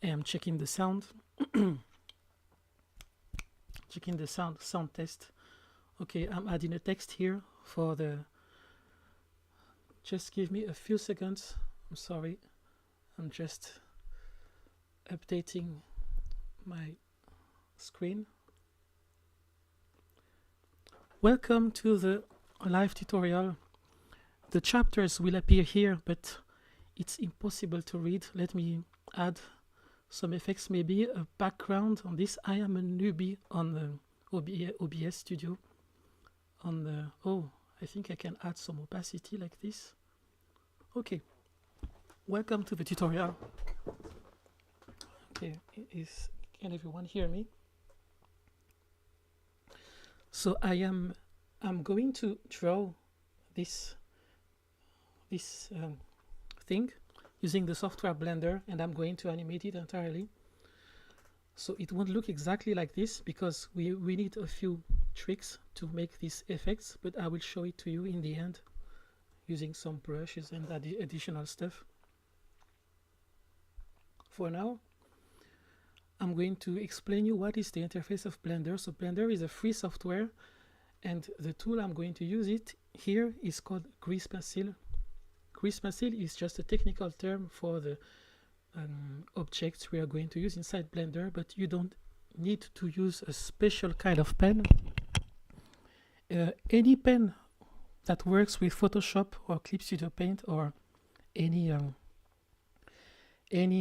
I am checking the sound. Checking the sound test. Okay, I'm adding a text here for the. Just give me a few seconds. I'm sorry. I'm just updating my screen. Welcome to the live tutorial. The chapters will appear here, but it's impossible to read. Let me add some effects, maybe a background on this. I am a newbie on the OBS Studio. On the I think I can add some opacity like this. Okay, welcome to the tutorial. Okay, can everyone hear me? So I'm going to draw this thing using the software Blender, and I'm going to animate it entirely. So it won't look exactly like this because we need a few tricks to make these effects, but I will show it to you in the end using some brushes and additional stuff. For now, I'm going to explain you what is the interface of Blender. So Blender is a free software, and the tool I'm going to use it here is called Grease Pencil. Grease Pencil is just a technical term for the objects we are going to use inside Blender, but you don't need to use a special kind of pen. Any pen that works with Photoshop or Clip Studio Paint or any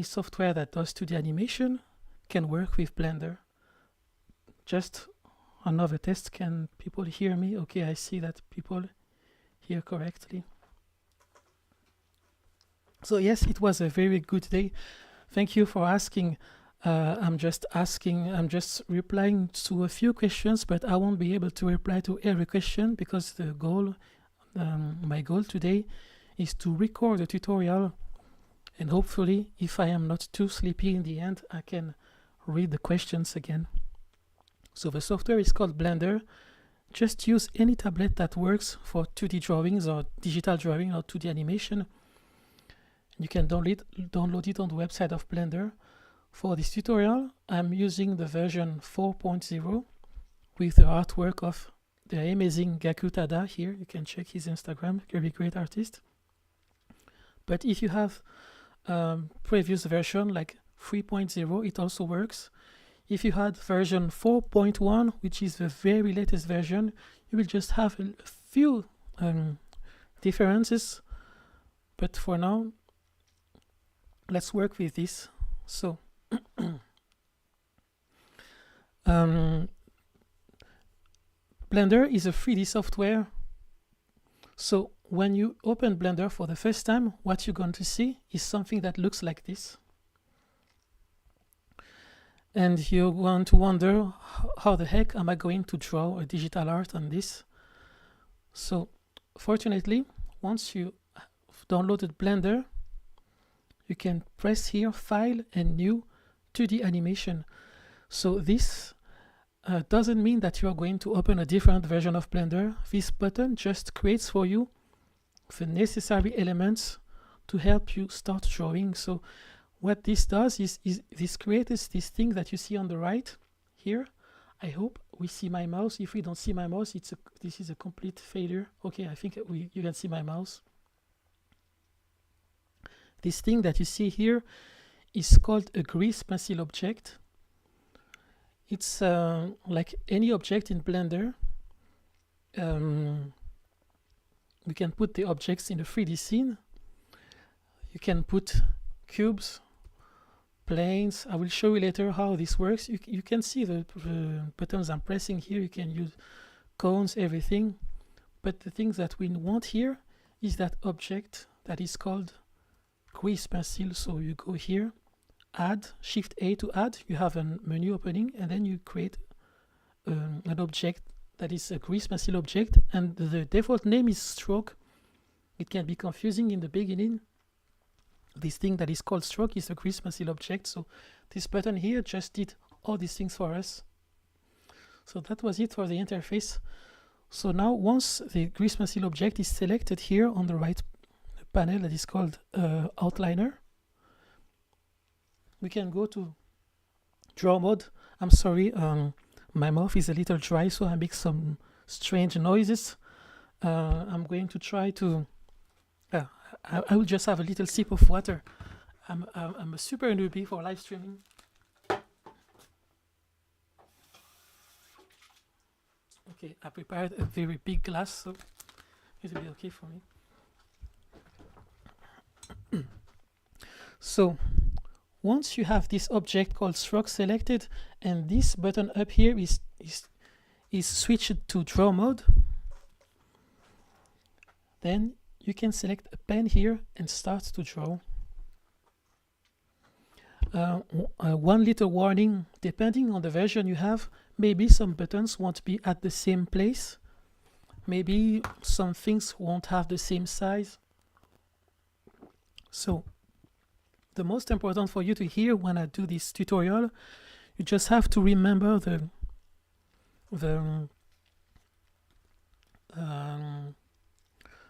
software that does 2D animation can work with Blender. Just another test. Can people hear me? Okay, I see that people hear correctly. So yes, it was a very good day. Thank you for asking. I'm just replying to a few questions, but I won't be able to reply to every question because the goal, my goal today is to record a tutorial, and hopefully, if I am not too sleepy in the end, I can read the questions again. So the software is called Blender. Just use any tablet that works for 2D drawings or digital drawing or 2D animation. You can download it on the website of Blender. For this tutorial, I'm using the version 4.0 with the artwork of the amazing Gaku Tada here. You can check his Instagram, very great artist. But if you have previous version like 3.0, it also works. If you had version 4.1, which is the very latest version, you will just have a few differences. But for now, let's work with this. So Blender is a 3D software. So when you open Blender for the first time, what you're going to see is something that looks like this. And you're going to wonder, how the heck am I going to draw a digital art on this? So fortunately, once you have downloaded Blender, you can press here, File and New 2D Animation. So this doesn't mean that you are going to open a different version of Blender. This button just creates for you the necessary elements to help you start drawing. So what this does is this creates this thing that you see on the right here. I hope we see my mouse. If we don't see my mouse, this is a complete failure. Okay, I think you can see my mouse. This thing that you see here is called a grease pencil object. It's like any object in Blender. We can put the objects in a 3D scene. You can put cubes, planes. I will show you later how this works. You can see the buttons I'm pressing here. You can use cones, everything. But the thing that we want here is that object that is called grease pencil. So you go here, add, Shift A to add. You have a menu opening, and then you create an object that is a grease pencil object, and the default name is stroke. It can be confusing in the beginning. This thing that is called stroke is a grease pencil object. So this button here just did all these things for us. So that was it for the interface. So now once the grease pencil object is selected here on the right panel that is called outliner, we can go to draw mode. I'm sorry, my mouth is a little dry, so I make some strange noises. I'm going to try to I will just have a little sip of water. I'm a super newbie for live streaming. Okay, I prepared a very big glass, so it will be okay for me. So once you have this object called stroke selected, and this button up here is switched to draw mode, then you can select a pen here and start to draw. One little warning: depending on the version you have, maybe some buttons won't be at the same place. Maybe some things won't have the same size. So the most important for you to hear when I do this tutorial, you just have to remember the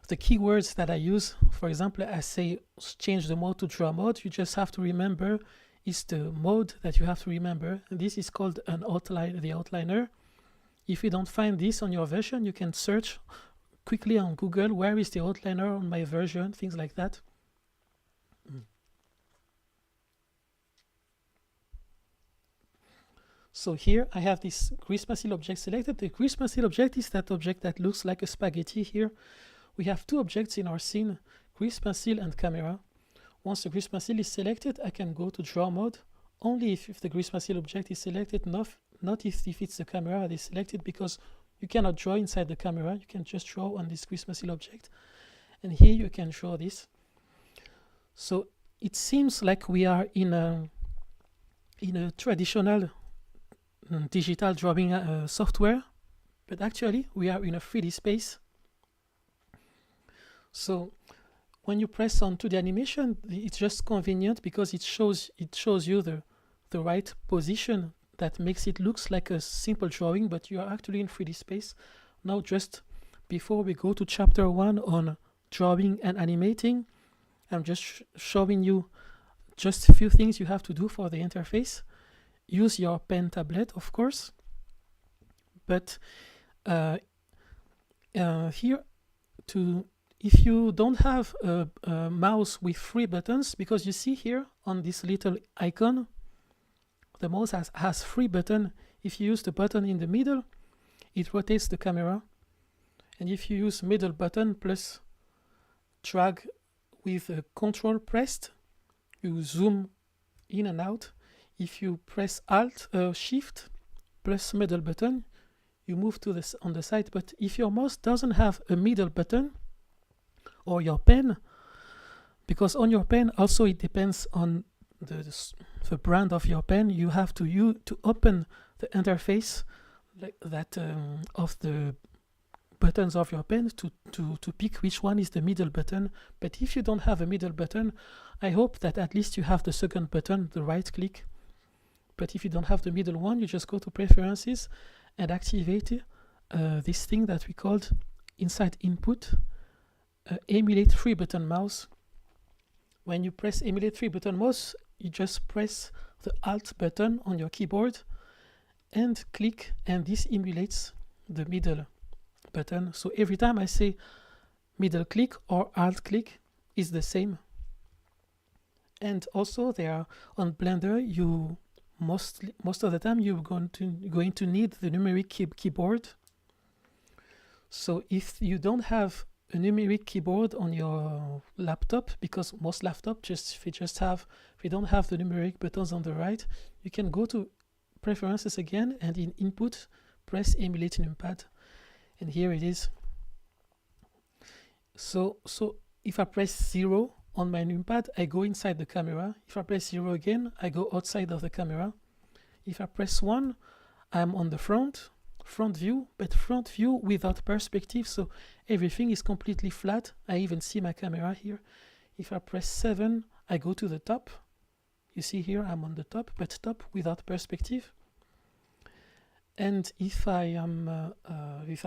keywords that I use. For example, I say change the mode to draw mode. You just have to remember is the mode that you have to remember. And this is called an outline, the outliner. If you don't find this on your version, you can search quickly on Google, where is the outliner on my version, things like that. So here I have this grease pencil object selected. The grease pencil object is that object that looks like a spaghetti here. We have two objects in our scene, grease pencil and camera. Once the grease pencil is selected, I can go to draw mode, only if the grease pencil object is selected, not if it's the camera that is selected, because you cannot draw inside the camera. You can just draw on this grease pencil object. And here you can draw this. So it seems like we are in a traditional digital drawing software, but actually we are in a 3D space. So when you press onto the animation, it's just convenient because it shows you the right position that makes it looks like a simple drawing, but you are actually in 3D space. Now, just before we go to chapter 1 on drawing and animating, I'm just showing you just a few things you have to do for the interface. Use your pen tablet, of course, but here, if you don't have a mouse with 3 buttons, because you see here on this little icon, the mouse has 3 buttons. If you use the button in the middle, it rotates the camera, and if you use middle button plus drag with control pressed, you zoom in and out. If you press Alt Shift plus middle button, you move to this on the side. But if your mouse doesn't have a middle button, or your pen, because on your pen also it depends on the brand of your pen, you have to open the interface like that of the buttons of your pen to pick which one is the middle button. But if you don't have a middle button, I hope that at least you have the second button, the right click. But if you don't have the middle one, you just go to preferences and activate this thing that we called inside input, emulate 3 button mouse. When you press emulate 3 button mouse, you just press the Alt button on your keyboard and click, and this emulates the middle button. So every time I say middle click or Alt click is the same. And also there on Blender, you most of the time you're going to need the numeric keyboard. So if you don't have a numeric keyboard on your laptop, because most laptops if you don't have the numeric buttons on the right, you can go to preferences again, and in input press emulate numpad, and here it is. So if I press 0 on my numpad, I go inside the camera. If I press 0 again, I go outside of the camera. If I press 1, I'm on the front view, but front view without perspective, so everything is completely flat. I even see my camera here. If I press 7, I go to the top. You see here I'm on the top, but top without perspective. And if I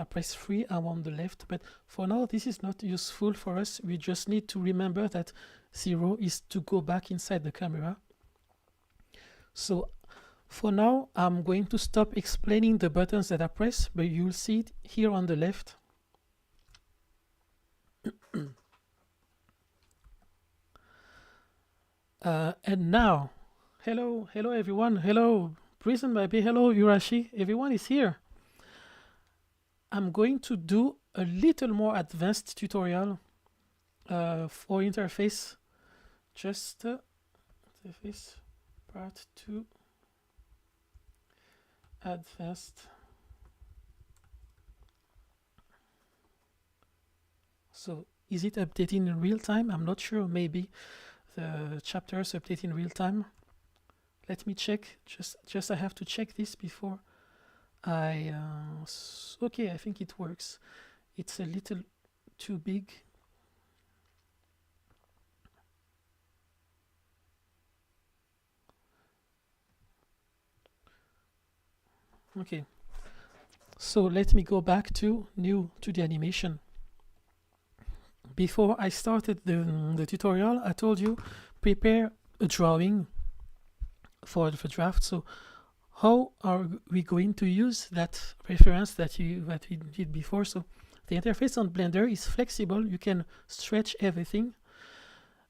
press 3, I'm on the left. But for now, this is not useful for us. We just need to remember that 0 is to go back inside the camera. So for now, I'm going to stop explaining the buttons that I press, but you'll see it here on the left. And now, hello everyone, hello Prison Baby, hello Urashi, everyone is here. I'm going to do a little more advanced tutorial for interface, just interface part 2 advanced. So is it updating in real time? I'm not sure, maybe the chapters update in real time. Let me check, just I have to check this before I okay, I think it works. It's a little too big. Okay, so let me go back to the animation. Before I started the tutorial, I told you prepare a drawing for the draft. So how are we going to use that reference that we did before? So the interface on Blender is flexible. You can stretch everything.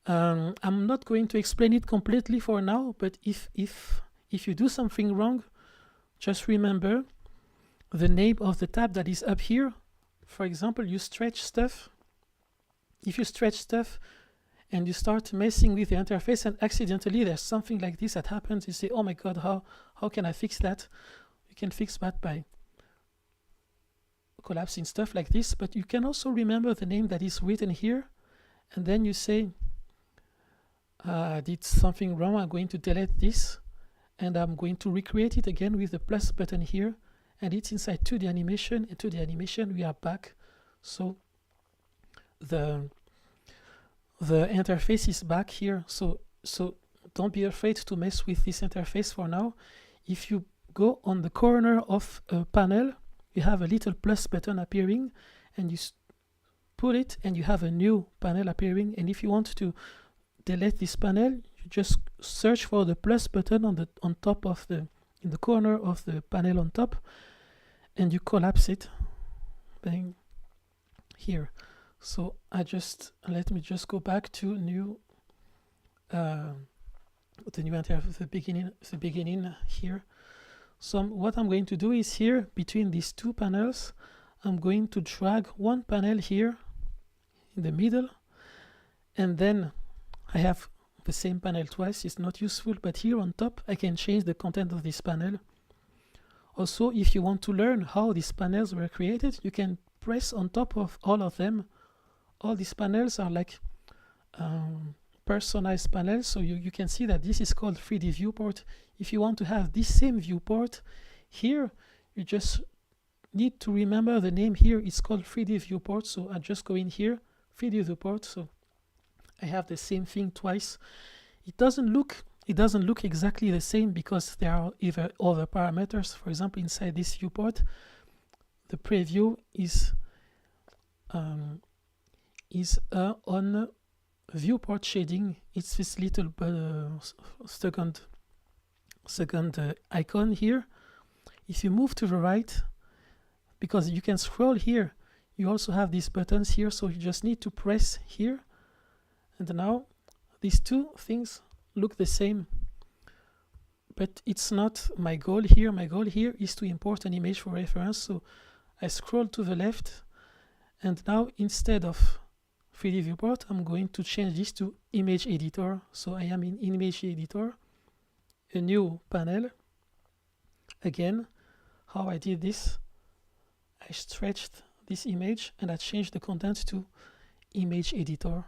I'm not going to explain it completely for now, but if you do something wrong, just remember the name of the tab that is up here. For example, you stretch stuff. If you stretch stuff and you start messing with the interface and accidentally there's something like this that happens, you say, oh my god, how can I fix that? You can fix that by collapsing stuff like this, but you can also remember the name that is written here, and then you say, I did something wrong, I'm going to delete this, and I'm going to recreate it again with the plus button here, and it's inside to the animation, and to the animation we are back. So the interface is back here, so don't be afraid to mess with this interface for now. If you go on the corner of a panel, you have a little plus button appearing, and you put it and you have a new panel appearing, and if you want to delete this panel, you just search for the plus button on top of in the corner of the panel on top, and you collapse it. Bang, here. So let me just go back to the new interface, the beginning here. So what I'm going to do is here between these two panels, I'm going to drag one panel here in the middle, and then I have the same panel twice. It's not useful, but here on top I can change the content of this panel. Also, if you want to learn how these panels were created, you can press on top of all of them. All these panels are like personalized panels, so you can see that this is called 3D viewport. If you want to have this same viewport here, you just need to remember the name here. It's called 3D viewport, so I just go in here, 3D viewport, so I have the same thing twice. It doesn't look exactly the same because there are either other parameters. For example, inside this viewport, the preview is on viewport shading. It's this little second icon here. If you move to the right, because you can scroll here, you also have these buttons here, so you just need to press here, and now these two things look the same, but it's not my goal here. My goal here is to import an image for reference, so I scroll to the left, and now instead of 3D viewport, I'm going to change this to image editor. So I am in image editor, a new panel. Again, how I did this, I stretched this image and I changed the content to image editor.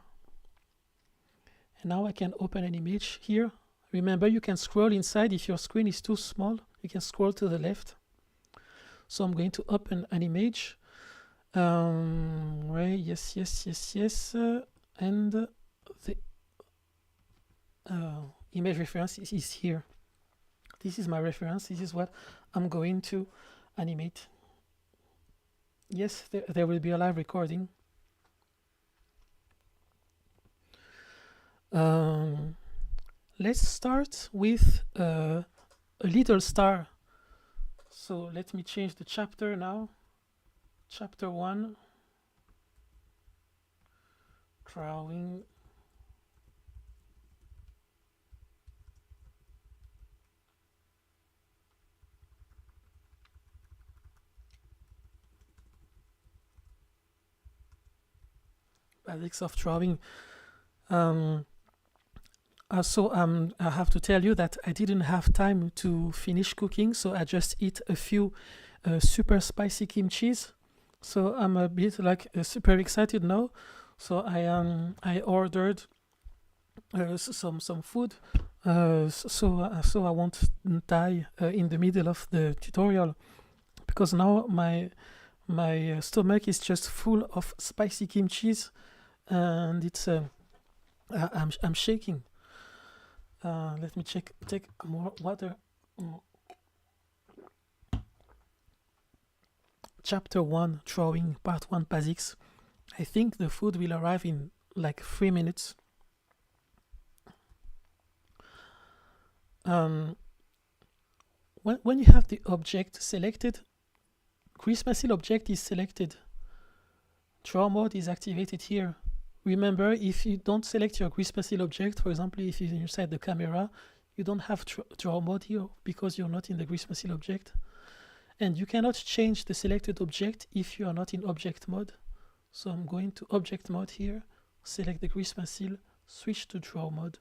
And now I can open an image here. Remember, you can scroll inside. If your screen is too small, you can scroll to the left. So I'm going to open an image. Right, yes, and the image reference is here. This is my reference. This is what I'm going to animate. Yes, there will be a live recording. Let's start with a little star. So let me change the chapter now. Chapter 1, drawing. Basics of drawing. I have to tell you that I didn't have time to finish cooking, so I just eat a few super spicy kimchis. So I'm a bit like super excited now. So I ordered some food. So I won't die in the middle of the tutorial, because now my stomach is just full of spicy kimchis, and it's I'm shaking. Let me take more water. Chapter 1, drawing, part 1, basics. I think the food will arrive in like 3 minutes. When you have the object selected, grease pencil object is selected. Draw mode is activated here. Remember, if you don't select your grease pencil object, for example, if you're inside the camera, you don't have draw mode here because you're not in the grease pencil object. And you cannot change the selected object if you are not in object mode. So I'm going to object mode here, select the grease pencil, switch to draw mode.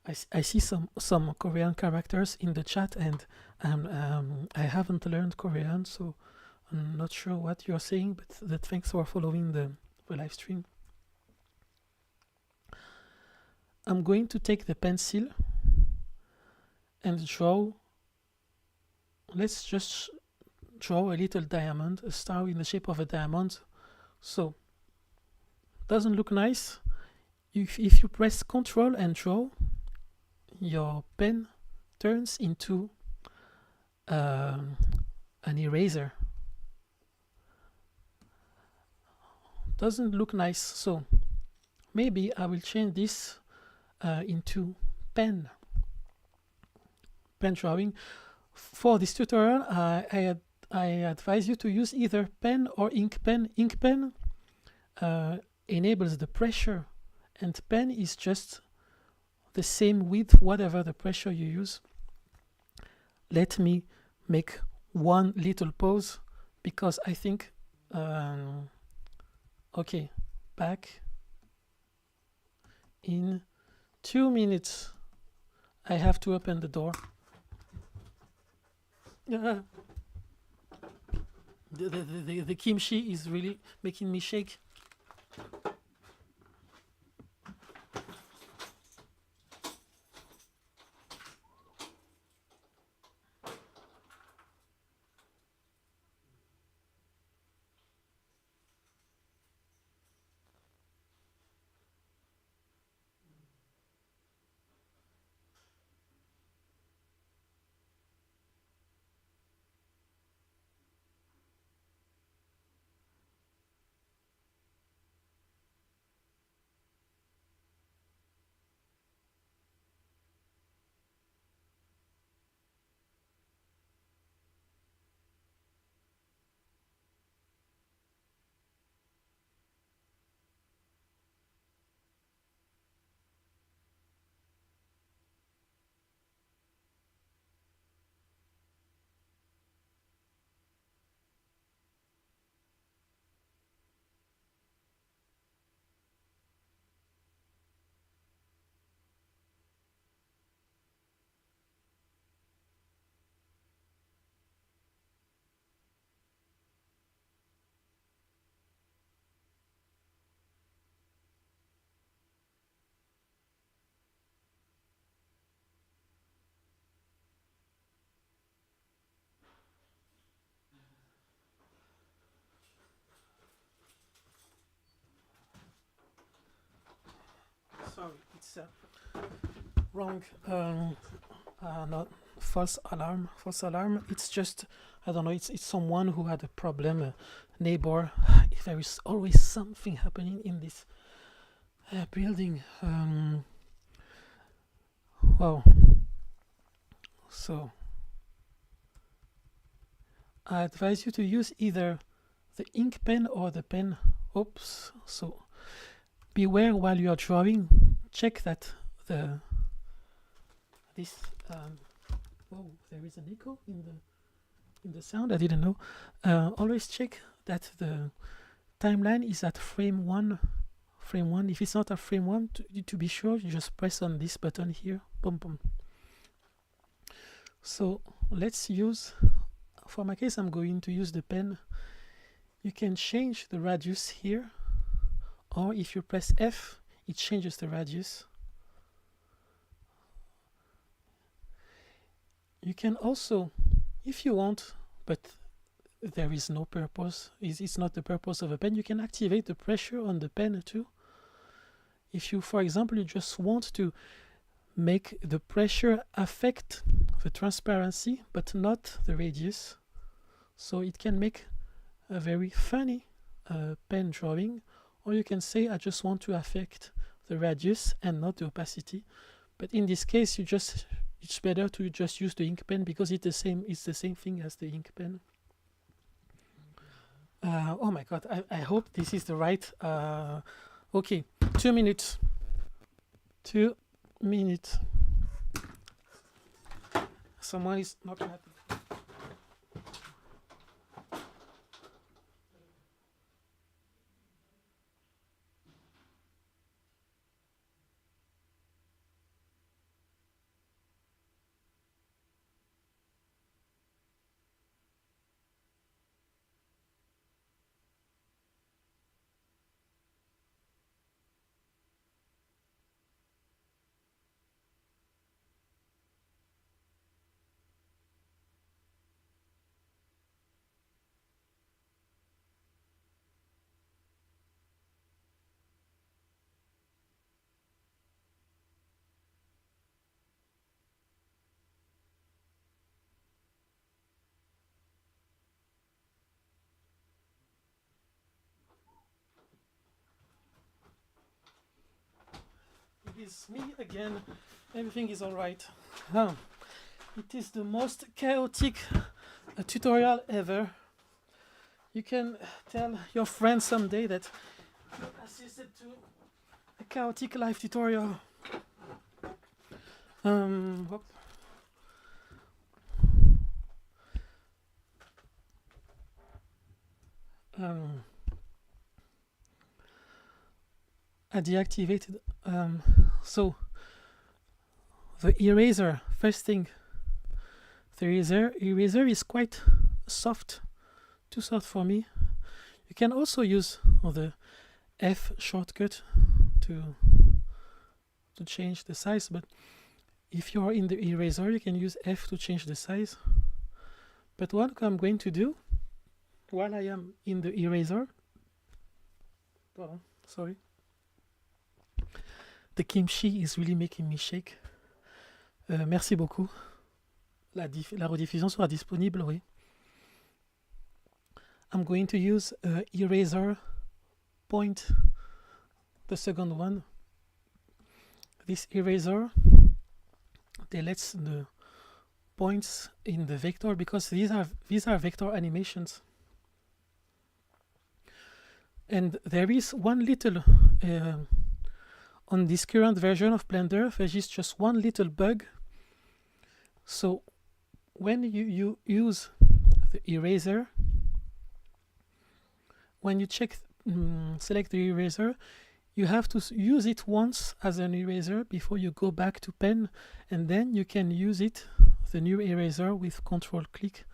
I see some Korean characters in the chat, and I haven't learned Korean, so I'm not sure what you're saying, but thanks for following the live stream. I'm going to take the pencil and draw. Let's just draw a little diamond, a star in the shape of a diamond. So, doesn't look nice. If you press Ctrl and draw, your pen turns into an eraser. Doesn't look nice, so maybe I will change this into pen drawing. For this tutorial, I advise you to use either pen or ink pen. Ink pen enables the pressure, and pen is just the same with whatever the pressure you use. Let me make one little pause, because I think okay, back in 2 minutes. I have to open the door. The kimchi is really making me shake. Sorry, it's wrong. Not false alarm. False alarm. It's just, I don't know. It's someone who had a problem. Neighbor. There is always something happening in this Building. Wow. So I advise you to use either the ink pen or the pen. Oops. So beware while you are drawing. Check that this. Oh, there is an echo in the sound. I didn't know. Always check that the timeline is at frame one. Frame one. If it's not at frame one, to be sure, you just press on this button here. Boom, boom. So let's use. For my case, I'm going to use the pen. You can change the radius here, or if you press F, it changes the radius. You can also, if you want, but there is no purpose, it's not the purpose of a pen, you can activate the pressure on the pen too. If you, for example, you just want to make the pressure affect the transparency, but not the radius. So it can make a very funny pen drawing, or you can say I just want to affect the radius and not the opacity. But in this case, it's better to just use the ink pen because it's the same thing as the ink pen. Oh my god, I hope this is the right. Okay, 2 minutes. 2 minutes. Someone is not happy. It is me again. Everything is alright. It is the most chaotic tutorial ever. You can tell your friends someday that you assisted to a chaotic live tutorial. I deactivated. So the eraser, first thing, the eraser is quite soft, too soft for me. You can also use the F shortcut to change the size, but if you are in the eraser, you can use F to change the size. But what I'm going to do while I am in the eraser, sorry, the kimchi is really making me shake. Merci beaucoup. La rediffusion sera disponible, oui. I'm going to use eraser point, the second one. This eraser deletes the points in the vector because these are vector animations. And there is one little on this current version of Blender, there is just one little bug. So when you use the eraser, when you select the eraser, you have to use it once as an eraser before you go back to pen, and then you can use it, the new eraser, with control click.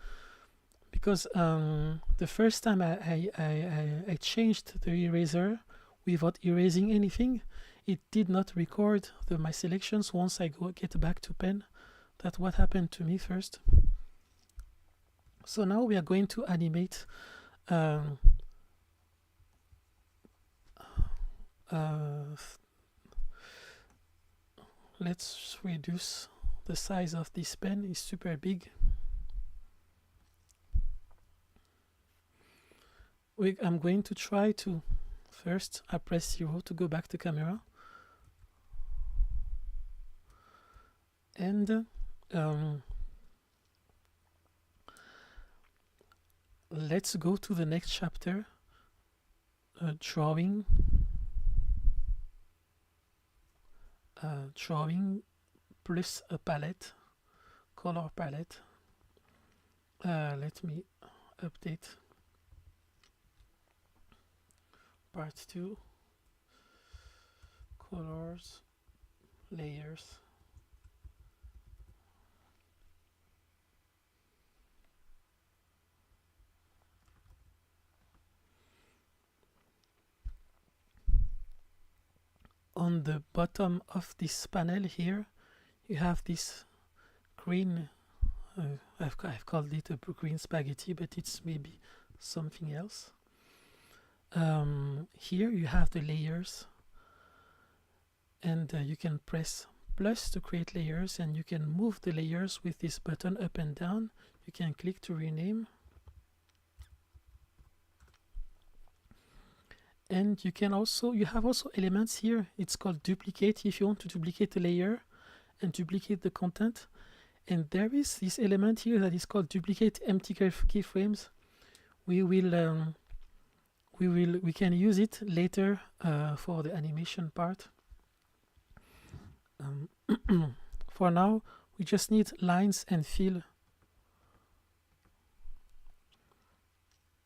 Because the first time I changed the eraser without erasing anything, it did not record my selections once I get back to pen. That's what happened to me first. So now we are going to animate let's reduce the size of this pen. It's super big. I'm going to try to First, I press 0 to go back to camera. And let's go to the next chapter, drawing. Drawing plus a palette, color palette. Let me update part 2, colors, layers. On the bottom of this panel here, you have this green, I've called it a green spaghetti, but it's maybe something else. Here you have the layers, and you can press plus to create layers, and you can move the layers with this button up and down. You can click to rename. And you can also, you have also elements here. It's called duplicate if you want to duplicate a layer and duplicate the content. And there is this element here that is called duplicate empty keyframes. We can use it later for the animation part. For now, we just need lines and fill.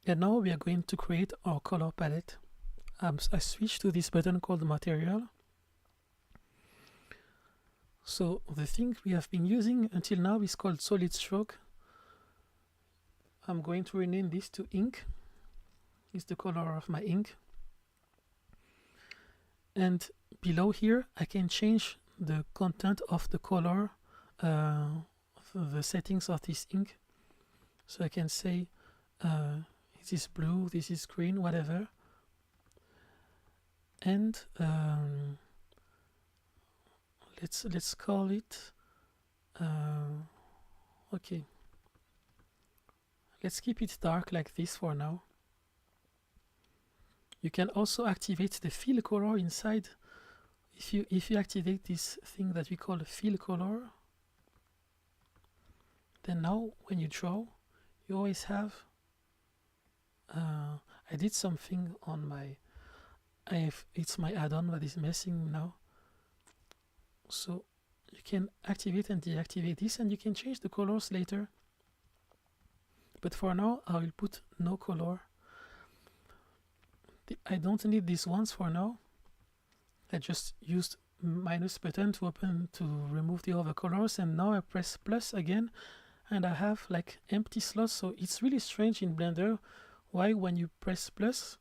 And now we are going to create our color palette. I switch to this button called material. So the thing we have been using until now is called solid stroke. I'm going to rename this to ink. It's the color of my ink. And below here, I can change the content of the color, the settings of this ink. So I can say this is blue, this is green, whatever. And let's call it okay, let's keep it dark like this for now. You can also activate the fill color inside. If you activate this thing that we call a fill color, then now when you draw, you always have I did something on my it's my add-on that is messing now. So you can activate and deactivate this, and you can change the colors later. But for now, I will put no color. I don't need these ones for now. I just used minus button to remove the other colors, and now I press plus again, and I have like empty slots. So it's really strange in Blender why when you press plus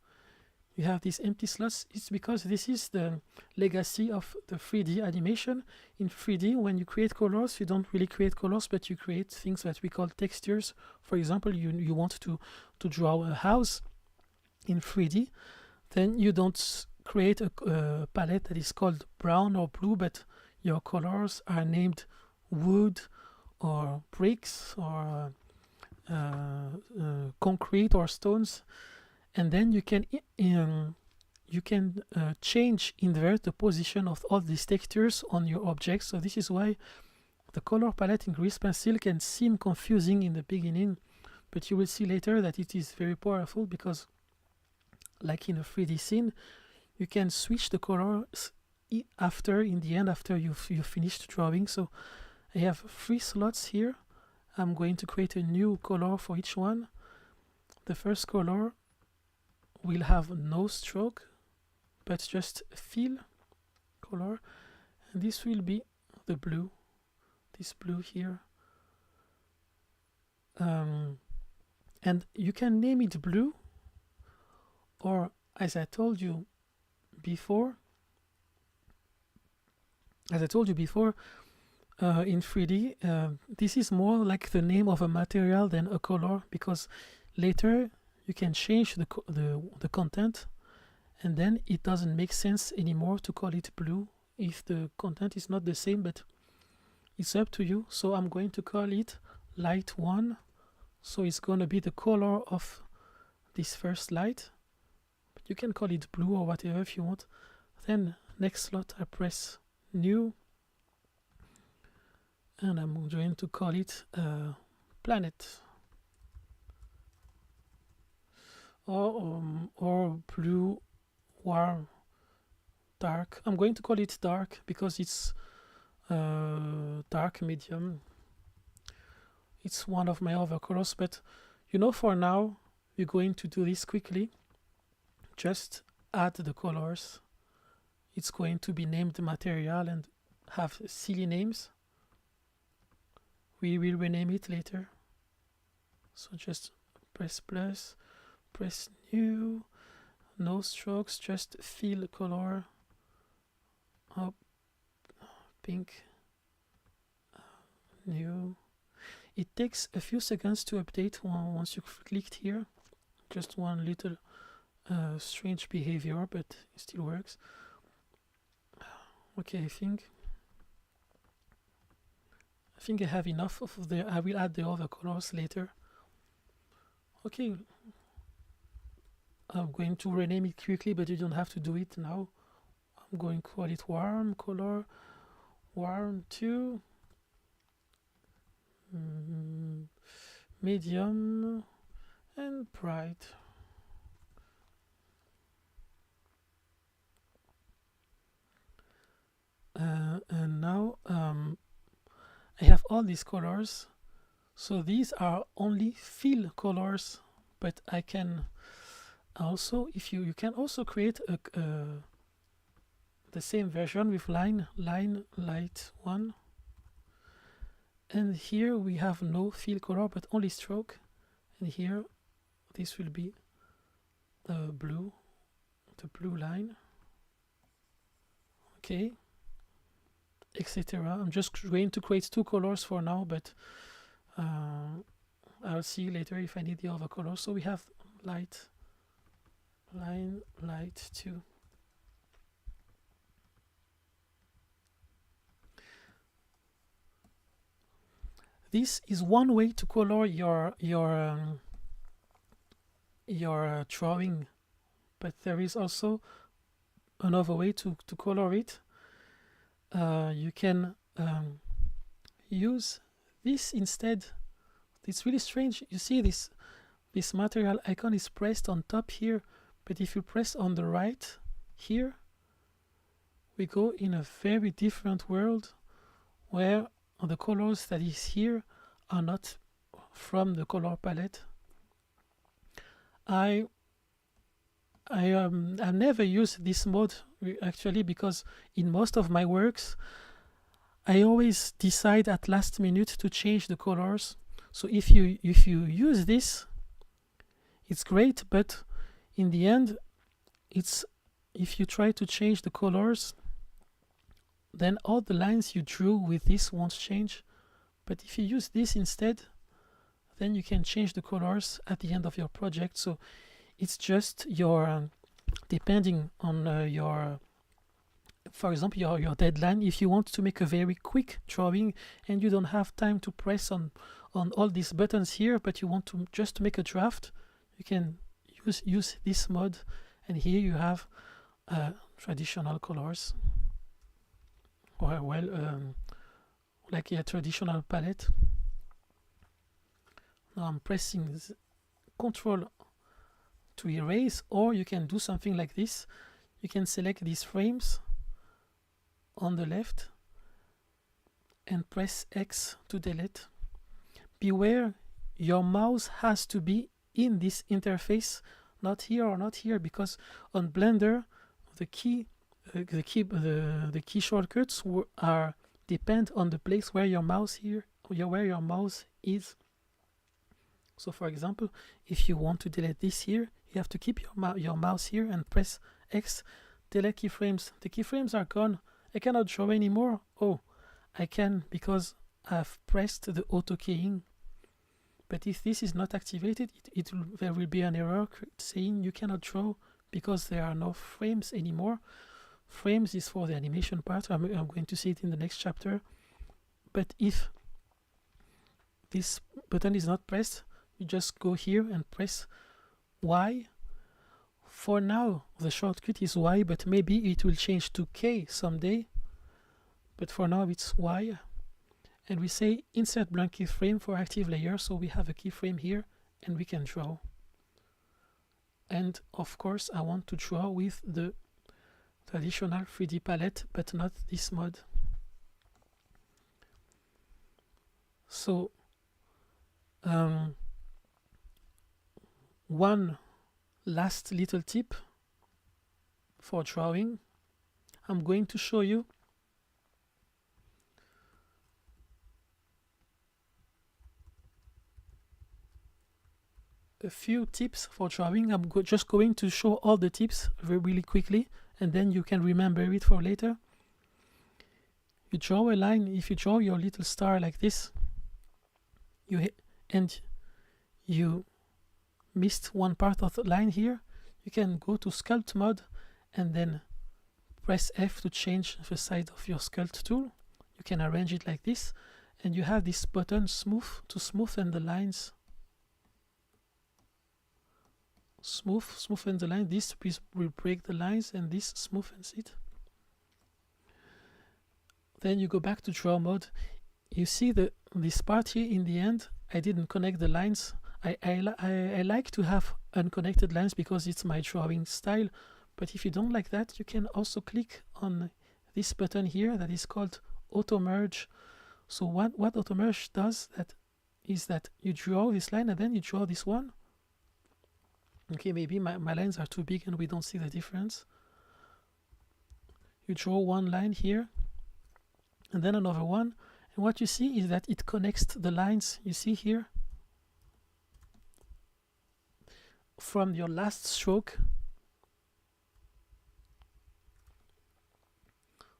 you have these empty slots. It's because this is the legacy of the 3D animation. In 3D, when you create colors, you don't really create colors, but you create things that we call textures. For example, you want to draw a house in 3D, then you don't create a palette that is called brown or blue, but your colors are named wood or bricks or concrete or stones. And then you can invert the position of all these textures on your objects. So this is why the color palette in Grease Pencil can seem confusing in the beginning, but you will see later that it is very powerful, because like in a 3D scene, you can switch the colors after you've finished drawing. So I have 3 slots here. I'm going to create a new color for each one. The first color will have no stroke, but just a fill color, and this will be the blue, this blue here. And you can name it blue, or as I told you before, in 3D, this is more like the name of a material than a color, because later you can change the content, and then it doesn't make sense anymore to call it blue if the content is not the same, but it's up to you. So I'm going to call it light 1. So it's going to be the color of this first light, but You can call it blue or whatever if you want. Then next slot I press new, and I'm going to call it planet, or blue, warm, dark. I'm going to call it dark because it's dark medium. It's one of my other colors, but you know, for now we're going to do this quickly. Just add the colors. It's going to be named material and have silly names. We will rename it later. So just press plus, press new, no strokes, just fill color, up, pink, new. It takes a few seconds to update once you've clicked here. Just one little strange behavior, but it still works. Okay, I think I have enough of the. I will add the other colors later. Okay, I'm going to rename it quickly, but you don't have to do it now. I'm going to call it warm color, warm 2, medium, and bright. And now I have all these colors. So these are only fill colors, but I can also, if you can also create the same version with line light 1. And here we have no fill color, but only stroke. And here this will be the blue line. Okay, etc. I'm just going to create 2 colors for now, but I'll see later if I need the other colors. So we have light 2. This is one way to color your drawing, but there is also another way to color it. You can use this instead. It's really strange. You see this material icon is pressed on top here, but if you press on the right here, we go in a very different world where the colors that is here are not from the color palette. I never use this mode actually, because in most of my works I always decide at last minute to change the colors. So if you use this, it's great, but in the end, it's if you try to change the colors, then all the lines you drew with this won't change. But if you use this instead, then you can change the colors at the end of your project. So it's just your depending on your, for example, your deadline. If you want to make a very quick drawing and you don't have time to press on all these buttons here, but you want to just make a draft, you can use this mode, and here you have traditional colors, or like a traditional palette. Now I'm pressing Control to erase, or you can do something like this. You can select these frames on the left and press X to delete. Beware, your mouse has to be in this interface, not here or not here, because on Blender the key shortcuts depend on the place where your mouse is. So for example, if you want to delete this here, you have to keep your mouse here and press X, delete keyframes. The keyframes are gone. I cannot draw anymore. Oh, I can, because I've pressed the auto keying. But if this is not activated, there will be an error saying you cannot draw because there are no frames anymore. Frames is for the animation part. I'm going to see it in the next chapter. But if this button is not pressed, you just go here and press Y For now, the shortcut is Y, but maybe it will change to K someday. But for now, it's Y. And we say insert blank keyframe for active layer. So we have a keyframe here and we can draw. And of course, I want to draw with the traditional 3D palette, but not this mode. So one last little tip for drawing. I'm going to show you a few tips for drawing. I'm just going to show all the tips really quickly, and then you can remember it for later. You draw a line. If you draw your little star like this, you missed one part of the line here, you can go to sculpt mode and then press F to change the size of your sculpt tool. You can arrange it like this, and you have this button smooth to smoothen the lines. Smoothen the line. This will break the lines and this smoothens it. Then you go back to draw mode. You see this part here in the end, I didn't connect the lines. I like to have unconnected lines because it's my drawing style. But if you don't like that, you can also click on this button here that is called Auto Merge. So what Auto Merge does is that you draw this line and then you draw this one. Okay, maybe my lines are too big and we don't see the difference. You draw one line here and then another one. And what you see is that it connects the lines you see here from your last stroke.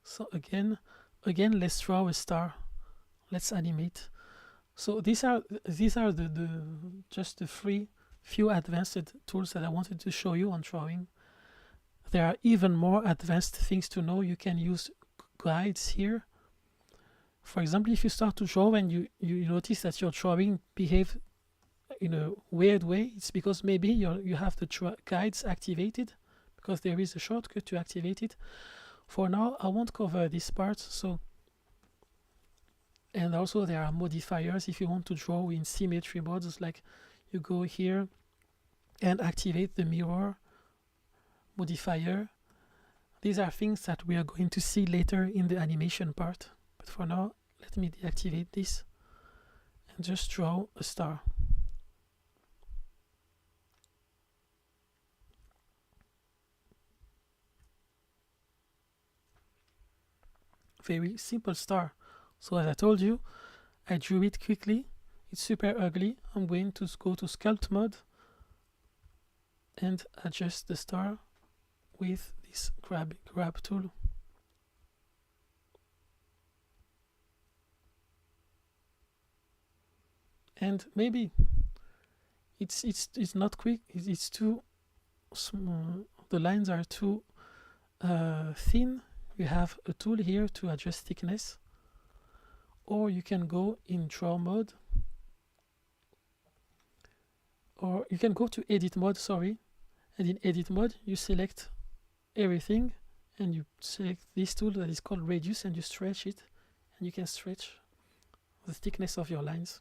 So again, let's draw a star. Let's animate. So these are just the few advanced tools that I wanted to show you on drawing. There are even more advanced things to know. You can use guides here. For example, if you start to draw and you notice that your drawing behaves in a weird way, it's because maybe you have the guides activated, because there is a shortcut to activate it. For now, I won't cover this part. And also there are modifiers if you want to draw in symmetry modes, like you go here and activate the mirror modifier. These are things that we are going to see later in the animation part. But for now, let me deactivate this and just draw a star. Very simple star. So as I told you, I drew it quickly. It's super ugly. I'm going to go to sculpt mode and adjust the star with this grab tool. And maybe it's not quick. It's too small. The lines are too thin. You have a tool here to adjust thickness, or you can go in draw mode, or you can go to edit mode, sorry, and in edit mode you select everything and you select this tool that is called radius and you stretch it, and you can stretch the thickness of your lines.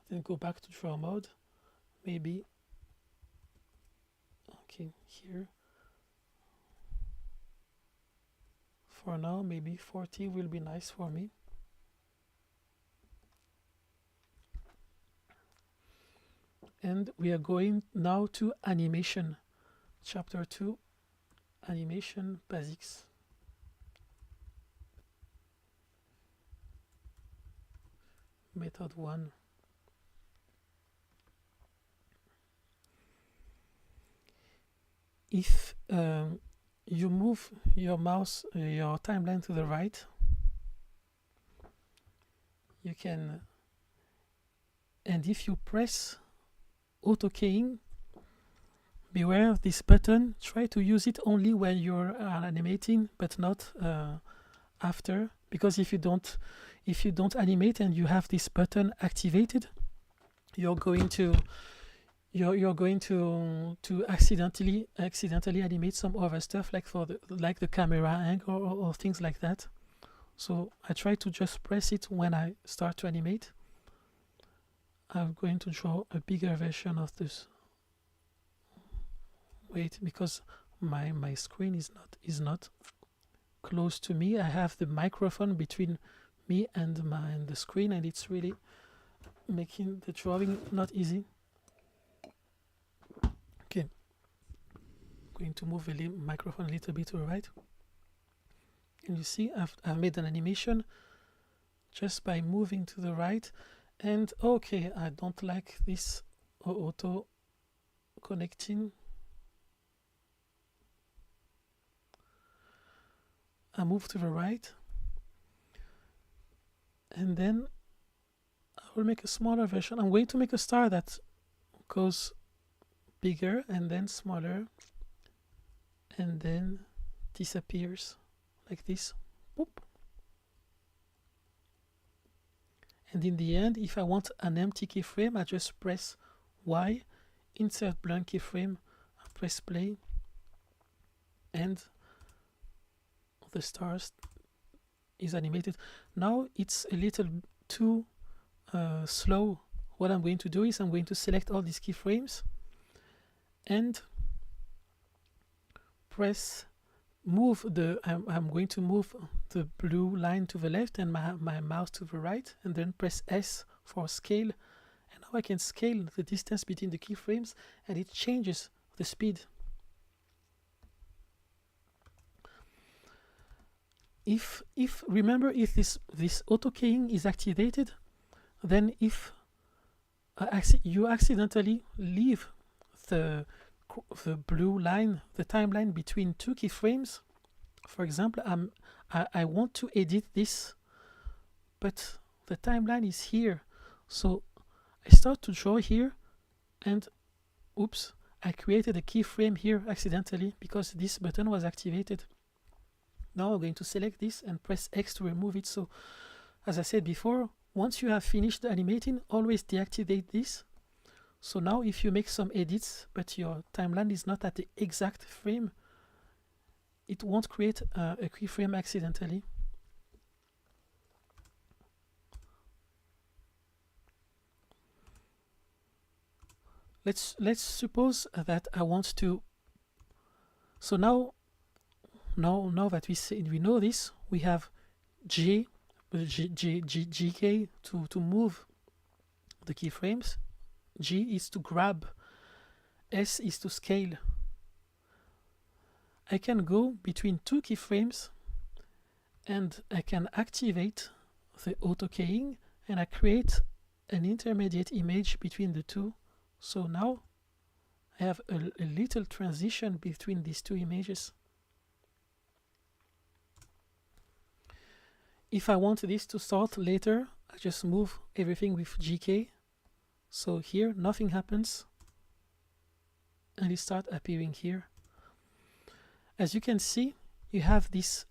Then go back to draw mode, maybe okay here. For now, maybe 40 will be nice for me. And we are going now to animation, chapter 2, animation basics. Method 1. If you move your mouse, your timeline to the right, you can, and if you press auto keying, beware of this button. Try to use it only when you're animating, but not after, because if you don't animate and you have this button activated, you're going to you're going to accidentally animate some other stuff, like for the camera angle or things like that. So I try to just press it when I start to animate. I'm going to draw a bigger version of this. Wait, because my screen is not close to me. I have the microphone between me and the screen, and it's really making the drawing not easy. Okay, going to move the microphone a little bit to the right, and you see I've made an animation just by moving to the right. And okay, I don't like this auto connecting. I move to the right, and then I will make a smaller version. I'm going to make a star that goes bigger and then smaller and then disappears like this. Boop. And in the end, if I want an empty keyframe, I just press Y, insert blank keyframe, I press play, and the stars is animated. Now it's a little too slow. What I'm going to do is I'm going to select all these keyframes and I'm going to move the blue line to the left and my mouse to the right, and then press S for scale. And now I can scale the distance between the keyframes, and it changes the speed. If remember, if this auto keying is activated, then if you accidentally leave the blue line, the timeline between two keyframes, for example, I want to edit this, but the timeline is here, so I start to draw here, and oops, I created a keyframe here accidentally because this button was activated. Now I'm going to select this and press X to remove it. So as I said before, once you have finished animating, always deactivate this. So now if you make some edits but your timeline is not at the exact frame, it won't create a keyframe accidentally. Let's suppose that I want to. So now that we know this, we have GK to move the keyframes. G is to grab. S is to scale. I can go between two keyframes and I can activate the auto keying, and I create an intermediate image between the two. So now I have a little transition between these two images. If I want this to start later, I just move everything with GK. So here nothing happens, and it starts appearing here. As you can see, you have this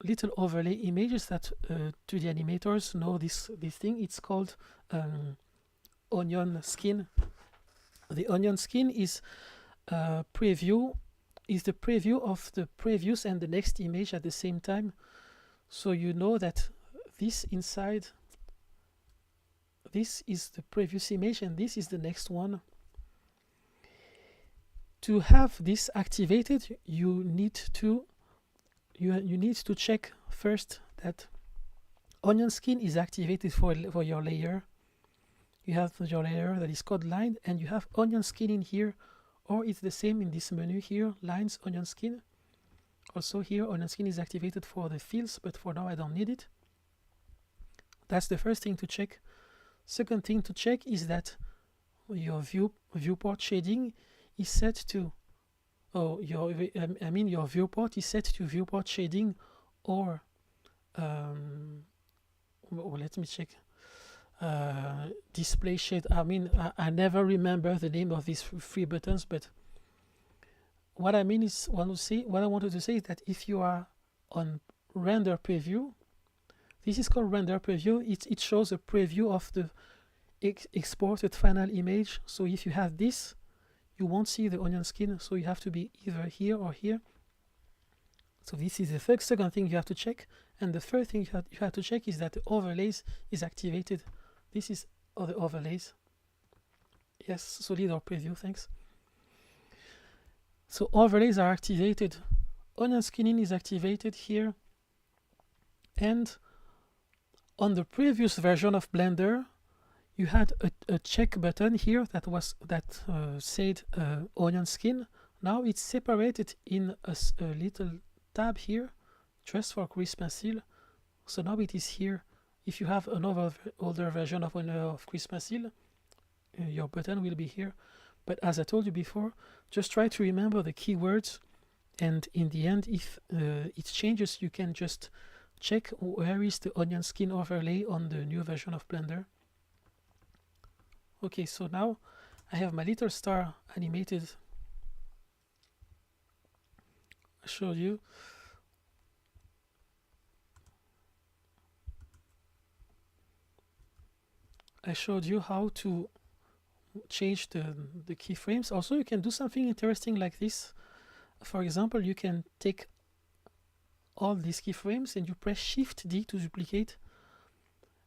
little overlay images that 3D animators know this thing. It's called onion skin. The onion skin is the preview of the previous and the next image at the same time. So you know that this inside, this is the previous image and this is the next one. To have this activated, you need to check first that onion skin is activated for your layer. You have your layer that is called line, and you have onion skin in here, or it's the same in this menu here, lines, onion skin. Also here, onion skin is activated for the fields, but for now I don't need it. That's the first thing to check. Second thing to check is that your viewport shading is set to, your viewport is set to viewport shading, or let me check. Display shade. I never remember the name of these three buttons, but what I mean is, what I wanted to say is that if you are on render preview, this is called render preview. It shows a preview of the exported final image. So if you have this, you won't see the onion skin, so you have to be either here or here. So this is the second thing you have to check. And the third thing you have to check is that the overlays is activated. This is the overlays. Yes, solid or preview, thanks. So overlays are activated. Onion skinning is activated here. And on the previous version of Blender, you had a check button here that said onion skin. Now it's separated in a little tab here, just for crisp and seal. So now it is here. If you have another older version of crisp and seal, your button will be here. But as I told you before, just try to remember the keywords, and in the end, if it changes, you can just check where is the onion skin overlay on the new version of Blender. Okay, so now I have my little star animated. I showed you. I showed you how to change the keyframes. Also, you can do something interesting like this. For example, you can take all these keyframes and you press Shift D to duplicate.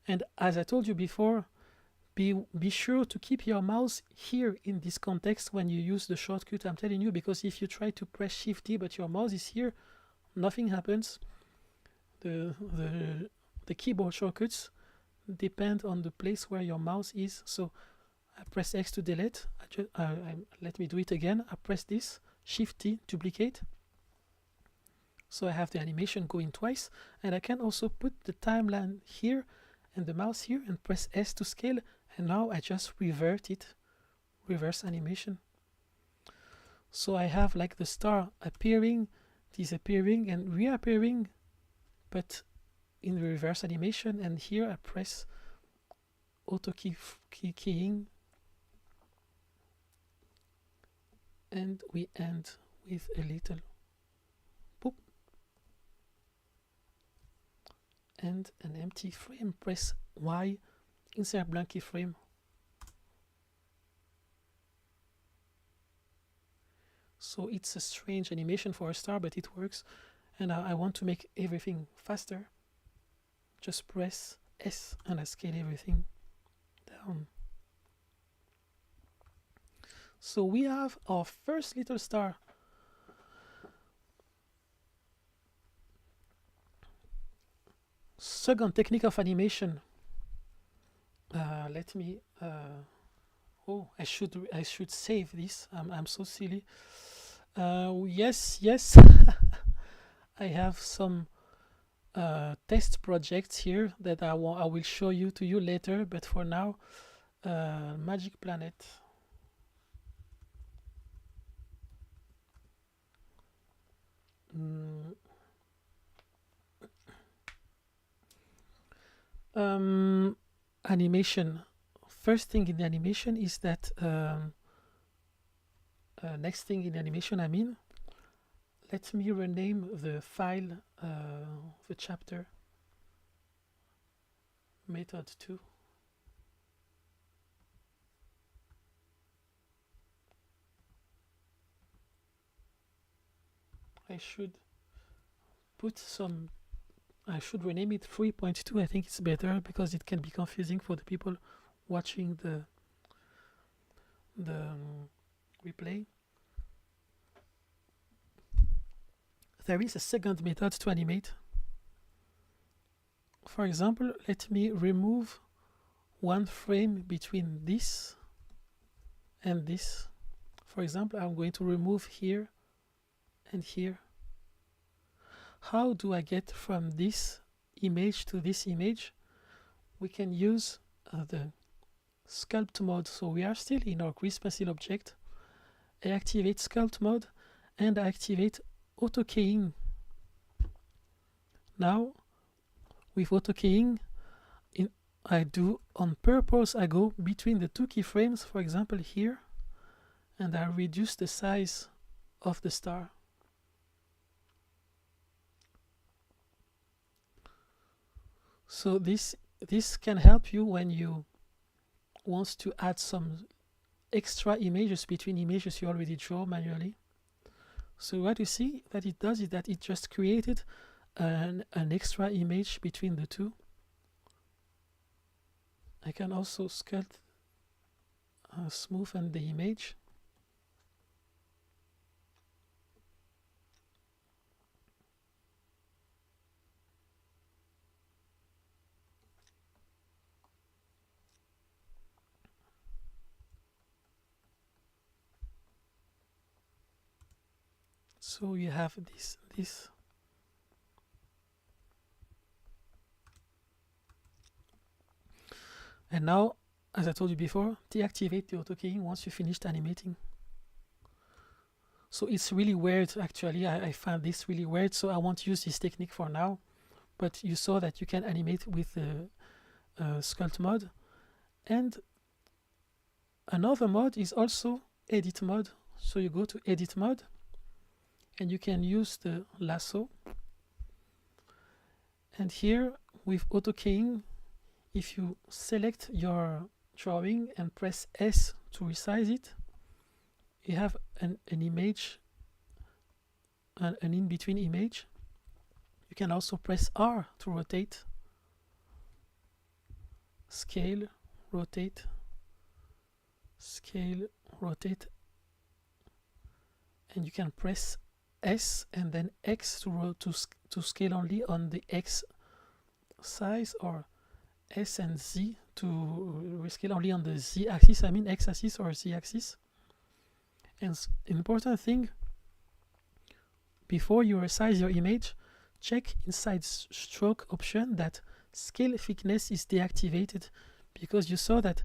And as I told you before, be sure to keep your mouse here in this context when you use the shortcut. I'm telling you, because if you try to press Shift D but your mouse is here, nothing happens. The keyboard shortcuts depend on the place where your mouse is. So I press X to delete. Let me do it again. I press this, Shift T, duplicate. So I have the animation going twice, and I can also put the timeline here and the mouse here and press S to scale, and now I just revert it, reverse animation. So I have like the star appearing, disappearing, and reappearing, but in the reverse animation. And here I press auto keying, and we end with a little boop and an empty frame. Press Y, insert blank keyframe. So it's a strange animation for a star, but it works. And I want to make everything faster. Just press S and I scale everything down. So we have our first little star. Second technique of animation. Let me. Oh, I should save this. I'm so silly. Yes. I have some test projects here that I will show you to you later. But for now, Magic Planet. Animation. First thing in the animation is that next thing in the animation, I mean, let me rename the file, the chapter, method 2. I should rename it 3.2. I think it's better because it can be confusing for the people watching the replay. There is a second method to animate. For example, let me remove one frame between this and this. For example, I'm going to remove here and here. How do I get from this image to this image? We can use the sculpt mode. So we are still in our grease pencil object. I activate sculpt mode and I activate auto keying. Now with auto keying, I do on purpose, I go between the two keyframes, for example here, and I reduce the size of the star. So this can help you when you wants to add some extra images between images you already draw manually. So what you see that it does is that it just created an extra image between the two. I can also sculpt, smoothen the image. So you have this. And now, as I told you before, deactivate the auto keying once you finished animating. So it's really weird, actually. I found this really weird, so I won't use this technique for now. But you saw that you can animate with the sculpt mode. And another mode is also edit mode. So you go to edit mode, and you can use the lasso. And here, with auto keying, if you select your drawing and press S to resize it, you have an image, an in-between image. You can also press R to rotate, scale, rotate, scale, rotate, and you can press S and then X to scale only on the X size, or S and Z to rescale only on the Z axis, I mean X axis or Z axis. And important thing, before you resize your image, check inside stroke option that scale thickness is deactivated, because you saw that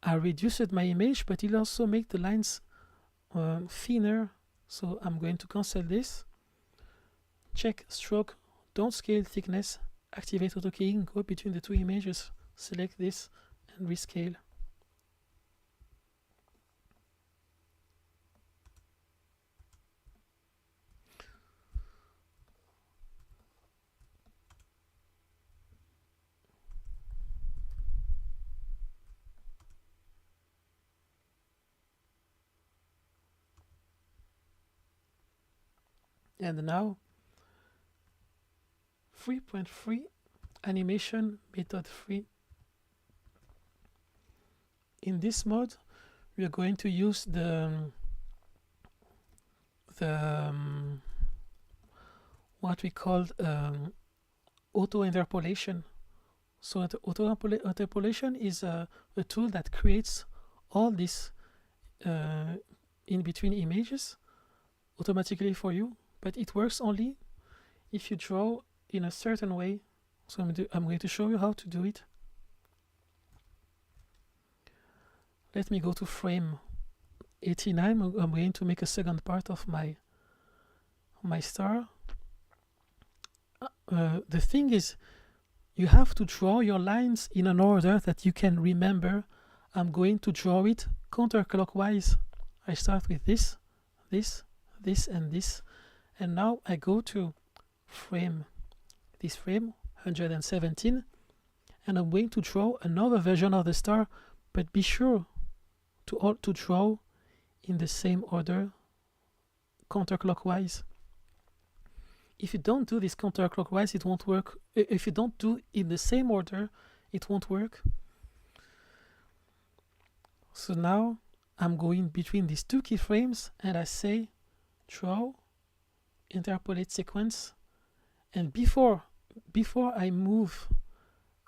I reduced my image, but it also make the lines thinner. So I'm going to cancel this. Check stroke, don't scale thickness, activate auto keying, go between the two images, select this and rescale. And now 3.3 animation method 3. In this mode, we are going to use the what we call auto interpolation. So the auto interpolation is a tool that creates all these in between images automatically for you, but it works only if you draw in a certain way. So I'm going to show you how to do it. Let me go to frame 89. I'm going to make a second part of my star. The thing is, you have to draw your lines in an order that you can remember. I'm going to draw it counterclockwise. I start with this, this, this, and this. And now I go to frame, this frame 117, and I'm going to draw another version of the star, but be sure to draw in the same order, counterclockwise. If you don't do this counterclockwise, it won't work. If you don't do in the same order, it won't work. So now I'm going between these two keyframes and I say draw, interpolate sequence, and before I move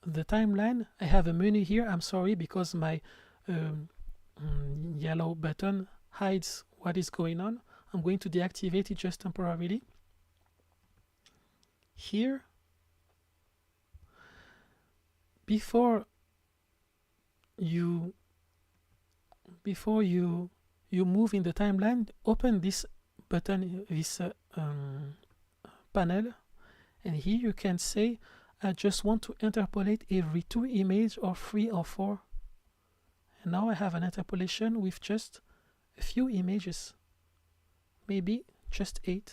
the timeline, I have a menu here. I'm sorry, because my yellow button hides what is going on. I'm going to deactivate it just temporarily. Here, before you move in the timeline, open this button, this panel, and here you can say I just want to interpolate every 2 images, or 3 or 4. And now I have an interpolation with just a few images, maybe just 8,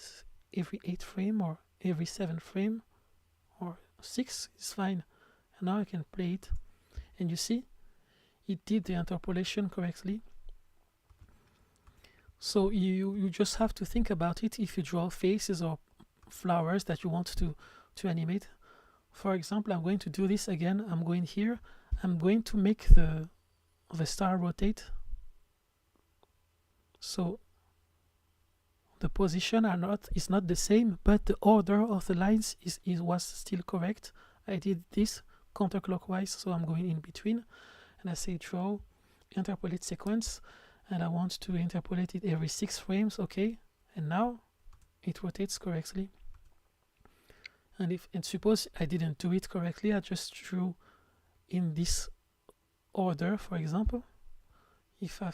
every 8 frame, or every 7 frame, or 6 is fine. And now I can play it, and you see it did the interpolation correctly. So you just have to think about it if you draw faces or flowers that you want to animate. For example, I'm going to do this again. I'm going here. I'm going to make the star rotate. So the position is not the same, but the order of the lines was still correct. I did this counterclockwise, so I'm going in between, and I say draw, interpolate sequence, and I want to interpolate it every 6 frames. Okay, and now it rotates correctly. And suppose I didn't do it correctly, I just drew in this order, for example. If I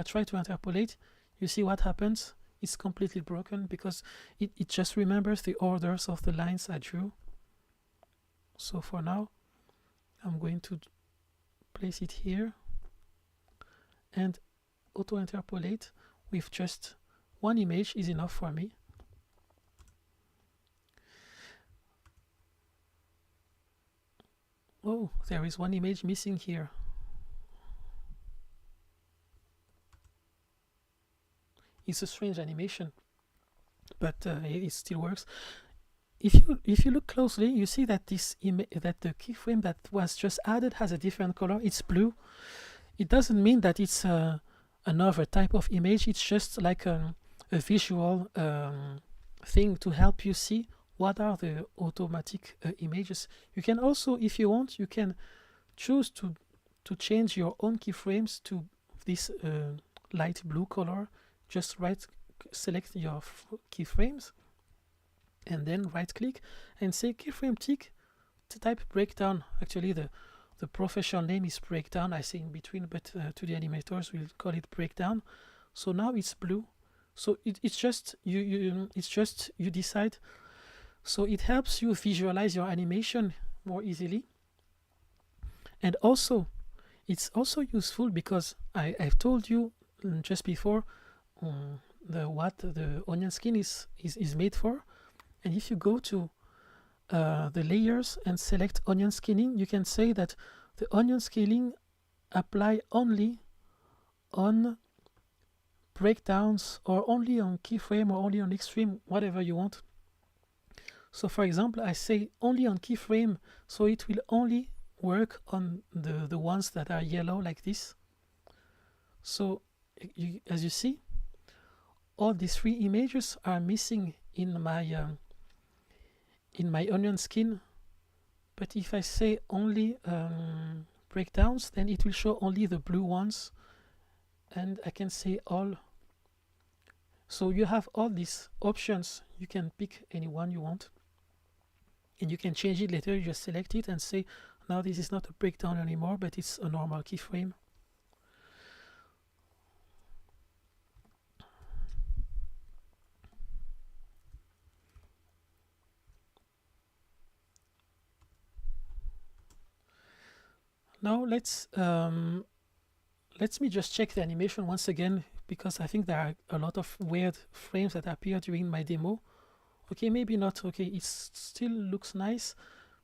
try to interpolate, you see what happens? It's completely broken because it just remembers the orders of the lines I drew. So for now, I'm going to place it here and auto interpolate with just one image is enough for me. Oh, there is one image missing here. It's a strange animation, but it still works. If you look closely, you see that the keyframe that was just added has a different color. It's blue. It doesn't mean that it's another type of image. It's just like a visual thing to help you see what are the automatic images. You can also, if you want, you can choose to change your own keyframes to this light blue color. Just select your keyframes and then right click and say keyframe tick to type breakdown. Actually the professional name is breakdown, I say in between, but to the animators we'll call it breakdown. So now it's blue. So it's just you decide. So it helps you visualize your animation more easily. And also it's also useful because I've told you just before what the onion skin is made for. And if you go to the layers and select onion skinning, you can say that the onion scaling apply only on breakdowns or only on keyframe or only on extreme, whatever you want. So for example, I say only on keyframe, so it will only work on the ones that are yellow like this. So as you see, all these 3 images are missing in my onion skin. But if I say only breakdowns, then it will show only the blue ones, and I can say all. So you have all these options. You can pick any one you want, and you can change it later. You just select it and say, now this is not a breakdown anymore, but it's a normal keyframe. Now let me just check the animation once again, because I think there are a lot of weird frames that appear during my demo. Okay, maybe not. Okay, it still looks nice,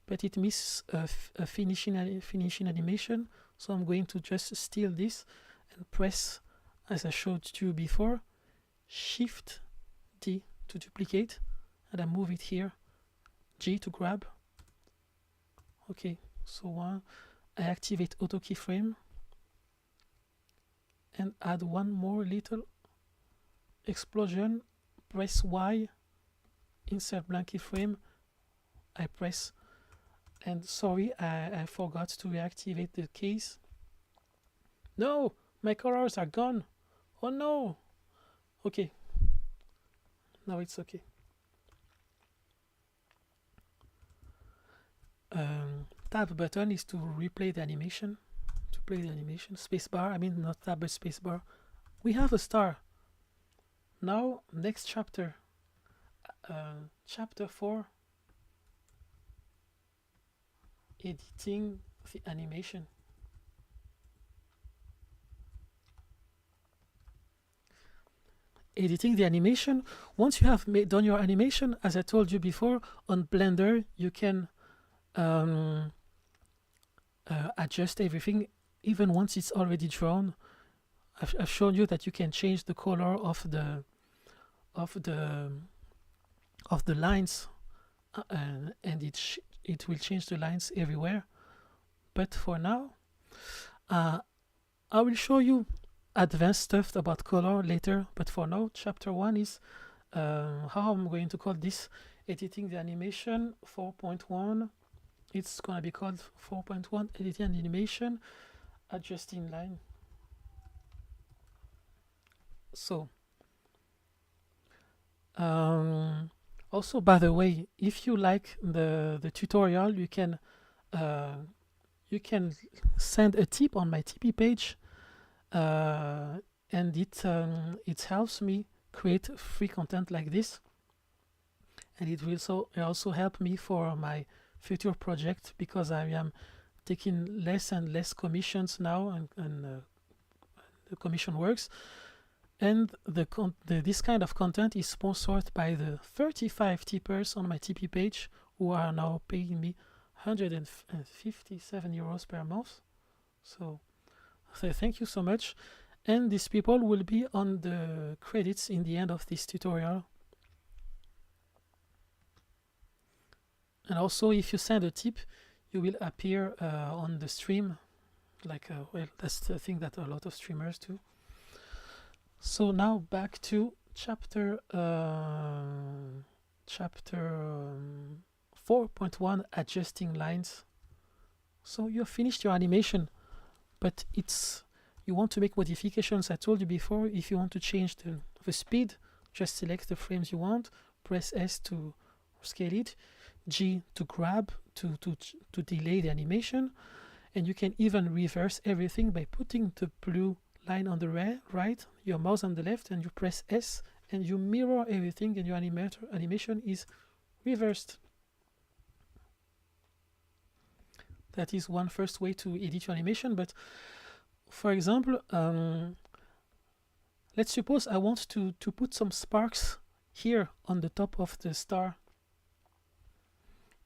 but it misses a finishing animation. So I'm going to just steal this and press, as I showed you before, Shift D to duplicate, and I move it here, G to grab. Okay, so I activate auto keyframe and add one more little explosion. Press Y, insert blank keyframe. I press, and sorry, I forgot to reactivate the case. No, my colors are gone. Oh no. Okay, now it's okay. Tab button is to replay the animation, to play the animation. Spacebar, I mean not tab but spacebar. We have a star. Now next chapter, chapter 4, editing the animation. Editing the animation. Once you have done your animation, as I told you before, on Blender you can adjust everything even once it's already drawn. I've shown you that you can change the color of the lines, and it will change the lines everywhere. But for now, I will show you advanced stuff about color later. But for now, chapter 1 is how I'm going to call this editing the animation 4.1. It's gonna be called 4.1 editing and animation adjusting line. So also, by the way, if you like the tutorial, you can send a tip on my tipeee page, and it helps me create free content like this, and it will also help me for my future project, because I am taking less and less commissions now, and the commission works. And this kind of content is sponsored by the 35 tippers on my tipeee page, who are now paying me 157 euros per month. So thank you so much. And these people will be on the credits in the end of this tutorial. And also, if you send a tip, you will appear on the stream. Well, that's the thing that a lot of streamers do. So now back to chapter 4.1 adjusting lines. So you finished your animation, but you want to make modifications. I told you before, if you want to change the speed, just select the frames you want, press S to scale it, G to grab to delay the animation, and you can even reverse everything by putting the blue line on the right, your mouse on the left, and you press S, and you mirror everything, and your animation is reversed. That is one first way to edit your animation. But for example, let's suppose I want to put some sparks here on the top of the star.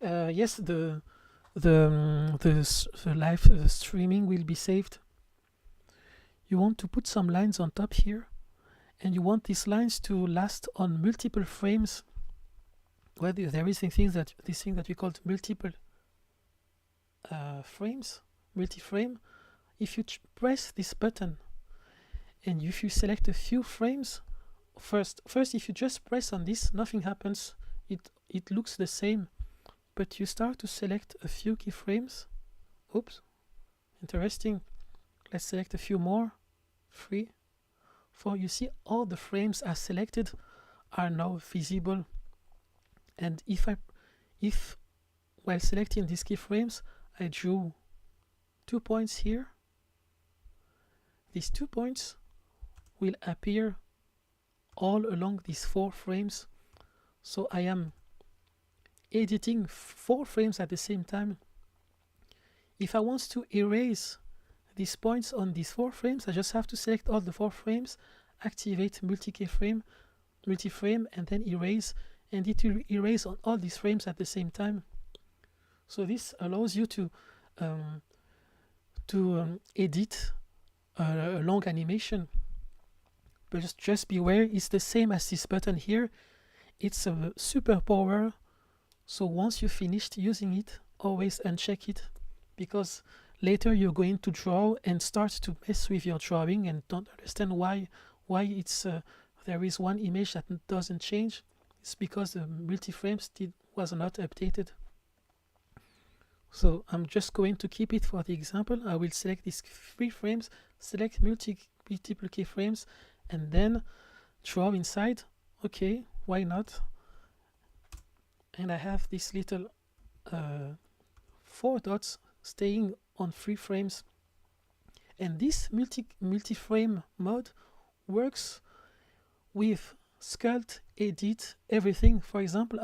Yes, the live streaming will be saved. You want to put some lines on top here, and you want these lines to last on multiple frames. Well, there is this thing that we call multiple frames, multi-frame. If you press this button, and if you select a few frames, first if you just press on this, nothing happens. It looks the same, but you start to select a few keyframes. Oops, interesting. Let's select a few more. 3, 4. You see, all the frames are selected are now visible. And if while selecting these keyframes, I drew 2 points here, these 2 points will appear all along these 4 frames. So I am editing 4 frames at the same time. If I want to erase these points on these 4 frames, I just have to select all the 4 frames, activate multi-frame, and then erase, and it will erase on all these frames at the same time. So this allows you to edit a long animation. But just beware, it's the same as this button here. It's a superpower. So once you finished using it, always uncheck it, because later you're going to draw and start to mess with your drawing and don't understand why it's there is one image that doesn't change. It's because the multi-frames was not updated. So I'm just going to keep it for the example. I will select these 3 frames, select multiple keyframes, and then draw inside. Okay, why not? And I have this little 4 dots staying on 3 frames, and this multi-frame mode works with sculpt, edit, everything. For example,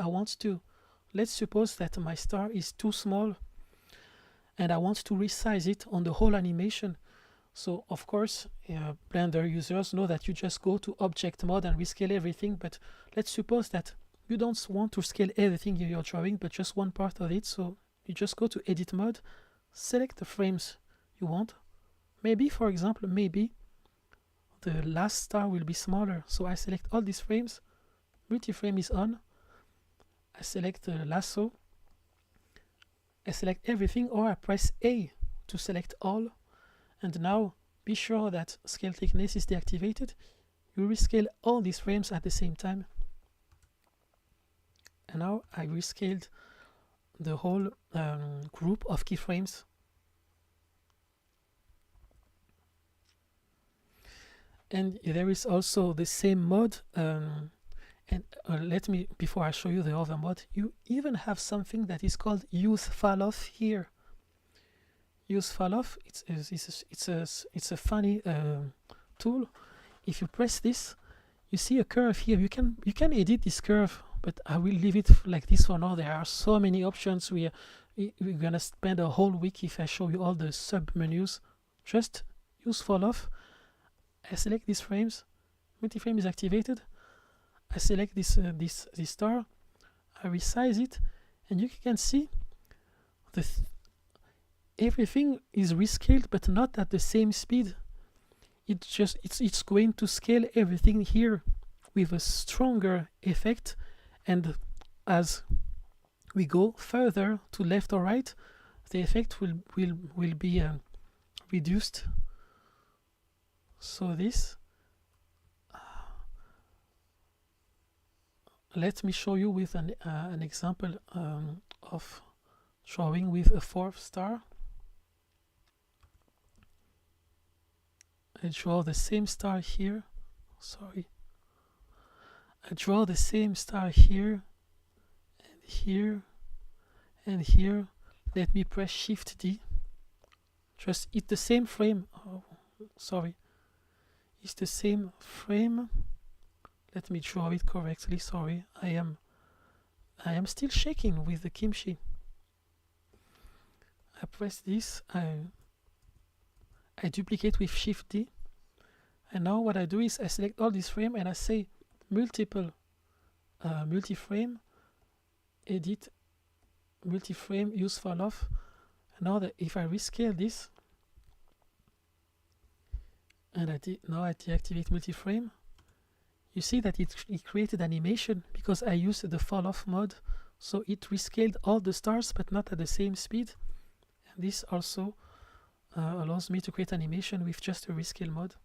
let's suppose that my star is too small and I want to resize it on the whole animation. So of course, Blender users know that you just go to object mode and rescale everything, but let's suppose that you don't want to scale everything in your drawing, but just one part of it. So you just go to edit mode, select the frames you want. Maybe, for example, maybe the last star will be smaller. So I select all these frames, multi-frame is on, I select the lasso, I select everything, or I press A to select all. And now be sure that scale thickness is deactivated. You rescale all these frames at the same time. And now I rescaled the whole group of keyframes. And there is also the same mode. Let me, before I show you the other mode, you even have something that is called use fall off here. Use fall off. It's a funny tool. If you press this, you see a curve here. You can edit this curve, but I will leave it like this for now. There are so many options. We're gonna spend a whole week if I show you all the sub menus. Just use fall off. I select these frames. Multi-frame is activated. I select this star. I resize it, and you can see everything is rescaled, but not at the same speed. It's going to scale everything here with a stronger effect, and as we go further to left or right, the effect will be reduced. So this, let me show you with an example of drawing with a 4th star. I draw the same star here. Sorry. I draw the same star here, and here, and here. Let me press Shift D. Just it's the same frame. Oh, sorry. It's the same frame. Let me draw it correctly. Sorry, I am still shaking with the kimchi. I press this. I duplicate with Shift D, and now what I do is I select all this frame and I say multiple multi-frame, edit, multi-frame, use fall off. And now that if I rescale this, and now I deactivate multi-frame, you see that it created animation because I used the fall off mode, so it rescaled all the stars but not at the same speed. And this also allows me to create animation with just a rescale mode.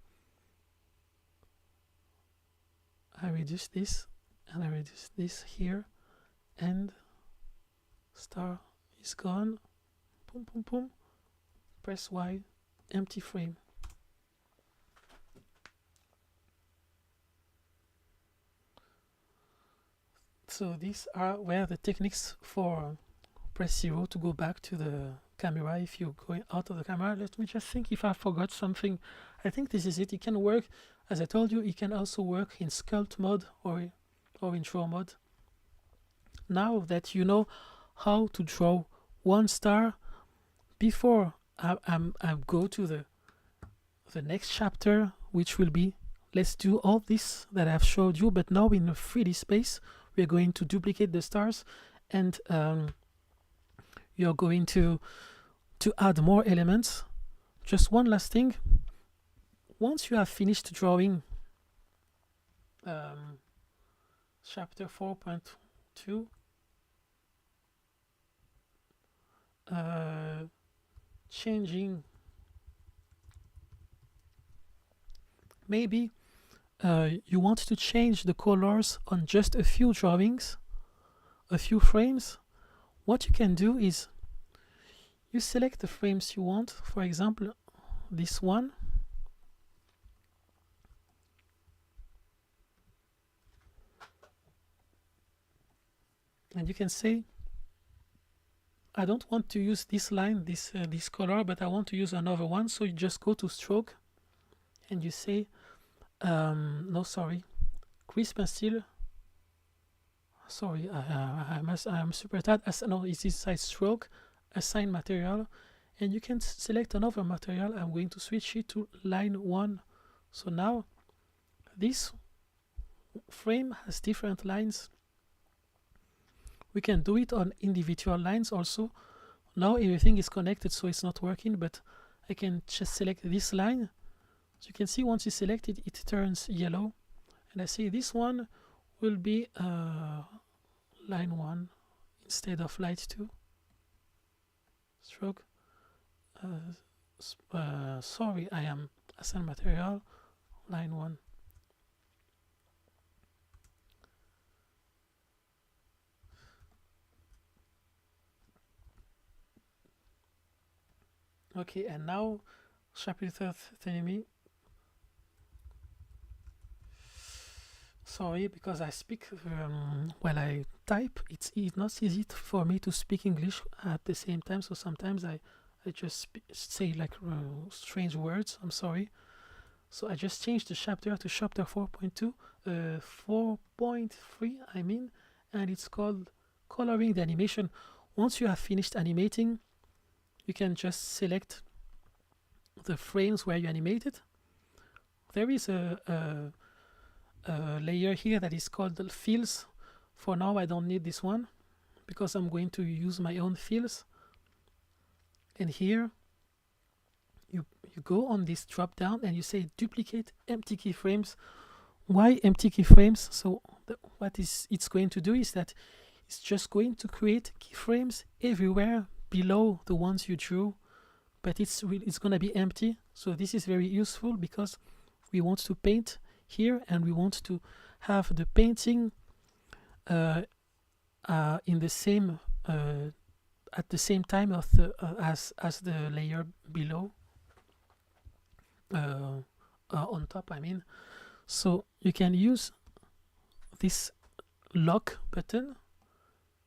I reduce this and I reduce this here, and star is gone. Boom, boom, boom. Press Y, empty frame. So these were the techniques for press 0 to go back to the camera if you're going out of the camera. Let me just think if I forgot something. I think this is it. It can work, as I told you, it can also work in sculpt mode or in draw mode. Now that you know how to draw one star, before I go to the next chapter, which will be, let's do all this that I've showed you, but now in a 3D space. We're going to duplicate the stars, and you're going to add more elements. Just one last thing. Once you have finished drawing chapter 4.2, changing, maybe you want to change the colors on just a few drawings, a few frames. What you can do is you select the frames you want, for example this one, and you can say I don't want to use this line, this color, but I want to use another one. So you just go to stroke and you say no, sorry, crisp and still. Sorry, I'm super tired. No, it's inside stroke, assign material, and you can select another material. I'm going to switch it to line 1. So now this frame has different lines. We can do it on individual lines also. Now everything is connected, so it's not working, but I can just select this line. So you can see once you select it, it turns yellow. And I say this one will be line 1 instead of light 2. Stroke. Sorry, I am assign material line 1. Okay, and now chapitre 30. Sorry, because I speak while I type, it's not easy for me to speak English at the same time, so sometimes I just say like strange words. I'm sorry. So I just changed the chapter to chapter 4.2, 4.3 I mean, and it's called coloring the animation. Once you have finished animating, you can just select the frames where you animated. There is a layer here that is called the fills. For now I don't need this one because I'm going to use my own fills. And here you go on this drop down and you say duplicate empty keyframes. Why empty keyframes? So what it's going to do is that it's just going to create keyframes everywhere below the ones you drew, but it's going to be empty. So this is very useful because we want to paint here and we want to have the painting in the same at the same time of the as the layer below on top, I mean. So you can use this lock button.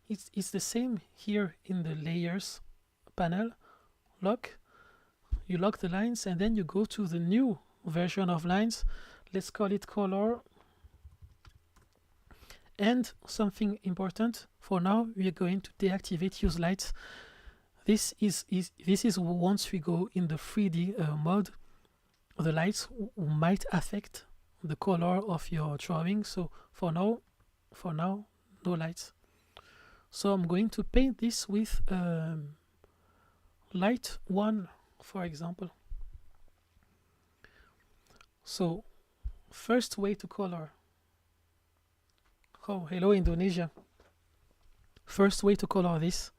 It's the same here in the layers panel. Lock, you lock the lines and then you go to the new version of lines. Let's call it color. And something important for now, we are going to deactivate use lights. This is once we go in the 3D mode, the lights might affect the color of your drawing. So for now, no lights. So I'm going to paint this with light 1, for example. So first way to color. Oh, hello Indonesia. First way to color this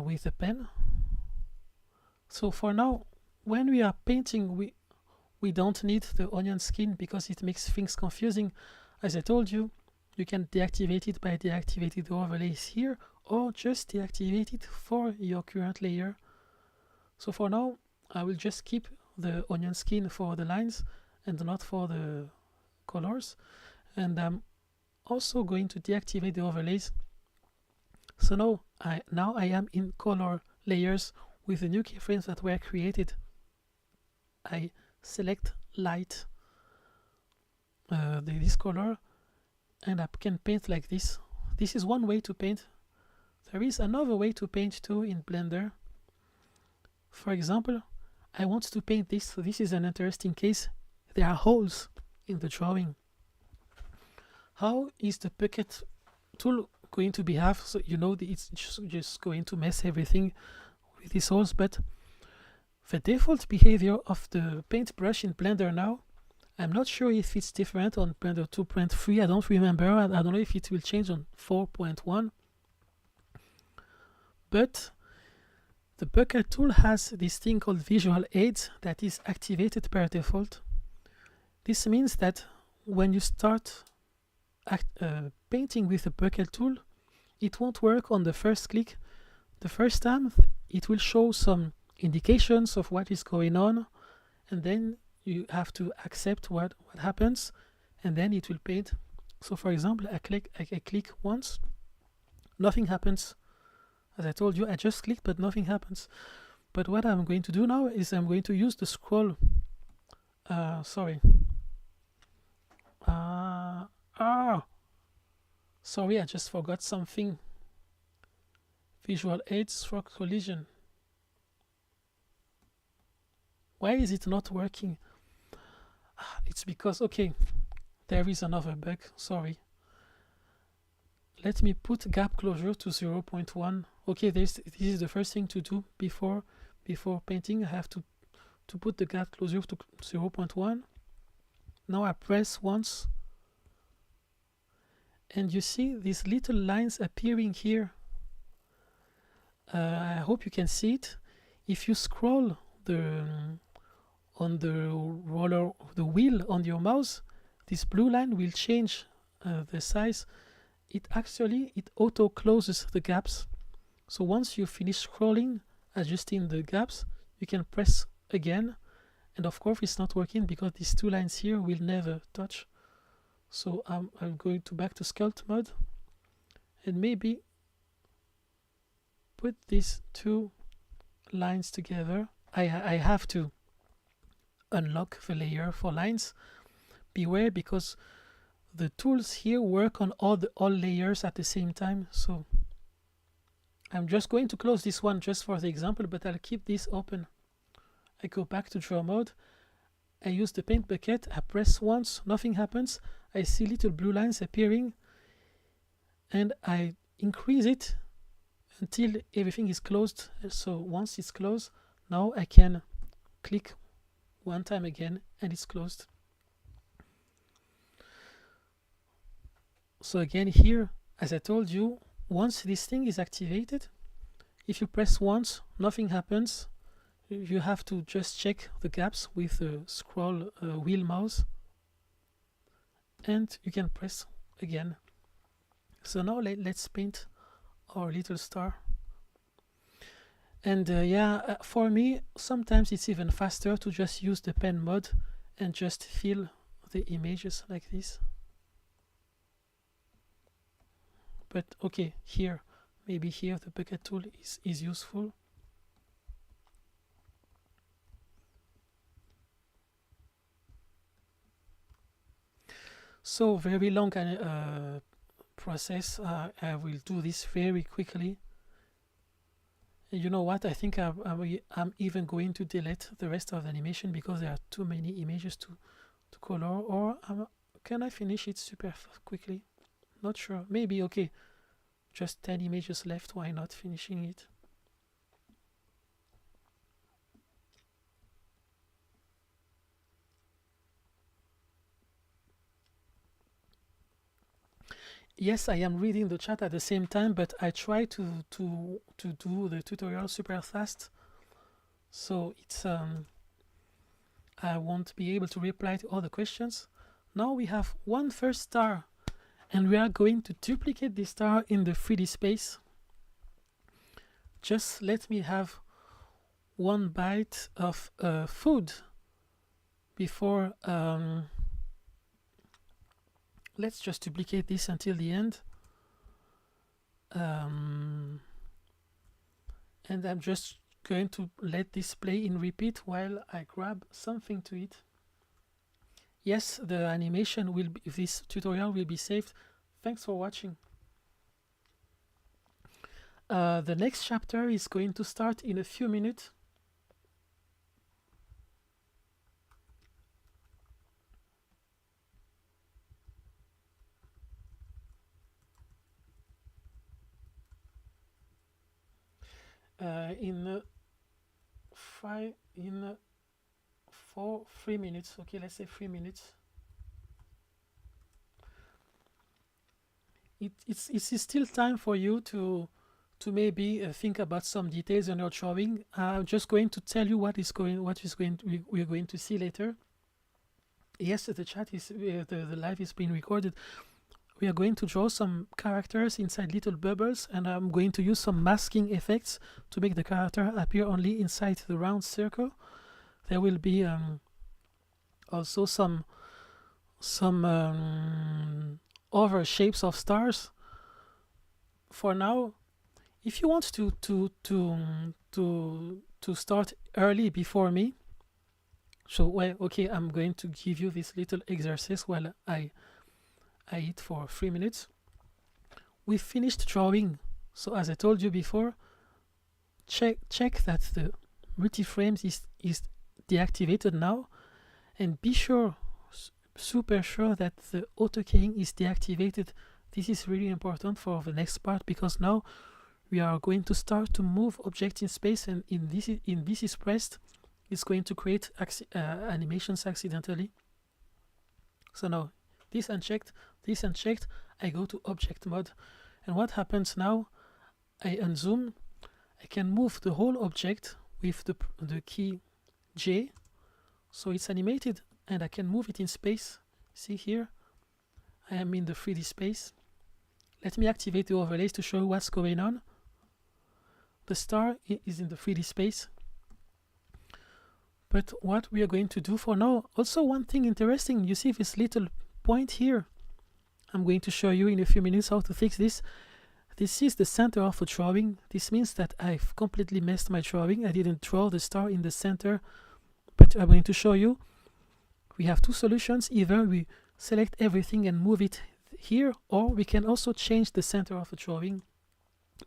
with a pen. So for now, when we are painting, we don't need the onion skin because it makes things confusing. As I told you, you can deactivate it by deactivating the overlays here, or just deactivate it for your current layer. So for now, I will just keep the onion skin for the lines and not for the colors. And I'm also going to deactivate the overlays. So now I am in color layers with the new keyframes that were created. I select light, this color, and I can paint like this. This is one way to paint. There is another way to paint too in Blender. For example, I want to paint this. So this is an interesting case. There are holes in the drawing. How is the bucket tool going to behave? So you know it's just going to mess everything with these holes, but the default behavior of the paintbrush in Blender now, I'm not sure if it's different on Blender 2.3. I don't remember. I don't know if it will change on 4.1. But the bucket tool has this thing called visual aids that is activated by default. This means that when you start painting with the bucket tool, it won't work on the first click. The first time it will show some indications of what is going on, and then you have to accept what happens, and then it will paint. So for example, I click once, nothing happens. As I told you, I just clicked but nothing happens. But what I'm going to do now is I'm going to use the scroll. Sorry, I just forgot something. Visual aids for collision. Why is it not working? It's because, okay, there is another bug, sorry. let me put gap closure to 0.1. Okay, this is the first thing to do before painting. I have to put the gap closure to 0.1. Now I press once, and you see these little lines appearing here. I hope you can see it. If you scroll on the wheel on your mouse, this blue line will change the size. It auto closes the gaps. So once you finish scrolling, adjusting the gaps, you can press again. And of course it's not working because these two lines here will never touch. So I'm going back to sculpt mode and maybe put these two lines together. I have to unlock the layer for lines. Beware, because the tools here work on all layers at the same time. So I'm just going to close this one just for the example, but I'll keep this open. I go back to draw mode. I use the paint bucket. I press once, nothing happens. I see little blue lines appearing, and I increase it until everything is closed. So once it's closed, now I can click one time again and it's closed. So again here, as I told you, once this thing is activated, if you press once, nothing happens. You have to just check the gaps with the scroll wheel mouse, and you can press again. So now let's paint our little star. And for me, sometimes it's even faster to just use the pen mode and just fill the images like this. But okay, maybe here the bucket tool is useful. So very long process. I will do this very quickly. And you know what? I think I'm even going to delete the rest of the animation because there are too many images to color. Or can I finish it super quickly? Not sure. Maybe. Okay, just 10 images left. Why not finishing it? Yes, I am reading the chat at the same time, but I try to do the tutorial super fast, so it's I won't be able to reply to all the questions. Now we have one first star, and we are going to duplicate this star in the 3D space. Just let me have one bite of food before let's just duplicate this until the end. And I'm just going to let this play in repeat while I grab something to eat. Yes, the animation will be, this tutorial will be saved. Thanks for watching. The next chapter is going to start in a few minutes. In 3 minutes. Okay, let's say 3 minutes. It's still time for you to maybe think about some details on your drawing. I'm just going to tell you we're going to see later. Yes, the chat is the live is being recorded. We are going to draw some characters inside little bubbles, and I'm going to use some masking effects to make the character appear only inside the round circle. There will be also some other shapes of stars. For now, if you want to start early before me, so well, okay, I'm going to give you this little exercise while I eat for 3 minutes. We finished drawing, so as I told you before, check that the multi-frames is deactivated now, and be sure, super sure, that the auto keying is deactivated This is really important for the next part, because now we are going to start to move objects in space, and in this is pressed, it's going to create animations accidentally. So now this unchecked, I go to object mode, and what happens now, I unzoom, I can move the whole object with the key J, so it's animated, and I can move it in space. See here, I am in the 3D space. Let me activate the overlays to show you what's going on. The star is in the 3D space. But what we are going to do for now, also one thing interesting, you see this little point here. I'm going to show you in a few minutes how to fix this. This is the center of a drawing. This means that I've completely messed my drawing. I didn't draw the star in the center, but I'm going to show you. We have two solutions. Either we select everything and move it here, or we can also change the center of the drawing.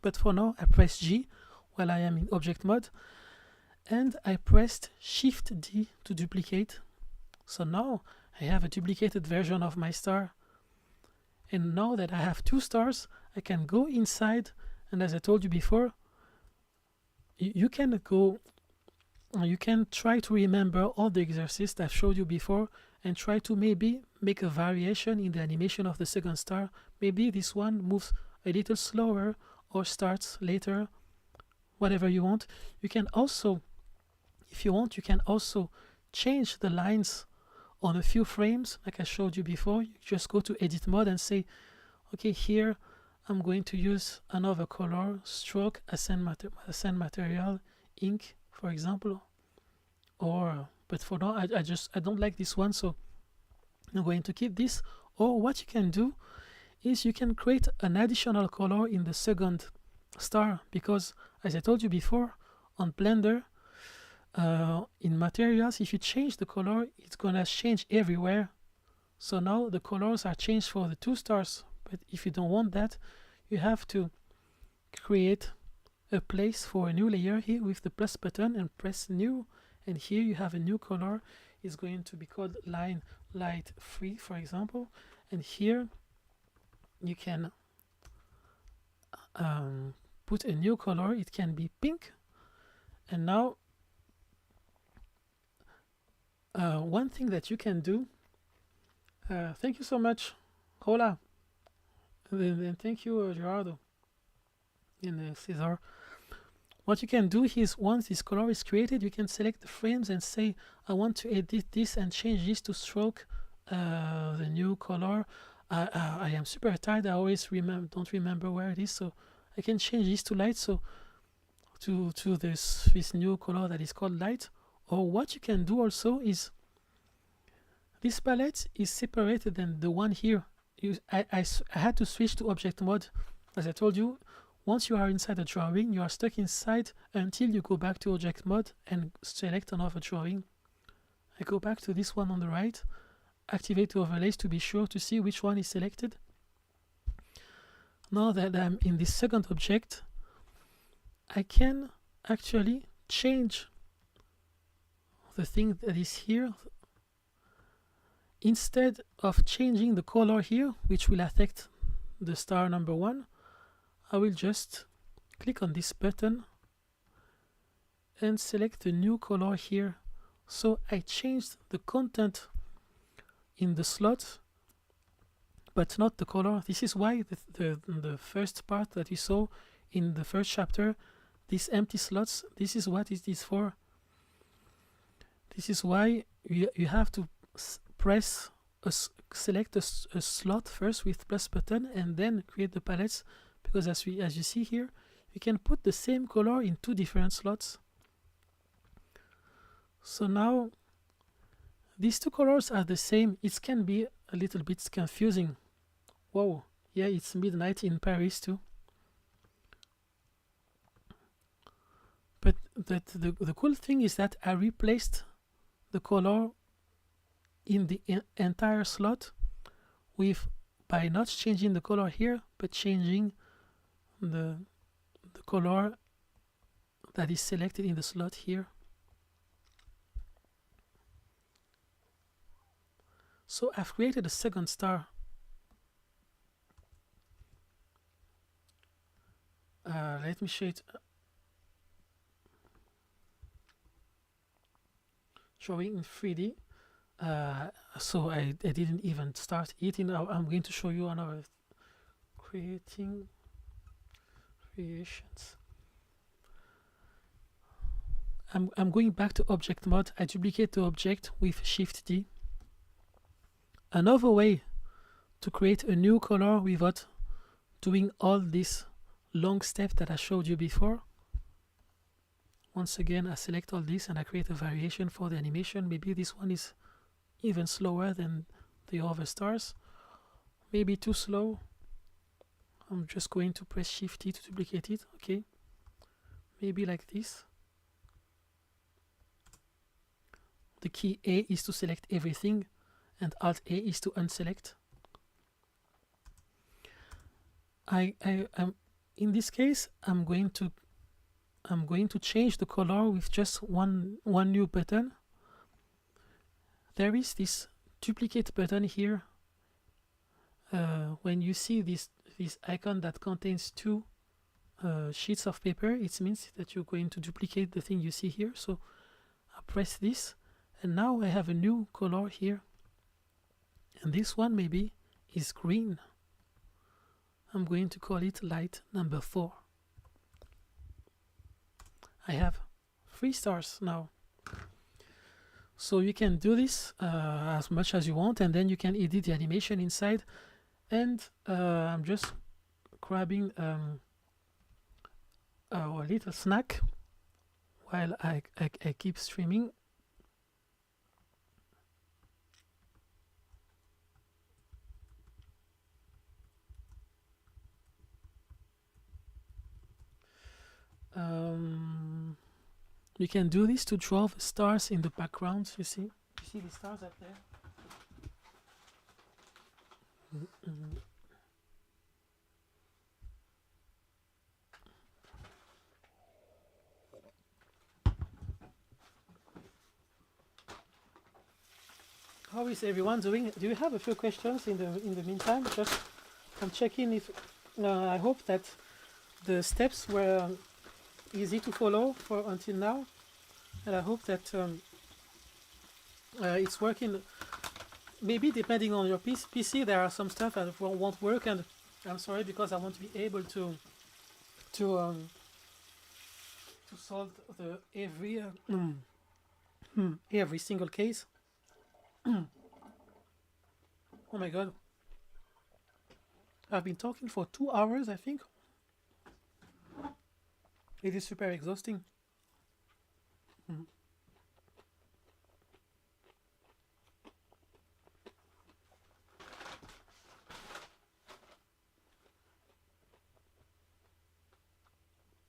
But for now, I press G while I am in object mode, and I pressed Shift D to duplicate. So now I have a duplicated version of my star. And now that I have two stars, I can go inside, and as I told you before, you can try to remember all the exercises I've showed you before, and try to maybe make a variation in the animation of the second star. Maybe this one moves a little slower or starts later, whatever you want. You can also, if you want, you can also change the lines on a few frames, like I showed you before. You just go to edit mode and say, okay, here I'm going to use another color, stroke, ascend material, ink, for example. Or, but for now, I don't like this one, so I'm going to keep this. Or what you can do is you can create an additional color in the second star, because as I told you before, on Blender, in materials, if you change the color, it's gonna change everywhere. So now the colors are changed for the two stars, but if you don't want that, you have to create a place for a new layer here with the plus button and press new, and here you have a new color. It's going to be called line light 3, for example, and here you can put a new color. It can be pink. And now one thing that you can do, thank you so much, Hola, and thank you, Gerardo and Cesar. What you can do is, once this color is created, you can select the frames and say, I want to edit this and change this to stroke the new color. I am super tired. I always don't remember where it is, so I can change this to light, so to this new color that is called light. Or what you can do also is, this palette is separated than the one here. I had to switch to object mode. As I told you, once you are inside a drawing, you are stuck inside until you go back to object mode and select another drawing. I go back to this one on the right, activate the overlays to be sure to see which one is selected. Now that I'm in this second object, I can actually change the thing that is here. Instead of changing the color here, which will affect the star number 1, I will just click on this button and select the new color here. So I changed the content in the slot, but not the color. This is why the first part that you saw in the first chapter, these empty slots, this is what it is for. This is why you have to press select a slot first with plus button and then create the palettes, because as you see here, you can put the same color in 2 different slots. So now these 2 colors are the same. It can be a little bit confusing. Whoa, yeah, it's midnight in Paris too. But the cool thing is that I replaced the color in the entire slot by not changing the color here, but changing the color that is selected in the slot here. So I've created a second star. let me show it. Showing in 3D. So I didn't even start it. I'm going to show you another creating creations. I'm going back to object mode. I duplicate the object with Shift D. Another way to create a new color without doing all this long step that I showed you before. Once again, I select all this and I create a variation for the animation. Maybe this one is even slower than the other stars. Maybe too slow. I'm just going to press Shift T to duplicate it. Okay. Maybe like this. The key A is to select everything and Alt A is to unselect. In this case, I'm going to change the color with just one new button. There is this duplicate button here. When you see this icon that contains two sheets of paper, it means that you're going to duplicate the thing you see here. So I press this, and now I have a new color here. And this one maybe is green. I'm going to call it light number 4. I have 3 stars now. So you can do this as much as you want, and then you can edit the animation inside. And I'm just grabbing a little snack while I keep streaming. You can do this to draw the stars in the background. You see the stars up there. How is everyone doing? Do you have a few questions in the meantime? Just I'm checking if I hope that the steps were easy to follow until now, and I hope that it's working. Maybe depending on your PC, there are some stuff that won't work, and I'm sorry, because I want to be able to solve the every single case. Oh my god, I've been talking for 2 hours, I think. It is super exhausting.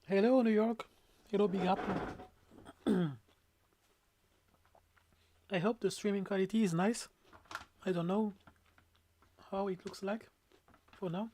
Hello, New York. Hello, Big Apple. I hope the streaming quality is nice. I don't know how it looks like for now.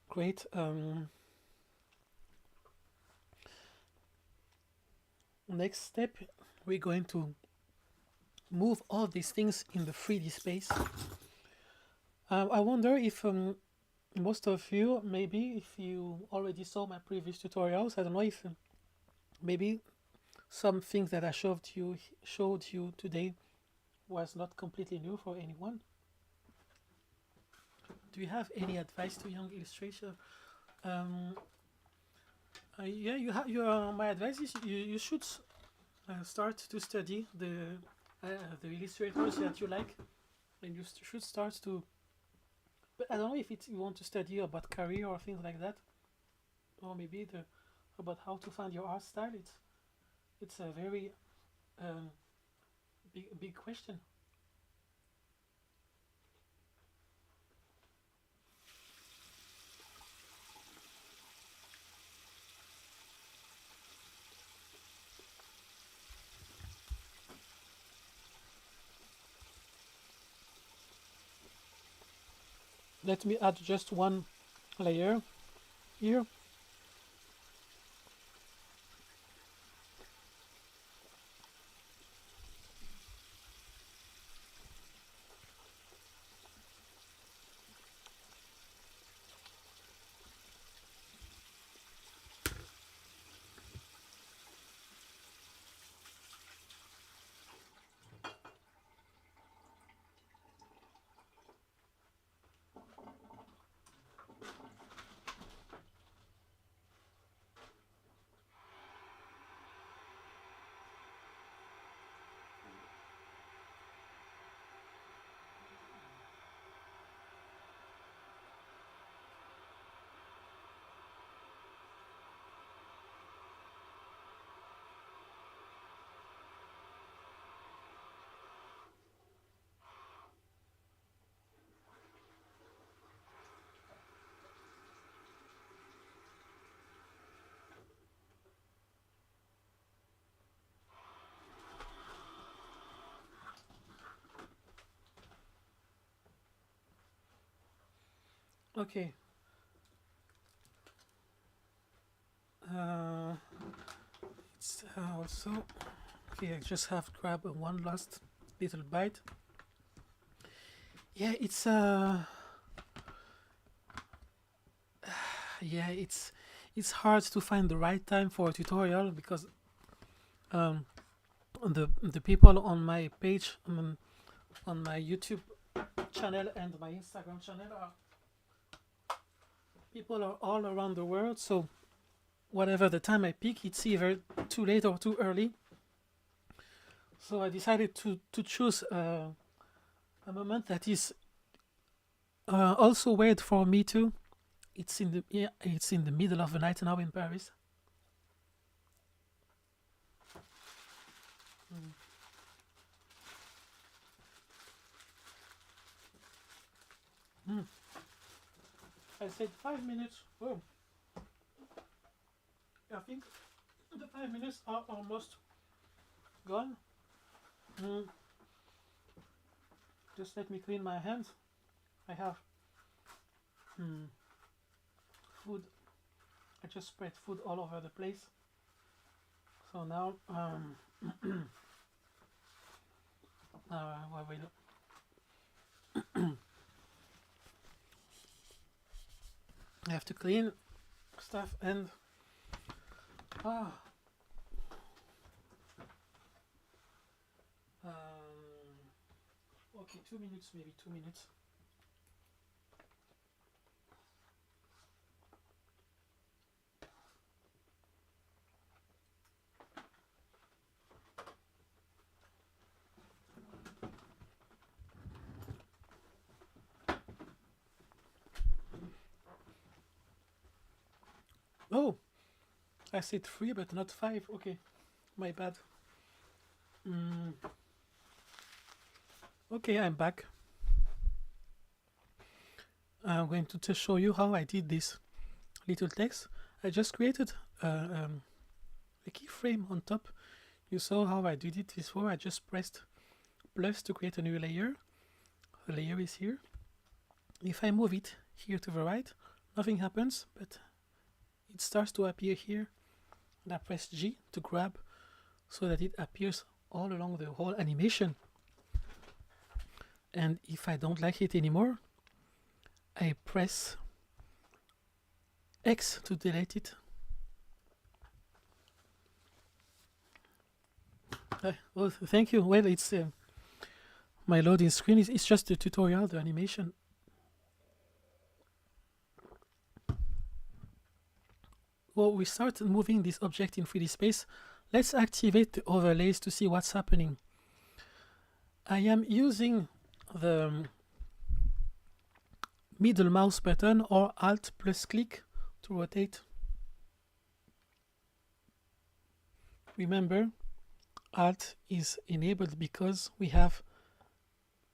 Great. Next step, we're going to move all these things in the 3D space. I wonder if most of you, maybe if you already saw my previous tutorials, I don't know if maybe some things that I showed you today was not completely new for anyone. Do you have any advice to young illustrators? Yeah, my advice is you should start to study the illustrators that you like, and you should start to. But I don't know if you want to study about career or things like that, or maybe about how to find your art style. It's a very big question. let me add just one layer here. Okay. It's also okay. I just have to grab one last little bite. Yeah, it's yeah, it's hard to find the right time for a tutorial because the people on my page, on my YouTube channel and my Instagram channel are people are all around the world, so whatever the time I pick, it's either too late or too early. So I decided to choose a moment that is also weird for me too. It's in the middle of the night now in Paris. I said 5 minutes. Oh, I think the 5 minutes are almost gone. Just let me clean my hands. I have food. I just spread food all over the place. So now I have to clean stuff and okay, 2 minutes, maybe 2 minutes. Oh, I said 3 but not 5. Okay, my bad. Okay, I'm back. I'm going to just show you how I did this little text. I just created a keyframe on top. You saw how I did it before. I just pressed plus to create a new layer. The layer is here. If I move it here to the right, nothing happens, but it starts to appear here. And I press G to grab so that it appears all along the whole animation. And if I don't like it anymore, I press X to delete it. Well, thank you. Well, it's my loading screen. It's just the tutorial, the animation. Well, we start moving this object in 3D space. Let's activate the overlays to see what's happening. I am using the middle mouse button or Alt plus click to rotate. Remember, Alt is enabled because we have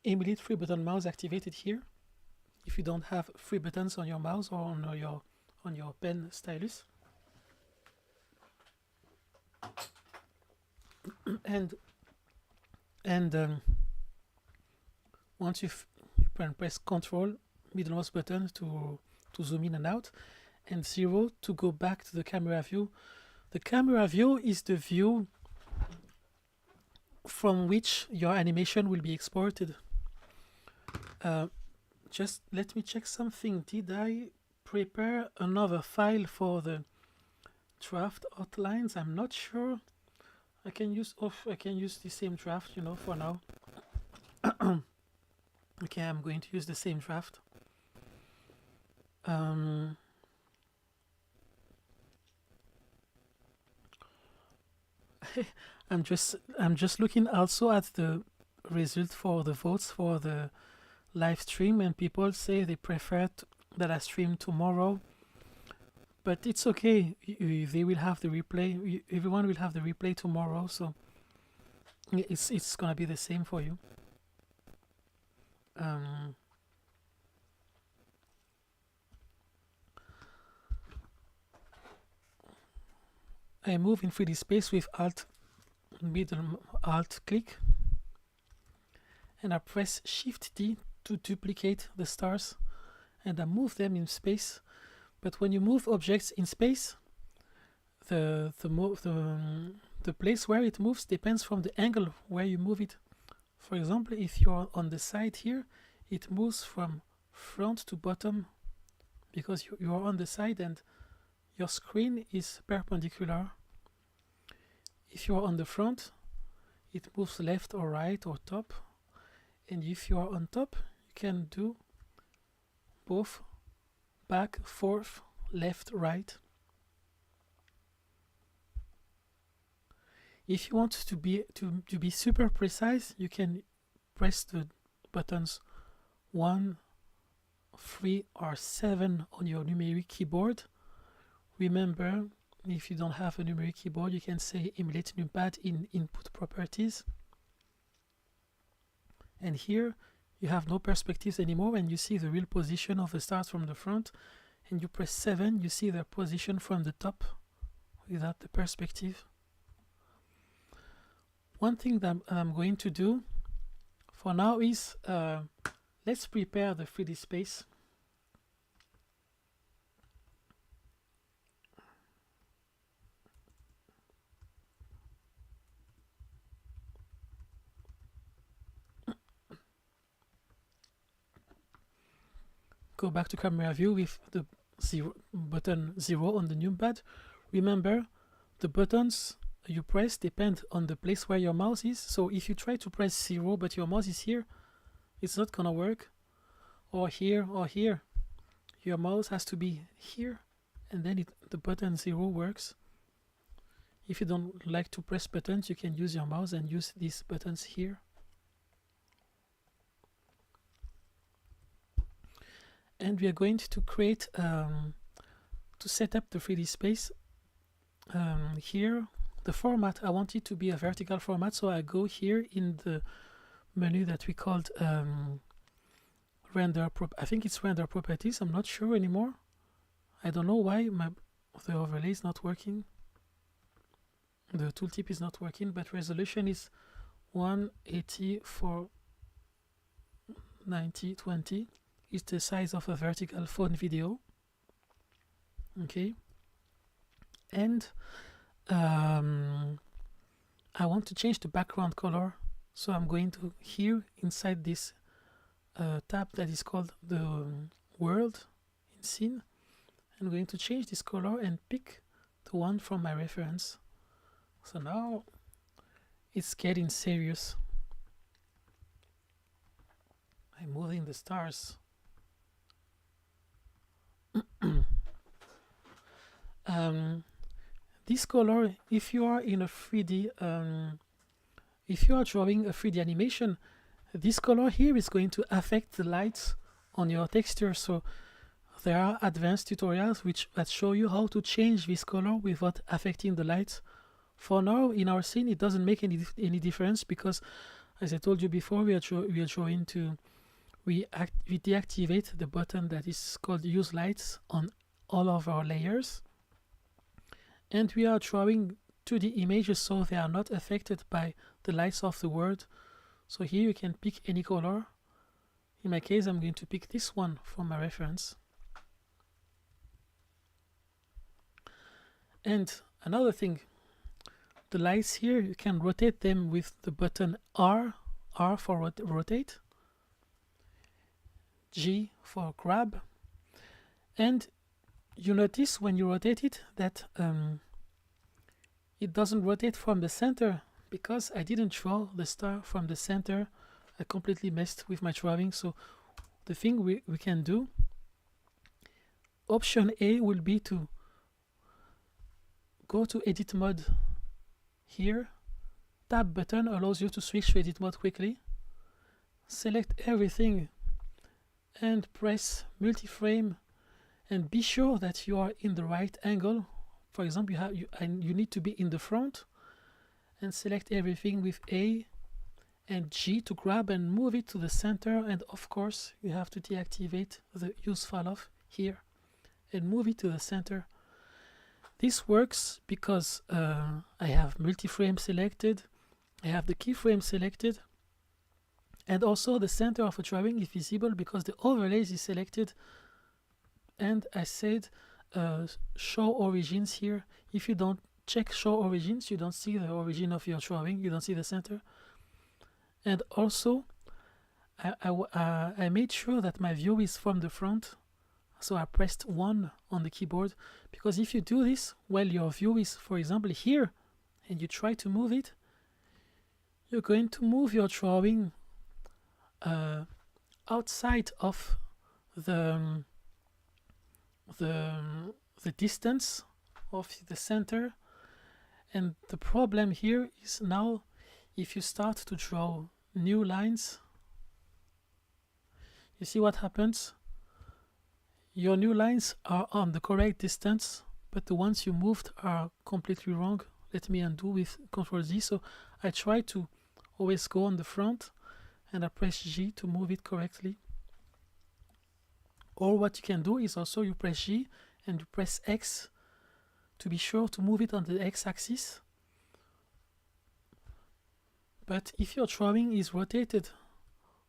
Emulate 3-button mouse activated here. If you don't have 3 buttons on your mouse or on your pen stylus. and once you press Control, middlemost button to zoom in and out, and 0 to go back to the camera view. The camera view is the view from which your animation will be exported. Just let me check something. Did I prepare another file for the draft outlines? I'm not sure. I can use the same draft, you know, for now. Okay, I'm going to use the same draft. I'm just looking also at the result for the votes for the live stream, and people say they prefer that I stream tomorrow, but it's okay. They will have the replay. Everyone will have the replay tomorrow, so it's gonna be the same for you. I move in 3D space with Alt click, and I press Shift D to duplicate the stars, and I move them in space. But when you move objects in space, the place where it moves depends from the angle where you move it. For example, if you're on the side here, it moves from front to bottom because you are on the side and your screen is perpendicular. If you are on the front, it moves left or right or top. And if you are on top, you can do both back, forth, left, right. If you want to be super precise, you can press the buttons 1, 3, or 7 on your numeric keyboard. Remember, if you don't have a numeric keyboard, you can say emulate numpad in input properties. And here you have no perspectives anymore, and you see the real position of the stars from the front. And you press 7, you see their position from the top without the perspective. One thing that I'm going to do for now is let's prepare the 3D space. Go back to camera view with the button 0 on the numpad. Remember, the buttons you press depend on the place where your mouse is. So if you try to press 0 but your mouse is here, it's not gonna work. Or here or here. Your mouse has to be here, and then the button 0 works. If you don't like to press buttons, you can use your mouse and use these buttons here. And we are going to create, to set up the 3D space. Here, the format, I want it to be a vertical format, so I go here in the menu that we called I think it's render properties. I'm not sure anymore. I don't know why the overlay is not working. The tooltip is not working, but resolution is 180 for 9020. Is the size of a vertical phone video. Okay. And I want to change the background color, so I'm going to here inside this tab that is called the world in scene. I'm going to change this color and pick the one from my reference. So now it's getting serious. I'm moving the stars. This color, if you are in a 3D, if you are drawing a 3D animation, this color here is going to affect the lights on your texture. So there are advanced tutorials that show you how to change this color without affecting the lights. For now, in our scene, it doesn't make any difference because, as I told you before, we are drawing to we deactivate the button that is called use lights on all of our layers, and we are drawing 2D images, so they are not affected by the lights of the world. So here you can pick any color. In my case, I'm going to pick this one for my reference. And another thing, the lights here, you can rotate them with the button R for rotate, G for grab, and you notice when you rotate it that it doesn't rotate from the center because I didn't draw the star from the center. I completely messed with my drawing. So the thing we can do, option A will be to go to edit mode here. Tab button allows you to switch to edit mode quickly. Select everything and press multi-frame, and be sure that you are in the right angle. For example, you need to be in the front, and select everything with A and G to grab and move it to the center. And of course, you have to deactivate the use file off here and move it to the center. This works because I have multi-frame selected, I have the keyframe selected, and also the center of a drawing is visible because the overlays is selected. And I said show origins here. If you don't check show origins, you don't see the origin of your drawing, you don't see the center. And also I made sure that my view is from the front, so I pressed 1 on the keyboard, because if you do this while your view is, for example, here, and you try to move it, you're going to move your drawing outside of the distance of the center. And the problem here is now, if you start to draw new lines, you see what happens? Your new lines are on the correct distance, but the ones you moved are completely wrong. Let me undo with Ctrl Z. So I try to always go on the front, and I press G to move it correctly. Or what you can do is also you press G and you press X to be sure to move it on the X-axis. But if your drawing is rotated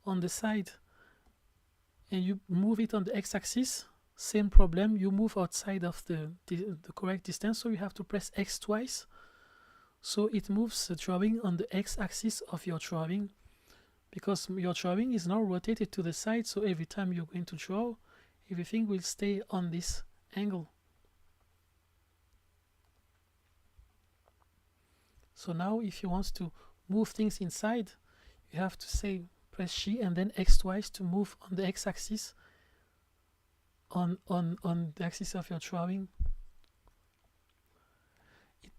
on the side and you move it on the X-axis, same problem, you move outside of the correct distance, so you have to press X twice. So it moves the drawing on the X-axis of your drawing, because your drawing is now rotated to the side, so every time you're going to draw, everything will stay on this angle. So now if you want to move things inside, you have to say press G and then X twice to move on the X-axis on the axis of your drawing.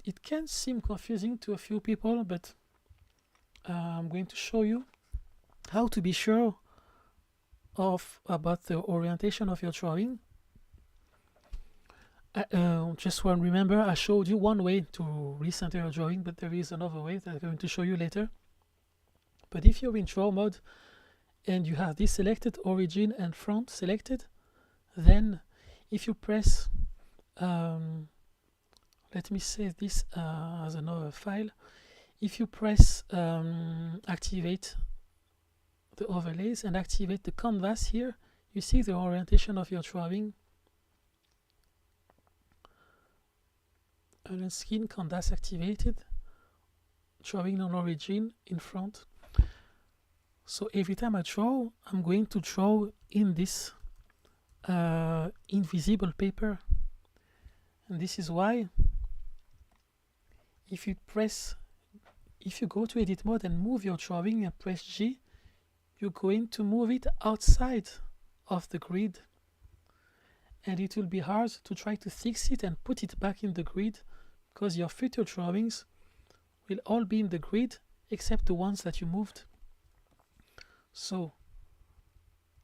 It can seem confusing to a few people, but I'm going to show you how to be sure about the orientation of your drawing. Just want to remember, I showed you one way to recenter your drawing, but there is another way that I'm going to show you later. But if you're in draw mode and you have this selected, origin and front selected, then if you press, let me save this as another file. If you press activate the overlays and activate the canvas here, you see the orientation of your drawing. Alien skin canvas activated, drawing on origin in front. So every time I draw, I'm going to draw in this invisible paper, and this is why if you go to edit mode and move your drawing and press G, you're going to move it outside of the grid, and it will be hard to try to fix it and put it back in the grid, because your future drawings will all be in the grid except the ones that you moved. So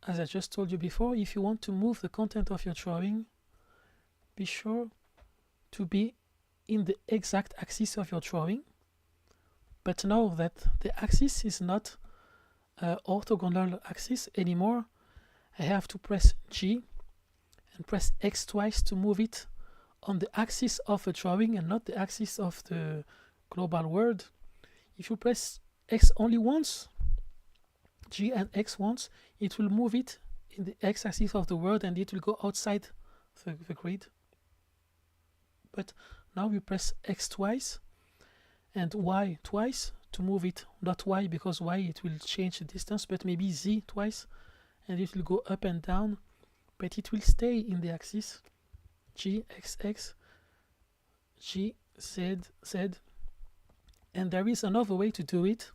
as I just told you before, if you want to move the content of your drawing, be sure to be in the exact axis of your drawing. But know that the axis is not orthogonal axis anymore. I have to press G and press X twice to move it on the axis of a drawing and not the axis of the global world. If you press X only once, G and X once, it will move it in the x-axis of the world and it will go outside the grid. But now we press X twice and Y twice to move it, not Y because Y it will change the distance, but maybe Z twice and it will go up and down, but it will stay in the axis. G, X, X, G, Z, Z. And there is another way to do it,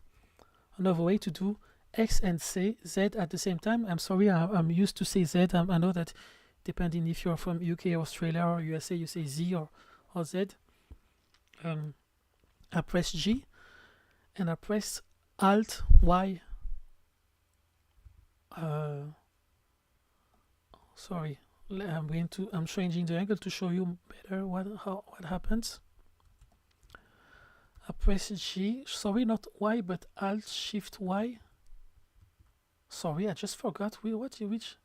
another way to do X and Z at the same time. I'm sorry, I'm used to say Z. I know that depending if you're from UK, Australia, or USA, you say Z or Z. I press G and I press Alt Y. Sorry, I'm changing the angle to show you better what happens. I press G, sorry, not Y, but Alt Shift Y. Sorry, I just forgot which.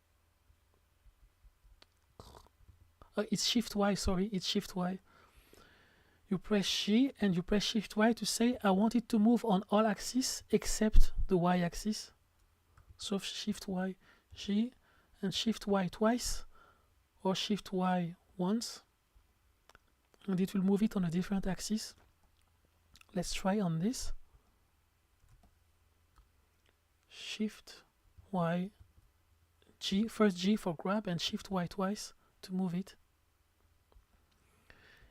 It's Shift Y, sorry, it's Shift Y. You press G and you press Shift Y to say I want it to move on all axes except the Y axis. So Shift Y, G, and Shift Y twice, or Shift Y once, and it will move it on a different axis. Let's try on this. Shift Y, G, first G for grab and Shift Y twice to move it.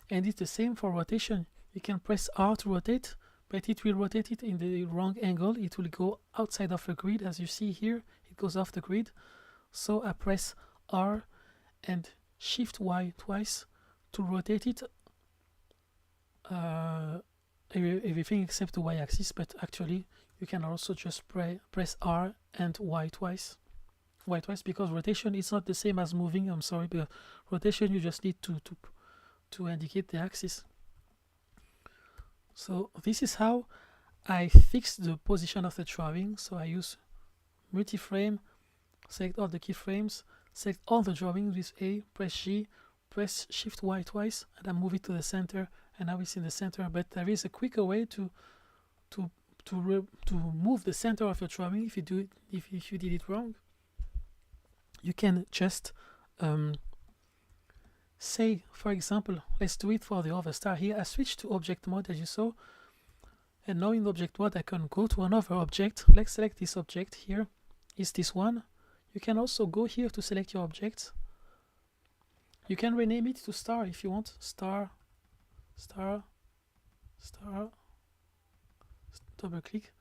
And it's the same for rotation. You can press R to rotate, but it will rotate it in the wrong angle. It will go outside of the grid. As you see here, it goes off the grid. So I press R and Shift Y twice to rotate it everything except the Y axis, but actually you can also just press R and Y twice because rotation is not the same as moving. I'm sorry, but rotation you just need to indicate the axis. So this is how I fix the position of the drawing. So I use multi-frame, select all the keyframes, select all the drawings with A, press G, press Shift Y twice, and I move it to the center, and now it's in the center. But there is a quicker way to move the center of your drawing. If you do it, if you did it wrong, you can just say, for example, let's do it for the other star here. I switch to object mode as you saw, and now in object mode I can go to another object. Let's select this object here. Is this one? You can also go here to select your objects. You can rename it to star if you want. Star, star, star. Double click.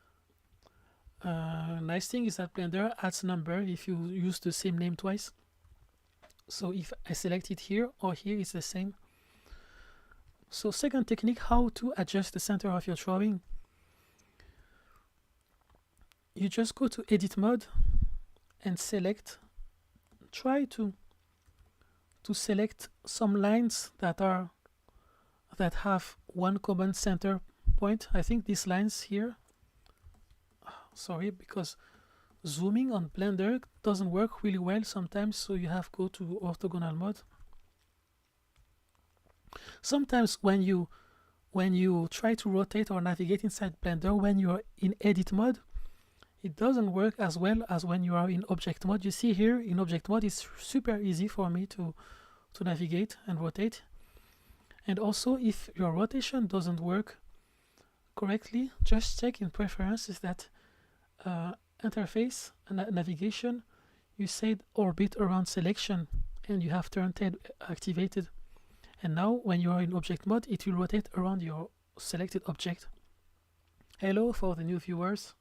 Nice thing is that Blender adds number if you use the same name twice. So if I select it here or here, it's the same. So second technique, how to adjust the center of your drawing. You just go to edit mode and select, try to select some lines that have one common center point. I think these lines here, sorry, because zooming on Blender doesn't work really well sometimes, so you have to go to orthogonal mode. Sometimes when you try to rotate or navigate inside Blender when you're in edit mode, it doesn't work as well as when you are in object mode. You see here in object mode it's super easy for me to navigate and rotate. And also if your rotation doesn't work correctly, just check in preferences that interface and navigation, you said orbit around selection, and you have turn tab activated, and now when you are in object mode it will rotate around your selected object. Hello for the new viewers.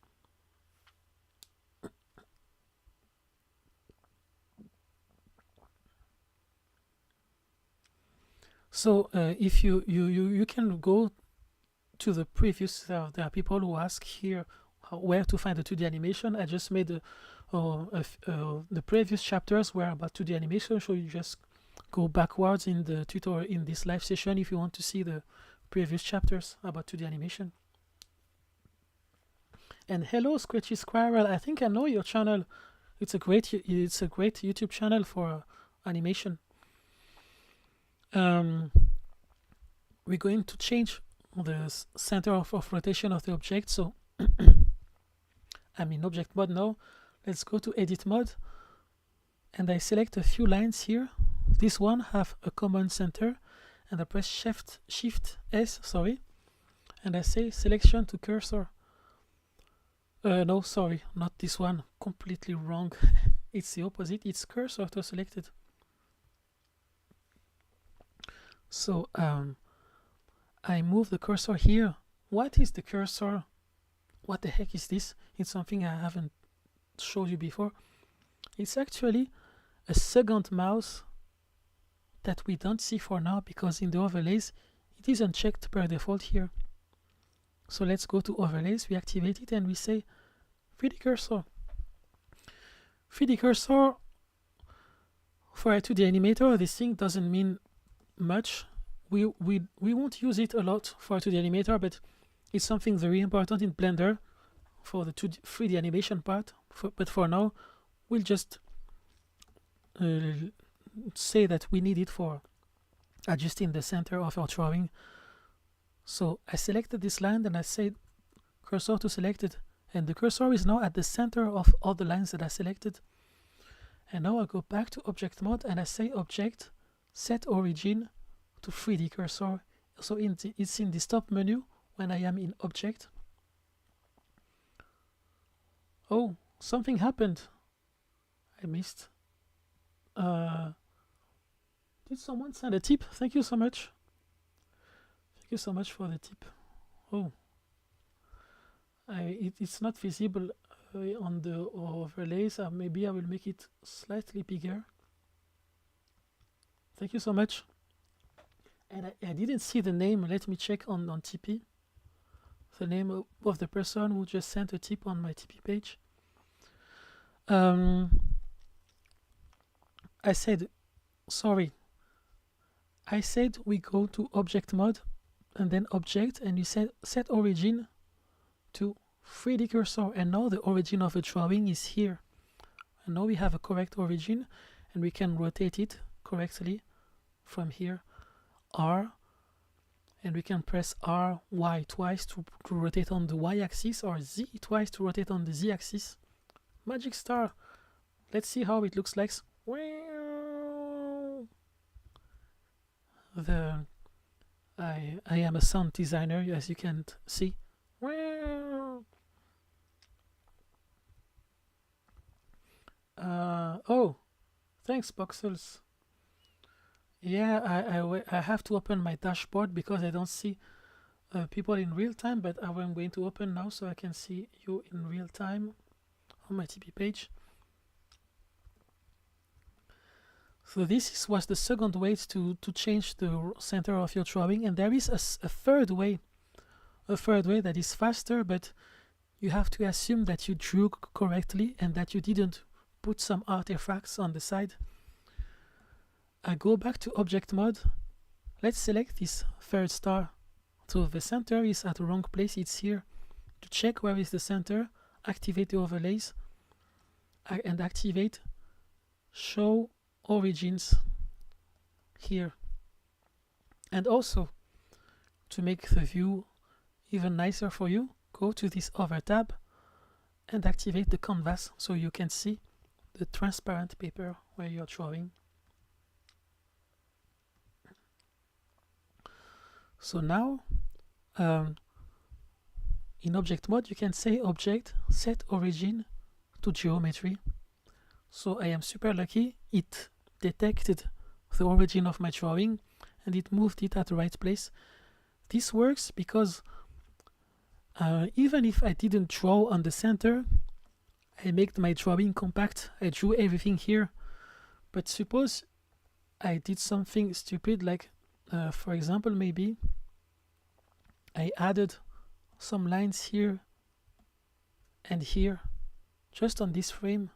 So if you can go to the previous, there are people who ask here where to find the 2D animation. I just made the previous chapters were about 2D animation, so you just go backwards in the tutorial in this live session if you want to see the previous chapters about 2D animation. And hello Scratchy Squirrel, I think I know your channel. It's a great YouTube channel for animation. We're going to change the center of rotation of the object, so I'm in object mode now. Let's go to edit mode, and I select a few lines here. This one have a common center, and I press shift S, sorry, and I say selection to cursor. No, sorry, not this one, completely wrong. It's the opposite, it's cursor to selected. So I move the cursor here. What is the cursor? What the heck is this? It's something I haven't showed you before. It's actually a second mouse that we don't see for now because in the overlays it is unchecked per default here. So let's go to overlays, we activate it, and we say 3D cursor. 3D cursor for a 2D animator, this thing doesn't mean much. We won't use it a lot for a 2D animator, but it's something very important in Blender for the 3D animation part. But for now, we'll just say that we need it for adjusting the center of our drawing. So I selected this line and I said cursor to selected, and the cursor is now at the center of all the lines that I selected. And now I go back to object mode and I say object set origin to 3D cursor. So it's in the stop menu when I am in object. Oh, something happened. I missed. Did someone send a tip? Thank you so much. Thank you so much for the tip. Oh, it's not visible on the overlays. Maybe I will make it slightly bigger. Thank you so much. And I didn't see the name. Let me check on tipeee. The name of the person who just sent a tip on my tipeee page. I said, sorry. I said we go to object mode and then object, and you said set origin to 3D cursor, and now the origin of the drawing is here. And now we have a correct origin, and we can rotate it correctly from here. R, and we can press R, Y twice to rotate on the Y axis, or Z twice to rotate on the Z axis. Magic star. Let's see how it looks like. I am a sound designer, as you can see. Oh, thanks, Voxels. Yeah, I have to open my dashboard because I don't see people in real time, but I'm going to open now so I can see you in real time on my tipeee page. So this was the second way to change the center of your drawing, and there is a third way that is faster, but you have to assume that you drew correctly and that you didn't put some artifacts on the side. I go back to object mode. Let's select this third star. So the center is at the wrong place, it's here. To check where is the center, activate the overlays and activate show origins here. And also, to make the view even nicer for you, go to this other tab and activate the canvas so you can see the transparent paper where you're drawing. So now, in object mode, you can say object set origin to geometry. So I am super lucky. It detected the origin of my drawing and it moved it at the right place. This works because even if I didn't draw on the center, I made my drawing compact. I drew everything here. But suppose I did something stupid, like for example, maybe I added some lines here and here just on this frame.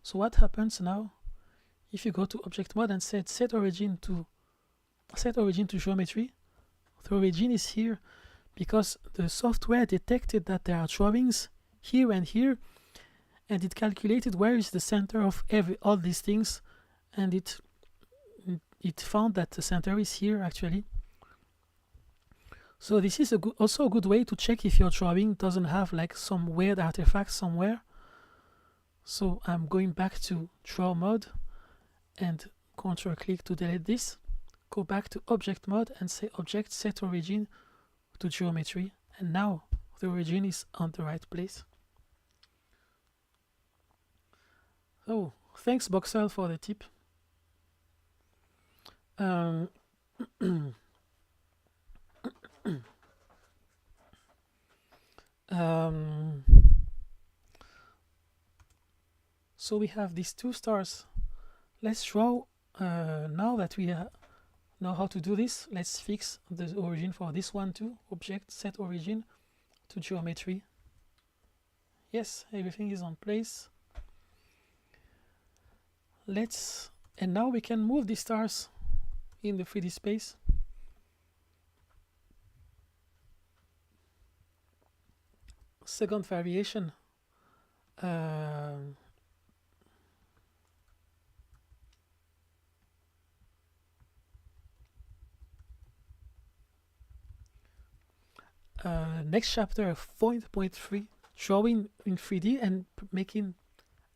So what happens now if you go to object mode and set origin to geometry? The origin is here because the software detected that there are drawings here and here, and it calculated where is the center of all these things, and it found that the center is here actually. So this is also a good way to check if your drawing doesn't have like some weird artifact somewhere. So I'm going back to draw mode and control click to delete this. Go back to object mode and say object set origin to geometry, and now the origin is on the right place. Oh, thanks Boxel for the tip. So we have these two stars. Let's draw, now that we know how to do this, let's fix the origin for this one too. Object set origin to geometry. Yes, everything is on place. And now we can move the stars in the 3D space. Second variation. Next chapter 4.3, drawing in 3D and making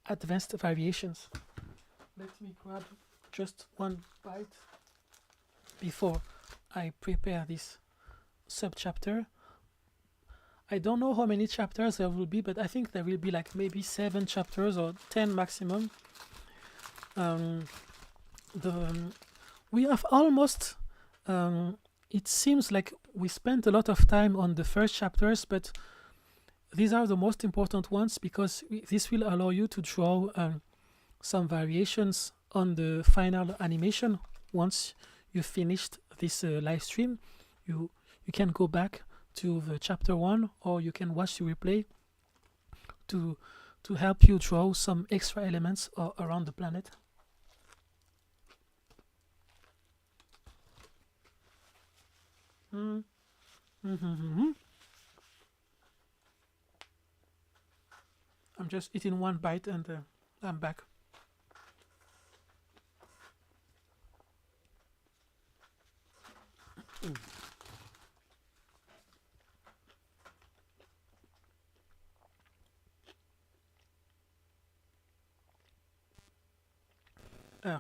advanced variations. Let me grab just one bite before I prepare this subchapter. I don't know how many chapters there will be, but I think there will be like maybe 7 chapters or 10 maximum. We have almost, it seems like we spent a lot of time on the first chapters, but these are the most important ones because this will allow you to draw some variations on the final animation. Once you finished this live stream, you can go back to the chapter 1, or you can watch the replay to help you draw some extra elements around the planet. I'm just eating one bite and I'm back.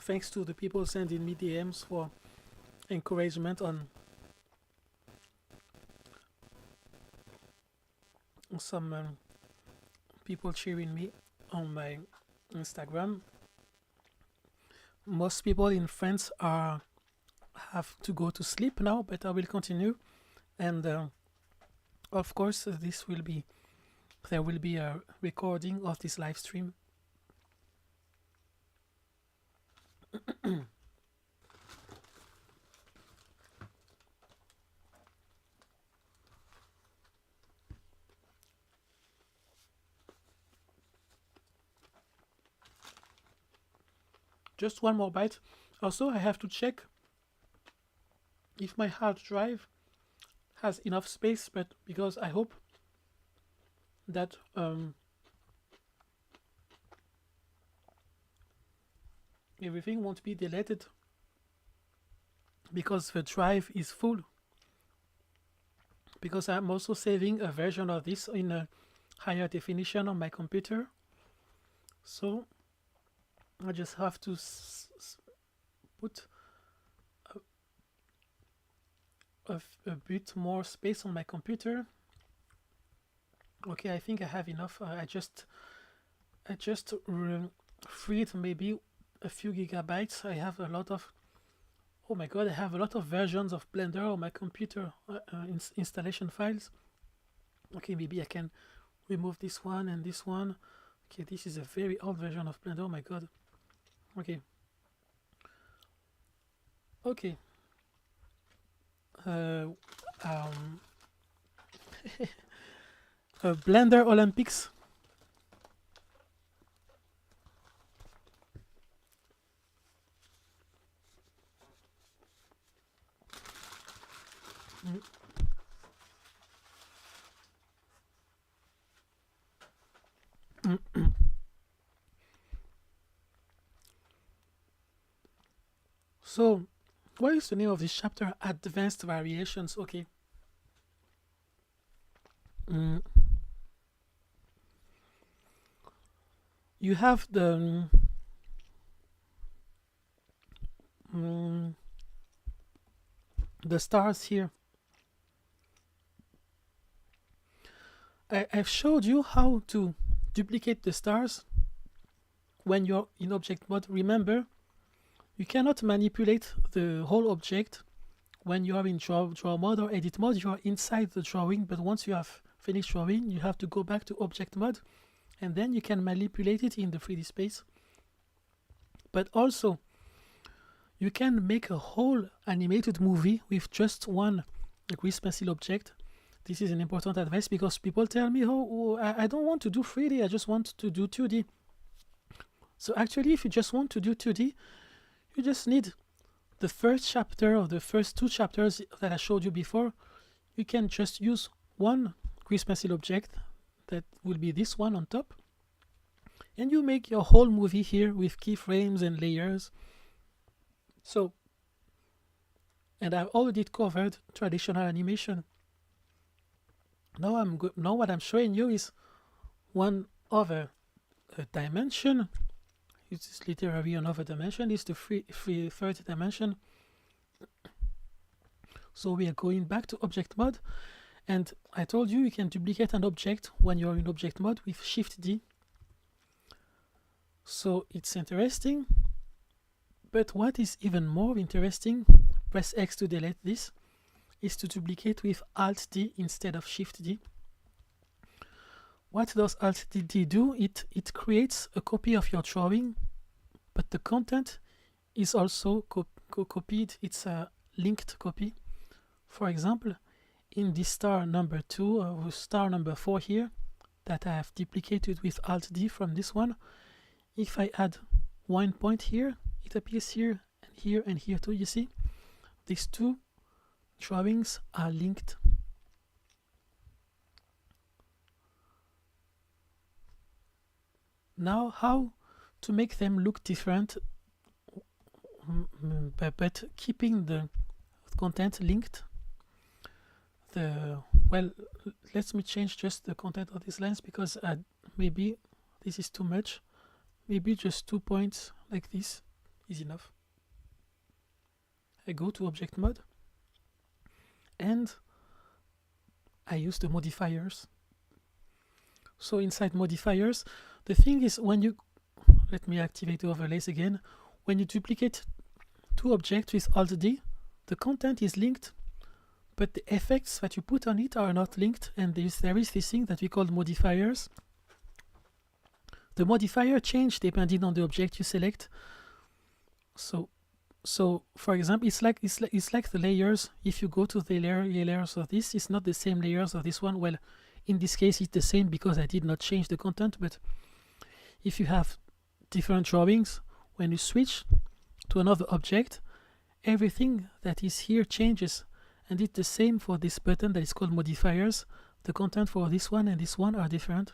Thanks to the people sending me DMs for encouragement on some people cheering me on my Instagram. Most people in France have to go to sleep now, but I will continue, and of course there will be a recording of this live stream. Just one more bite. Also, I have to check if my hard drive has enough space, but because I hope that everything won't be deleted because the drive is full, because I'm also saving a version of this in a higher definition on my computer, so I just have to put a bit more space on my computer. Okay, I think I have enough. I just freed maybe a few gigabytes. I have a lot of, oh my god, I have a lot of versions of Blender on my computer, installation files. Okay, maybe I can remove this one and this one. Okay, this is a very old version of Blender. Oh my god. Okay. Okay. Blender Olympics. So, what is the name of this chapter? Advanced variations. Okay. mm, you have mm, the stars here. I've showed you how to duplicate the stars when you're in object mode. Remember, you cannot manipulate the whole object when you are in draw mode or edit mode. You are inside the drawing, but once you have finished drawing, you have to go back to object mode, and then you can manipulate it in the 3D space. But also, you can make a whole animated movie with just one grease pencil object. This is an important advice because people tell me, oh, I don't want to do 3D, I just want to do 2D. So actually, if you just want to do 2D, you just need the first chapter or the first 2 chapters that I showed you before. You can just use one grease pencil object that will be this one on top, and you make your whole movie here with keyframes and layers. So, and I've already covered traditional animation. Now what I'm showing you is one other dimension. It's literally another dimension. It's the third dimension. So we are going back to object mode, and I told you can duplicate an object when you're in object mode with Shift D. So it's interesting, but what is even more interesting, press X to delete this, is to duplicate with Alt D instead of Shift D. What does Alt D do? It creates a copy of your drawing, but the content is also copied. It's a linked copy. For example, in this star number 2 or star number 4 here that I have duplicated with Alt D from this one, if I add one point here, it appears here and here too. You see, these 2 drawings are linked. Now, how to make them look different but keeping the content linked? Well, let me change just the content of these lines because maybe this is too much. Maybe just 2 points like this is enough. I go to object mode and I use the modifiers. So inside modifiers, the thing is, when you, let me activate the overlays again, when you duplicate 2 objects with Alt D, the content is linked, but the effects that you put on it are not linked, and there is this thing that we call modifiers. The modifier change depending on the object you select. So for example, it's like the layers. If you go to the layers of this, it's not the same layers of this one. Well, in this case, it's the same because I did not change the content. But if you have different drawings, when you switch to another object, everything that is here changes, and it's the same for this button that is called modifiers. The content for this one and this one are different.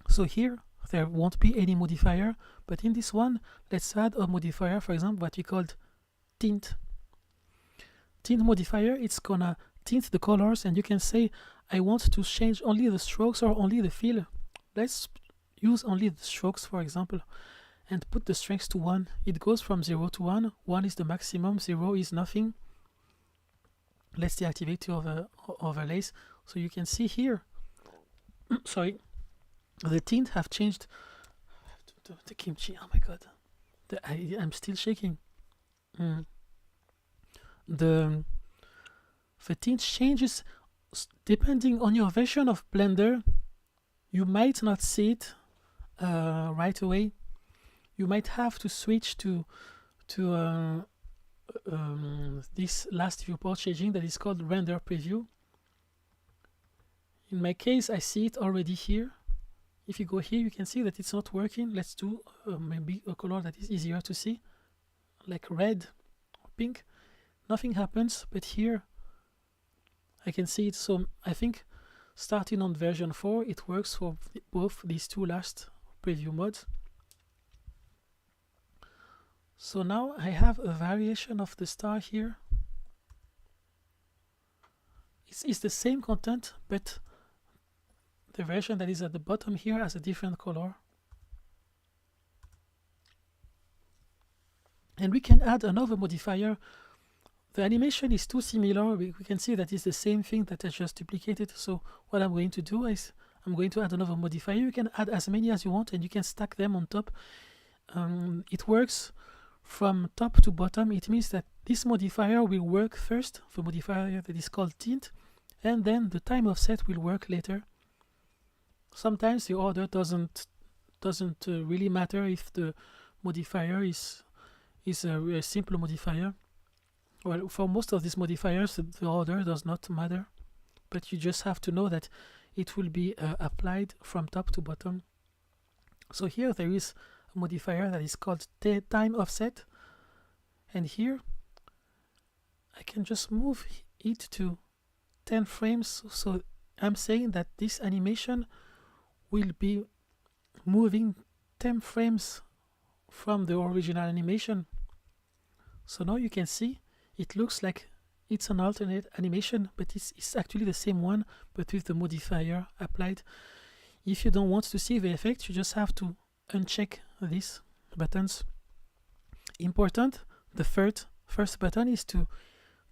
So here there won't be any modifier, but in this one, let's add a modifier, for example, what we called tint. Tint modifier, it's gonna tint the colors, and you can say, I want to change only the strokes or only the fill. Let's use only the strokes, for example, and put the strength to 1. It goes from 0 to 1. 1 is the maximum, 0 is nothing. Let's deactivate the overlays. So you can see here, sorry, the tint have changed. The kimchi, oh my god, I'm still shaking. The tint changes depending on your version of Blender. You might not see it right away. You might have to switch to this last viewport changing that is called render preview. In my case, I see it already here. If you go here, you can see that it's not working. Let's do maybe a color that is easier to see, like red or pink. Nothing happens, but here I can see it. So I think starting on version 4, it works for both these 2 last preview modes. So now I have a variation of the star here. It's the same content, but the version that is at the bottom here has a different color. And we can add another modifier. The animation is too similar. We can see that it's the same thing that I just duplicated. So what I'm going to do is I'm going to add another modifier. You can add as many as you want and you can stack them on top. It works from top to bottom. It means that this modifier will work first, the modifier that is called tint, and then the time offset will work later. Sometimes the order doesn't really matter if the modifier is a simple modifier. Well, for most of these modifiers, the order does not matter, but you just have to know that it will be applied from top to bottom. So here there is a modifier that is called time offset, and here I can just move it to 10 frames. So I'm saying that this animation will be moving 10 frames from the original animation. So now you can see it looks like it's an alternate animation, but it's actually the same one, but with the modifier applied. If you don't want to see the effect, you just have to uncheck these buttons. Important, the first button is to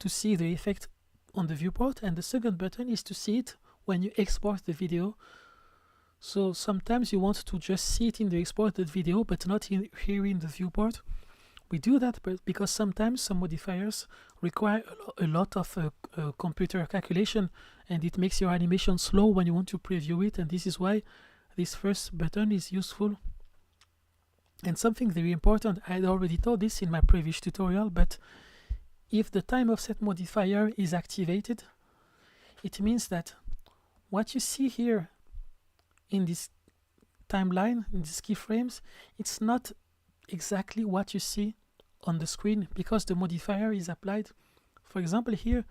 see the effect on the viewport, and the second button is to see it when you export the video. So sometimes you want to just see it in the exported video, but not here in the viewport. We do that because sometimes some modifiers require a lot of computer calculation, and it makes your animation slow when you want to preview it, and this is why this first button is useful. And something very important, I had already told this in my previous tutorial, but if the time offset modifier is activated, it means that what you see here in this timeline, in these keyframes, it's not exactly what you see on the screen because the modifier is applied. For example, here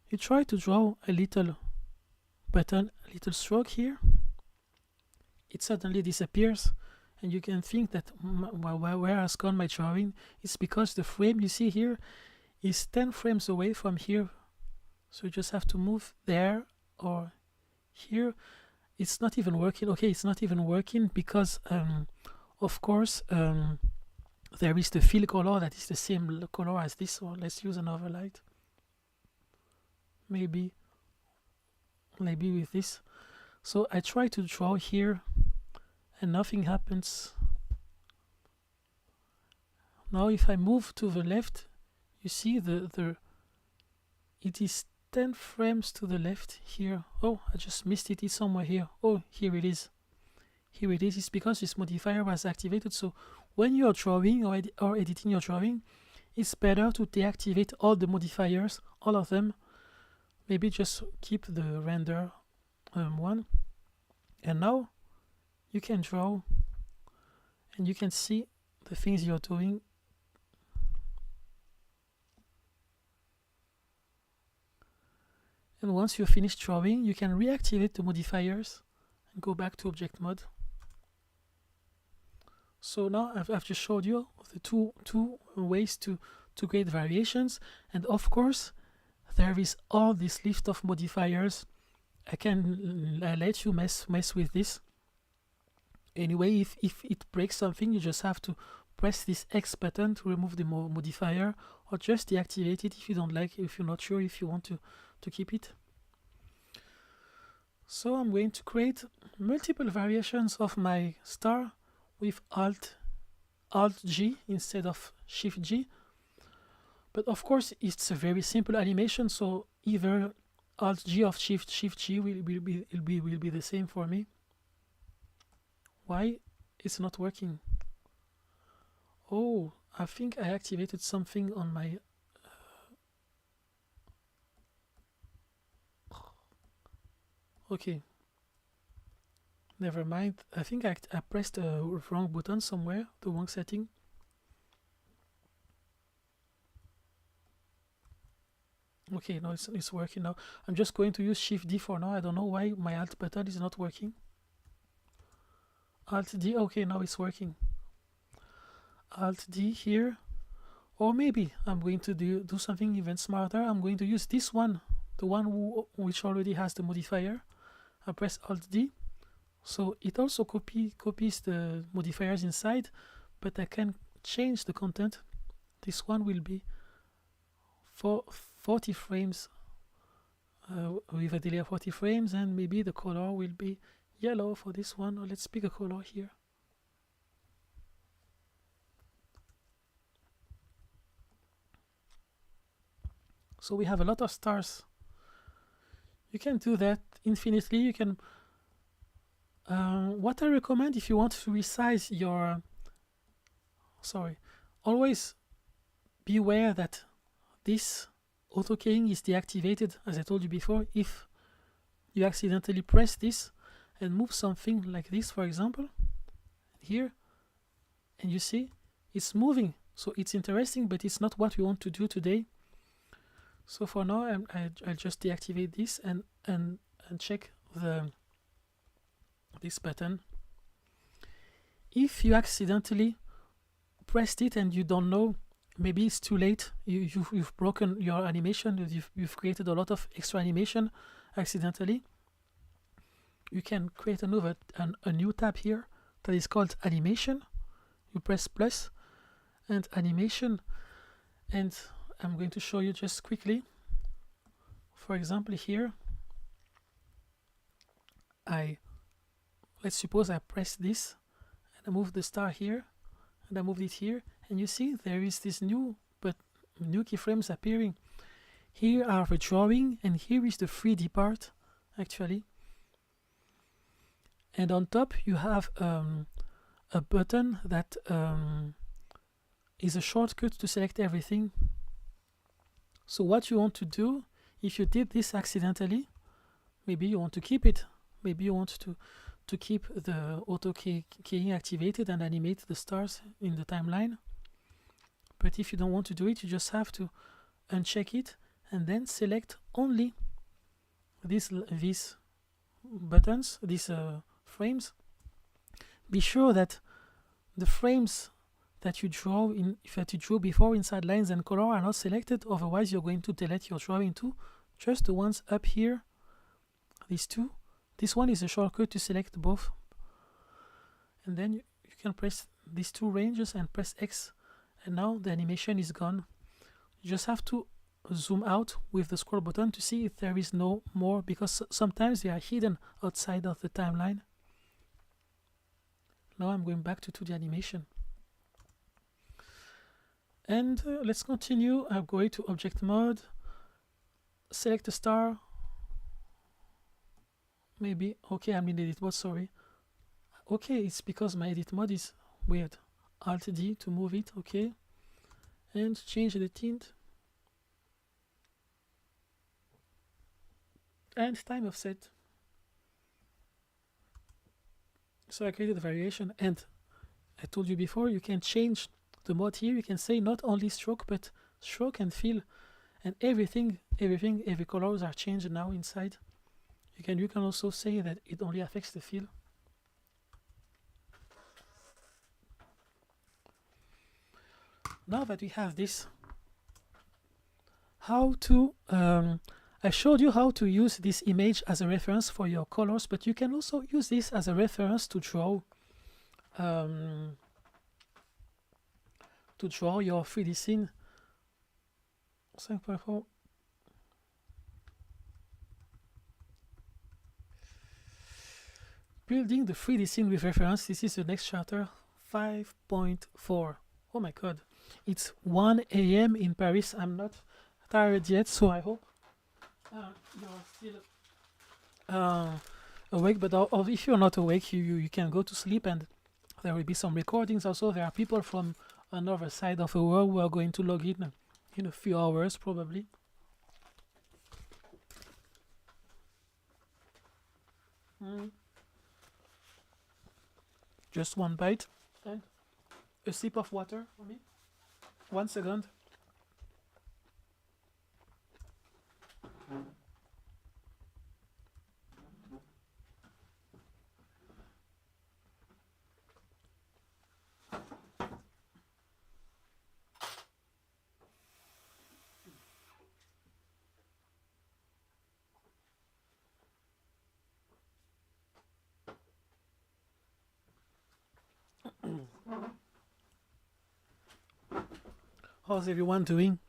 you try to draw a little button, a little stroke here, it suddenly disappears, and you can think that where has gone my drawing? It's because the frame you see here is 10 frames away from here, so you just have to move there or here. It's not even working. Okay, it's not even working because of course there is the fill color that is the same color as this one. Let's use another light, maybe with this. So I try to draw here and nothing happens. Now if I move to the left, you see it is 10 frames to the left here. Oh, I just missed it. It's somewhere here. Oh, here it is. Here it is. It's because this modifier was activated. So when you're drawing or editing your drawing, it's better to deactivate all the modifiers, all of them. Maybe just keep the render one. And now you can draw and you can see the things you're doing. And once you finish drawing, you can reactivate the modifiers and go back to object mode. So now I've just showed you the two ways to create variations, and of course there is all this list of modifiers. I can let you mess with this. Anyway, if it breaks something, you just have to press this X button to remove the modifier, or just deactivate it if you don't like it, if you're not sure if you want to keep it. So I'm going to create multiple variations of my star with Alt G instead of Shift G. But of course it's a very simple animation, so either Alt G or Shift G will be the same for me. Why it's not working? Oh, I think I activated something on my okay, never mind. I think I pressed a wrong button somewhere, the wrong setting. Okay, no, it's working now. I'm just going to use Shift D for now. I don't know why my Alt button is not working. Alt D, okay, now it's working. Alt D here, or maybe I'm going to do something even smarter. I'm going to use this one, the one which already has the modifier. I press Alt D, So it also copies the modifiers inside, but I can change the content. This one will be for 40 frames with a delay of 40 frames, and maybe the color will be yellow for this one. Or let's pick a color here. So we have a lot of stars. You can do that infinitely. You can. What I recommend if you want to resize your. Always beware that this auto-keying is deactivated, as I told you before. If you accidentally press this and move something like this, for example, here, and you see it's moving. So it's interesting, but it's not what we want to do today. So for now, I'll just deactivate this and check this button. If you accidentally pressed it and you don't know, maybe it's too late. You've broken your animation. You've created a lot of extra animation accidentally. You can create a new tab here that is called animation. You press plus and animation, and I'm going to show you just quickly. For example, here let's suppose I press this and I move the star here and I moved it here, and you see there is this new keyframes appearing. Here are the drawing, and here is the 3D part actually. And on top you have a button that is a shortcut to select everything. So what you want to do, if you did this accidentally, maybe you want to keep it. Maybe you want to keep the auto keying activated and animate the stars in the timeline. But if you don't want to do it, you just have to uncheck it and then select only these buttons, these frames. Be sure that the frames that you drew before inside lines and color are not selected, otherwise you're going to delete your drawing too. Just the ones up here, these two. This one is a shortcut to select both, and then you can press these two ranges and press X, and now the animation is gone. You just have to zoom out with the scroll button to see if there is no more, because sometimes they are hidden outside of the timeline. Now I'm going back to 2D animation. And let's continue. I'm going to object mode, select a star. Maybe, okay, I'm in edit mode, sorry. Okay, it's because my edit mode is weird. Alt D to move it, okay. And change the tint. And time offset. So I created a variation, and I told you before, you can change the mode here. You can say not only stroke, but stroke and fill, and every colors are changed now inside. You can also say that it only affects the fill. Now that we have this, I showed you how to use this image as a reference for your colors, but you can also use this as a reference to draw your 3D scene. 5.4. Building the 3D scene with reference. This is the next chapter, 5.4. Oh my god, it's 1 a.m. in Paris. I'm not tired yet, so I hope you're still awake. But if you're not awake, you can go to sleep, and there will be some recordings. Also, there are people from another side of the world who are going to log in a few hours probably. Just one bite and a sip of water for me. 1 second. How's everyone doing?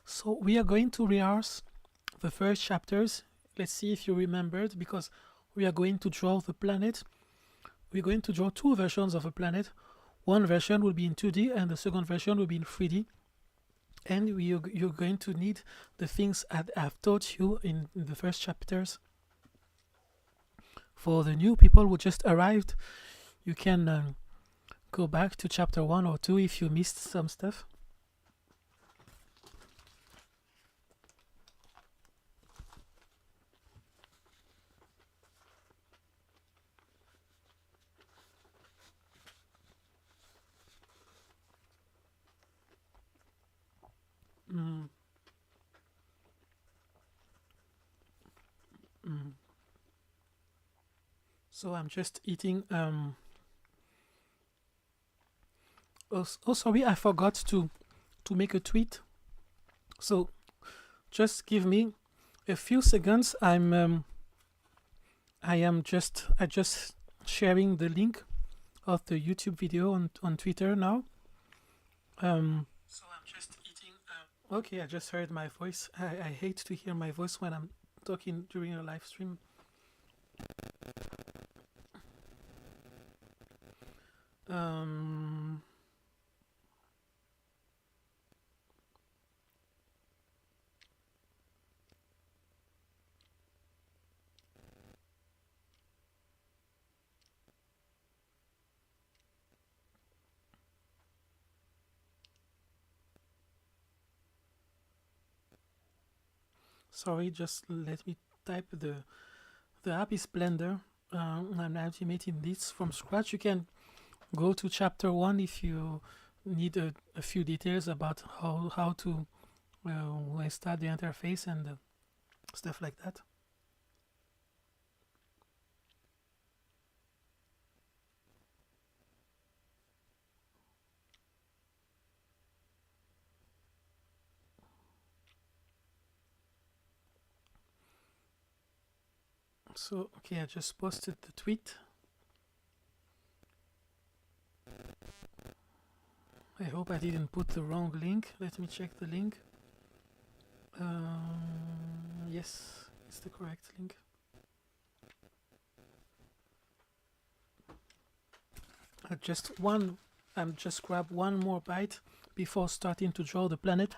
So we are going to rehearse the first chapters. Let's see if you remembered, because we are going to draw the planet. We're going to draw two versions of a planet. One version will be in 2D and the second version will be in 3D. And you're going to need the things I've taught you in the first chapters. For the new people who just arrived, you can go back to chapter 1 or 2 if you missed some stuff. So I'm just eating. Oh, sorry, I forgot to make a tweet. So just give me a few seconds. I just sharing the link of the YouTube video on Twitter now. So I'm just eating. Okay, I just heard my voice. I hate to hear my voice when I'm talking during a live stream. Sorry, just let me type the app is Blender. I'm animating this from scratch. You can go to chapter 1 if you need a few details about how to start the interface and stuff like that. So, okay, I just posted the tweet. I hope I didn't put the wrong link. Let me check the link. Yes, it's the correct link. I'm just grab one more bite before starting to draw the planet.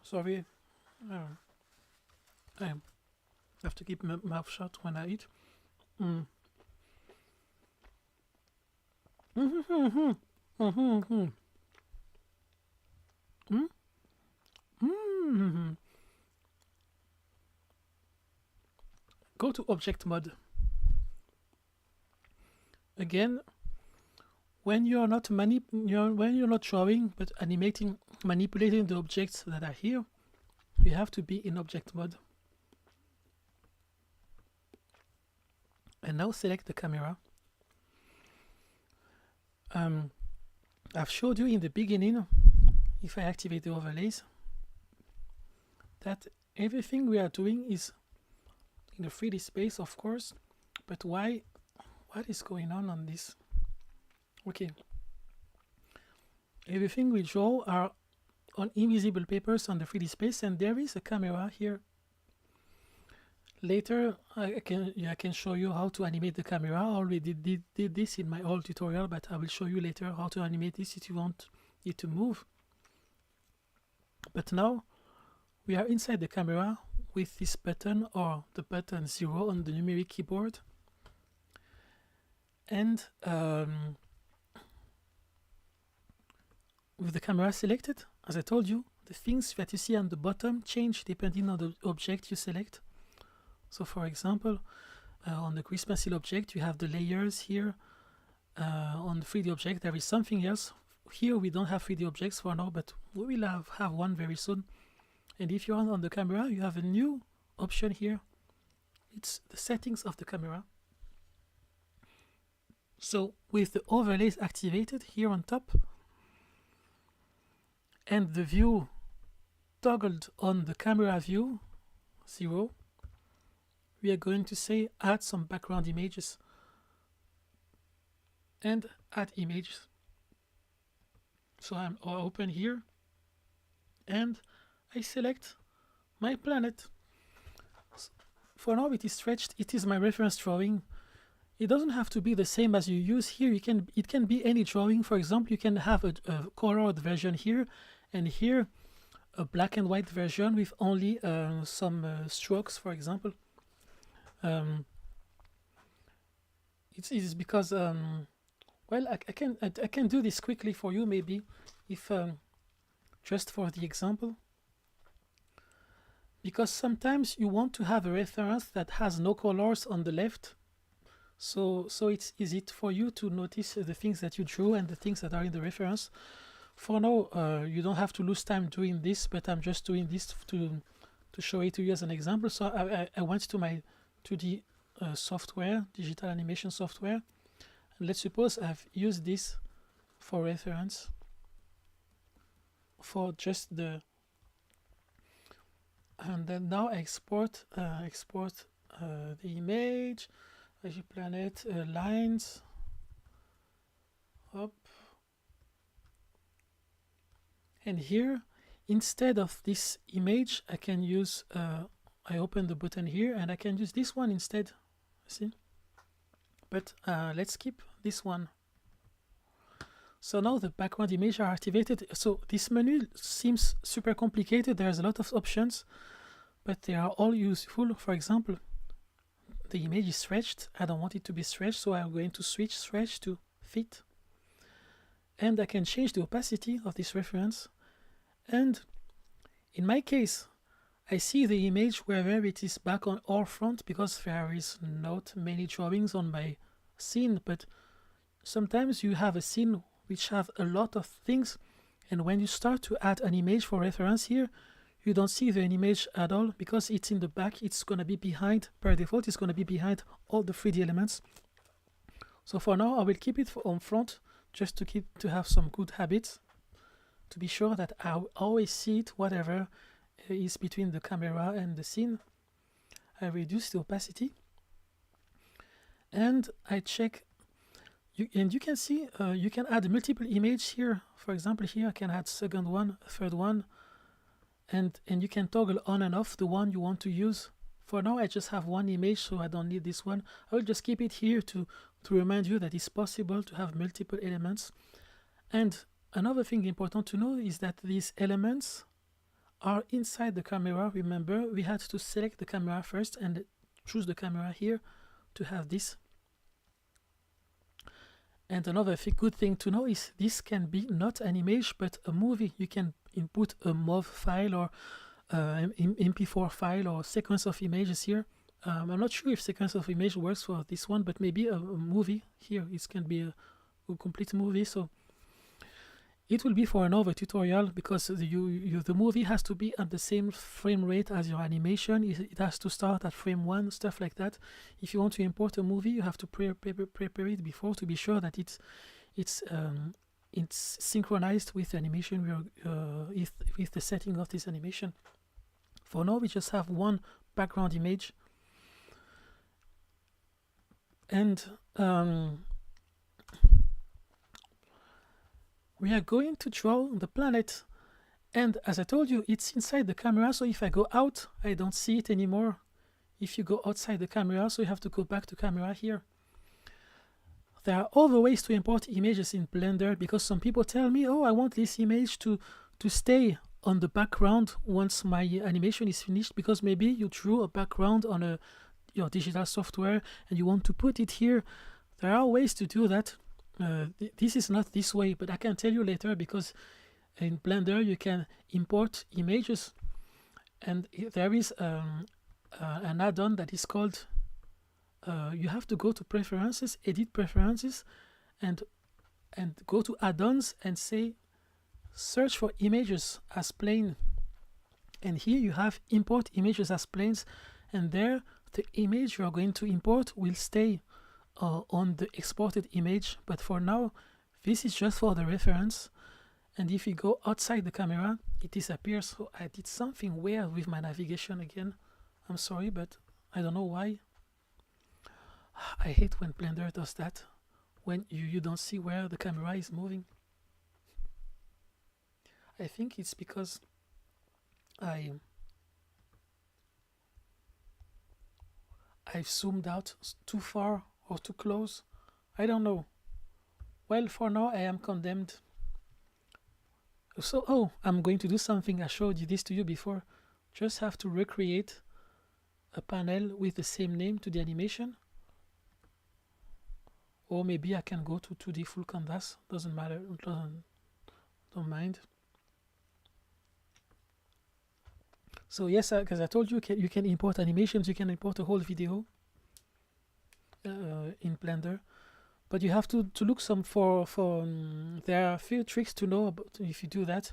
Sorry, I have to keep my mouth shut when I eat. Go to object mode. Again, when you're not drawing but manipulating the objects that are here, you have to be in object mode. And now select the camera. I've showed you in the beginning, if I activate the overlays, that everything we are doing is in a 3D space, of course, but what is going on this? Okay, everything we draw are on invisible papers on the 3D space, and there is a camera here. Later I can show you how to animate the camera. I already did this in my old tutorial, but I will show you later how to animate this if you want it to move. But now we are inside the camera with this button, or the button 0 on the numeric keyboard, and with the camera selected, as I told you, the things that you see on the bottom change depending on the object you select. So for example, on the grease pencil object, you have the layers here. On the 3D object, there is something else. Here we don't have 3D objects for now, but we will have one very soon. And if you're on the camera, you have a new option here. It's the settings of the camera. So with the overlays activated here on top, and the view toggled on the camera view 0, we are going to say add some background images and add images. So I open here and I select my planet. For now it is stretched, it is my reference drawing. It doesn't have to be the same as you use here. It can be any drawing. For example, you can have a colored version here, and here a black and white version with only some strokes, for example. It is because well, I can do this quickly for you, maybe, if just for the example, because sometimes you want to have a reference that has no colors on the left, so it's easy for you to notice the things that you drew and the things that are in the reference. For now, you don't have to lose time doing this, but I'm just doing this to show it to you as an example. So I went to my 2D software, digital animation software, and let's suppose I've used this for reference for just the, and then now I export the image, planet, lines, up, and here instead of this image I can use I open the button here and I can use this one instead, see, but let's keep this one. So now the background image are activated. So this menu seems super complicated, there's a lot of options, but they are all useful. For example, the image is stretched, I don't want it to be stretched, so I'm going to switch stretch to fit, and I can change the opacity of this reference. And in my case, I see the image whether it is back on or front, because there is not many drawings on my scene, but sometimes you have a scene which have a lot of things, and when you start to add an image for reference here, you don't see the image at all because it's in the back. It's going to be behind, per default, it's going to be behind all the 3D elements. So for now, I will keep it on front just to have some good habits, to be sure that I always see it, whatever is between the camera and the scene. I reduce the opacity and I check. And you can see you can add multiple images here. For example, here I can add second one, third one, and you can toggle on and off the one you want to use. For now I just have one image, so I don't need this one. I will just keep it here to remind you that it's possible to have multiple elements. And another thing important to know is that these elements are inside the camera. Remember, we had to select the camera first and choose the camera here to have this. And another good thing to know is this can be not an image but a movie. You can input a MOV file or MP4 file or sequence of images here. I'm not sure if sequence of image works for this one, but maybe a movie here. It can be a complete movie. So it will be for another tutorial, because the movie has to be at the same frame rate as your animation. It has to start at frame 1, stuff like that. If you want to import a movie, you have to prepare it before to be sure that it's synchronized with the animation, with the setting of this animation. For now, we just have one background image, and we are going to draw the planet. And as I told you, it's inside the camera, so if I go out, I don't see it anymore. If you go outside the camera, so you have to go back to camera here. There are other ways to import images in Blender, because some people tell me, oh, I want this image to stay on the background once my animation is finished, because maybe you drew a background on your digital software and you want to put it here. There are ways to do that. This is not this way, but I can tell you later, because in Blender you can import images, and there is an add-on that is called you have to go to preferences, edit preferences, and go to add-ons and say search for images as plane. And here you have import images as planes, and there the image you are going to import will stay on the exported image. But for now, this is just for the reference. And if we go outside the camera, it disappears. So I did something weird with my navigation again. I'm sorry, but I don't know why. I hate when Blender does that, when you don't see where the camera is moving. I think it's because I've zoomed out too far or too close. I don't know. Well, for now I am condemned. So, I'm going to do something. I showed you this to you before. Just have to recreate a panel with the same name to the animation. Or maybe I can go to 2D full canvas. Doesn't matter. Don't mind. So yes, because I told you, you can import animations. You can import a whole video in Blender. But you have to look there are a few tricks to know about if you do that.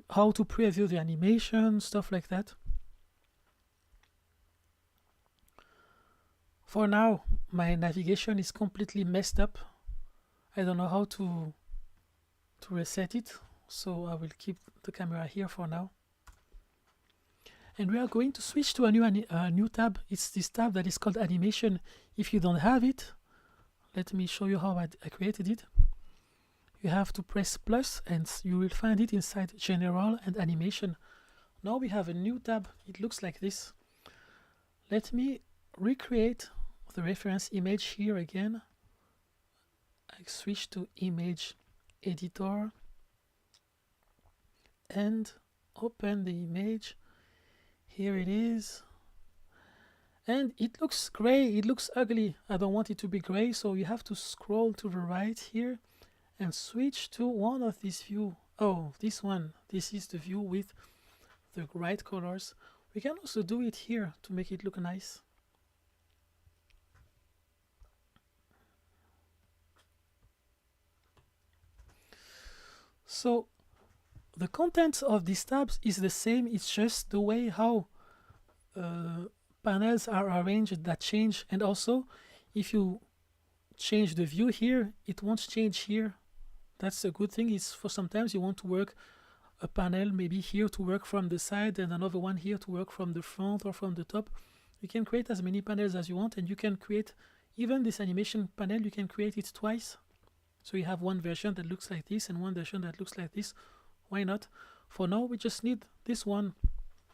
How to preview the animation, stuff like that. For now, my navigation is completely messed up. I don't know how to reset it, so I will keep the camera here for now. And we are going to switch to a new tab. It's this tab that is called Animation. If you don't have it, let me show you how I created it. You have to press plus and you will find it inside General and Animation. Now we have a new tab. It looks like this. Let me recreate the reference image here again. I switch to Image Editor and open the image. Here it is. And it looks gray, it looks ugly. I don't want it to be gray, so you have to scroll to the right here and switch to one of these view. Oh, this one. This is the view with the right colors. We can also do it here to make it look nice. So the content of these tabs is the same. It's just the way how panels are arranged that change. And also, if you change the view here, it won't change here. That's a good thing. Is for sometimes you want to work a panel maybe here to work from the side and another one here to work from the front or from the top. You can create as many panels as you want, and you can create even this animation panel. You can create it twice. So you have one version that looks like this and one version that looks like this. Why not? For now, we just need this one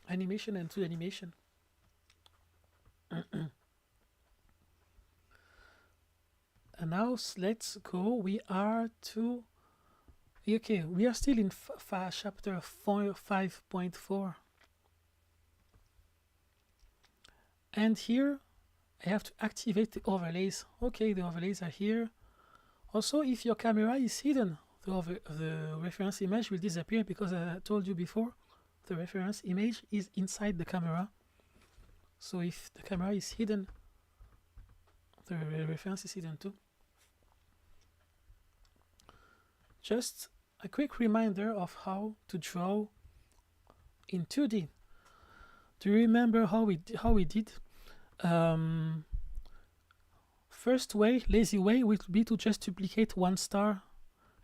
animation and 2 animation. And now let's go. We are still in chapter 5.4. And here I have to activate the overlays. Okay, the overlays are here. Also, if your camera is hidden, the reference image will disappear, because I told you before, the reference image is inside the camera. So if the camera is hidden, the reference is hidden too. Just a quick reminder of how to draw in 2D. Do you remember how we did? First way, lazy way, would be to just duplicate one star,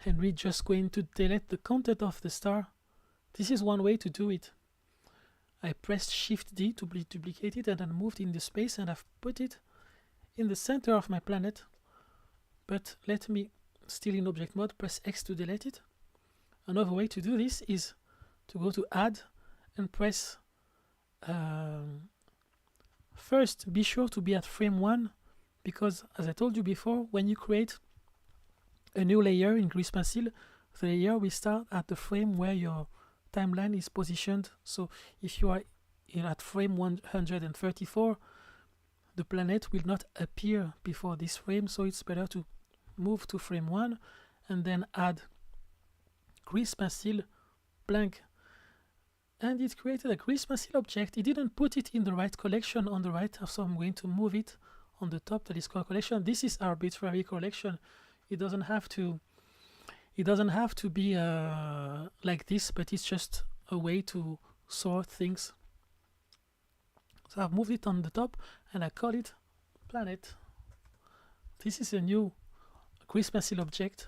and we're just going to delete the content of the star. This is one way to do it. I pressed Shift D to duplicate it, and then moved in the space, and I've put it in the center of my planet. But let me, still in object mode, press X to delete it. Another way to do this is to go to Add and press first, be sure to be at frame 1, because as I told you before, when you create a new layer in Grease Pencil, the layer will start at the frame where your timeline is positioned. So if you are at frame 134, the planet will not appear before this frame, so it's better to move to frame 1 and then add Grease Pencil blank. And it created a Grease Pencil object. It didn't put it in the right collection on the right, so I'm going to move it on the top that is called collection. This is arbitrary collection. It doesn't have to be like this, but it's just a way to sort things. So I've moved it on the top and I call it planet. This is a new Christmassy object.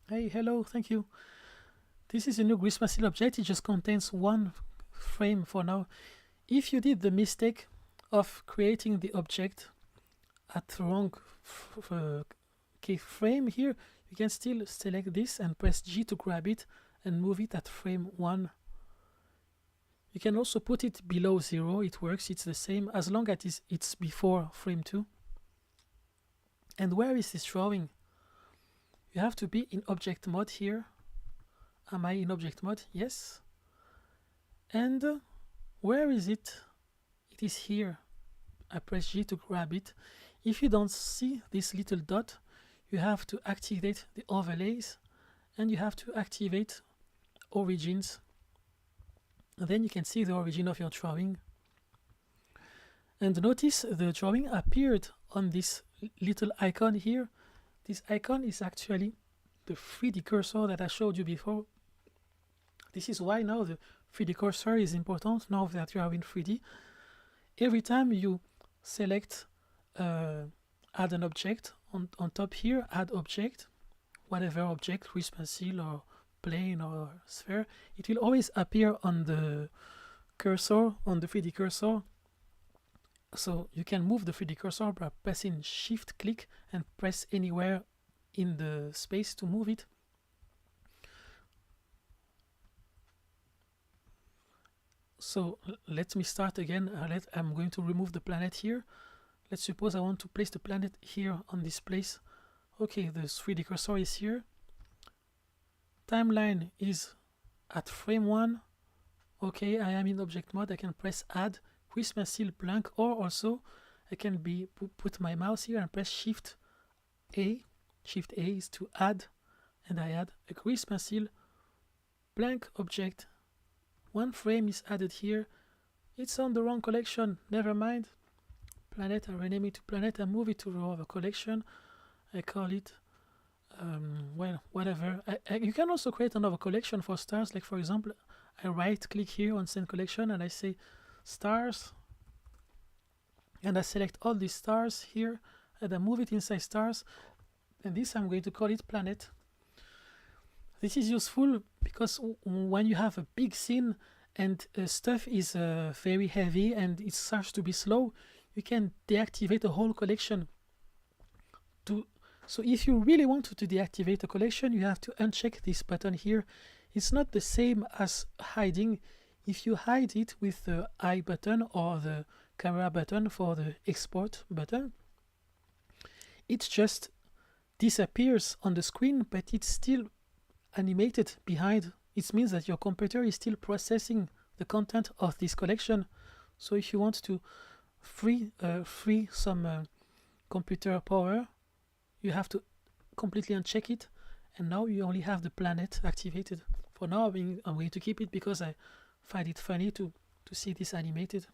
Hey, hello, thank you. This is a new Christmassy object. It just contains one frame for now. If you did the mistake of creating the object at the wrong frame here, you can still select this and press G to grab it and move it at frame 1. You can also put it below 0. It works. It's the same as long as it's before frame 2. And where is this drawing? You have to be in object mode here. Am I in object mode? Yes. And where is it? It is here. I press G to grab it. If you don't see this little dot, you have to activate the overlays and you have to activate origins. And then you can see the origin of your drawing. And notice the drawing appeared on this little icon here. This icon is actually the 3D cursor that I showed you before. This is why now the 3D cursor is important now that you are in 3D. Every time you select add an object on top here, add object, whatever object, Christmassy or plane or sphere, it will always appear on the cursor, on the 3D cursor. So you can move the 3D cursor by pressing shift click and press anywhere in the space to move it. So let me start again. I'm going to remove the planet here. Let's suppose I want to place the planet here on this place. Okay, the 3D cursor is here. Timeline is at frame 1. Okay, I am in object mode. I can press add Christmassy blank, or also I can put my mouse here and press shift A. Shift A is to add, and I add a Christmassy blank object. One frame is added here. It's on the wrong collection. Never mind. Planet, I rename it to planet and move it to row of a collection. I call it well, whatever. You can also create another collection for stars. Like for example, I right click here on send collection and I say stars, and I select all these stars here and I move it inside stars, and this I'm going to call it planet. This is useful because when you have a big scene and stuff is very heavy and it starts to be slow, you can deactivate a whole collection. So if you really want to deactivate a collection, you have to uncheck this button here. It's not the same as hiding. If you hide it with the I button or the camera button for the export button, it just disappears on the screen, but it's still animated behind. It means that your computer is still processing the content of this collection. So if you want to free some computer power, you have to completely uncheck it, and now you only have the planet activated. For now, I'm going to keep it because I find it funny to see this animated.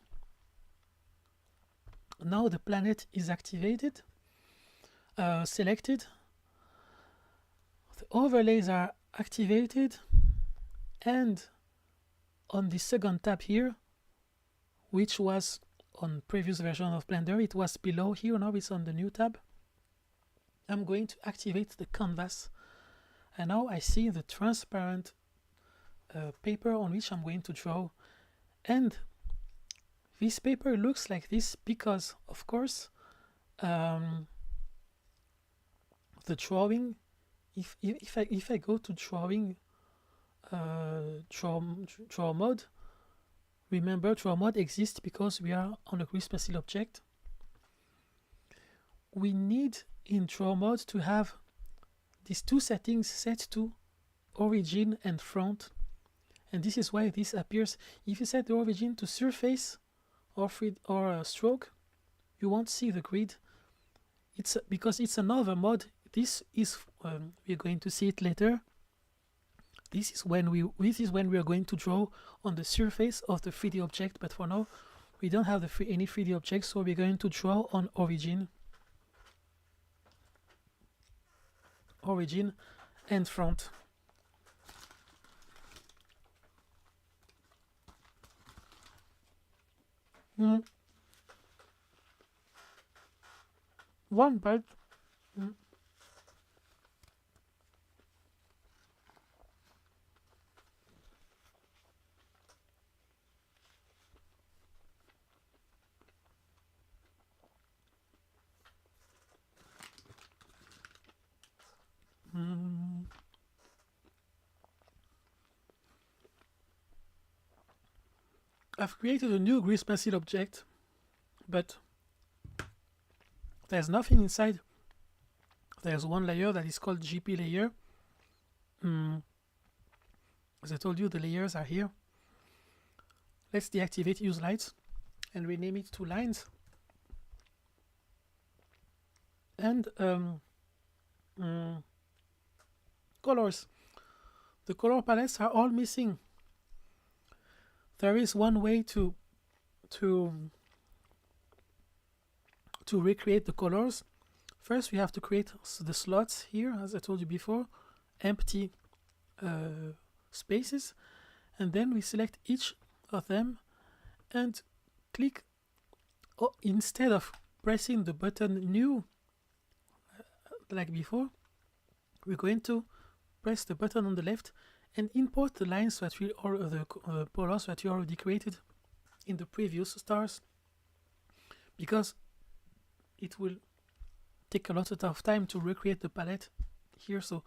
Now the planet is activated, selected, the overlays are activated, and on the second tab here, which was on previous version of Blender, it was below here, now it's on the new tab. I'm going to activate the canvas, and now I see the transparent paper on which I'm going to draw. And this paper looks like this because, of course, the drawing, if I go to drawing, draw mode, remember draw mode exists because we are on a Christmassy object. We need in draw mode to have these two settings set to origin and front, and this is why this appears. If you set the origin to surface or stroke, you won't see the grid. It's because it's another mode. This is we're going to see it later. This is when we are going to draw on the surface of the 3D object, but for now We don't have any 3D objects, so we're going to draw on origin and front. One bite. I've created a new grease pencil object, but there's nothing inside. There's one layer that is called GP layer. As I told you, the layers are here. Let's deactivate use lights and rename it to lines. And colors. The color palettes are all missing. There is one way to recreate the colors. First, we have to create the slots here, as I told you before, empty spaces, and then we select each of them and click. Instead of pressing the button new like before, we're going to press the button on the left and import the lines that we or the polars that you already created in the previous stars, because it will take a lot of time to recreate the palette here. So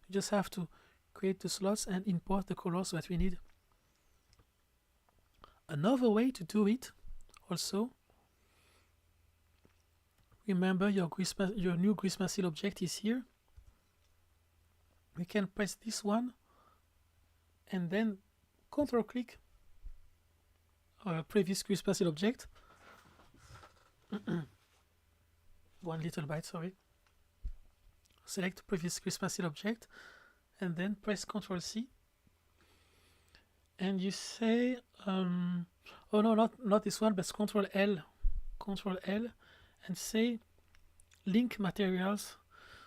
we just have to create the slots and import the colors that we need. Another way to do it also, remember your new grease pencil object is here. We can press this one and then control click our previous grease pencil object. One little bite, sorry. Select previous grease pencil object and then press Ctrl C. And you say, oh no, not this one, but Ctrl L, and say link materials.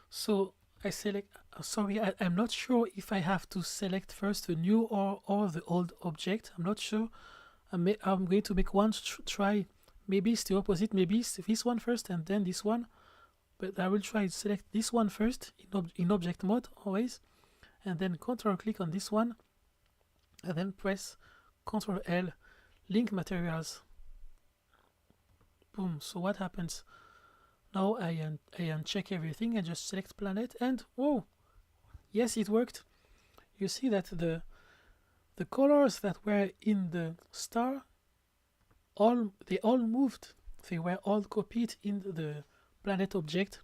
So I select, sorry, I'm not sure if I have to select first the new or the old object. I'm not sure. I'm going to make one try. Maybe it's the opposite. Maybe it's this one first and then this one. But I will try to select this one first in object mode always, and then Ctrl click on this one, and then press Ctrl L, link materials. Boom. So what happens? Now I uncheck everything and just select planet, and whoa, yes, it worked. You see that the colors that were in the star, they all moved. They were all copied in the planet object.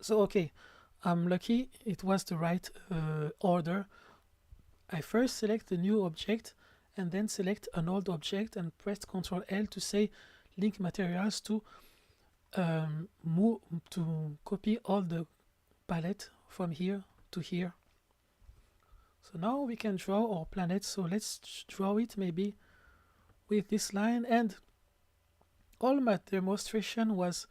So okay, I'm lucky it was the right order. I first select the new object and then select an old object and press Ctrl L to say link materials to copy all the palette from here to here. So now we can draw our planet. So let's draw it maybe with this line, and all my demonstration was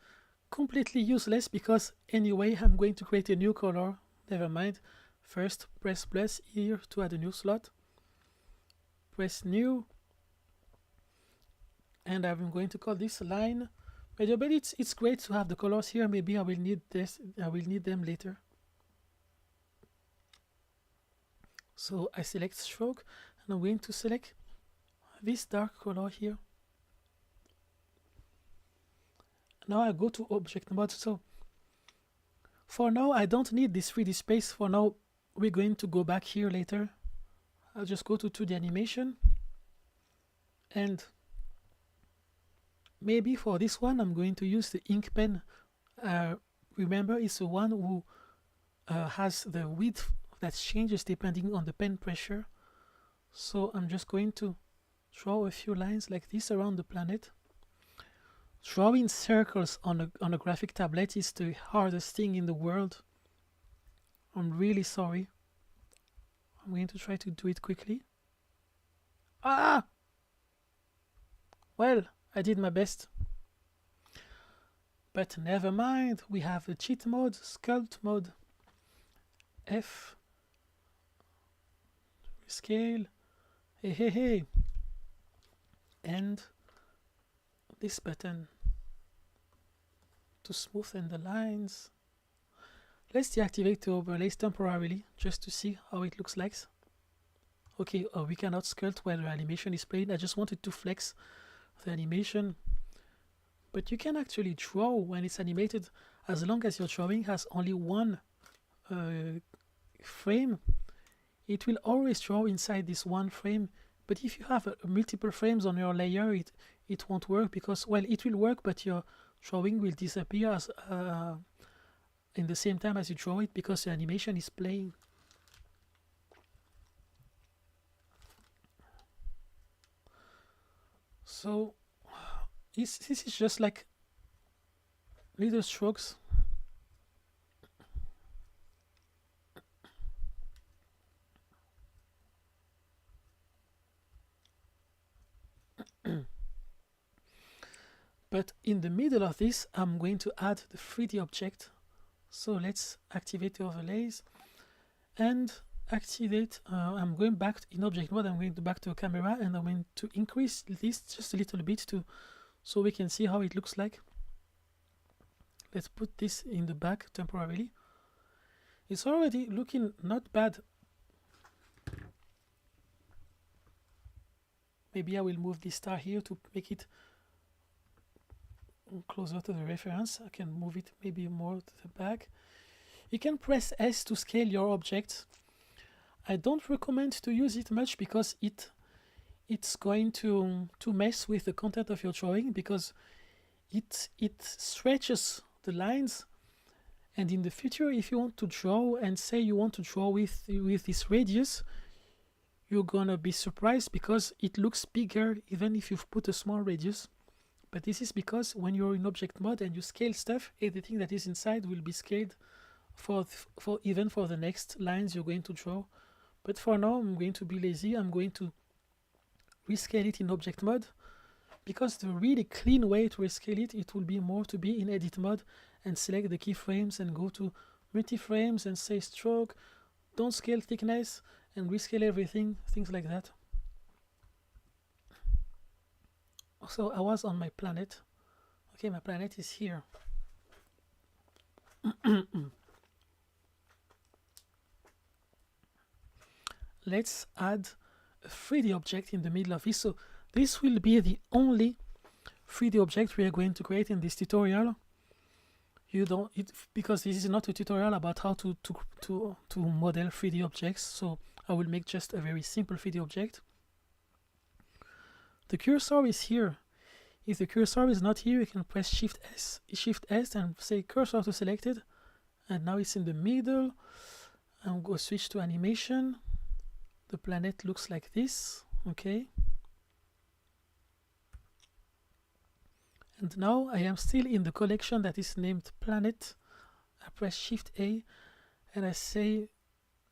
completely useless because anyway I'm going to create a new color. Never mind. First press plus here to add a new slot, press new, and I'm going to call this line. But it's great to have the colors here. Maybe I will need them later. So I select stroke and I'm going to select this dark color here. Now I go to object mode. So for now I don't need this 3D space. For now we're going to go back here later. I'll just go to 2D animation, and maybe for this one I'm going to use the ink pen. Remember, it's the one who has the width that changes depending on the pen pressure. So I'm just going to draw a few lines like this around the planet. Drawing circles on a graphic tablet is the hardest thing in the world. I'm really sorry. I'm going to try to do it quickly. Ah! Well, I did my best. But never mind, we have a cheat mode, sculpt mode. F, scale, hey, and this button to smoothen the lines. Let's deactivate the overlays temporarily just to see how it looks like. Okay, we cannot sculpt while the animation is playing. I just wanted to flex the animation. But you can actually draw when it's animated as long as your drawing has only one frame. It will always draw inside this one frame. But if you have multiple frames on your layer, it won't work because, well, it will work, but your drawing will disappear as, in the same time as you draw it because the animation is playing. So this is just like little strokes. But in the middle of this, I'm going to add the 3D object. So let's activate the overlays and activate. I'm going back in object mode. I'm going back to a camera and I'm going to increase this just a little bit so we can see how it looks like. Let's put this in the back temporarily. It's already looking not bad. Maybe I will move this star here to make it closer to the reference. I can move it maybe more to the back. You can press S to scale your object. I don't recommend to use it much because it's going to mess with the content of your drawing because it stretches the lines. And in the future, if you want to draw and say you want to draw with this radius, you're gonna be surprised because it looks bigger even if you've put a small radius. But this is because when you're in object mode and you scale stuff, everything that is inside will be scaled for even for the next lines you're going to draw. But for now, I'm going to be lazy. I'm going to rescale it in object mode because the really clean way to rescale it will be more to be in edit mode and select the keyframes and go to multi-frames and say stroke, don't scale thickness, and rescale everything, things like that. So I was on my planet. Okay, my planet is here. Let's add a 3D object in the middle of this. So this will be the only 3D object we are going to create in this tutorial. Because this is not a tutorial about how to model 3D objects. So I will make just a very simple 3D object. The cursor is here. If the cursor is not here, you can press Shift S and say cursor to selected. And now it's in the middle. I'm going to switch to animation. The planet looks like this. Okay. And now I am still in the collection that is named planet. I press Shift A and I say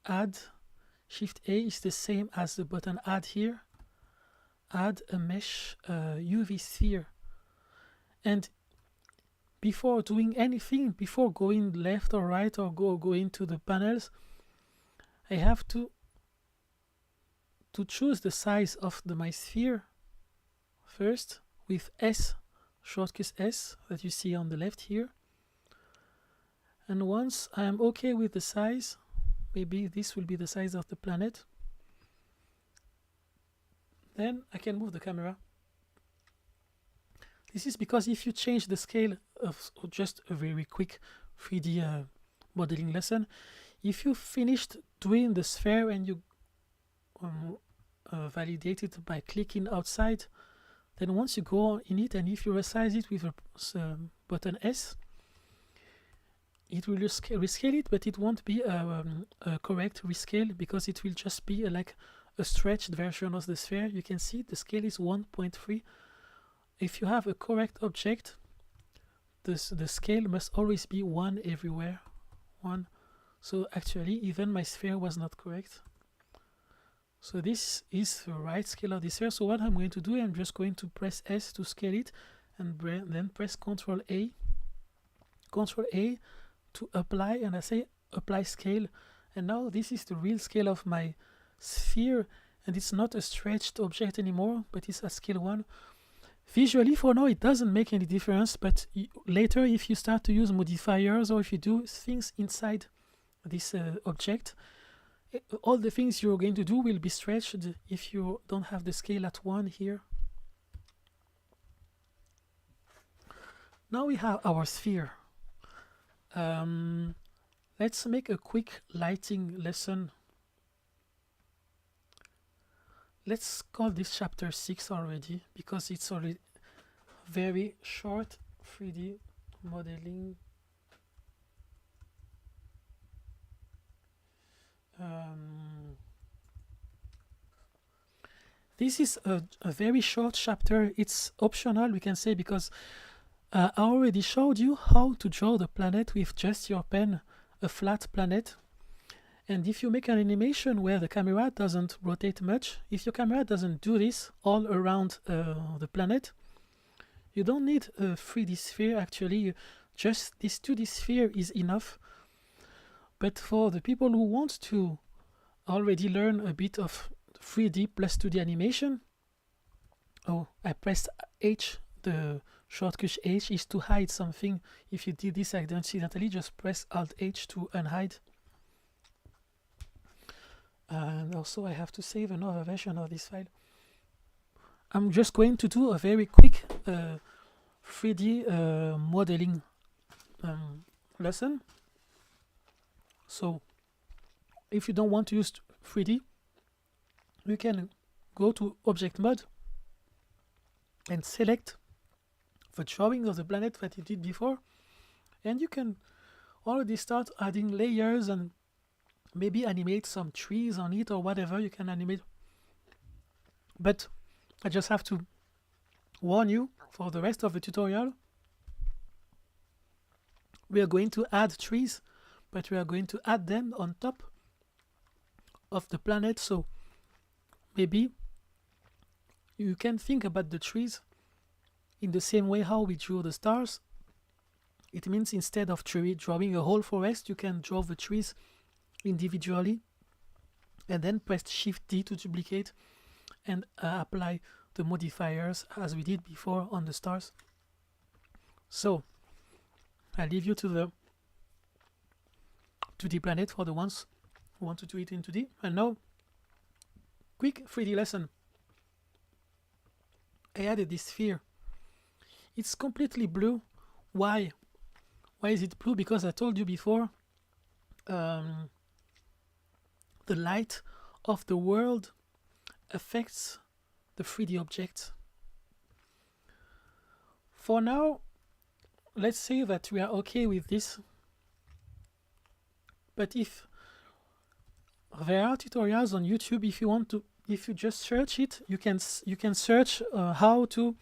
add. Shift A is the same as the button add here. Add a mesh UV sphere. And before doing anything, before going left or right or go into the panels, I have to choose the size of my sphere first with S, shortcut S that you see on the left here. And once I am okay with the size, maybe this will be the size of the planet, then I can move the camera. This is because if you change the scale of just a very quick 3D modeling lesson, if you finished doing the sphere and you validate it by clicking outside, then once you go in it and if you resize it with a button S, it will rescale it, but it won't be a correct rescale because it will just be like a stretched version of the sphere. You can see the scale is 1.3. If you have a correct object, the scale must always be 1 everywhere. 1. So actually, even my sphere was not correct. So this is the right scale of the sphere. So what I'm going to do, I'm just going to press S to scale it, and then press Ctrl A to apply, and I say apply scale. And now this is the real scale of my sphere, and it's not a stretched object anymore, but it's a scale 1. Visually, for now, it doesn't make any difference, but later, if you start to use modifiers, or if you do things inside this object, all the things you're going to do will be stretched if you don't have the scale at 1 here. Now we have our sphere. Let's make a quick lighting lesson. Let's call this chapter 6 already, because it's already very short. 3D modeling. This is a very short chapter. It's optional, we can say, because I already showed you how to draw the planet with just your pen, a flat planet. And if you make an animation where the camera doesn't rotate much, if your camera doesn't do this all around the planet, you don't need a 3D sphere. Actually, just this 2D sphere is enough. But for the people who want to already learn a bit of 3D plus 2D animation, oh, I pressed H. The shortcut H is to hide something. If you did this accidentally, just press Alt H to unhide. And also I have to save another version of this file. I'm just going to do a very quick 3D modeling lesson. So if you don't want to use 3D, you can go to Object Mode and select the drawing of the planet that you did before, and you can already start adding layers and maybe animate some trees on it or whatever you can animate. But I just have to warn you, for the rest of the tutorial, we are going to add trees, but we are going to add them on top of the planet. So maybe you can think about the trees in the same way how we drew the stars. It means instead of drawing a whole forest, you can draw the trees individually, and then press Shift D to duplicate and apply the modifiers as we did before on the stars. So I leave you to the 2D planet for the ones who want to do it in 2D. And now, quick 3D lesson. I added this sphere. It's completely blue. Why? Why is it blue? Because I told you before, the light of the world affects the 3D object. For now, let's say that we are okay with this. But if there are tutorials on YouTube, if you want to, if you just search it, you can search how to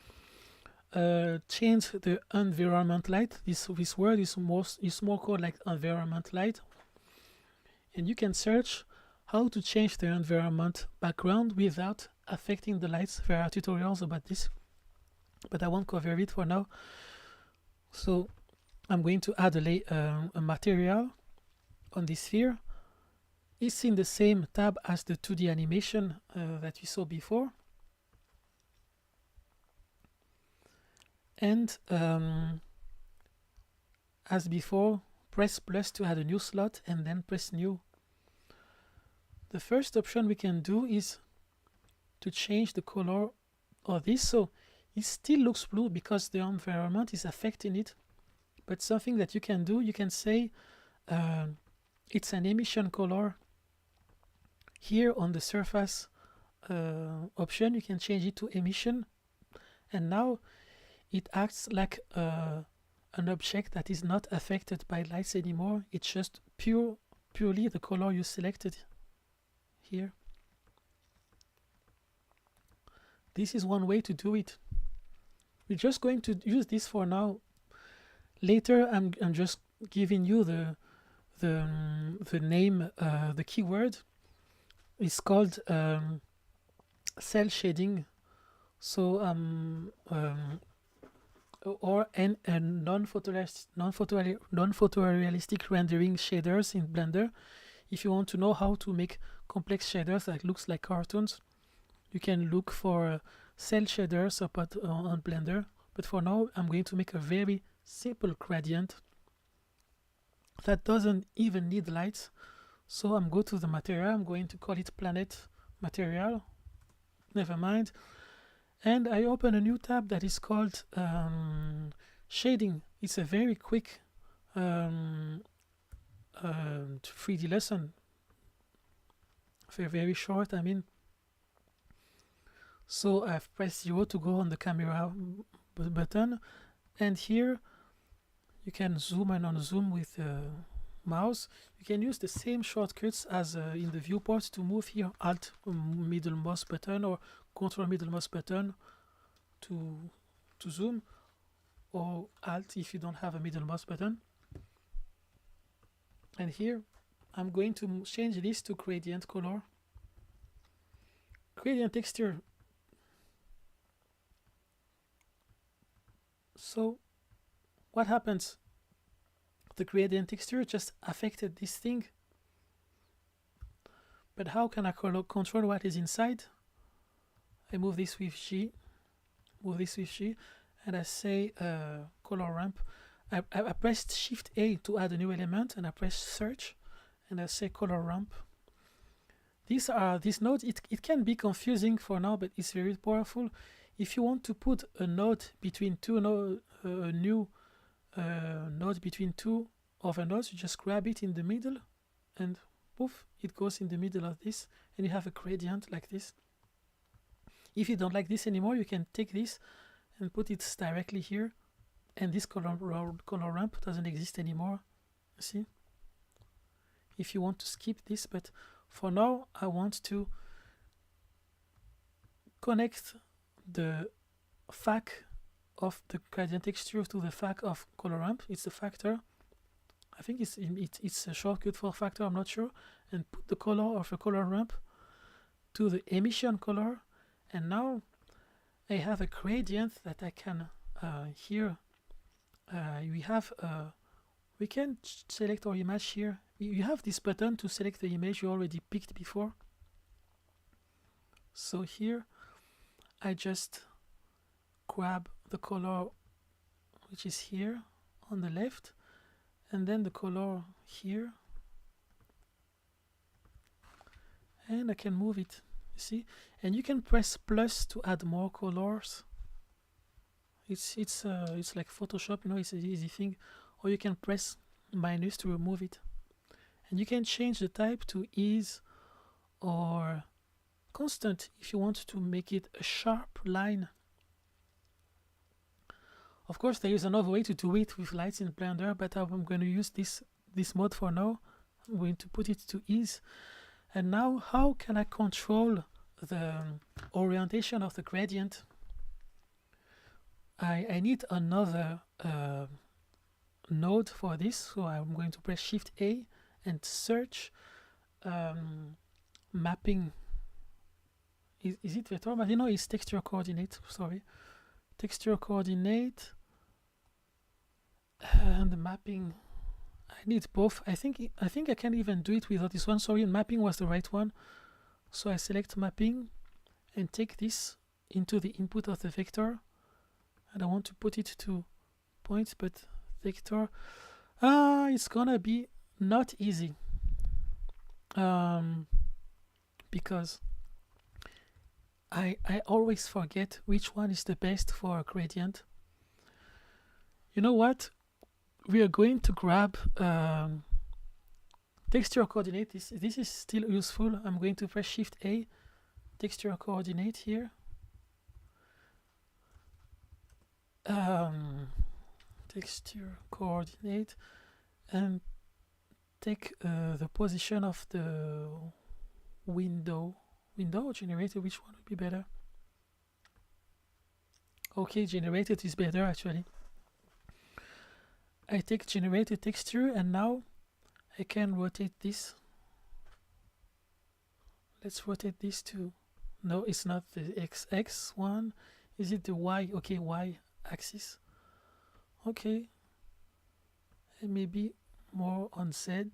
change the environment light. This word is more called like environment light, and you can search how to change the environment background without affecting the lights. There are tutorials about this, but I won't cover it for now. So I'm going to add a material on this sphere. It's in the same tab as the 2D animation that you saw before. And as before, press plus to add a new slot, and then press new. The first option we can do is to change the color of this. So it still looks blue because the environment is affecting it. But something that you can do, you can say it's an emission color. Here on the surface option, you can change it to emission. And now it acts like an object that is not affected by lights anymore. It's just purely the color you selected here. This is one way to do it. We're just going to use this for now. Later, I'm just giving you the name, the keyword. is called cell shading. So or a non-photorealistic rendering shaders in Blender. If you want to know how to make complex shaders that looks like cartoons, you can look for cell shaders on Blender. But for now, I'm going to make a very simple gradient that doesn't even need lights. So I'm going to the material. I'm going to call it planet material. Never mind. And I open a new tab that is called shading. It's a very quick 3D lesson. Very short, I mean. So I've pressed 0 to go on the camera button, and here you can zoom and unzoom with the mouse. You can use the same shortcuts as in the viewport to move here, Alt middle mouse button or Control middle mouse button to zoom, or Alt if you don't have a middle mouse button. And here I'm going to change this to gradient color, gradient texture. So what happens? The gradient texture just affected this thing. But how can I control what is inside? I move this with G, and I say color ramp. I pressed Shift A to add a new element, and I press search, and I say color ramp. These nodes. It can be confusing for now, but it's very powerful. If you want to put a node between two node between two other nodes, you just grab it in the middle, and poof, it goes in the middle of this, and you have a gradient like this. If you don't like this anymore, you can take this and put it directly here, and this color ramp doesn't exist anymore. See? If you want to skip this, but for now I want to connect the FAC of the gradient texture to the FAC of color ramp. It's a factor. I think it's a shortcut for factor, I'm not sure. And put the color of a color ramp to the emission color. And now I have a gradient that I can here. We can select our image here. You have this button to select the image you already picked before. So here I just grab the color which is here on the left, and then the color here, and I can move it, you see. And you can press plus to add more colors. It's like Photoshop, you know, it's an easy thing. Or you can press minus to remove it, and you can change the type to ease or constant if you want to make it a sharp line. Of course, there is another way to do it with lights in Blender, but I'm going to use this mode for now. I'm going to put it to ease. And now, how can I control the orientation of the gradient? I need another node for this, so I'm going to press Shift A and search mapping. Is it vector? But you know, it's texture coordinate. Sorry, texture coordinate and the mapping. I need both. I think I can even do it without this one. Sorry, mapping was the right one. So I select mapping and take this into the input of the vector, and I want to put it to points, but vector. It's gonna be not easy because I always forget which one is the best for a gradient. You know what? We are going to grab texture coordinate. This is still useful. I'm going to press Shift A, texture coordinate here. Texture coordinate, and take the position of the window generated. Which one would be better? Okay, generated is better actually. I take generated texture, and now I can rotate this let's rotate this to, no, it's not the XX one. Is it the Y? Okay, Y axis. Okay, and maybe more on Z.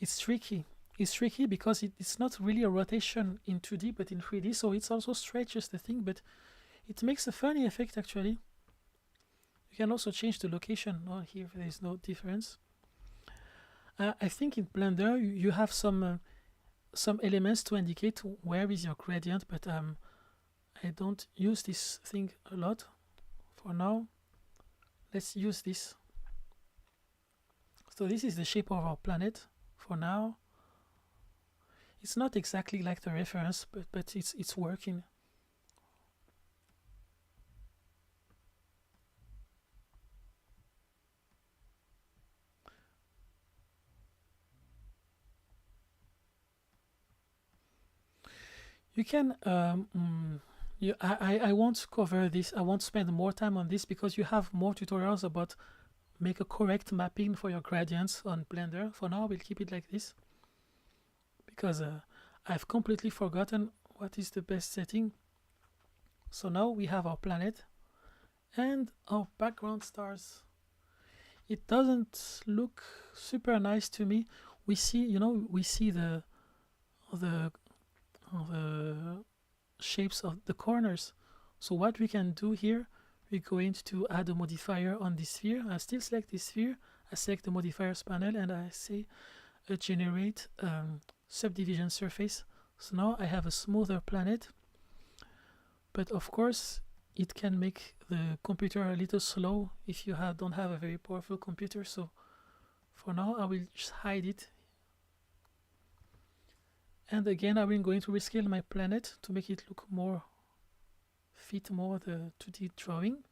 It's tricky. It's tricky because it's not really a rotation in 2D but in 3D, so it also stretches the thing, but it makes a funny effect actually. You can also change the location. Oh, here there is no difference. I think in Blender you have some elements to indicate where is your gradient, but I don't use this thing a lot for now. Let's use this. So this is the shape of our planet for now. It's not exactly like the reference, but it's working. You can I won't cover this. I won't spend more time on this because you have more tutorials about make a correct mapping for your gradients on Blender. For now, we'll keep it like this because I've completely forgotten what is the best setting. So now we have our planet and our background stars. It doesn't look super nice to me. We see, you know, we see the shapes of the corners. So what we can do here, we're going to add a modifier on this sphere. I still select this sphere, I select the modifiers panel, and I say generate subdivision surface. So now I have a smoother planet, but of course it can make the computer a little slow if you don't have a very powerful computer. So for now I will just hide it. And again, I'm going to rescale my planet to make it look more, fit more the 2D drawing.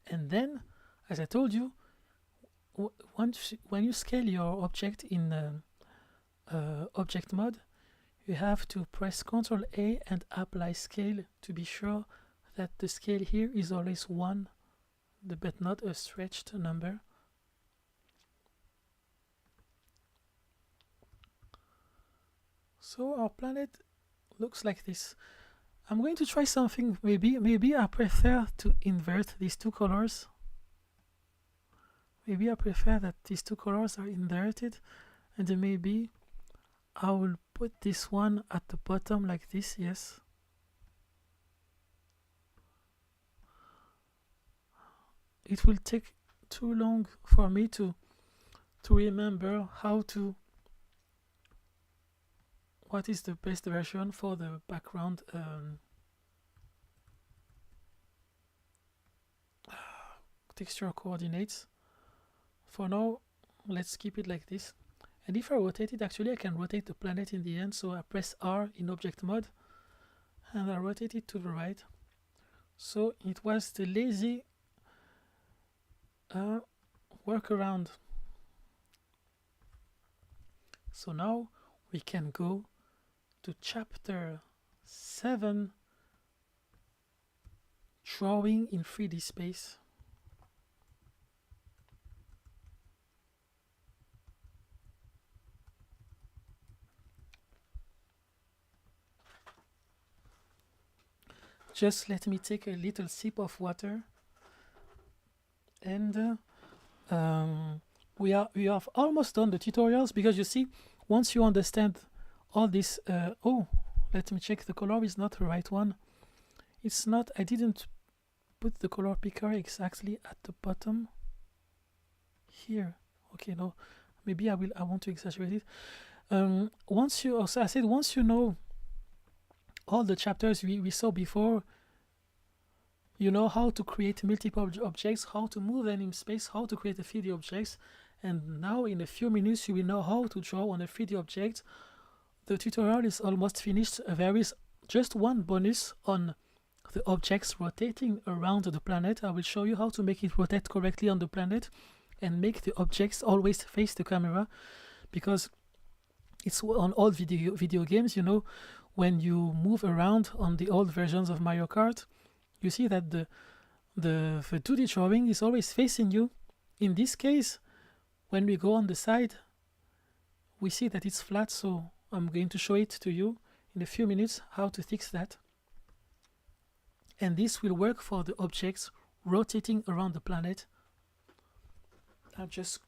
And then, as I told you, when you scale your object in object mode, you have to press Ctrl A and apply scale to be sure that the scale here is always 1, but not a stretched number. So our planet looks like this. I'm going to try something. Maybe I prefer to invert these two colors. Maybe I prefer that these two colors are inverted, and then maybe I will put this one at the bottom like this. Yes. It will take too long for me to remember how to what is the best version for the background texture coordinates. For now, let's keep it like this. And if I rotate it, actually I can rotate the planet in the end. So I press R in object mode and I rotate it to the right. So it was the lazy workaround. So now we can go to chapter 7, drawing in 3D space. Just let me take a little sip of water, and we have almost done the tutorials, because you see, once you understand all this, oh, let me check, the color is not the right one. It's not, I didn't put the color picker exactly at the bottom here. Okay, no, maybe I want to exaggerate it. Once you, also I said, once you know all the chapters we saw before, you know how to create multiple objects, how to move them in space, how to create a 3D objects, and now in a few minutes you will know how to draw on a 3D object. The tutorial is almost finished. There is just one bonus on the objects rotating around the planet. I will show you how to make it rotate correctly on the planet and make the objects always face the camera, because it's on old video games, you know, when you move around on the old versions of Mario Kart, you see that the 2D drawing is always facing you. In this case, when we go on the side, we see that it's flat, so I'm going to show it to you in a few minutes how to fix that. And this will work for the objects rotating around the planet. I'll just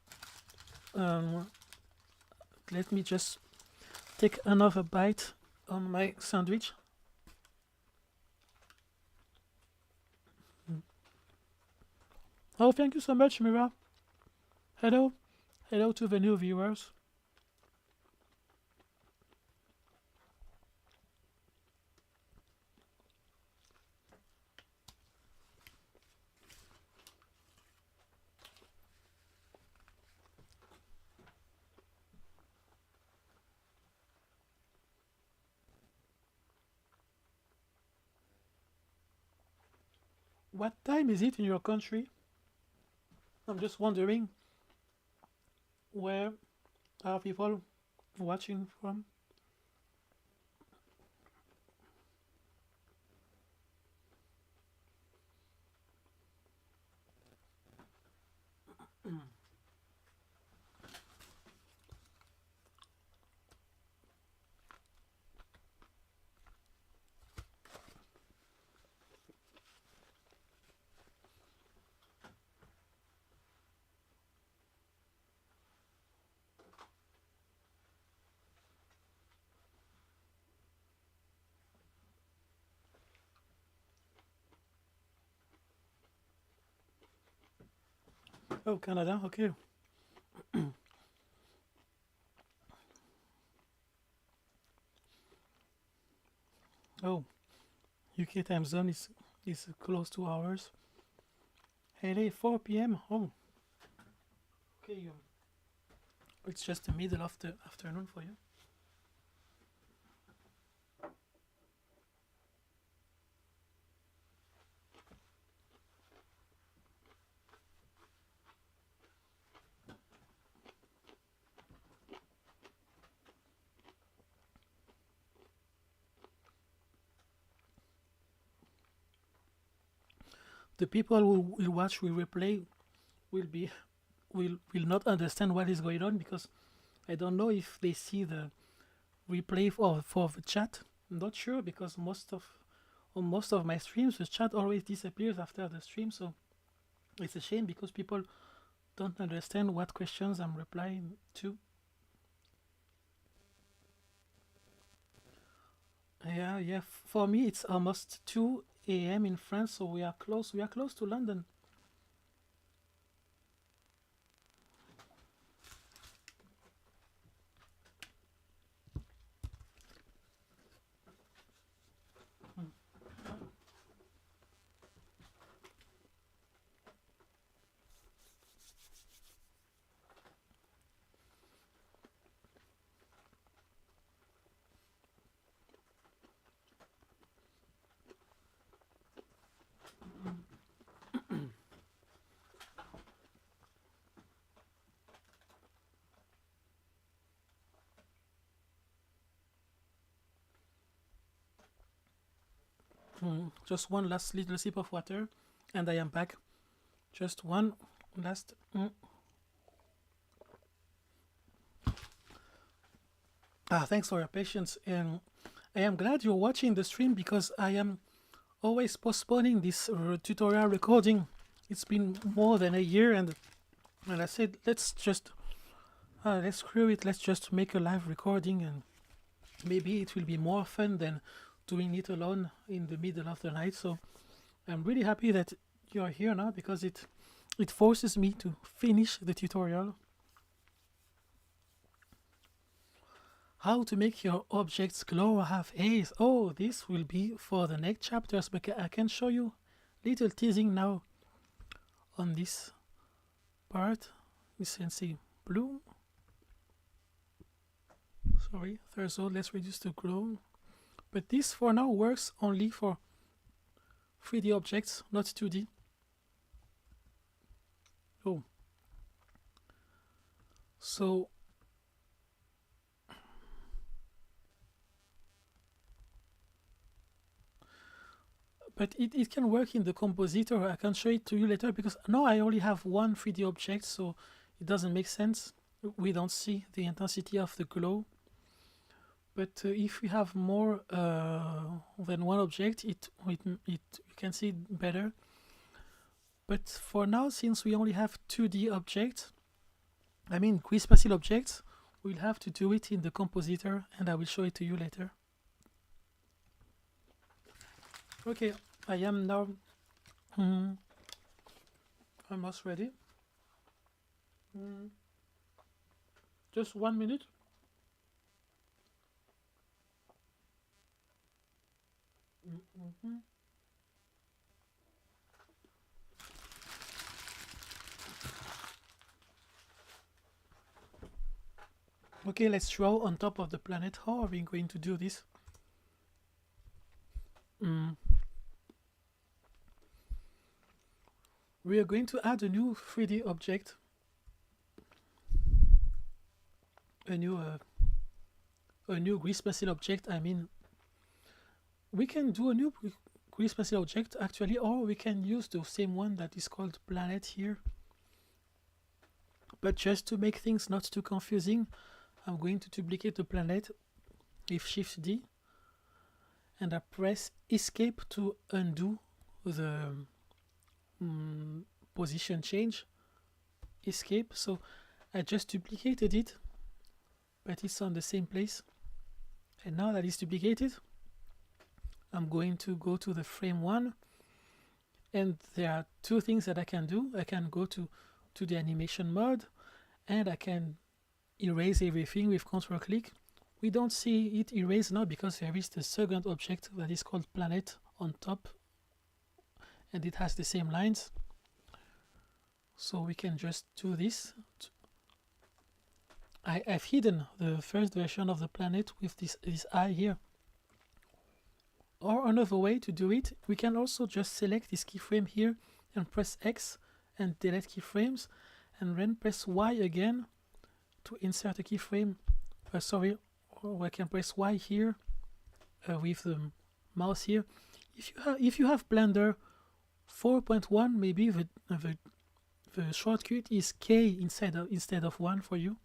let me just take another bite on my sandwich. Oh, thank you so much, Mira. Hello. Hello to the new viewers. What time is it in your country? I'm just wondering, where are people watching from? Oh, Canada, okay. Oh, UK time zone is close to ours. LA 4 p.m. Oh, okay. It's just the middle of the afternoon for you. The people who will watch, will replay, will not understand what is going on, because I don't know if they see the replay for the chat. I'm not sure, because on most of my streams the chat always disappears after the stream, so it's a shame because people don't understand what questions I'm replying to. Yeah. For me, it's almost 2 a.m. in France, so we are close. We are close to London. Just one last little sip of water, and I am back. Just one last. Thanks for your patience, and I am glad you're watching the stream, because I am always postponing this tutorial recording. It's been more than a year, and I said, let's screw it. Let's just make a live recording, and maybe it will be more fun than doing it alone in the middle of the night. So I'm really happy that you're here now, because it forces me to finish the tutorial. How to make your objects glow or have haze. Oh, this will be for the next chapters, but I can show you little teasing now on this part. We can see blue. Sorry, threshold, let's reduce the glow. But this for now works only for 3D objects, not 2D. Oh. So but it can work in the compositor. I can show it to you later, because now I only have one 3D object, so it doesn't make sense we don't see the intensity of the glow. But if we have more than one object, you can see it better. But for now, since we only have 2D objects, I mean grid-spatial objects, we'll have to do it in the compositor, and I will show it to you later. Okay, I am now almost ready. Just 1 minute. Okay, let's draw on top of the planet. How are we going to do this? We are going to add a new 3D object, a new grid-spatial object. I mean, we can do a new grid-spatial object actually, or we can use the same one that is called planet here. But just to make things not too confusing, I'm going to duplicate the planet with Shift D, and I press Escape to undo the position change. Escape. So I just duplicated it, but it's on the same place. And now that it's duplicated, I'm going to go to the frame 1, and there are two things that I can do. I can go to the animation mode, and I can erase everything with control click. We don't see it erased now because there is the second object that is called planet on top, and it has the same lines. So we can just do this. I've hidden the first version of the planet with this eye here. Or another way to do it, we can also just select this keyframe here and press X and delete keyframes, and then press Y again to insert a keyframe. Or I can press Y here with the mouse here. If you have Blender 4.1, maybe the shortcut is K instead of 1 for you.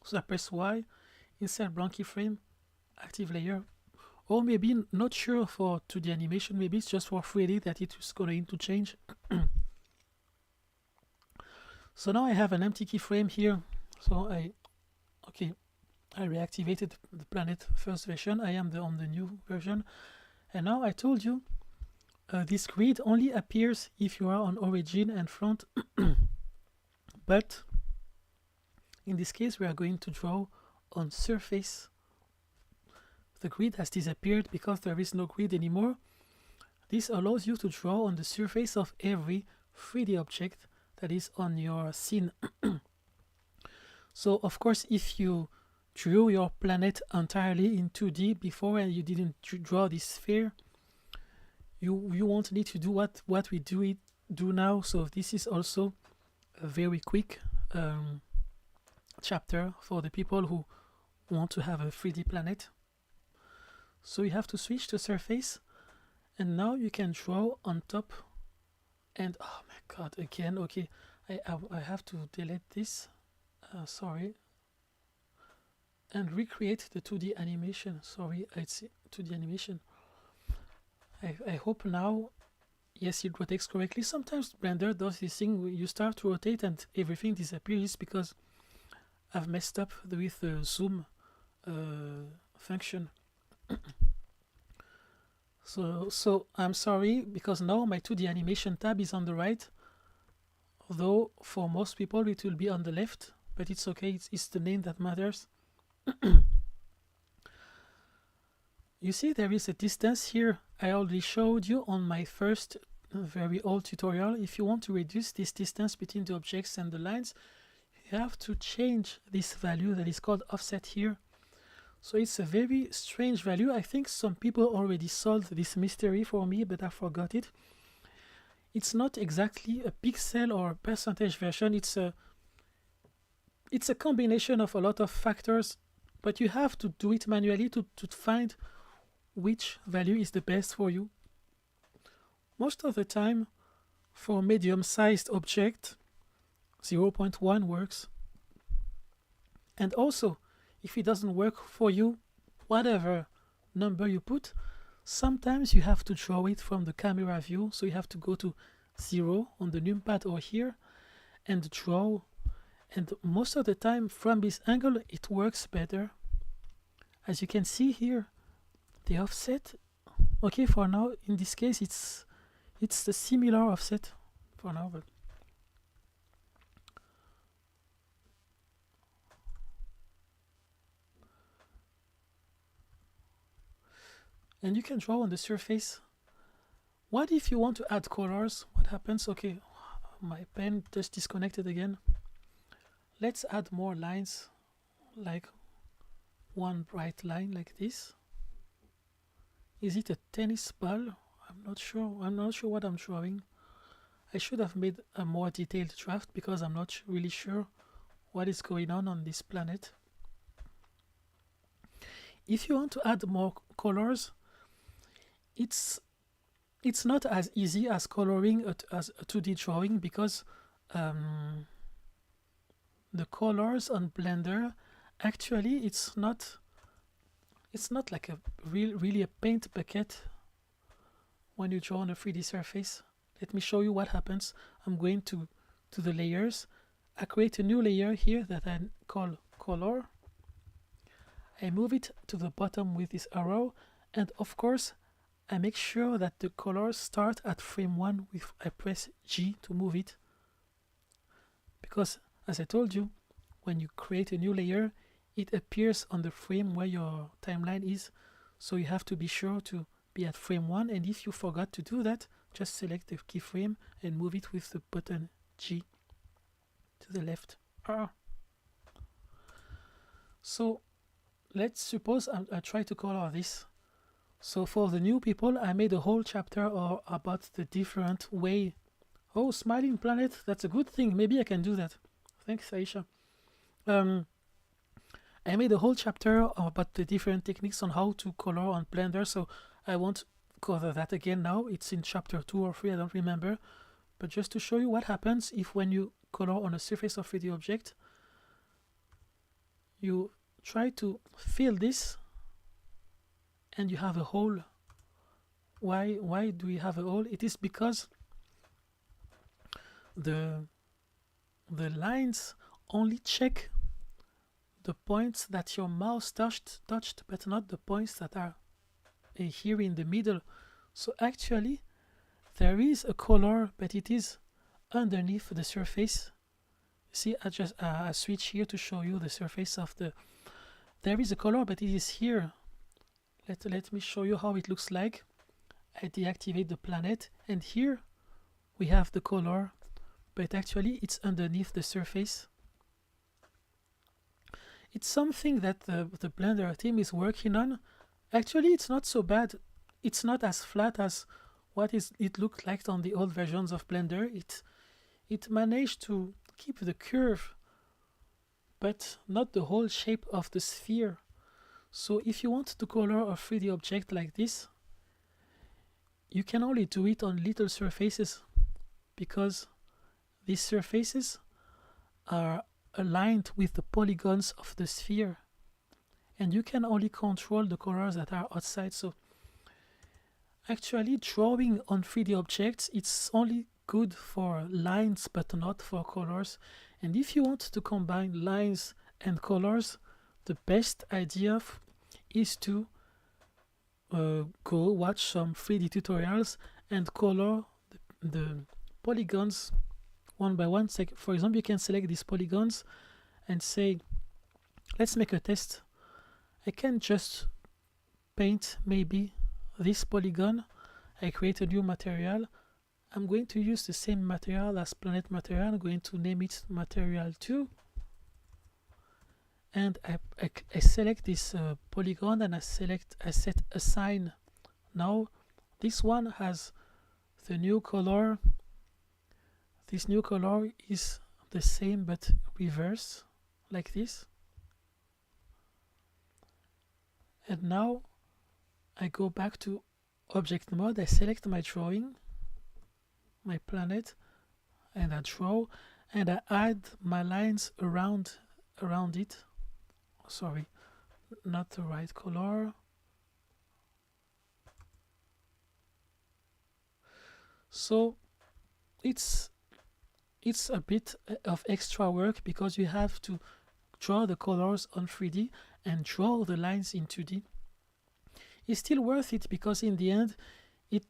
So I press Y, insert blank keyframe, active layer. Or maybe not sure for 2D animation, maybe it's just for 3D that it is going to change. So now I have an empty keyframe here. So I reactivated the planet first version. I am on the new version. And now I told you this grid only appears if you are on origin and front. But in this case, we are going to draw on surface. The grid has disappeared because there is no grid anymore. This allows you to draw on the surface of every 3D object that is on your scene. So of course, if you drew your planet entirely in 2D before and you didn't draw this sphere, you won't need to do what we do now. So this is also a very quick chapter for the people who want to have a 3D planet. So you have to switch to surface, and now you can draw on top. And oh my god, again, okay, I have to delete this, sorry, and recreate the 2D animation. Sorry, it's 2D animation. I hope now, yes, it rotates correctly. Sometimes Blender does this thing where you start to rotate and everything disappears because I've messed up with the zoom function. So I'm sorry, because now my 2D animation tab is on the right, although for most people it will be on the left, but it's okay, it's the name that matters. You see there is a distance here. I already showed you on my first very old tutorial. If you want to reduce this distance between the objects and the lines, you have to change this value that is called offset here. So it's a very strange value. I think some people already solved this mystery for me, but I forgot it. It's not exactly a pixel or percentage version. It's a combination of a lot of factors, but you have to do it manually to find which value is the best for you. Most of the time, for medium-sized object, 0.1 works. And also, if it doesn't work for you, whatever number you put, sometimes you have to draw it from the camera view. So you have to go to 0 on the numpad or here and draw. And most of the time from this angle, it works better. As you can see here, the offset, okay, for now, in this case, it's the similar offset for now, but and you can draw on the surface. What if you want to add colors? What happens? Okay, my pen just disconnected again. Let's add more lines, like one bright line like this. Is it a tennis ball? I'm not sure. I'm not sure what I'm drawing. I should have made a more detailed draft because I'm not really sure what is going on this planet. If you want to add more colors, it's not as easy as coloring as a 2D drawing, because the colors on Blender, actually it's not like a really a paint bucket when you draw on a 3D surface. Let me show you what happens. I'm going to the layers. I create a new layer here that I call color. I move it to the bottom with this arrow, and of course I make sure that the colors start at frame 1 with I press G to move it, because as I told you, when you create a new layer, it appears on the frame where your timeline is, so you have to be sure to be at frame 1, and if you forgot to do that, just select the keyframe and move it with the button G to the left. So let's suppose I try to color this. So for the new people, I made a whole chapter about the different way. Oh, smiling planet, that's a good thing. Maybe I can do that. Thanks, Aisha. I made a whole chapter about the different techniques on how to color on Blender, so I won't cover that again now. It's in chapter 2 or 3, I don't remember. But just to show you what happens if when you color on a surface of 3D object, you try to fill this and you have a hole. Why do we have a hole? It is because the lines only check the points that your mouse touched, but not the points that are here in the middle. So actually there is a color, but it is underneath the surface. See, I switch here to show you the surface of the. There is a color, but it is here. Let me show you how it looks like. I deactivate the planet, and here we have the color, but actually it's underneath the surface. It's something that the Blender team is working on. Actually, it's not so bad. It's not as flat as what it looked like on the old versions of Blender. It managed to keep the curve, but not the whole shape of the sphere. So if you want to color a 3D object like this, you can only do it on little surfaces, because these surfaces are aligned with the polygons of the sphere, and you can only control the colors that are outside. So actually drawing on 3D objects, it's only good for lines but not for colors. And if you want to combine lines and colors, the best idea is to go watch some 3D tutorials and color the polygons one by one. For example, you can select these polygons and say, let's make a test. I can just paint maybe this polygon. I create a new material. I'm going to use the same material as planet material. I'm going to name it material 2. And I select this polygon, and I set assign. Now this one has the new color. This new color is the same but reverse, like this. And now I go back to object mode. I select my drawing, my planet, and I draw, and I add my lines around it. sorry, not the right color. So it's a bit of extra work because you have to draw the colors on 3D and draw the lines in 2D. It's still worth it because in the end it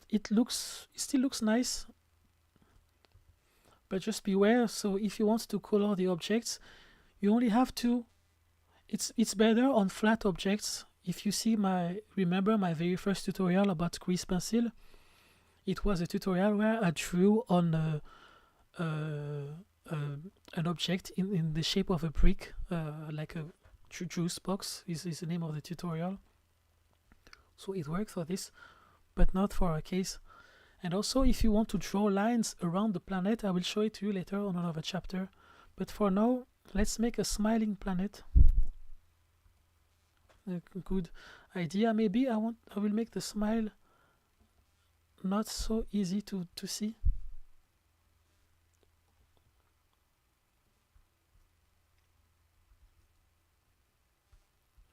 still looks nice, but just beware. So if you want to color the objects, you only have to, it's better on flat objects. If you see remember my very first tutorial about grease pencil, it was a tutorial where I drew on an object in the shape of a brick, like a juice box is the name of the tutorial. So it works for this, but not for our case. And also, if you want to draw lines around the planet, I will show it to you later on another chapter. But for now, let's make a smiling planet. A good idea. Maybe I will make the smile not so easy to see.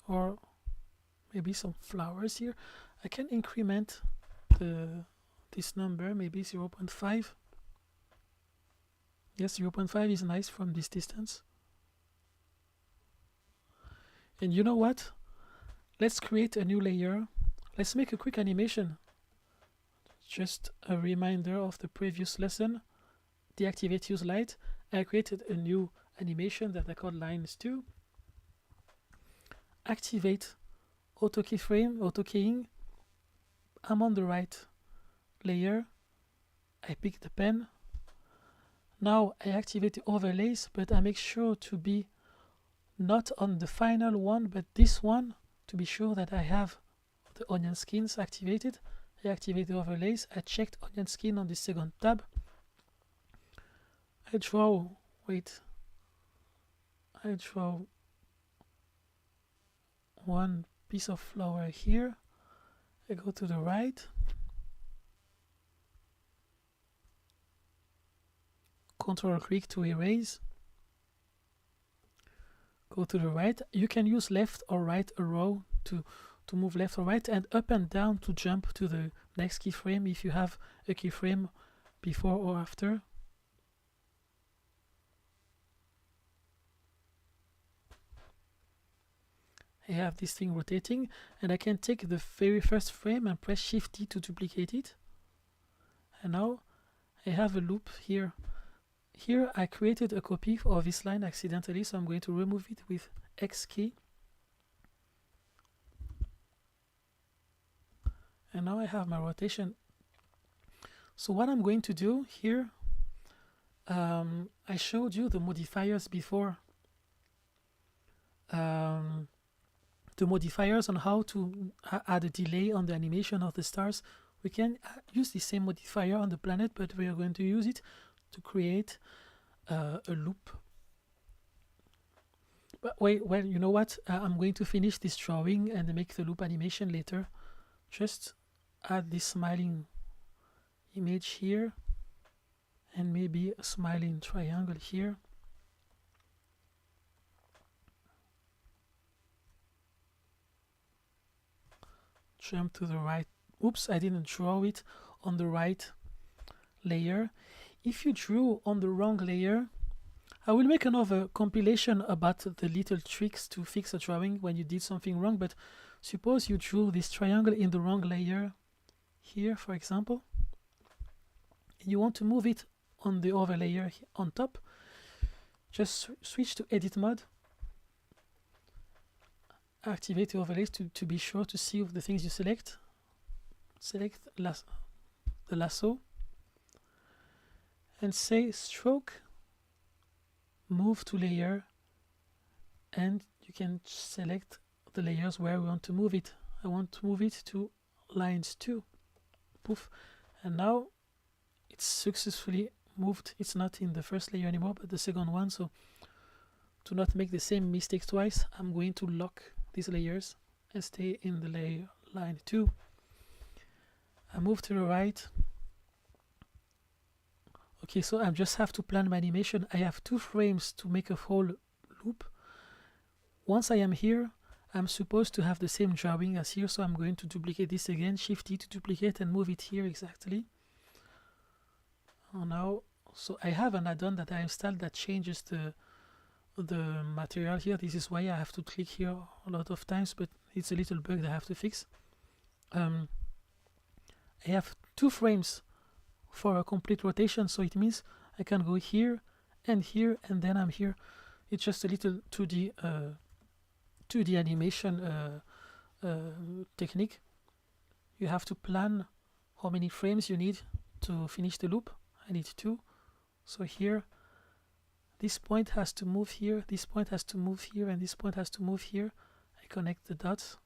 Or maybe some flowers here. I can increment this number, maybe 0.5. Yes, 0.5 is nice from this distance. And you know what? Let's create a new layer. Let's make a quick animation. Just a reminder of the previous lesson. Deactivate use light. I created a new animation that I called lines 2. Activate auto keyframe, auto keying. I'm on the right layer. I pick the pen. Now I activate the overlays, but I make sure to be not on the final one, but this one, to be sure that I have the onion skins activated. I activate the overlays. I checked onion skin on the second tab. I draw one piece of flower here. I go to the right. Control click to erase. Go to the right. You can use left or right arrow to move left or right, and up and down to jump to the next keyframe if you have a keyframe before or after. I have this thing rotating, and I can take the very first frame and press Shift D to duplicate it. And now I have a loop here. Here I created a copy of this line accidentally, so I'm going to remove it with X key. And now I have my rotation. So what I'm going to do here, I showed you the modifiers before. The modifiers on how to add a delay on the animation of the stars. We can use the same modifier on the planet, but we are going to use it to create a loop. But wait, well, you know what? I'm going to finish this drawing and make the loop animation later. Just add this smiling image here, and maybe a smiling triangle here. Jump to the right. Oops, I didn't draw it on the right layer. If you drew on the wrong layer, I will make another compilation about the little tricks to fix a drawing when you did something wrong. But suppose you drew this triangle in the wrong layer here, for example, and you want to move it on the other layer on top. Just switch to edit mode. Activate the overlays to be sure to see the things you select. Select the lasso and say stroke, move to layer, and you can select the layers where we want to move it. I want to move it to lines 2. Poof. And now it's successfully moved. It's not in the first layer anymore, but the second one. So to not make the same mistake twice, I'm going to lock these layers and stay in the layer line 2. I move to the right. Okay, so I just have to plan my animation. I have 2 frames to make a whole loop. Once I am here, I'm supposed to have the same drawing as here, so I'm going to duplicate this again, Shift E to duplicate and move it here exactly. Now, so I have an add-on that I installed that changes the material here. This is why I have to click here a lot of times, but it's a little bug that I have to fix. I have 2 frames for a complete rotation, so it means I can go here, and then I'm here. It's just a little 2D animation technique. You have to plan how many frames you need to finish the loop. I need 2. So here, this point has to move here, this point has to move here, and this point has to move here. I connect the dots.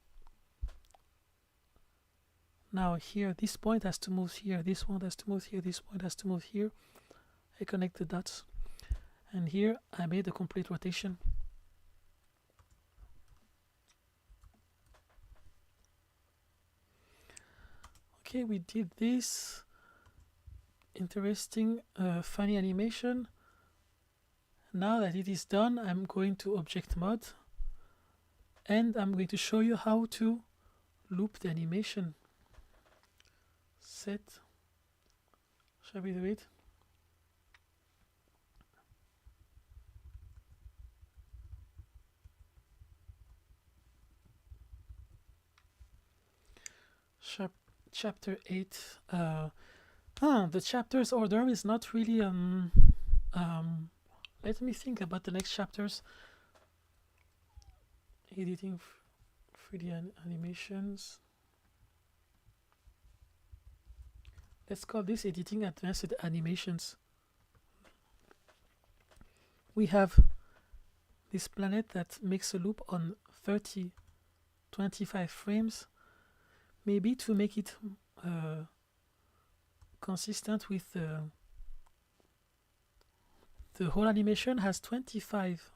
Now here, this point has to move here, this one has to move here, this point has to move here. I connect the dots. And here, I made a complete rotation. Okay, we did this. Interesting, funny animation. Now that it is done, I'm going to object mode. And I'm going to show you how to loop the animation. Set. Shall we do it? Chapter 8. The chapters order is not really let me think about the next chapters. Editing 3D animations. Let's call this editing advanced animations. We have this planet that makes a loop on 25 frames. Maybe to make it consistent with the whole animation has 25.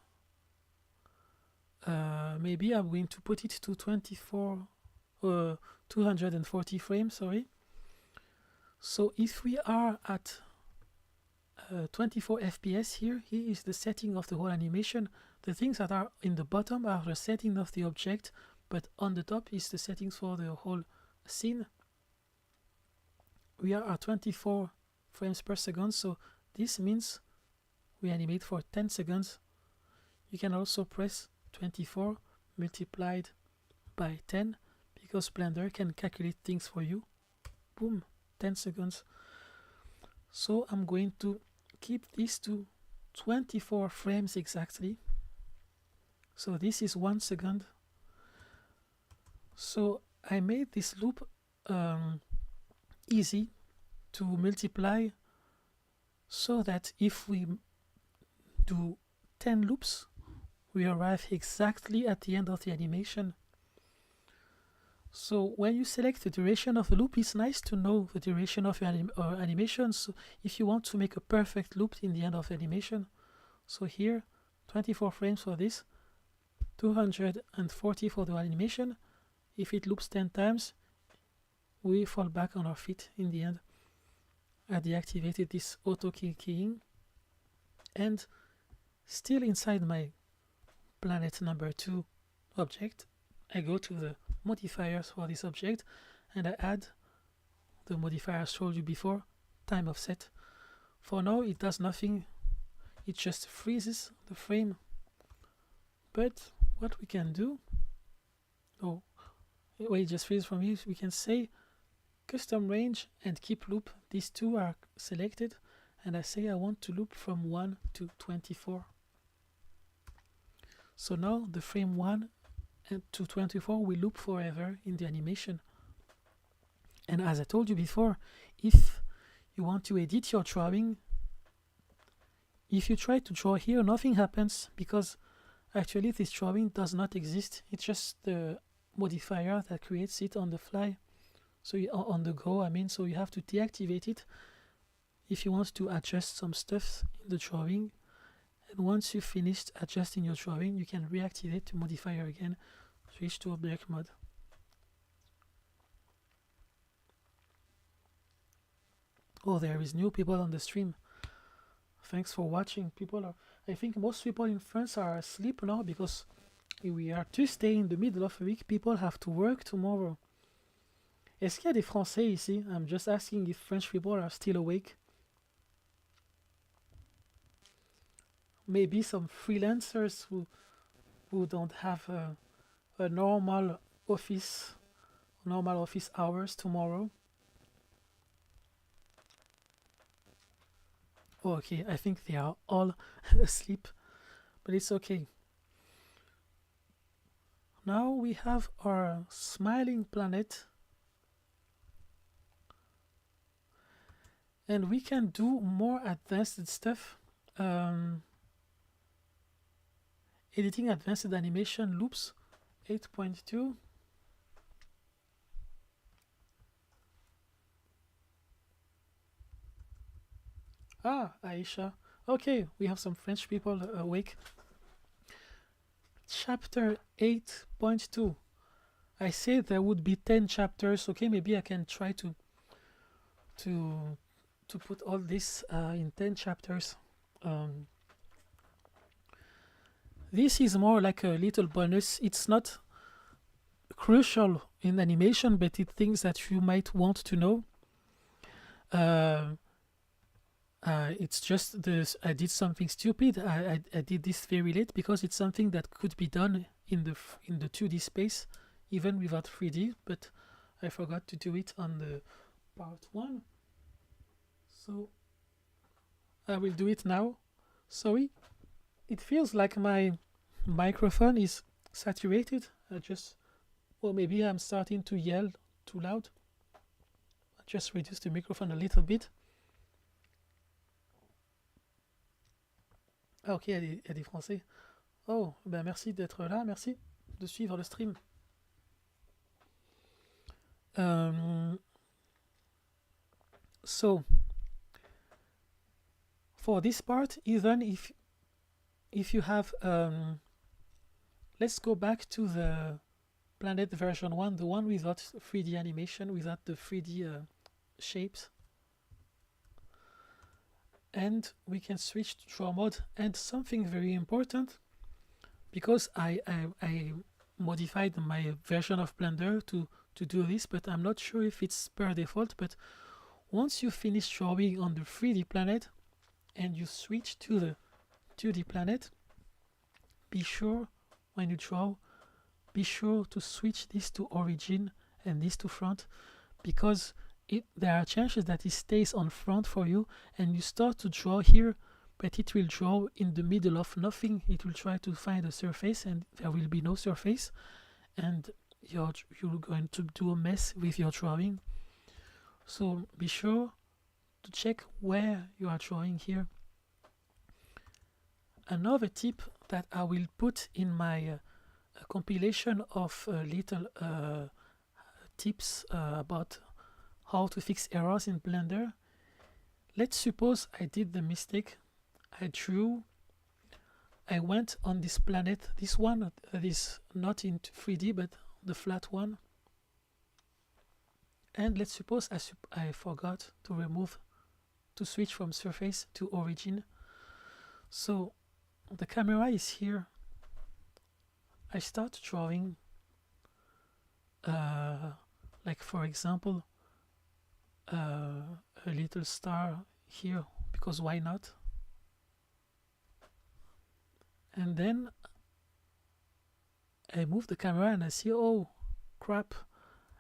Maybe I'm going to put it to 240 frames, sorry. So if we are at 24 FPS here is the setting of the whole animation. The things that are in the bottom are the setting of the object, but on the top is the settings for the whole scene. We are at 24 frames per second, so this means we animate for 10 seconds. You can also press 24 multiplied by 10 because Blender can calculate things for you. Boom, 10 seconds. So I'm going to keep this to 24 frames exactly. So this is 1 second. So I made this loop easy to multiply so that if we do 10 loops, we arrive exactly at the end of the animation. So when you select the duration of the loop, it's nice to know the duration of your animation. So if you want to make a perfect loop in the end of the animation, so here 24 frames for this, 240 for the animation. If it loops 10 times, we fall back on our feet in the end. I deactivated this auto keying, and still inside my planet number 2 object, I go to the modifiers for this object and I add the modifier I showed you before, time offset. For now it does nothing, it just freezes the frame. But what we can do, it just freezes from here, we can say custom range and keep loop. These two are selected and I say I want to loop from 1 to 24. So now the frame 1 and to 24 will loop forever in the animation. And as I told you before, if you want to edit your drawing, if you try to draw here, nothing happens because actually this drawing does not exist. It's just the modifier that creates it on the fly. So on the go, I mean, so you have to deactivate it if you want to adjust some stuff in the drawing. And once you've finished adjusting your drawing, you can reactivate the modifier again, switch to object mode. Oh, there is new people on the stream. Thanks for watching. I think most people in France are asleep now because We are Tuesday in the middle of a week. People have to work tomorrow. Est-ce qu'il y a des Français ici? I'm just asking if French people are still awake. Maybe some freelancers who don't have a normal office hours tomorrow. Oh, okay, I think they are all asleep, but it's okay. Now we have our smiling planet, and we can do more advanced stuff. Editing advanced animation loops 8.2. Ah, Aisha. Okay, we have some French people awake. Chapter 8.2. I said there would be 10 chapters. Okay, maybe I can try to put all this in 10 chapters. This is more like a little bonus. It's not crucial in animation, but it's things that you might want to know. It's just this. I did something stupid. I did this very late because it's something that could be done in the 2D space, even without 3D. But I forgot to do it on the part 1. So I will do it now. Sorry. It feels like my microphone is saturated. Or maybe I'm starting to yell too loud. I just reduce the microphone a little bit. Ah, ok, il y a des Français. Oh, ben merci d'être là, merci de suivre le stream. So, for this part, even if you have, let's go back to the Planet version 1, the one without 3D animation, without the 3D shapes. And we can switch to draw mode. And something very important, because I modified my version of Blender to do this, but I'm not sure if it's per default. But once you finish drawing on the 3D planet and you switch to the 2D planet, be sure when you draw, be sure to switch this to origin and this to front, because there are chances that it stays on front for you and you start to draw here, but it will draw in the middle of nothing. It will try to find a surface and there will be no surface, and you're going to do a mess with your drawing. So be sure to check where you are drawing here. Another tip that I will put in my compilation of little tips about how to fix errors in Blender. Let's suppose I did the mistake. I went on this planet, this one is not in 3D but the flat one, and let's suppose I forgot to switch from surface to origin. So the camera is here. I start drawing like for example a little star here, because why not? And then I move the camera and I see, oh crap,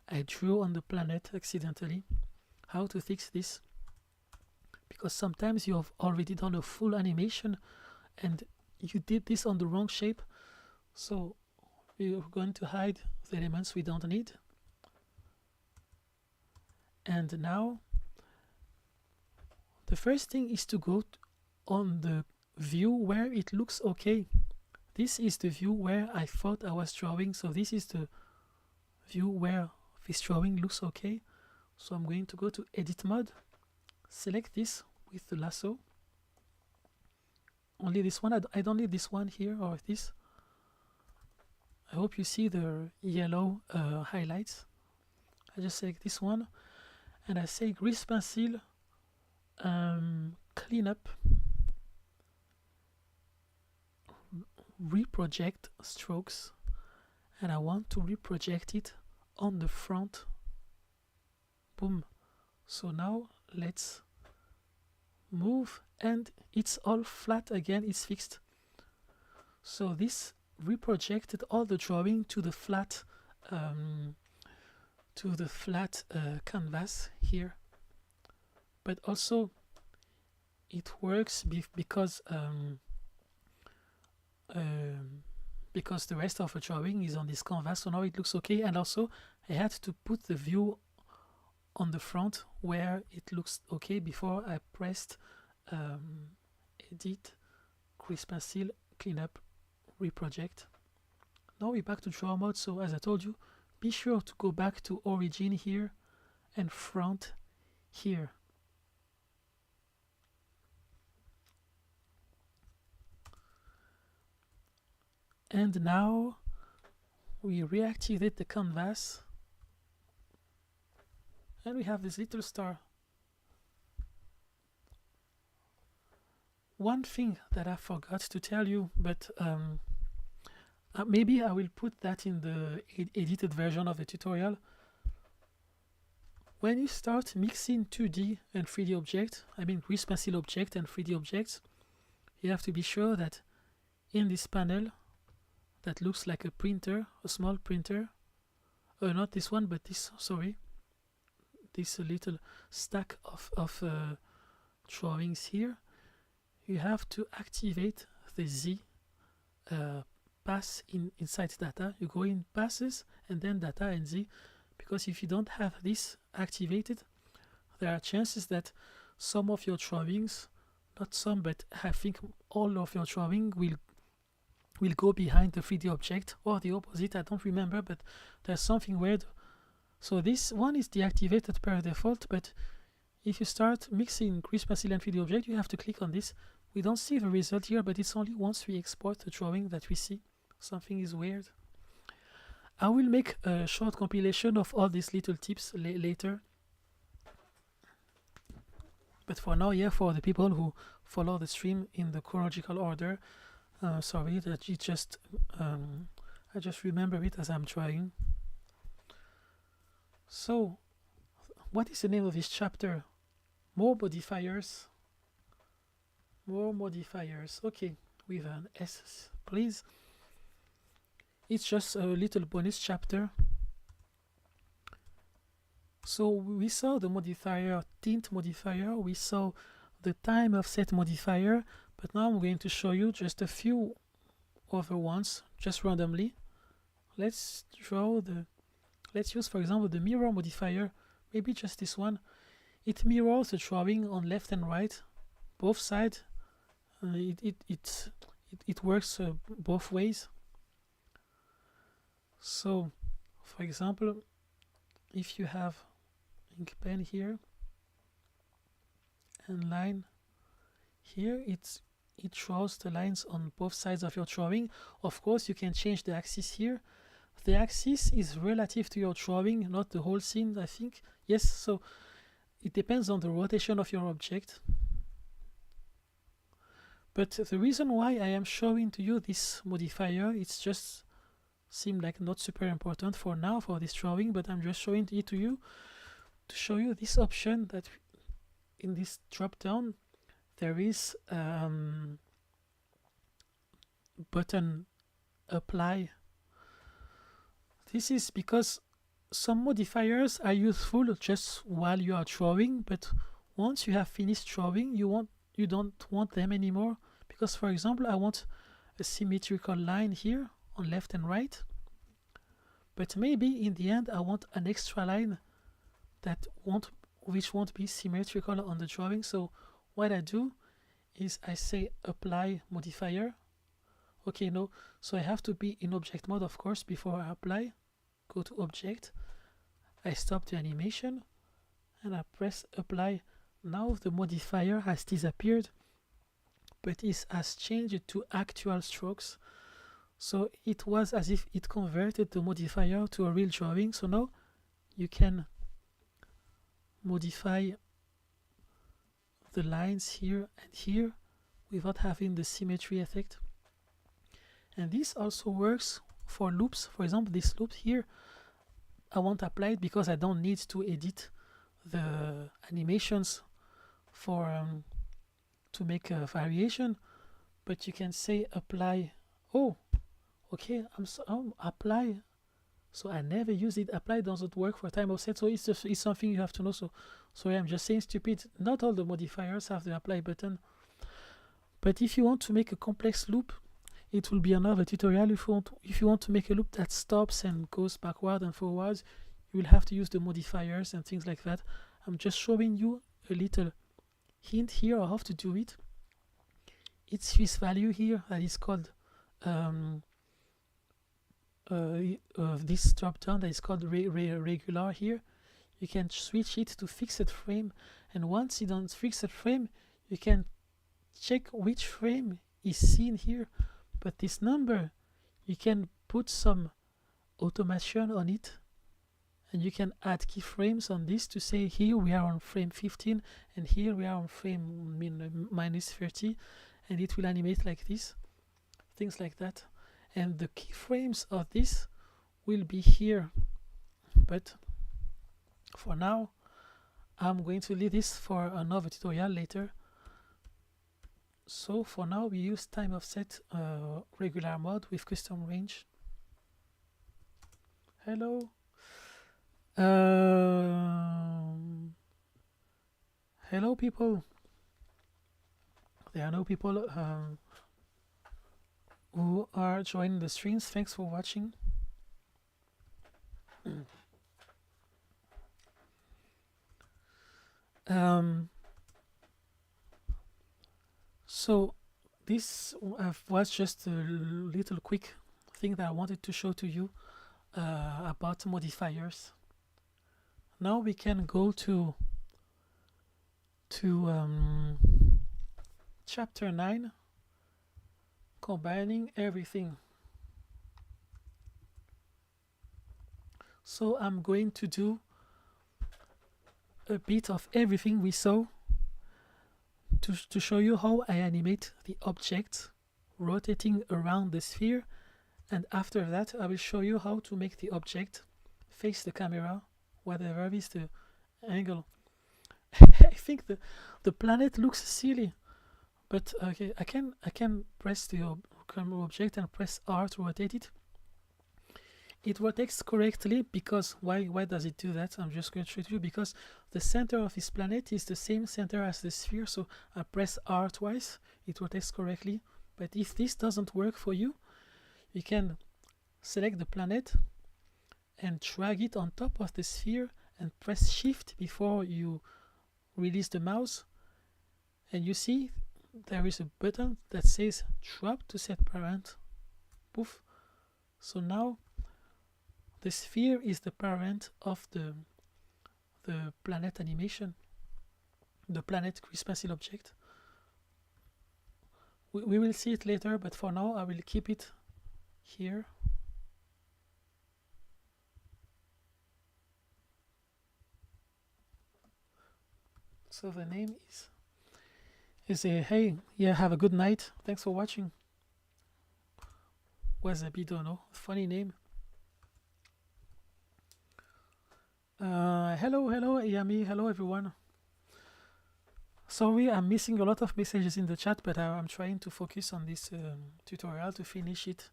I drew on the planet accidentally. How to fix this? Because sometimes you have already done a full animation and you did this on the wrong shape. So we're going to hide the elements we don't need. And now the first thing is to go on the view where it looks okay. This is the view where I thought I was drawing, so this is the view where this drawing looks okay. So I'm going to go to edit mode, select this with the lasso, only this one. I don't need this one here or this. I hope you see the yellow highlights. I just select this one and I say grease pencil, clean up reproject strokes, and I want to reproject it on the front. Boom. So now let's move, and it's all flat again, it's fixed. So this reprojected all the drawing to the flat canvas here. But also it works because the rest of the drawing is on this canvas, so now it looks okay. And also I had to put the view on the front where it looks okay before I pressed edit, crease pencil, clean up, reproject. Now we're back to draw mode. So as I told you, be sure to go back to origin here and front here. And now we reactivate the canvas, and we have this little star. One thing that I forgot to tell you, but maybe I will put that in the edited version of the tutorial. When you start mixing 2D and 3D objects, I mean grease pencil object and 3D objects, you have to be sure that in this panel that looks like a printer, a small printer, not this one, but this, sorry, this little stack of drawings here, you have to activate the Z pass inside data. You go in passes and then data and Z, because if you don't have this activated, there are chances that some of your drawings, not some, but I think all of your drawing will go behind the 3D object, or the opposite, I don't remember, but there's something weird. So this one is deactivated per default, but if you start mixing grease pencil and 3D object, you have to click on this. We don't see the result here, but it's only once we export the drawing that we see something is weird. I will make a short compilation of all these little tips later. But for now, yeah, for the people who follow the stream in the chronological order, sorry that you just I just remember it as I'm trying. So what is the name of this chapter? More modifiers. More modifiers. Okay, with an S, please. It's just a little bonus chapter. So we saw the modifier, tint modifier, we saw the time offset modifier, but now I'm going to show you just a few other ones, just randomly. Let's use, for example, the mirror modifier, maybe just this one. It mirrors the drawing on left and right, both sides. It works both ways. So, for example, if you have ink pen here and line here, it draws the lines on both sides of your drawing. Of course, you can change the axis here. The axis is relative to your drawing, not the whole scene, I think. Yes, so it depends on the rotation of your object. But the reason why I am showing to you this modifier, it's just seem like not super important for now for this drawing, but I'm just showing it to you to show you this option that in this drop down there is button apply. This is because some modifiers are useful just while you are drawing, but once you have finished drawing, you don't want them anymore, because for example I want a symmetrical line here on left and right, but maybe in the end I want an extra line which won't be symmetrical on the drawing. So what I do is I say apply modifier. Okay, no, so I have to be in object mode, of course, before I apply. Go to object, I stop the animation and I press apply. Now the modifier has disappeared, but it has changed to actual strokes. So it was as if it converted the modifier to a real drawing. So now you can modify the lines here and here without having the symmetry effect. And this also works for loops. For example, this loop here, I won't apply it because I don't need to edit the animations for to make a variation. But you can say apply. Oh, okay. Apply. So I never use it. Apply doesn't work for time offset. So it's something you have to know. So sorry, I'm just saying stupid. Not all the modifiers have the apply button. But if you want to make a complex loop, it will be another tutorial. If you want to make a loop that stops and goes backward and forwards, you will have to use the modifiers and things like that. I'm just showing you a little hint here of how to do it. It's this value here that is called this drop down that is called regular here. You can switch it to fixed frame, and once it's on fixed frame, you can check which frame is seen here. But this number, you can put some automation on it, and you can add keyframes on this to say here we are on frame 15 and here we are on frame minus 30, and it will animate like this, things like that. And the keyframes of this will be here, but for now I'm going to leave this for another tutorial later. So for now we use time offset regular mode with custom range. Hello. Hello people. There are no people who are joining the streams. Thanks for watching. So this was just a little quick thing that I wanted to show to you about modifiers. Now we can go to chapter 9, combining everything. So I'm going to do a bit of everything we saw to show you how I animate the object rotating around the sphere, and after that I will show you how to make the object face the camera, whatever is the angle. I think the planet looks silly, but okay, I can press the camera object and press R to rotate it. It rotates correctly because why does it do that? I'm just going to show you, because the center of this planet is the same center as the sphere, so I press R twice, it rotates correctly. But if this doesn't work for you, you can select the planet and drag it on top of the sphere and press shift before you release the mouse, and you see there is a button that says drop to set parent. Poof. So now the sphere is the parent of the planet animation, the planet grease pencil object. We will see it later, but for now I will keep it here. So the name is a hey, yeah, have a good night. Thanks for watching. Wasabi-dono, funny name. Hello Yami, hello everyone. Sorry, I'm missing a lot of messages in the chat, but I'm trying to focus on this tutorial to finish it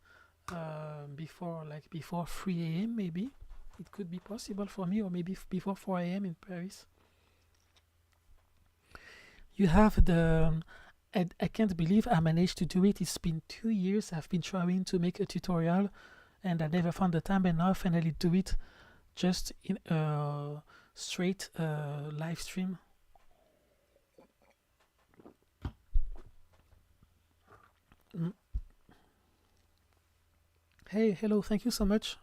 before 3 a.m. maybe. It could be possible for me, or maybe before 4 a.m. in Paris. You have the I can't believe I managed to do it. It's been 2 years I've been trying to make a tutorial and I never found the time, and now I finally do it just in a straight live stream. Hey, hello, thank you so much,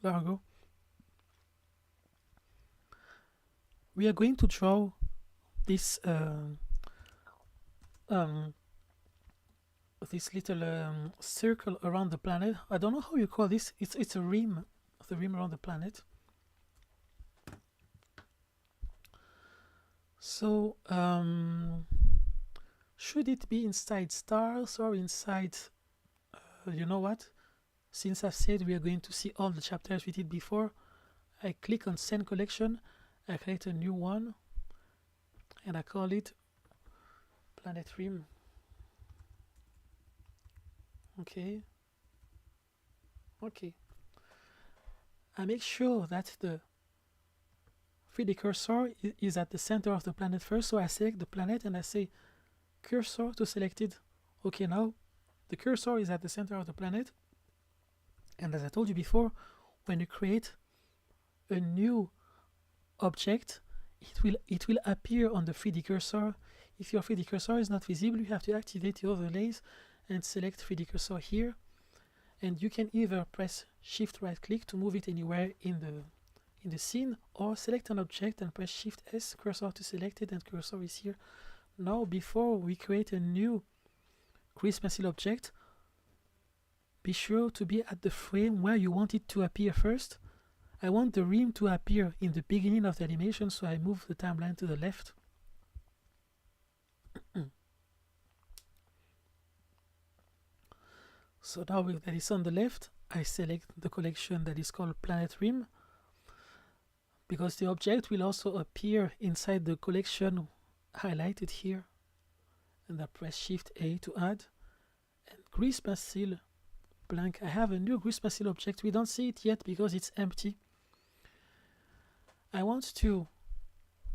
Largo. We are going to draw this this little circle around the planet. I don't know how you call this. It's a rim, the rim around the planet. So should it be inside stars or inside you know what? Since I said we are going to see all the chapters we did before, I click on Send Collection, I create a new one, and I call it Planet Rim. Okay. I make sure that the 3D cursor is at the center of the planet first, so I select the planet and I say cursor to selected. Okay, now the cursor is at the center of the planet, and as I told you before, when you create a new object, it will appear on the 3D cursor. If your 3D cursor is not visible, you have to activate the overlays and select 3D cursor here, and you can either press Shift right click to move it anywhere in the scene, or select an object and press Shift S, cursor to select it, and cursor is here. Now before we create a new grease pencil object, be sure to be at the frame where you want it to appear first. I want the rim to appear in the beginning of the animation, so I move the timeline to the left. So now that is on the left, I select the collection that is called Planet Rim, because the object will also appear inside the collection highlighted here. And I press Shift A to add, and grease pencil blank. I have a new grease pencil object. We don't see it yet because it's empty. I want to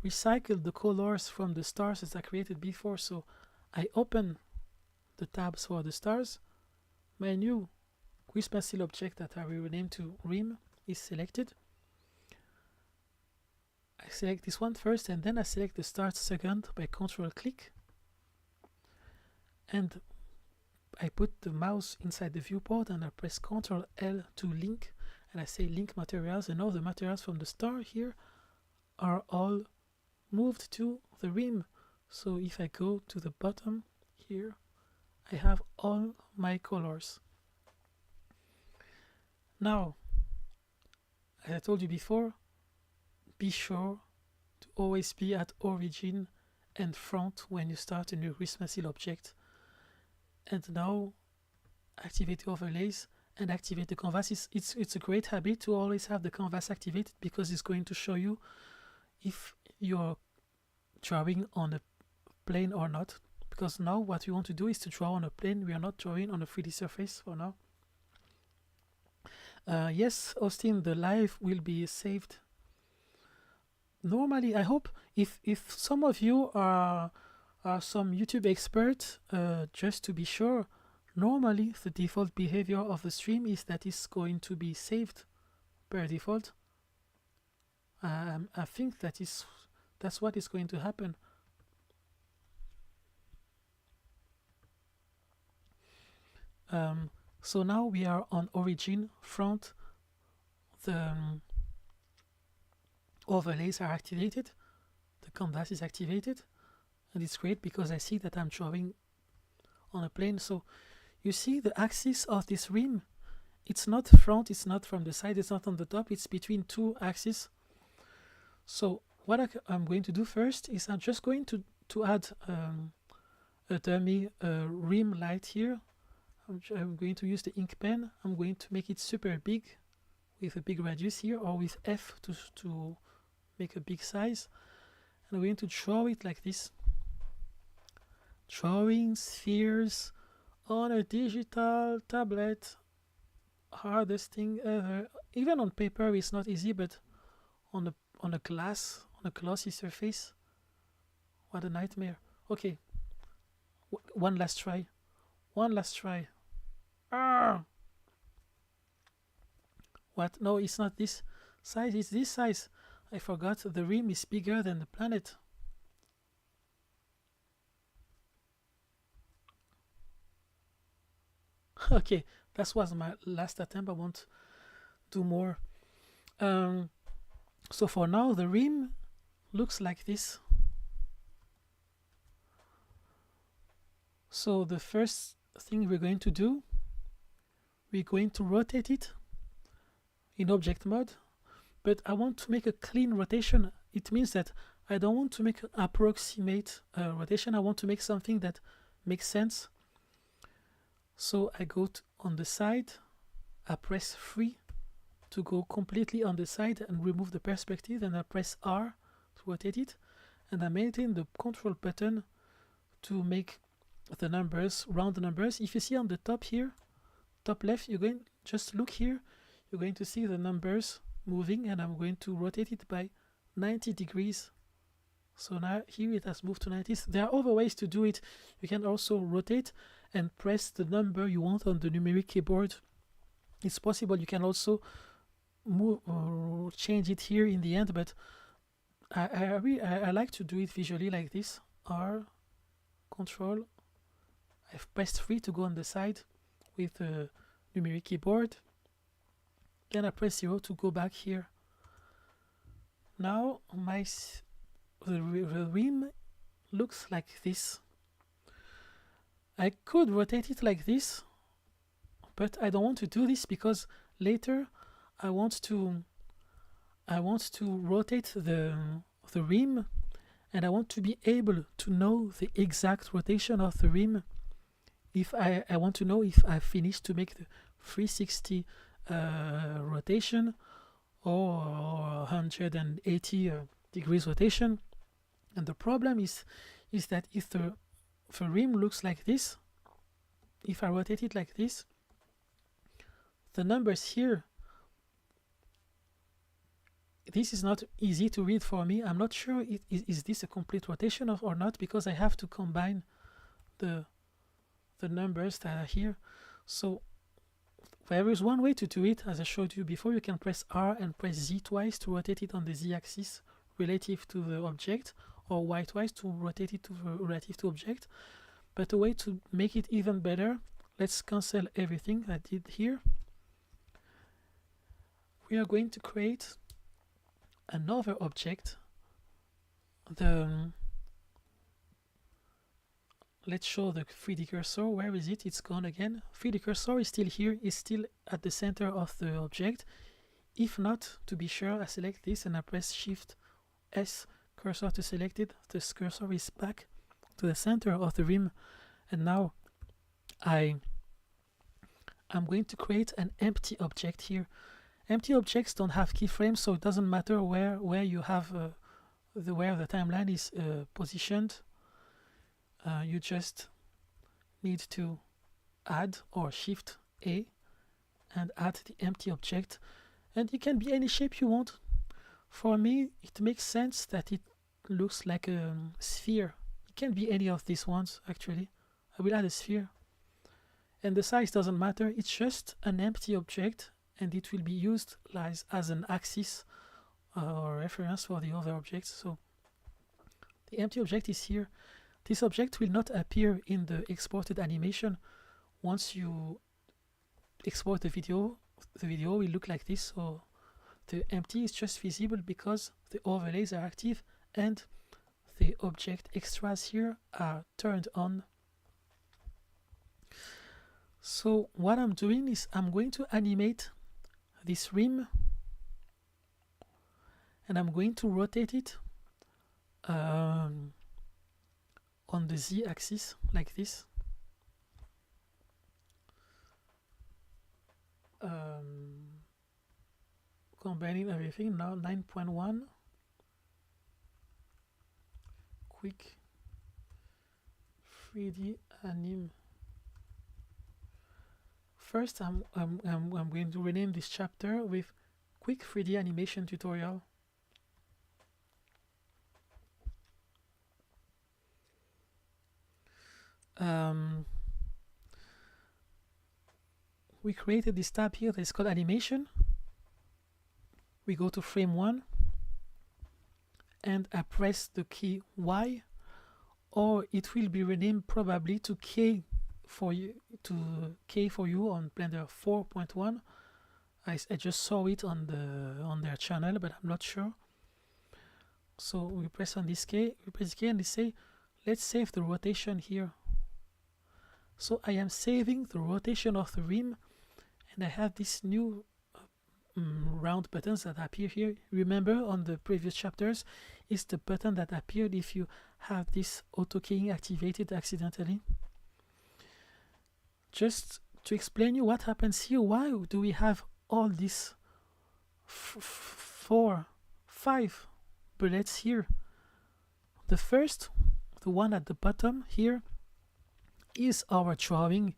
recycle the colors from the stars that I created before, so I open the tabs for the stars. My new grease pencil object that I will rename to Rim is selected. I select this one first, and then I select the stars second by Control click, and I put the mouse inside the viewport and I press Ctrl L to link, and I say link materials, and all the materials from the star here are all moved to the rim. So if I go to the bottom here, I have all my colors. Now, as I told you before, be sure to always be at origin and front when you start a new grease pencil object. And now activate the overlays and activate the canvas. It's a great habit to always have the canvas activated, because it's going to show you if you're drawing on a plane or not. Because now what we want to do is to draw on a plane. We are not drawing on a 3D surface for now. Yes, Austin, the live will be saved. Normally, I hope if some of you are some YouTube experts, just to be sure, normally the default behavior of the stream is that it's going to be saved per default. I think that's what is going to happen. So now we are on origin, front, the overlays are activated, the canvas is activated, and it's great because I see that I'm drawing on a plane. So you see the axis of this rim, it's not front, it's not from the side, it's not on the top, it's between two axes. So what I'm going to do first is I'm just going to add a dummy rim light here. I'm going to use the ink pen. I'm going to make it super big with a big radius here, or with F to make a big size. And I'm going to draw it like this. Drawing spheres on a digital tablet. Hardest thing ever. Even on paper it's not easy, but on a glossy surface, what a nightmare. Okay, one last try. What? No, it's not this size, it's this size. I forgot the rim is bigger than the planet. Okay, that was my last attempt. I won't do more. So for now, the rim looks like this. So the first thing we're going to do, we're going to rotate it in object mode, but I want to make a clean rotation. It means that I don't want to make an approximate rotation. I want to make something that makes sense. So I go on the side, I press 3 to go completely on the side and remove the perspective, and I press R to rotate it, and I maintain the control button to make the numbers, round numbers. If you see on the top here, top left, you're going, just look here, you're going to see the numbers moving, and I'm going to rotate it by 90 degrees. So now here it has moved to 90. There are other ways to do it. You can also rotate and press the number you want on the numeric keyboard. It's possible. You can also move or change it here in the end, but I like to do it visually like this. R, Control. I've pressed 3 to go on the side with the numeric keyboard. Then I press 0 to go back here. Now the rim looks like this. I could rotate it like this, but I don't want to do this because later I want to rotate the rim, and I want to be able to know the exact rotation of the rim. If I want to know if I finished to make the 360 rotation or 180 degrees rotation. And the problem is that if the rim looks like this, if I rotate it like this, the numbers here, this is not easy to read for me. I'm not sure is this a complete rotation or not, because I have to combine the numbers that are here. So there is one way to do it, as I showed you before. You can press R and press Z twice to rotate it on the Z axis relative to the object, or Y twice to rotate it to the relative to object. But a way to make it even better, let's cancel everything I did here. We are going to create another object. Let's show the 3D cursor. Where is it? It's gone again. 3D cursor is still here, is still at the center of the object. If not, to be sure, I select this and I press Shift S cursor to select it. This cursor is back to the center of the rim, and now I'm going to create an empty object here. Empty objects don't have keyframes, so it doesn't matter where you have where the timeline is positioned. You just need to add or Shift A and add the empty object, and it can be any shape you want. For me, it makes sense that it looks like a sphere. It can be any of these ones, actually. I will add a sphere, and the size doesn't matter. It's just an empty object, and it will be used as an axis or reference for the other objects. So the empty object is here. This object will not appear in the exported animation. Once you export the video will look like this. So the empty is just visible because the overlays are active and the object extras here are turned on. So what I'm doing is I'm going to animate this rim, and I'm going to rotate it on the Z axis like this. Combining everything now. 9.1 quick 3D anim. First, I'm going to rename this chapter with quick 3D animation tutorial. We created this tab here that is called animation. We go to frame 1 and I press the key Y, or it will be renamed probably to K for you, on Blender 4.1. I just saw it on their channel, but I'm not sure. So we press on this K, we press K, and they say let's save the rotation here. So I am saving the rotation of the rim, and I have this new round buttons that appear here. Remember, on the previous chapters, is the button that appeared if you have this auto keying activated accidentally. just to explain you what happens here, why do we have all these 4, 5 bullets here. The first, the one at the bottom here, is our drawing,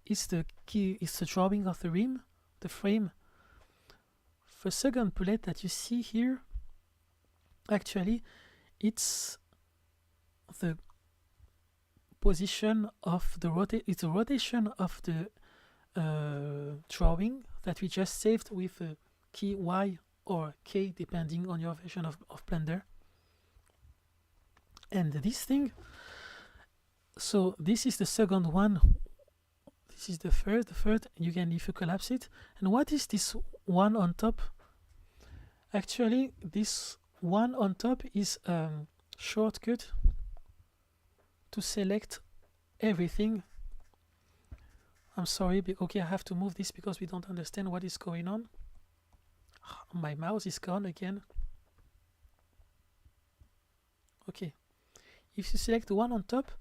is the key, is the drawing of the rim, the frame. The second bullet that you see here, actually it's the position of the it's a rotation of the drawing that we just saved with the key Y or K depending on your version of Blender. And this thing, so this is the second one, this is the third, you can, if you collapse it. And what is this one on top? Actually this one on top is a shortcut to select everything. I'm sorry, okay, I have to move this because we don't understand what is going on. My mouse is gone again. Okay, if you select the one on top,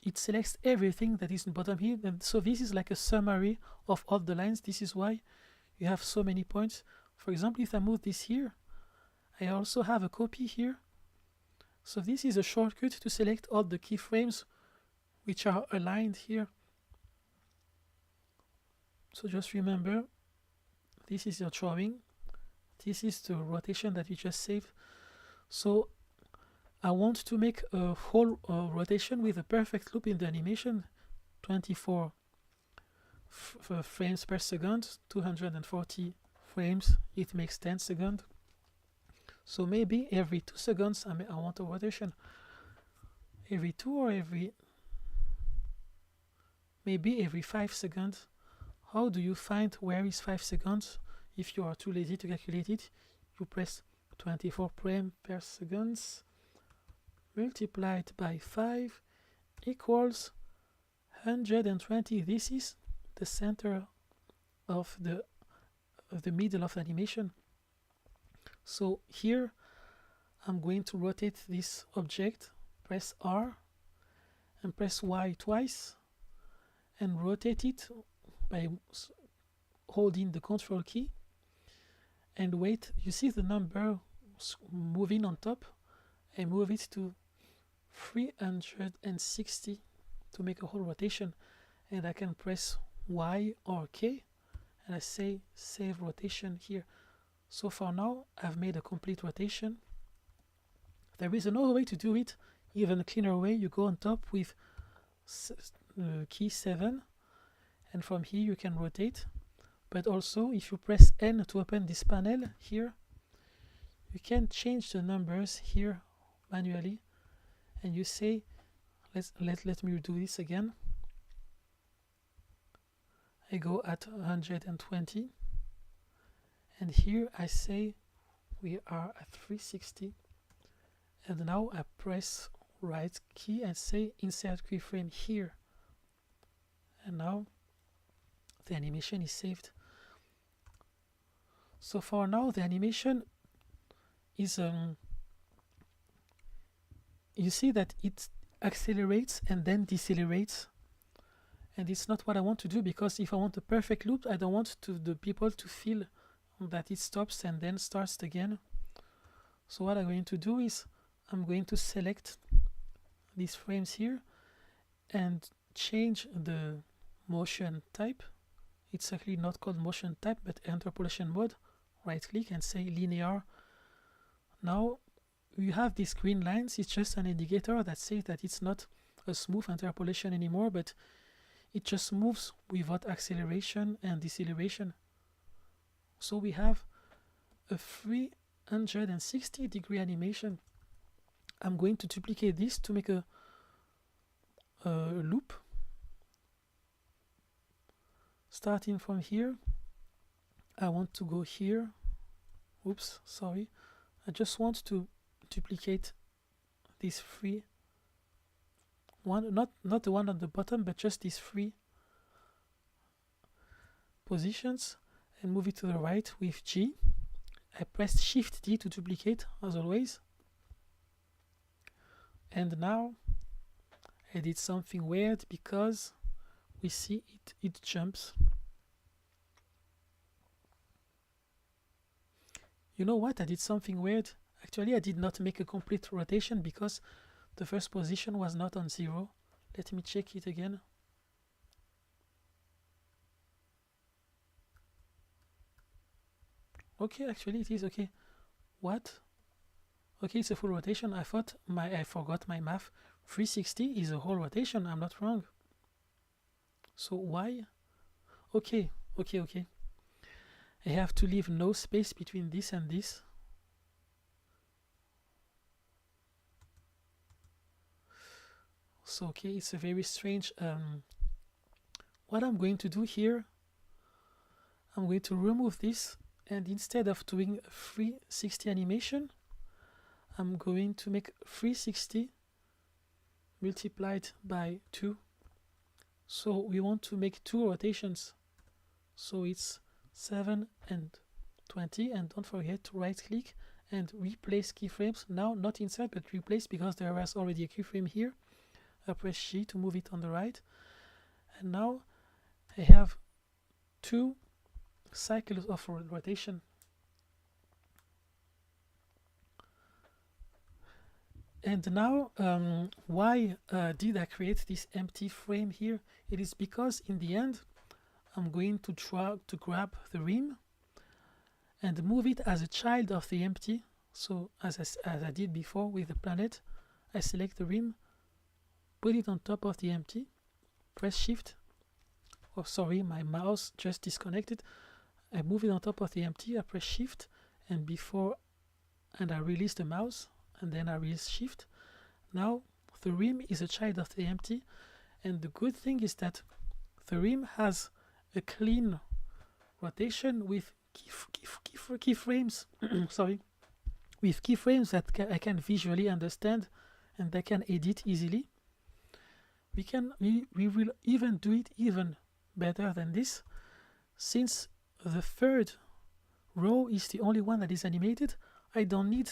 it selects everything that is in bottom here. And so this is like a summary of all the lines. This is why you have so many points. For example, if I move this here, I also have a copy here. So this is a shortcut to select all the keyframes which are aligned here. So just remember, this is your drawing, this is the rotation that we just saved. So I want to make a whole rotation with a perfect loop in the animation, 24 frames per second, 240 frames, it makes 10 seconds. So maybe every 2 seconds I want a rotation. Every 2 or maybe every 5 seconds. How do you find where is 5 seconds? If you are too lazy to calculate it, you press 24 frames per second multiplied by 5 equals 120. This is the center of the middle of the animation. So here I'm going to rotate this object, press R and press Y twice and rotate it by holding the control key and wait. You see the number moving on top. I move it to 360 to make a whole rotation, and I can press Y or K and I say save rotation here. So for now I've made a complete rotation. There is another way to do it, even a cleaner way. You go on top with key 7 and from here you can rotate. But also if you press N to open this panel here, you can change the numbers here manually, and you say let me do this again. I go at 120 and here I say we are at 360, and now I press right key and say insert keyframe here, and now the animation is saved. So for now the animation is you see that it accelerates and then decelerates, and it's not what I want to do, because if I want a perfect loop, I don't want the people to feel that it stops and then starts again. So what I'm going to do is I'm going to select these frames here and change the motion type. It's actually not called motion type but interpolation mode. Right click and say linear. Now you have these green lines. It's just an indicator that says that it's not a smooth interpolation anymore, but it just moves without acceleration and deceleration. So we have a 360-degree animation. I'm going to duplicate this to make a loop. Starting from here, I want to go here. Oops, sorry. I just want to duplicate these three. Not the one on the bottom, but just these 3 positions, and move it to the right with G. I pressed Shift D to duplicate as always. And now I did something weird, because we see it jumps. You know what? I did something weird. Actually, I did not make a complete rotation because the first position was not on 0. Let me check it again. Okay, actually it is okay. What? Okay, it's a full rotation. I forgot my math. 360 is a whole rotation. I'm not wrong. So why? Okay. I have to leave no space between this and this. So okay, it's a very strange. What I'm going to do here, I'm going to remove this, and instead of doing 360 animation, I'm going to make 360 multiplied by 2. So we want to make 2 rotations. So it's 7 and 20, and don't forget to right click and replace keyframes. Now not insert but replace, because there was already a keyframe here. I press G to move it on the right, and now I have 2 cycles of rotation. And now why did I create this empty frame here? It is because in the end I'm going to try to grab the rim and move it as a child of the empty. So as I did before with the planet, I select the rim, put it on top of the empty, press shift. Oh sorry, my mouse just disconnected. I move it on top of the empty, I press shift, and I release the mouse, and then I release shift. Now the rim is a child of the empty, and the good thing is that the rim has a clean rotation with keyframes sorry, with keyframes that I can visually understand and I can edit easily. We will even do it even better than this. Since the third row is the only one that is animated, I don't need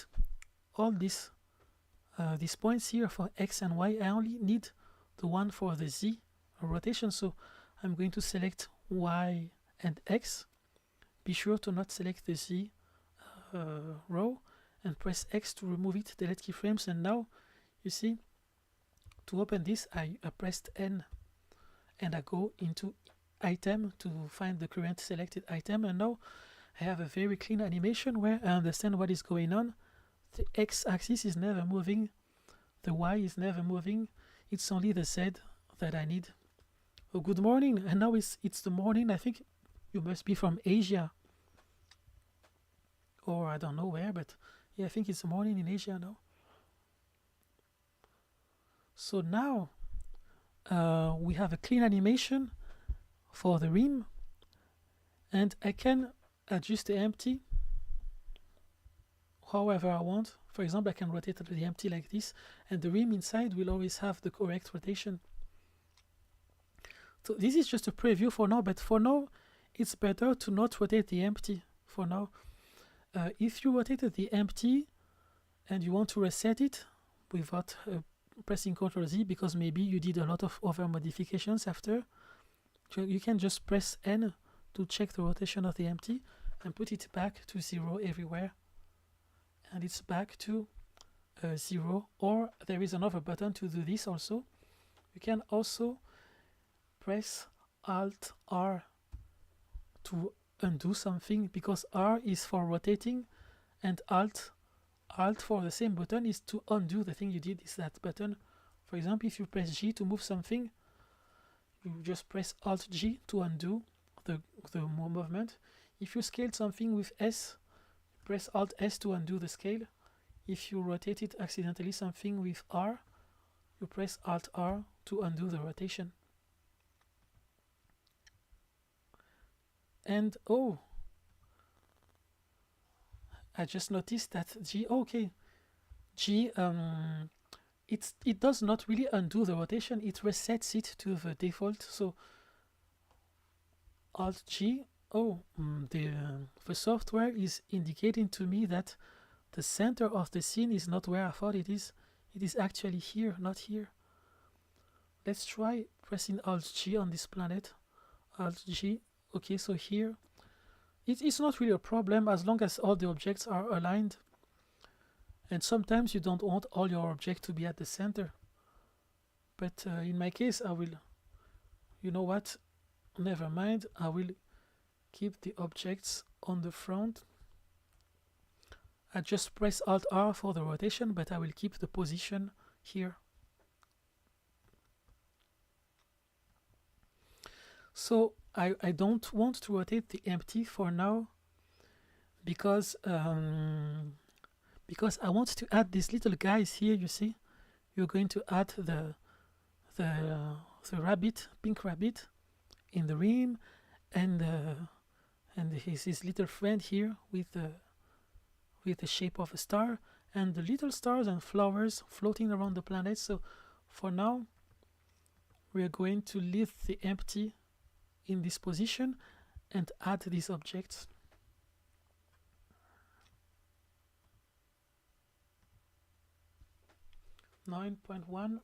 all these points here for X and Y. I only need the one for the Z rotation. So I'm going to select Y and X. Be sure to not select the Z row, and press X to remove it, delete keyframes. And now you see, to open this, I pressed N and I go into item to find the current selected item, and now I have a very clean animation where I understand what is going on. The X-axis is never moving, the Y is never moving, it's only the Z that I need. Oh, good morning, and now it's the morning. I think you must be from Asia, or I don't know where, but yeah, I think it's the morning in Asia now. So now we have a clean animation for the rim, and I can adjust the empty however I want. For example, I can rotate the empty like this, and the rim inside will always have the correct rotation. So this is just a preview for now, but for now it's better to not rotate the empty for now. If you rotated the empty and you want to reset it without pressing Ctrl Z, because maybe you did a lot of other modifications after, you can just press N to check the rotation of the empty and put it back to 0 everywhere, and it's back to 0. Or there is another button to do this also. You can also press Alt R to undo something, because R is for rotating and Alt for the same button is to undo the thing you did, is that button. For example, if you press G to move something, you just press Alt G to undo the movement. If you scaled something with S, press Alt S to undo the scale. If you rotated accidentally something with R, you press Alt R to undo the rotation. And oh, I just noticed that G it does not really undo the rotation, it resets it to the default. So Alt G, the software is indicating to me that the center of the scene is not where I thought it is. It is actually here, not here. let's try pressing Alt G on this planet. Alt G. Okay, so here it's not really a problem as long as all the objects are aligned. And sometimes you don't want all your objects to be at the center. But in my case, I will, you know what? Never mind. I will keep the objects on the front. I just press Alt R for the rotation, but I will keep the position here. So I don't want to rotate the empty for now because I want to add these little guys here. You see, you're going to add the rabbit, pink rabbit, in the rim, and his little friend here with the shape of a star, and the little stars and flowers floating around the planet. So for now, we are going to leave the empty in this position and add these objects. (9.1)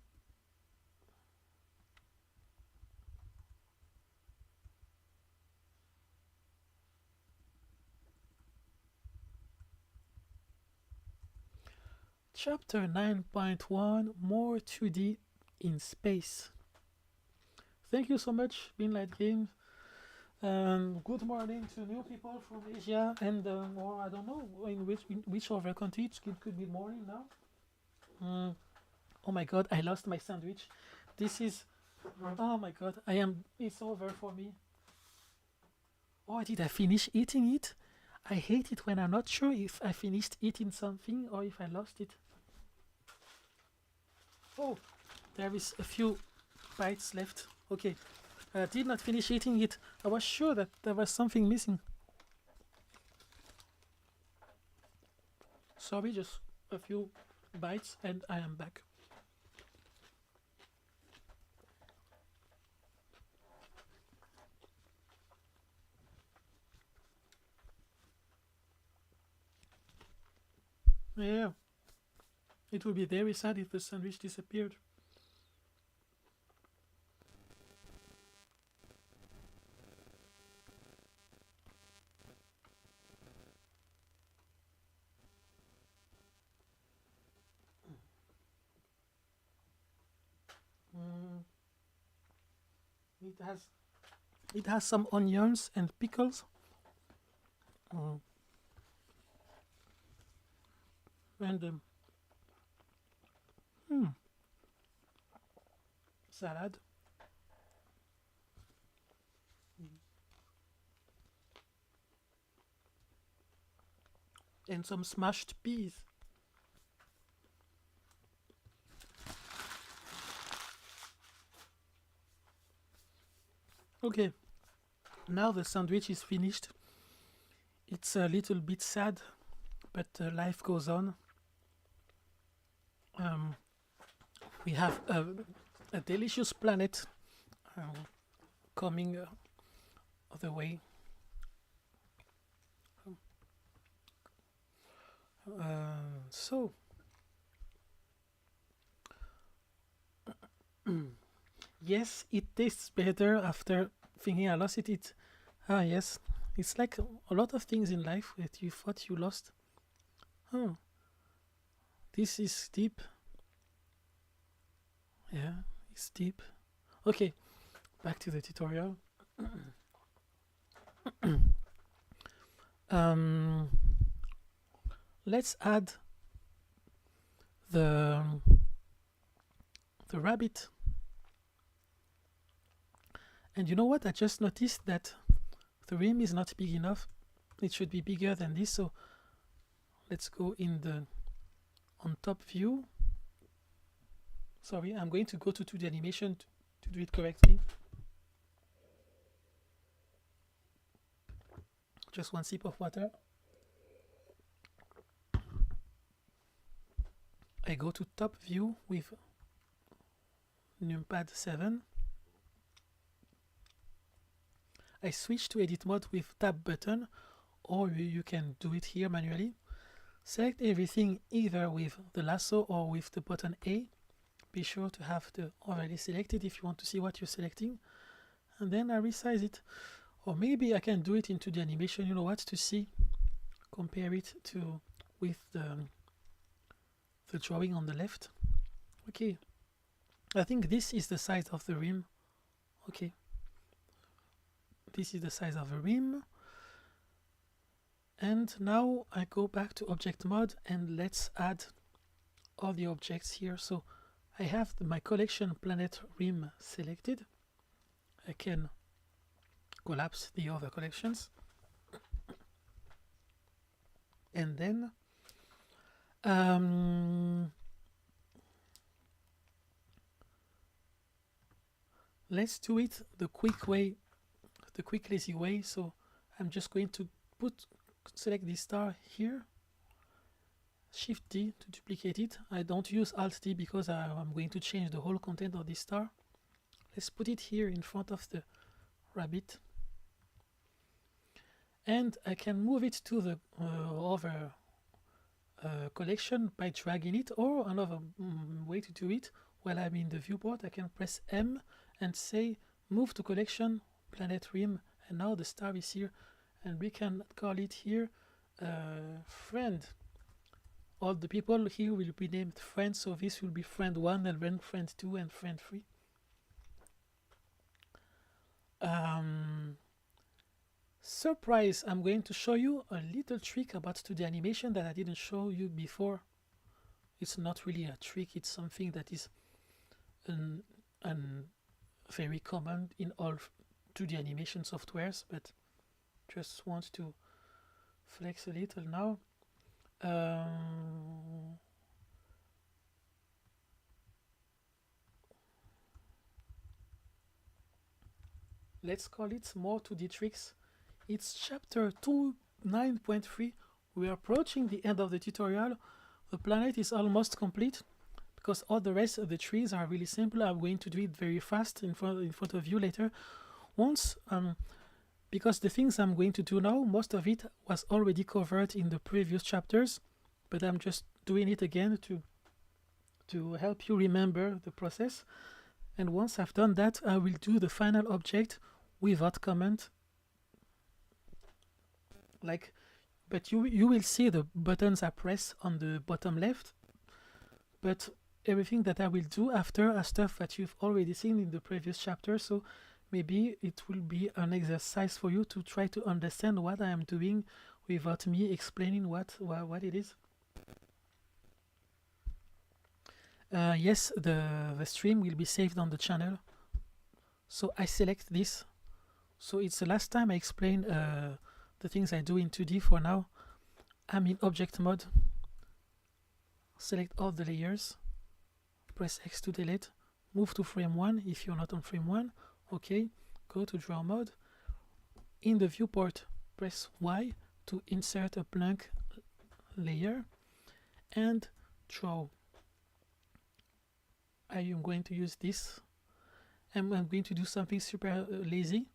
Chapter 9.1 More 2D in Space. Thank you so much, Binlight Games. Good morning to new people from Asia and or I don't know in which other country. It could be morning now. Oh my god, I lost my sandwich. This is, oh my god, it's over for me. Oh, did I finish eating it? I hate it when I'm not sure if I finished eating something or if I lost it. Oh, there is a few bites left. Okay, I did not finish eating it. I was sure that there was something missing. Sorry, just a few bites and I am back. Yeah, it would be very sad if the sandwich disappeared. It has some onions and pickles. And salad. And some smashed peas. Okay, now the sandwich is finished. It's a little bit sad, but life goes on. We have a delicious planet coming the way. So yes, it tastes better after thinking I lost it. Yes, it's like a lot of things in life that you thought you lost. Oh, this is deep. Yeah, it's deep. Okay, back to the tutorial. Let's add the rabbit. And you know what? I just noticed that the rim is not big enough. It should be bigger than this. So let's go in the on top view. Sorry, I'm going to go to the animation to do it correctly. Just one sip of water. I go to top view with numpad 7. I switch to edit mode with tab button, or you can do it here manually. Select everything either with the lasso or with the button A. be sure to have the overlay selected if you want to see what you're selecting, and then I resize it. Or maybe I can do it into the animation, you know what, to see, compare it to with the drawing on the left. Okay, I think this is the size of the rim. Okay, this is the size of the rim. And now I go back to object mode and let's add all the objects here. So I have my collection planet rim selected. I can collapse the other collections. And then let's do it the quick way, the quick lazy way. So I'm just going to select this star here, Shift D to duplicate it. I don't use Alt D because I'm going to change the whole content of this star. Let's put it here in front of the rabbit. And I can move it to the other collection by dragging it, or another way to do it, while I'm in the viewport, I can press M and say move to collection planet rim, and now the star is here, and we can call it here friend. All the people here will be named friends, so this will be friend 1 and then friend 2 and friend 3. Surprise, I'm going to show you a little trick about 2D animation that I didn't show you before. It's not really a trick, it's something that is very common in all 2D animation softwares, but just want to flex a little now. Let's call it more 2D tricks. It's chapter 9.3. We are approaching the end of the tutorial. The planet is almost complete because all the rest of the trees are really simple. I'm going to do it very fast in front of you later. Once, because the things I'm going to do now, most of it was already covered in the previous chapters, but I'm just doing it again to help you remember the process. And once I've done that, I will do the final object without comment. But you will see the buttons I press on the bottom left, but everything that I will do after are stuff that you've already seen in the previous chapter, so maybe it will be an exercise for you to try to understand what I am doing without me explaining what it is. Yes, the stream will be saved on the channel, so I select this. So it's the last time I explain the things I do in 2D. For now, I'm in object mode. Select all the layers, press X to delete, move to frame 1 if you're not on frame 1. Okay, go to draw mode. In the viewport, press Y to insert a blank layer and draw. I am going to use this, and I'm going to do something super lazy.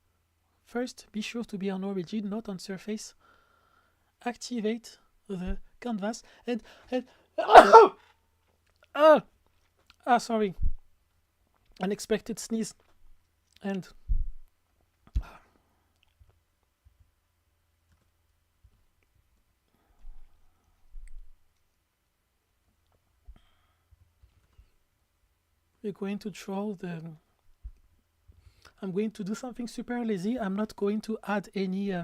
First, be sure to be on origin, not on surface. Activate the canvas and sorry, unexpected sneeze, and we're going to draw the. I'm going to do something super lazy. I'm not going to add any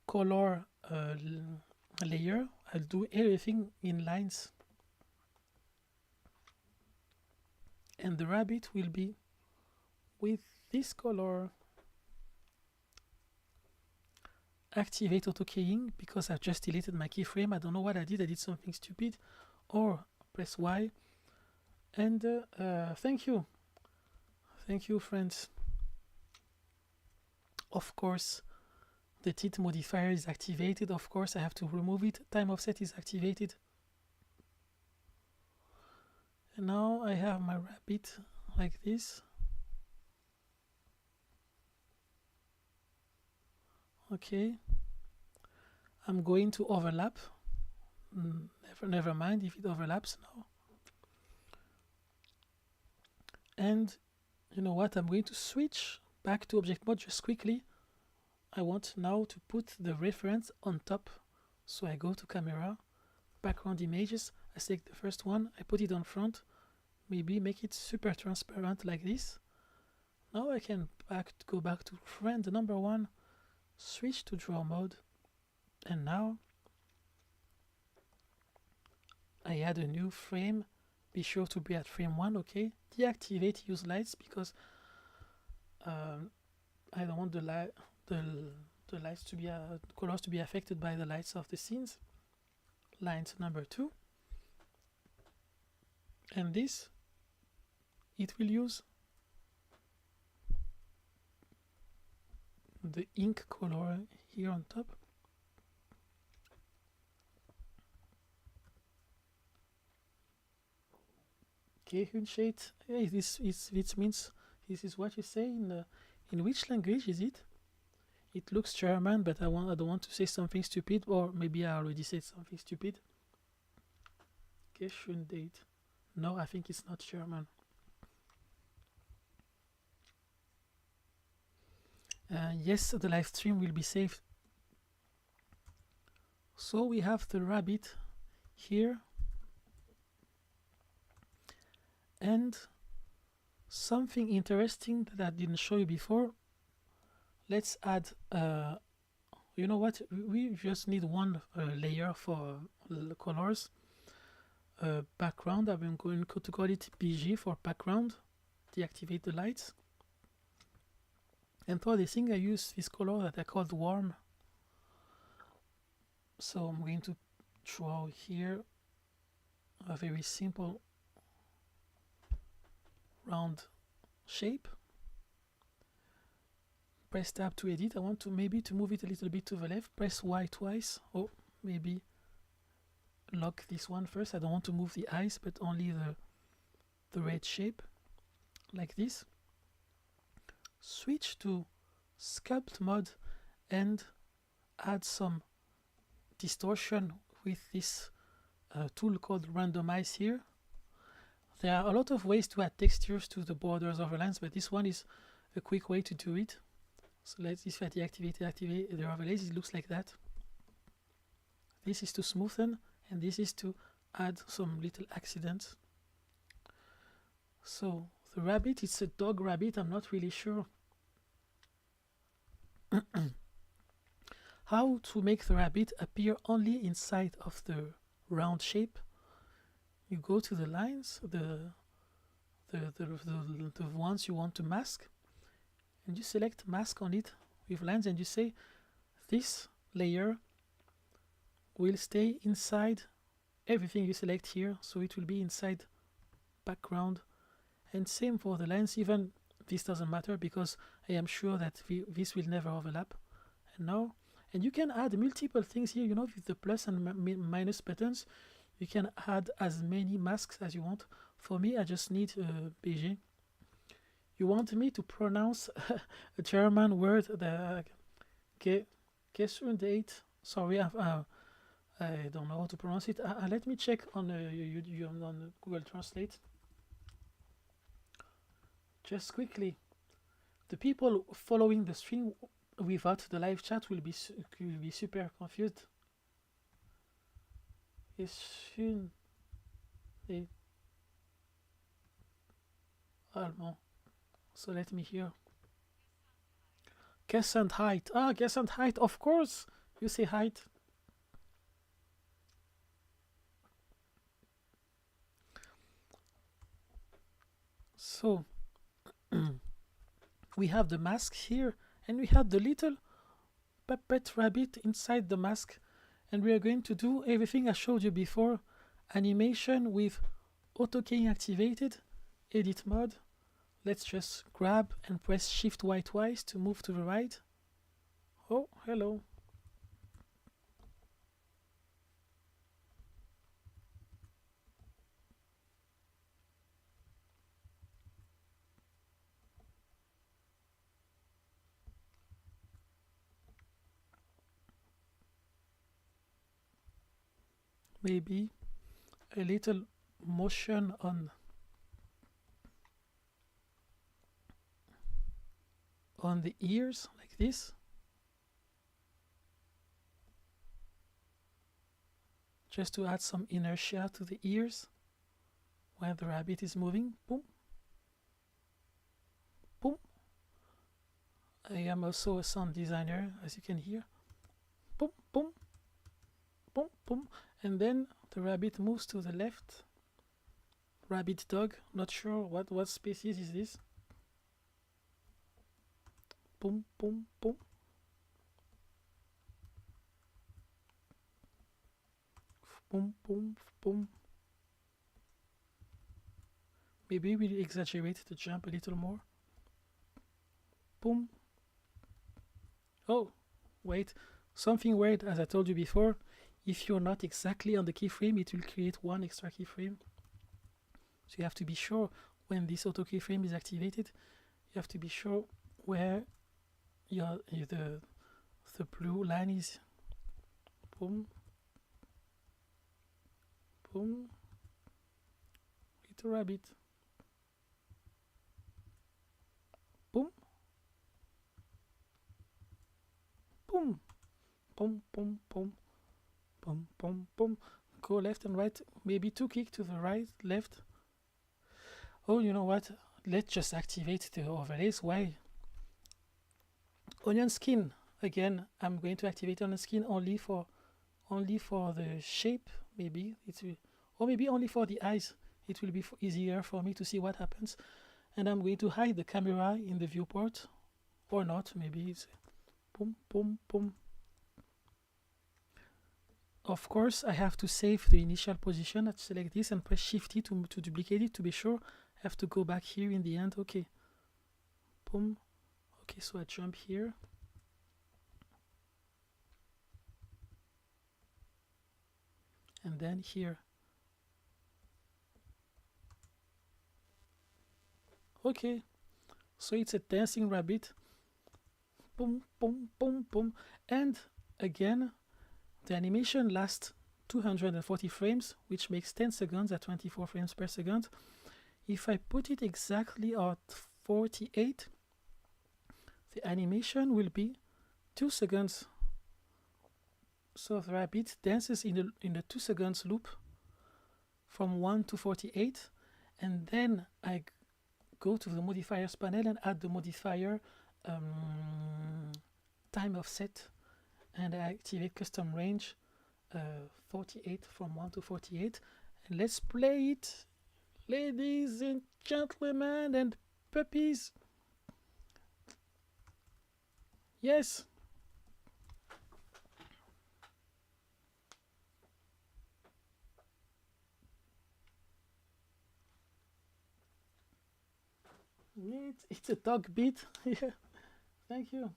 color layer. I'll do everything in lines, and the rabbit will be with this color. Activate auto keying because I've just deleted my keyframe. I don't know what I did something stupid. Or press Y. And thank you friends. Of course the teeth modifier is activated. Of course I have to remove it. Time offset is activated, and now I have my rabbit like this. Okay, I'm going to overlap never mind if it overlaps now. And you know what? I'm going to switch back to object mode just quickly. I want now to put the reference on top. So I go to camera, background images, I select the first one, I put it on front, maybe make it super transparent like this. Now I can go back to friend number 1, switch to draw mode, and now I add a new frame. Be sure to be at frame 1, okay? Deactivate use lights because I don't want the lights to be colors to be affected by the lights of the scenes. Lines number 2, and this it will use the ink color here on top. Okay, shade. Hey, this means this is what you say in which language is it? It looks German, but I don't want to say something stupid, or maybe I already said something stupid. Okay, schön date. No, I think it's not German. Yes, the live stream will be saved. So we have the rabbit here, and something interesting that I didn't show you before. Let's add you know what, we just need one layer for colors. Background, I'm going to call it BG for background. Deactivate the lights, and for this thing I use this color that I called warm. So I'm going to draw here a very simple round shape. Press tab to edit. I want to maybe to move it a little bit to the left. Press Y twice. Oh, maybe lock this one first. I don't want to move the eyes, but only the red shape, like this. Switch to sculpt mode and add some distortion with this tool called randomize here. There are a lot of ways to add textures to the borders of the lines, but this one is a quick way to do it. So let's if I deactivate the overlays, it looks like that. This is to smoothen, and this is to add some little accidents. So the rabbit, it's a dog rabbit. I'm not really sure how to make the rabbit appear only inside of the round shape. You go to the lines, the ones you want to mask, and you select mask on it with lines, and you say this layer will stay inside everything you select here, so it will be inside background. And same for the lines, even this doesn't matter because I am sure that this will never overlap. And now, and you can add multiple things here, you know, with the plus and minus buttons. You can add as many masks as you want. For me, I just need BG. You want me to pronounce a German word that date. Sorry, I don't know how to pronounce it. Let me check on on Google Translate. Just quickly, the people following the stream without the live chat will be super confused. Allemand. So let me hear. Gesundheit. Ah, Gesundheit, of course. You say height. So we have the mask here, and we have the little puppet rabbit inside the mask, and we are going to do everything I showed you before. Animation with auto keying activated, edit mode. Let's just grab and press Shift Y twice to move to the right. Oh, hello. maybe a little motion on the ears like this. Just to add some inertia to the ears while the rabbit is moving. Boom. Boom. I am also a sound designer, as you can hear. Boom, boom, boom, boom. And then the rabbit moves to the left. Rabbit dog, not sure what species is this. Boom, boom, boom. Boom, boom, boom. Maybe we'll exaggerate the jump a little more. Boom. Oh, wait. Something weird, as I told you before. If you're not exactly on the keyframe, it will create one extra keyframe. So you have to be sure when this auto keyframe is activated, you have to be sure where the blue line is. Boom. Boom. Little rabbit. Boom. Boom. Boom, boom, boom. Boom, boom, boom. Go left and right. Maybe 2 kick to the right, left. Oh, you know what? Let's just activate the overlays. Why? Onion skin. Again, I'm going to activate onion skin only for the shape. Maybe it will, or maybe only for the eyes. It will be easier for me to see what happens. And I'm going to hide the camera in the viewport, or not. Maybe it's boom, boom, boom. Of course, I have to save the initial position. I select this and press Shift T to duplicate it to be sure. I have to go back here in the end. Okay. Boom. Okay, so I jump here. And then here. Okay. So it's a dancing rabbit. Boom, boom, boom, boom. And again, the animation lasts 240 frames, which makes 10 seconds at 24 frames per second. If I put it exactly at 48, the animation will be 2 seconds. So the rabbit dances in the 2 seconds loop from 1 to 48, and then I go to the modifiers panel and add the modifier time offset, and I activate custom range 48 from 1 to 48, and let's play it, ladies and gentlemen and puppies. Yes. It's a dog beat. Yeah. Thank you.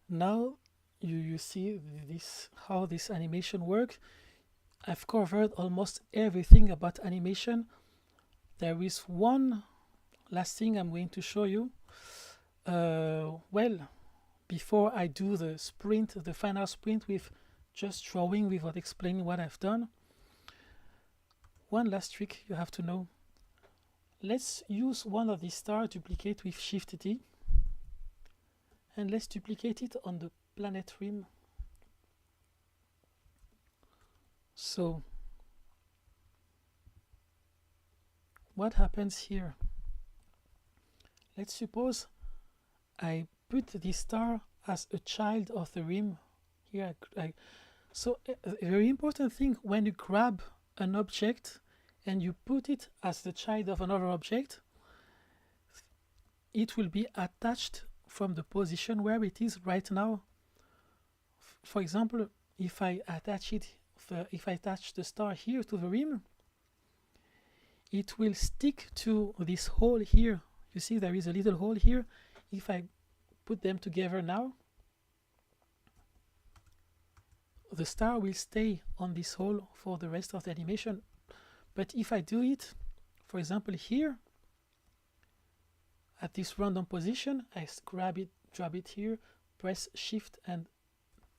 Now you see this, how this animation works. I've covered almost everything about animation. There is one last thing I'm going to show you. Well, before I do the sprint, the final sprint with just drawing without explaining what I've done, one last trick you have to know. Let's use one of these stars, duplicate with Shift T, and let's duplicate it on the planet rim. So what happens here? Let's suppose I put this star as a child of the rim. Here, so a very important thing, when you grab an object and you put it as the child of another object, it will be attached from the position where it is right now. For example, if I attach it, if I attach the star here to the rim, it will stick to this hole here. You see there is a little hole here. If I put them together now, the star will stay on this hole for the rest of the animation. But if I do it for example, here at this random position, I grab it, drop it here, press shift and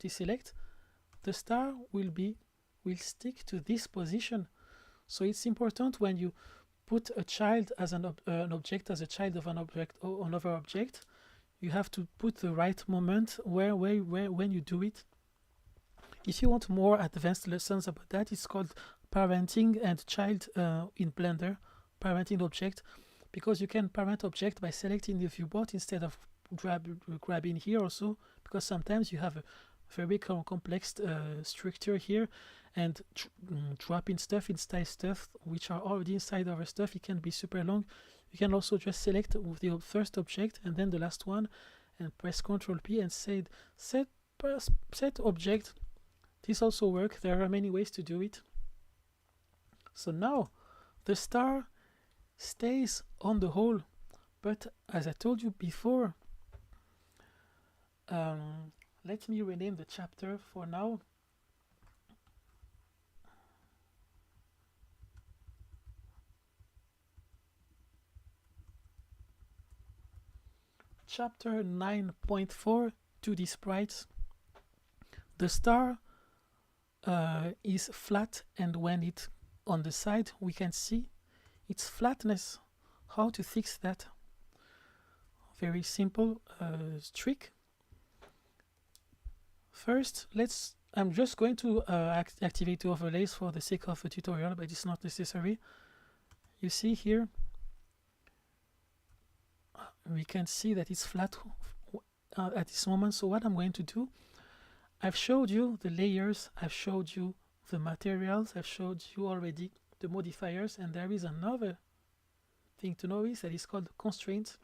deselect, the star will stick to this position. So it's important when you put a child as an object as a child of an object or another object, you have to put the right moment where when you do it. If you want more advanced lessons about that, it's called parenting and child in Blender, parenting object, because you can parent object by selecting the viewport instead of grabbing here also, because sometimes you have a very complex structure here, and dropping stuff inside stuff which are already inside our stuff, it can be super long. You can also just select with the first object and then the last one and press Ctrl P and say set object. This also works. There are many ways to do it. So now the star stays on the hole, but as I told you before, let me rename the chapter for now. Chapter 9.4, 2D sprites. The star is flat, and when it's on the side, we can see its flatness. How to fix that? Very simple trick. First, I'm just going to activate the overlays for the sake of a tutorial, but it's not necessary. You see here, we can see that it's flat at this moment. So what I'm going to do, I've showed you the layers, I've showed you the materials, I've showed you already the modifiers, and there is another thing to know is that it's called constraints.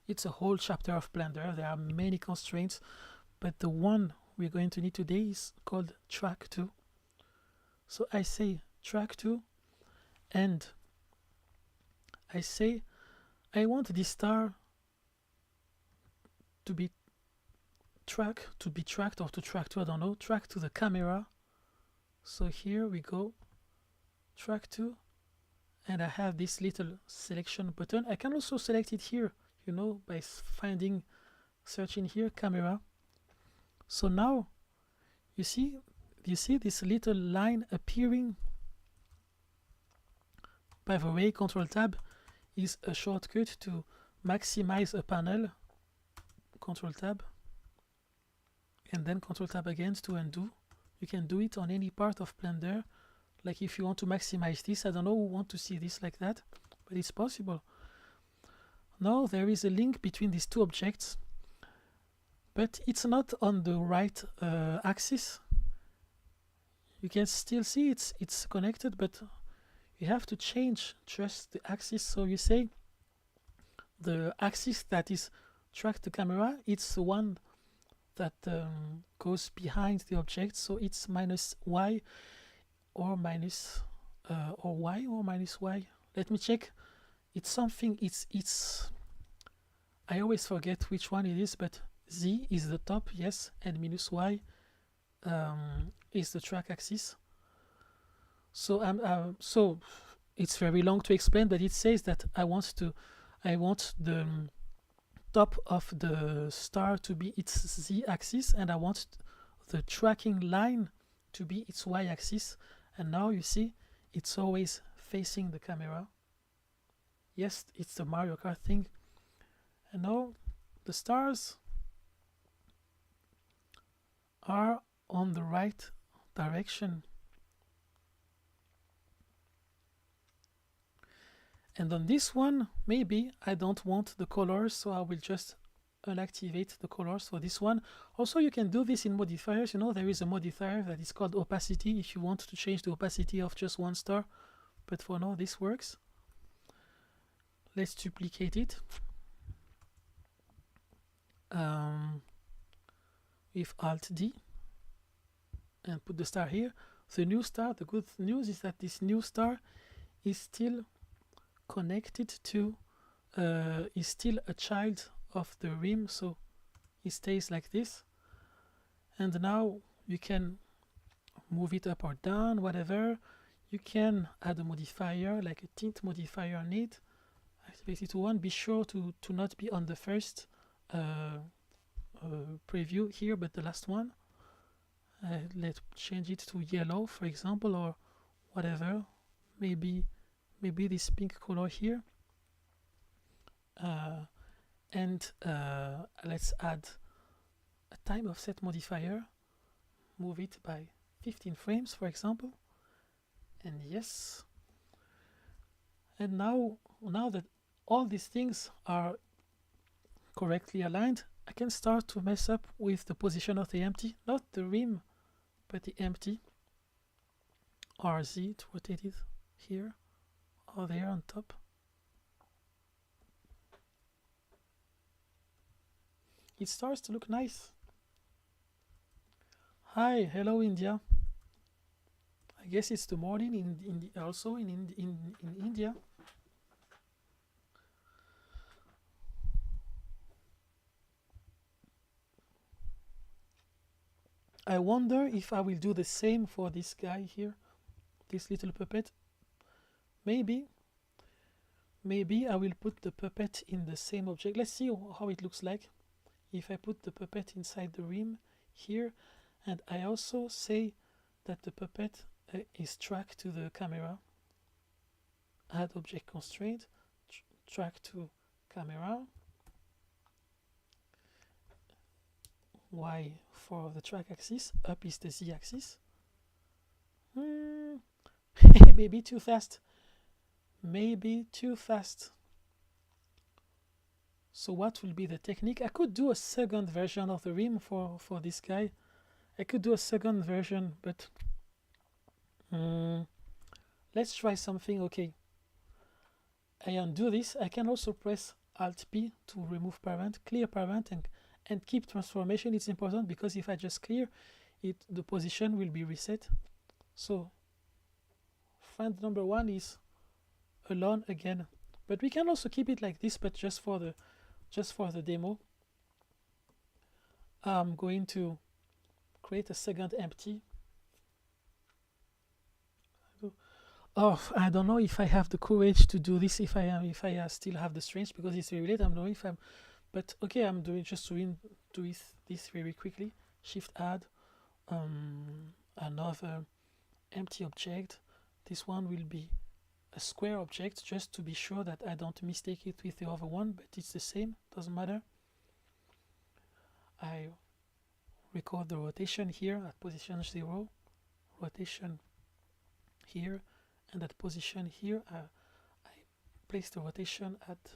It's a whole chapter of Blender. There are many constraints, but the one we're going to need today is called track to. So I say track to, and I say I want this star to be tracked or to track to, I don't know, track to the camera. So here we go, track to, and I have this little selection button. I can also select it here, you know, by searching here, camera. So now you see this little line appearing. By the way, Control Tab is a shortcut to maximize a panel. Control Tab and then Control Tab again to undo. You can do it on any part of Blender. Like if you want to maximize this, I don't know who want to see this like that, but it's possible. Now there is a link between these two objects, but it's not on the right axis. You can still see it's connected, but you have to change just the axis. So you say the axis that is track the camera, it's the one that goes behind the object. So it's minus y or minus or y or minus y. Let me check. It's something. It's. I always forget which one it is, but z is the top, yes, and minus y is the track axis. So so it's very long to explain, but it says that I want the top of the star to be its z-axis, and I want the tracking line to be its y-axis. And now you see it's always facing the camera. Yes, it's the Mario Kart thing. And now the stars are on the right direction. And on this one, maybe I don't want the colors, so I will just unactivate the colors for this one. Also, you can do this in modifiers. You know, there is a modifier that is called opacity if you want to change the opacity of just one star. But for now, this works. Let's duplicate it with Alt-D and put the star here. The new star, the good news is that this new star is still connected to, is still a child of the rim, so it stays like this. And now you can move it up or down, whatever. you can add a modifier like a tint modifier need. Activate it to 1. Be sure to not be on the first preview here, but the last one. Let's change it to yellow, for example, or whatever. Maybe this pink color here. And let's add a time offset modifier. Move it by 15 frames, for example. And yes. And now that all these things are correctly aligned, I can start to mess up with the position of the empty, not the rim, but the empty. RZ to rotate it here or there on top. It starts to look nice. Hi, hello India. I guess it's the morning also in India. I wonder if I will do the same for this guy here, this little puppet. Maybe I will put the puppet in the same object. Let's see how it looks like if I put the puppet inside the rim here, and I also say that the puppet is tracked to the camera. Add object constraint, track to camera. Y for the track axis, up is the Z axis. Maybe too fast. Maybe too fast. So what will be the technique? I could do a second version of the rim for this guy. I could do a second version, but let's try something. Okay, I undo this. I can also press Alt P to remove parent, clear parent, and keep transformation. It's important because if I just clear it, the position will be reset. So friend number 1 is alone again, but we can also keep it like this, but just for the demo. I'm going to create a second empty. Oh, I don't know if I have the courage to do this, if I still have the strength, because it's very late. I don't know if I'm, but okay, I'm doing this very quickly. Shift add another empty object. This one will be a square object, just to be sure that I don't mistake it with the other one, but it's the same, doesn't matter. I record the rotation here at position 0, rotation here, and at position here I place the rotation at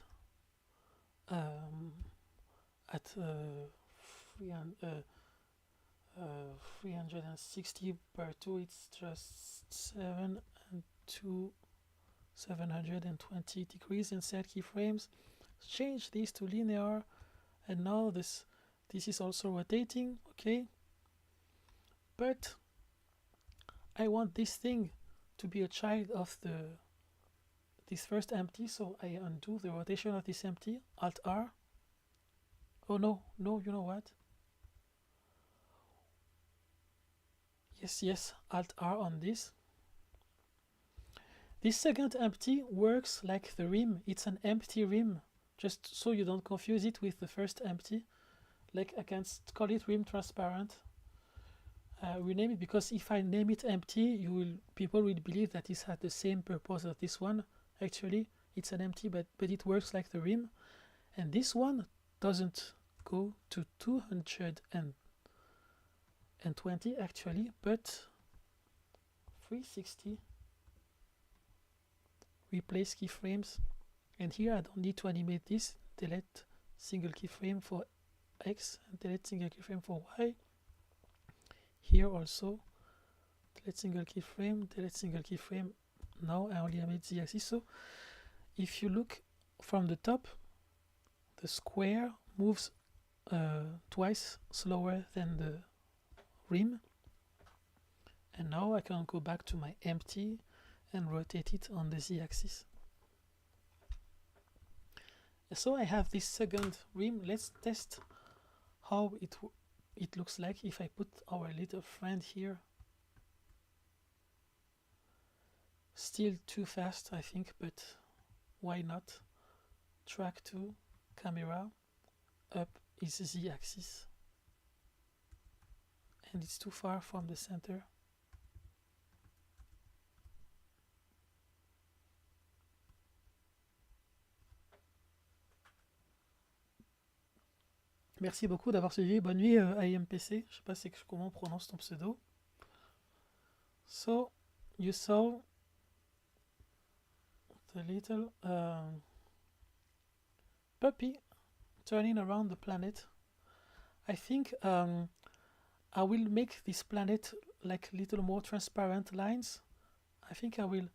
360 per 2. It's just 720 degrees in set keyframes. Change this to linear, and now this is also rotating. Okay, but I want this thing to be a child of this first empty, so I undo the rotation of this empty, Alt R. Oh no, you know what? Yes, Alt R on this. This second empty works like the rim. It's an empty rim, just so you don't confuse it with the first empty. Like, I can call it rim transparent. Rename it, because if I name it empty, people will believe that it has the same purpose as this one. Actually, it's an empty, but it works like the rim. And this one doesn't go to 220 actually, but 360. Replace keyframes, and here I don't need to animate this. Delete single keyframe for X and delete single keyframe for Y. Here also delete single keyframe, delete single keyframe. Now I only animate the axis. So if you look from the top, the square moves twice slower than the rim. And now I can go back to my empty and rotate it on the Z-axis. So I have this second rim. Let's test how it looks like if I put our little friend here. still too fast, I think, but why not? Track 2, camera, up is Z axis, and it's too far from the center. Merci beaucoup d'avoir suivi. Bonne nuit, IMPC. Je sais pas comment on prononce ton pseudo. So, you saw the little puppy turning around the planet. I think I will make this planet like little more transparent lines. I think I will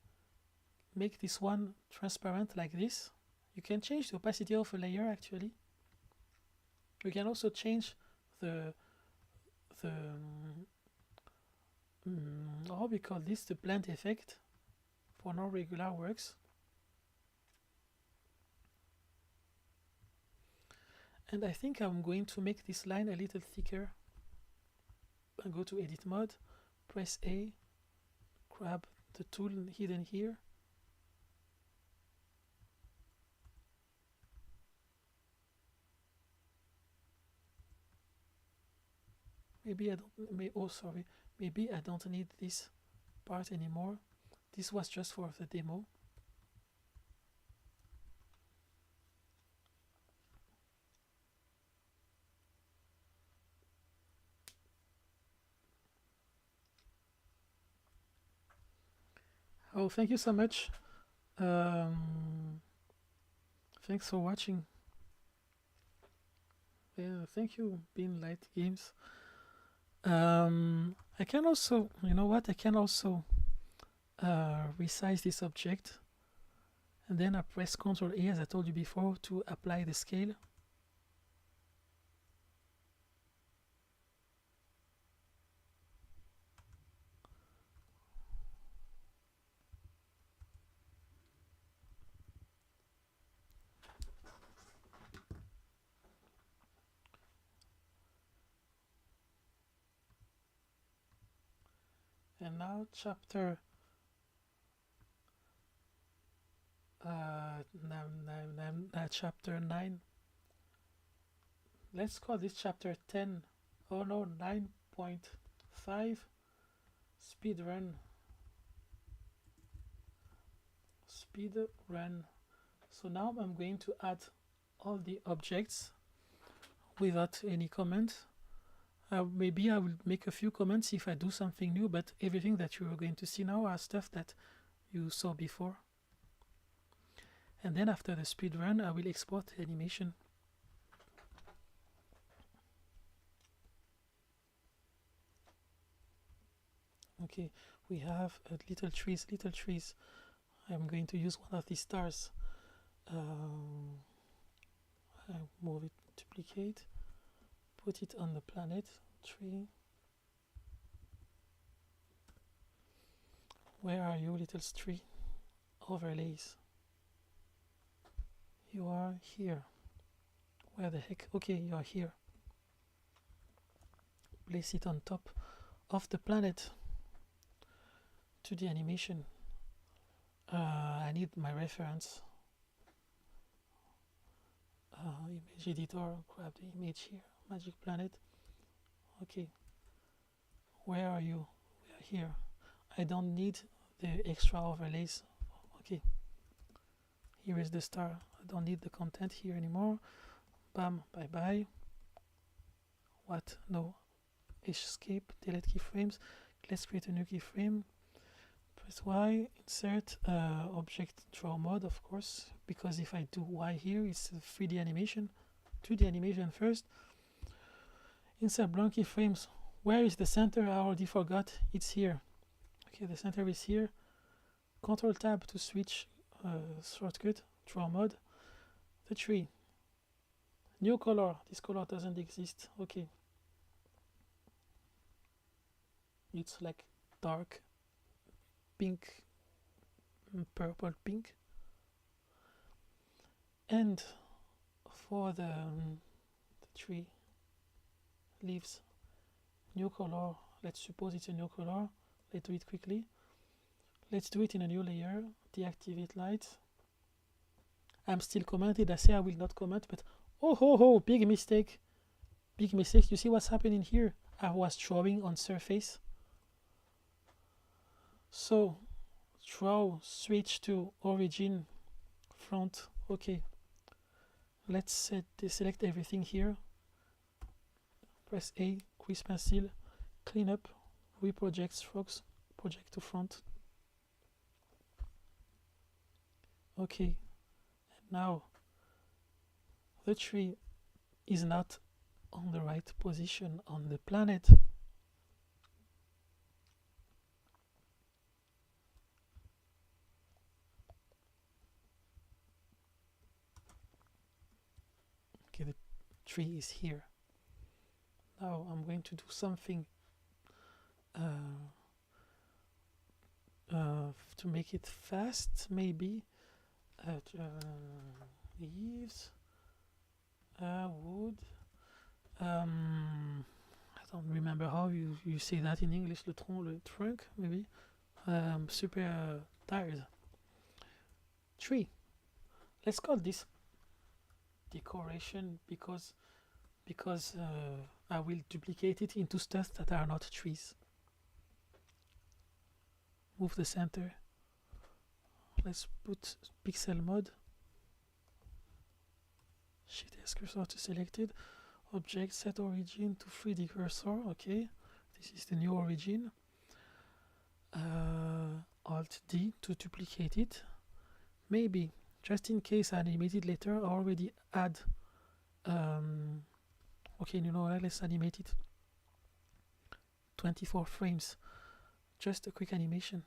make this one transparent like this. You can change the opacity of a layer actually. We can also change the how we call this, the blend effect for non-regular works. And I think I'm going to make this line a little thicker. I go to edit mode, press A, grab the tool hidden here. Maybe I don't, maybe I don't need this part anymore. This was just for the demo. Oh, thank you so much. Thanks for watching. Yeah, thank you, Being Light Games. I can also, you know what? I can also resize this object, and then I press Ctrl A, as I told you before, to apply the scale. And now chapter chapter 9. Let's call this chapter 10. Oh no, 9.5. Speedrun. Speedrun. So now I'm going to add all the objects without any comment. Maybe I will make a few comments if I do something new, but everything that you are going to see now are stuff that you saw before. And then after the speedrun, I will export the animation. Okay, we have little trees. I'm going to use one of these stars. I move it, duplicate, put it on the planet tree. Where are you, little tree? Overlays. You are here. Where the heck? Okay, you are here. Place it on top of the planet. To the animation. I need my reference. Image editor, grab the image here. Magic planet. Okay. Where are you? We are here. I don't need the extra overlays. Okay. Here is the star. I don't need the content here anymore. Bam, bye bye. What? No. Escape, delete keyframes. Let's create a new keyframe. Press Y, insert object draw mode, of course, because if I do Y here, it's a 3D animation. 2D animation first. Insert blank keyframes. Where is the center? I already forgot. It's here. Okay, the center is here. Control Tab to switch shortcut, draw mode. The tree. New color. This color doesn't exist. Okay. It's like dark pink, purple pink. And for the tree leaves, new color. Let's suppose it's a new color. Let's do it quickly. Let's do it in a new layer. Deactivate light. I'm still commented. I say I will not comment, but oh, big mistake. Big mistake. You see what's happening here? I was drawing on surface. So draw, switch to origin, front. Okay. Let's deselect everything here. Press A, quiz pencil, clean up, reproject strokes, project to front. Okay, and now the tree is not on the right position on the planet. Okay, the tree is here. Now I'm going to do something to make it fast, maybe. Leaves, wood. I don't remember how you say that in English. Le trunk, maybe. Super tired. Tree. Let's call this decoration because I will duplicate it into stuff that are not trees. Move the center. Let's put pixel mode. Shift S cursor to selected. Object, set origin to 3D cursor. Okay, this is the new origin. Alt D to duplicate it. Maybe, just in case I animate it later, I already add. Okay, you know what? Let's animate it. 24 frames. Just a quick animation.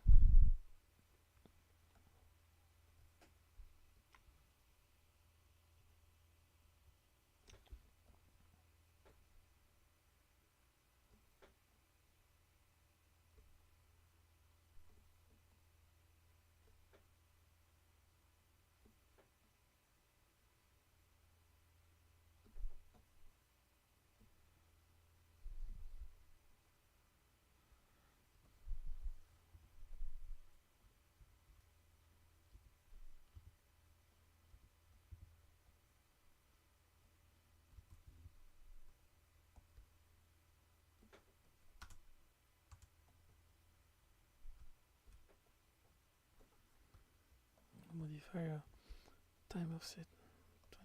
Modifier, time offset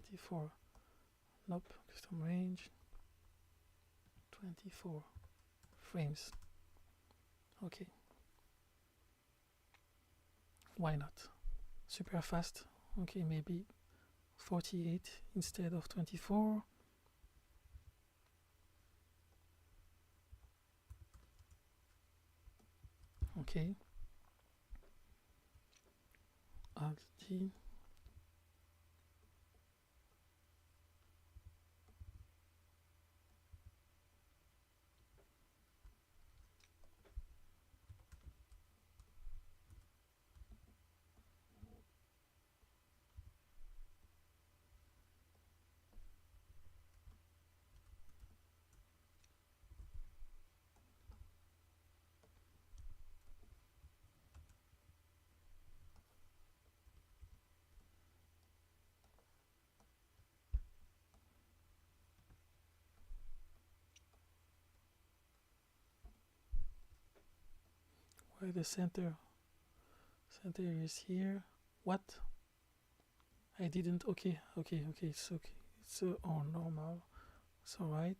24. Nope, custom range 24 frames. Okay, why not? Super fast. Okay, maybe 48 instead of 24. Okay, Alt D. Why the center is here? What? I didn't. Okay, it's okay. It's normal. It's all right.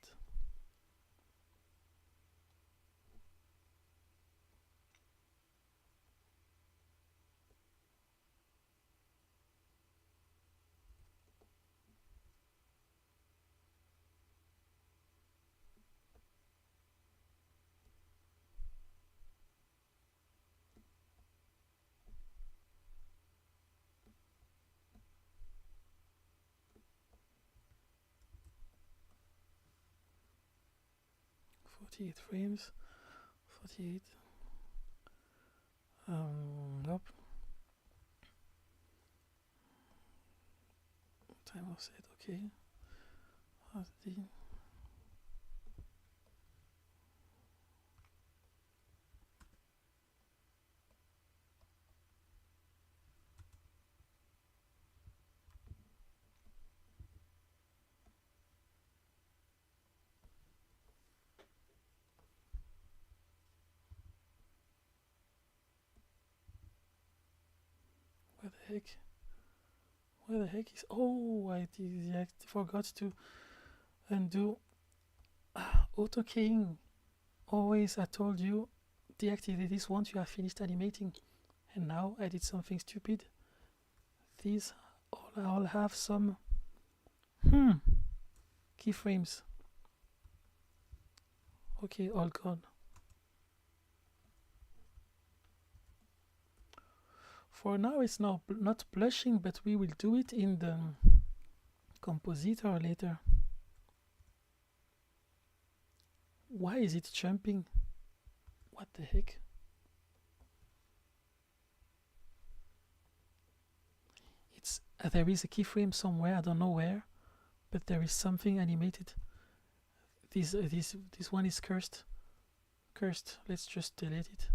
Forty-eight frames. 48. Nope. Time offset. Okay. HD. heck? Where the heck is... Oh, I forgot to undo auto keying. Always, I told you, deactivate this once you have finished animating. And now I did something stupid. These all have some keyframes. Okay, all gone. For now it's now not blushing, but we will do it in the compositor later. Why is it jumping? What the heck? It's there is a keyframe somewhere, I don't know where, but there is something animated. This one is cursed. Let's just delete it.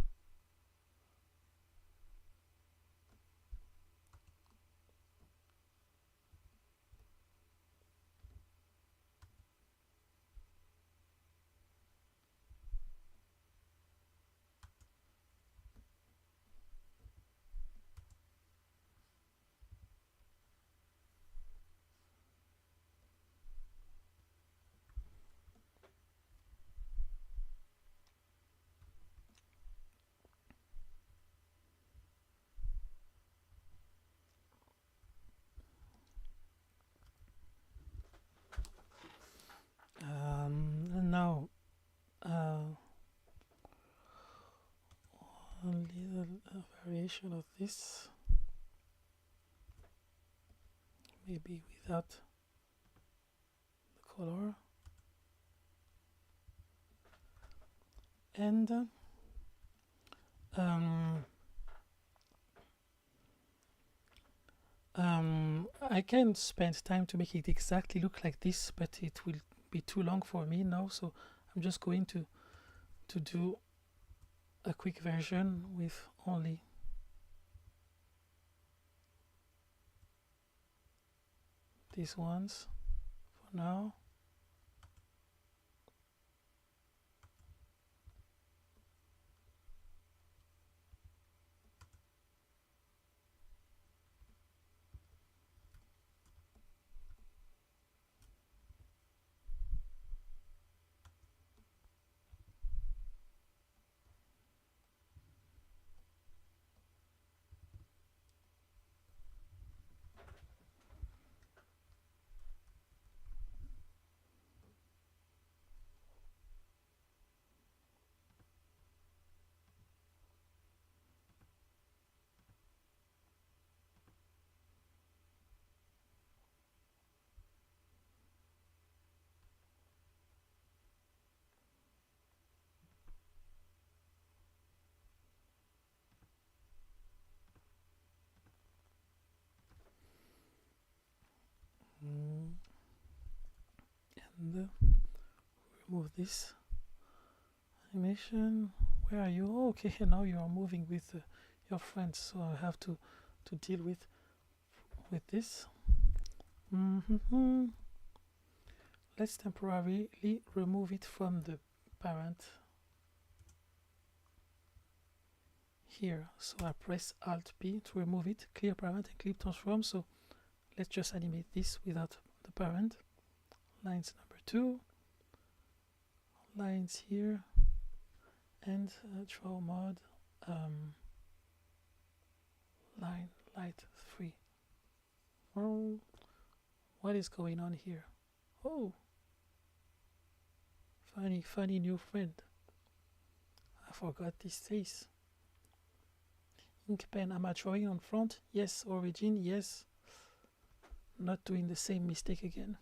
And now a little variation of this, maybe without the color, and I can spend time to make it exactly look like this, but it will be too long for me now, so I'm just going to do a quick version with only these ones for now. And remove this animation. Where are you? Oh, okay, now you are moving with your friends, so I have to deal with this. Let's temporarily remove it from the parent here. So I press Alt P to remove it, clear parent and clip transform. So let's just animate this without the parent. Lines number 2, lines here, and draw mode line light 3. Oh, what is going on here? Oh, funny new friend. I forgot this face. Ink pen, am I drawing on front? Yes. Origin, yes. Not doing the same mistake again.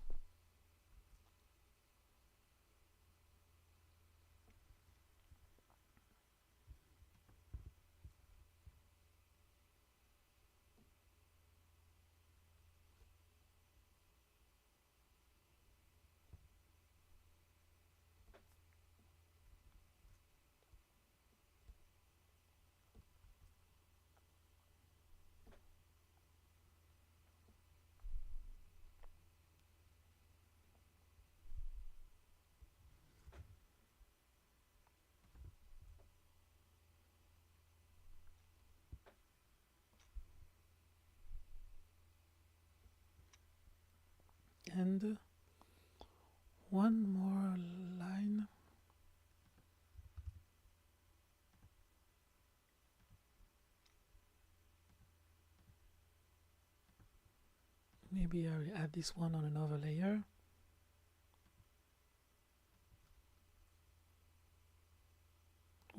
and one more line. Maybe I will add this one on another layer.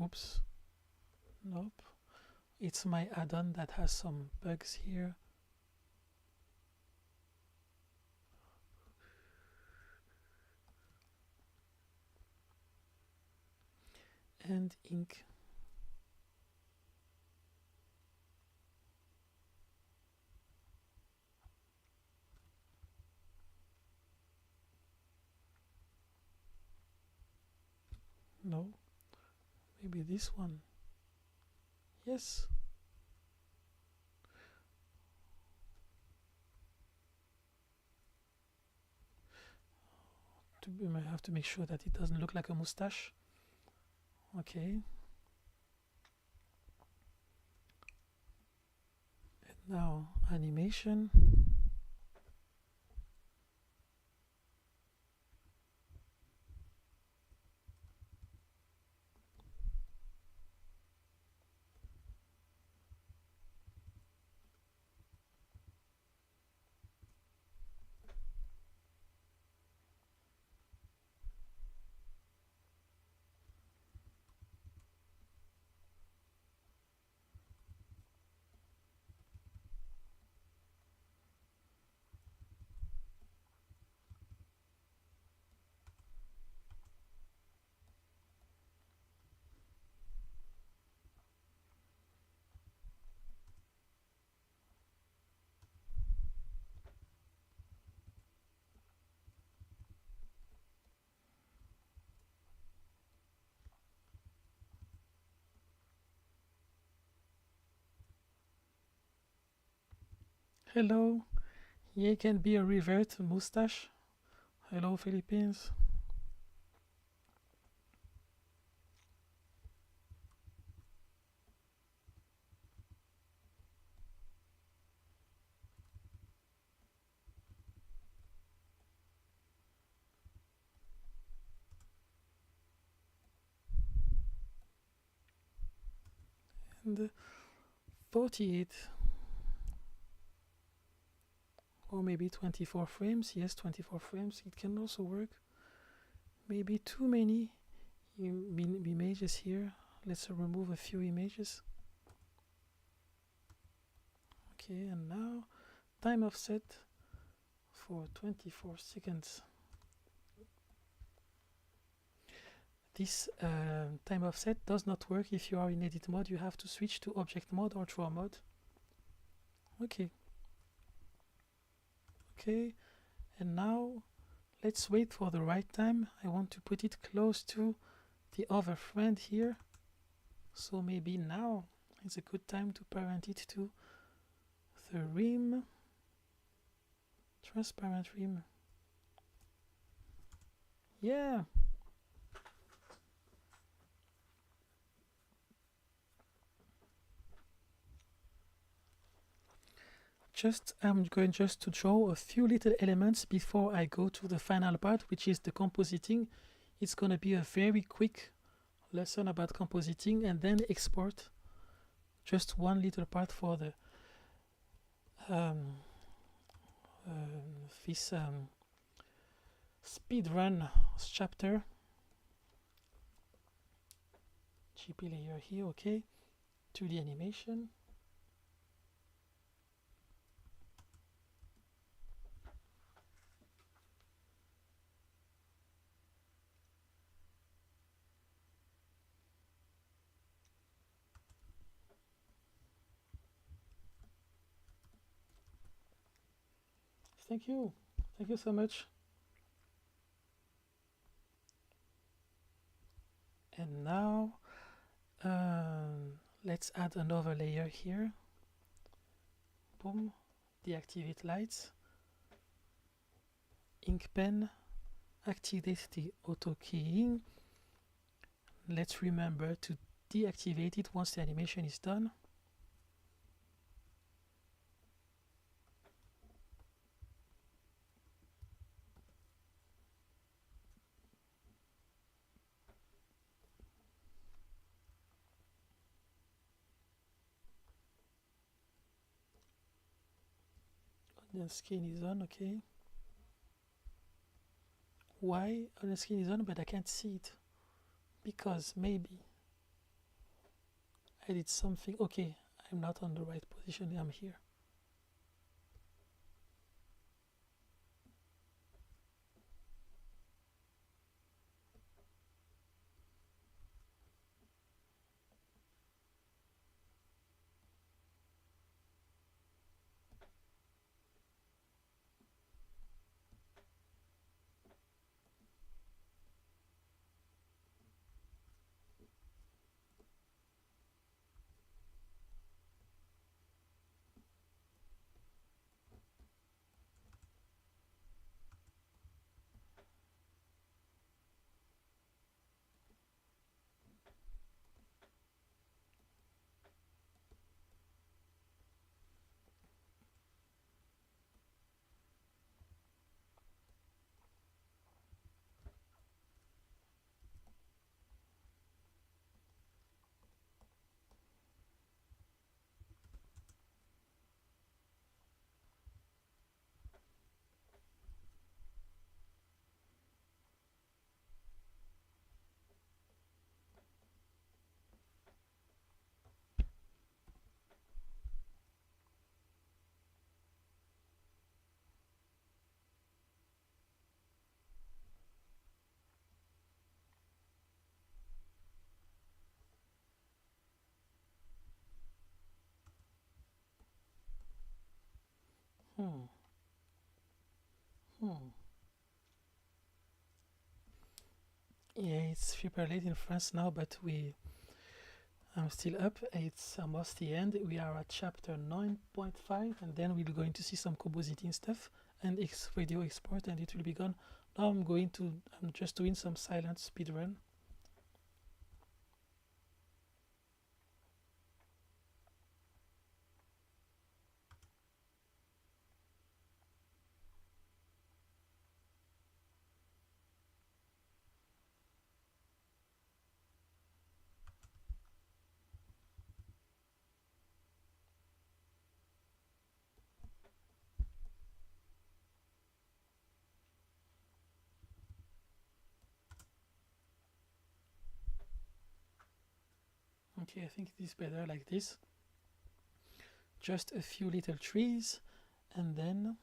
Oops. Nope. It's my add-on that has some bugs here. And ink. No. Maybe this one. Yes. I have to make sure that it doesn't look like a mustache. Okay. And now animation. Hello. Yeah, can be a revert mustache. Hello, Philippines. And 48. Or maybe 24 frames. Yes, 24 frames. It can also work. Maybe too many images here. Let's remove a few images. Okay, and now time offset for 24 seconds. This time offset does not work if you are in edit mode. You have to switch to object mode or draw mode. Okay. Okay, and now let's wait for the right time. I want to put it close to the other friend here. So maybe now is a good time to parent it to the rim, transparent rim. Yeah. I'm going just to draw a few little elements before I go to the final part, which is the compositing. It's going to be a very quick lesson about compositing, and then export just one little part for the this speedrun chapter. GP layer here, okay. 2D animation. Thank you. Thank you so much. And now let's add another layer here. Boom. Deactivate lights. Ink pen. Activate the auto keying. Let's remember to deactivate it once the animation is done. The skin is on, okay. Why the skin is on but I can't see it? Because maybe I did something. Okay, I'm not on the right position. I'm here. Hmm. Yeah, it's super late in France now, but I'm still up. It's almost the end. We are at chapter 9.5, and then we're going to see some compositing stuff and video export, and it will be gone. Now I'm just doing some silent speedrun. Okay, I think it is better like this. Just a few little trees, and then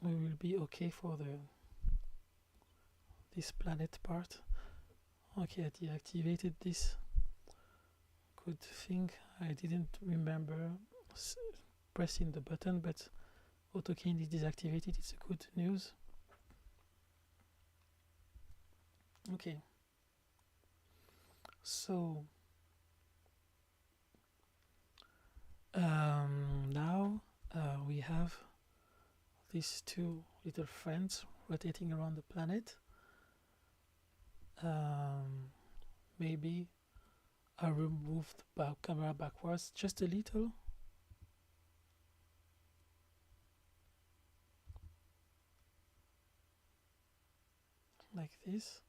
we will be okay for this planet part. Okay, I deactivated this. Good thing I didn't remember pressing the button, but AutoCAD is deactivated. It's a good news. Okay, so now we have these two little friends rotating around the planet. Maybe I removed the camera backwards just a little. Like this.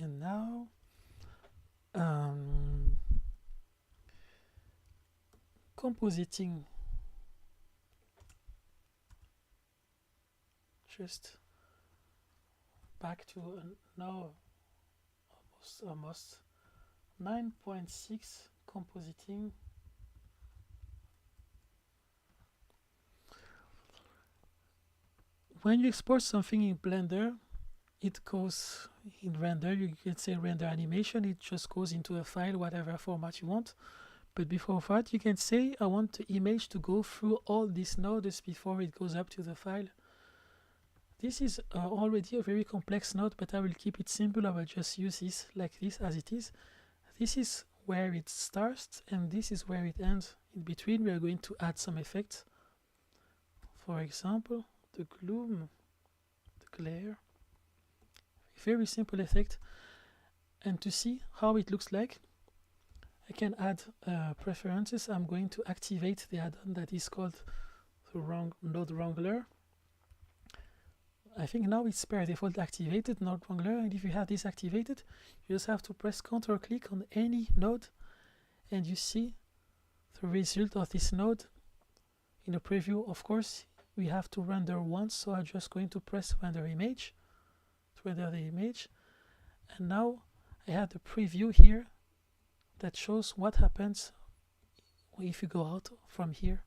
And now compositing, just back to now almost 9.6 compositing. When you export something in Blender, it goes in render. You can say render animation. It just goes into a file, whatever format you want. But before that, you can say I want the image to go through all these nodes before it goes up to the file. This is already a very complex node, but I will keep it simple. I will just use this like this as it is. This is where it starts, and this is where it ends. In between, we are going to add some effects. For example, the gloom, the glare. Very simple effect. And to see how it looks like, I can add preferences. I'm going to activate the add-on that is called the node wrangler. I think now it's per default activated, node wrangler, and if you have this activated, you just have to press Ctrl-click on any node, and you see the result of this node in the preview. Of course, we have to render once, so I'm just going to press render image to render the image, and now I have the preview here that shows what happens if you go out from here.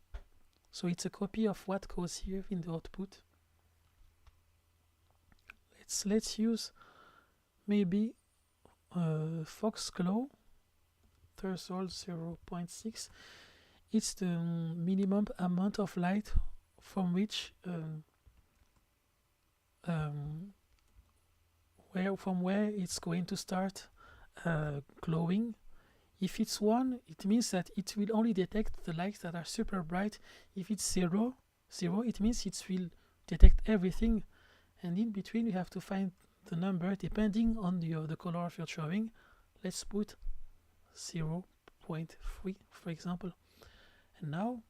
So it's a copy of what goes here in the output. Let's use maybe Foxglow threshold 0.6. It's the minimum amount of light from which where it's going to start glowing. If it's 1, it means that it will only detect the lights that are super bright. If it's 0, it means it will detect everything, and in between you have to find the number depending on the color of your drawing. Let's put 0.3 for example. And now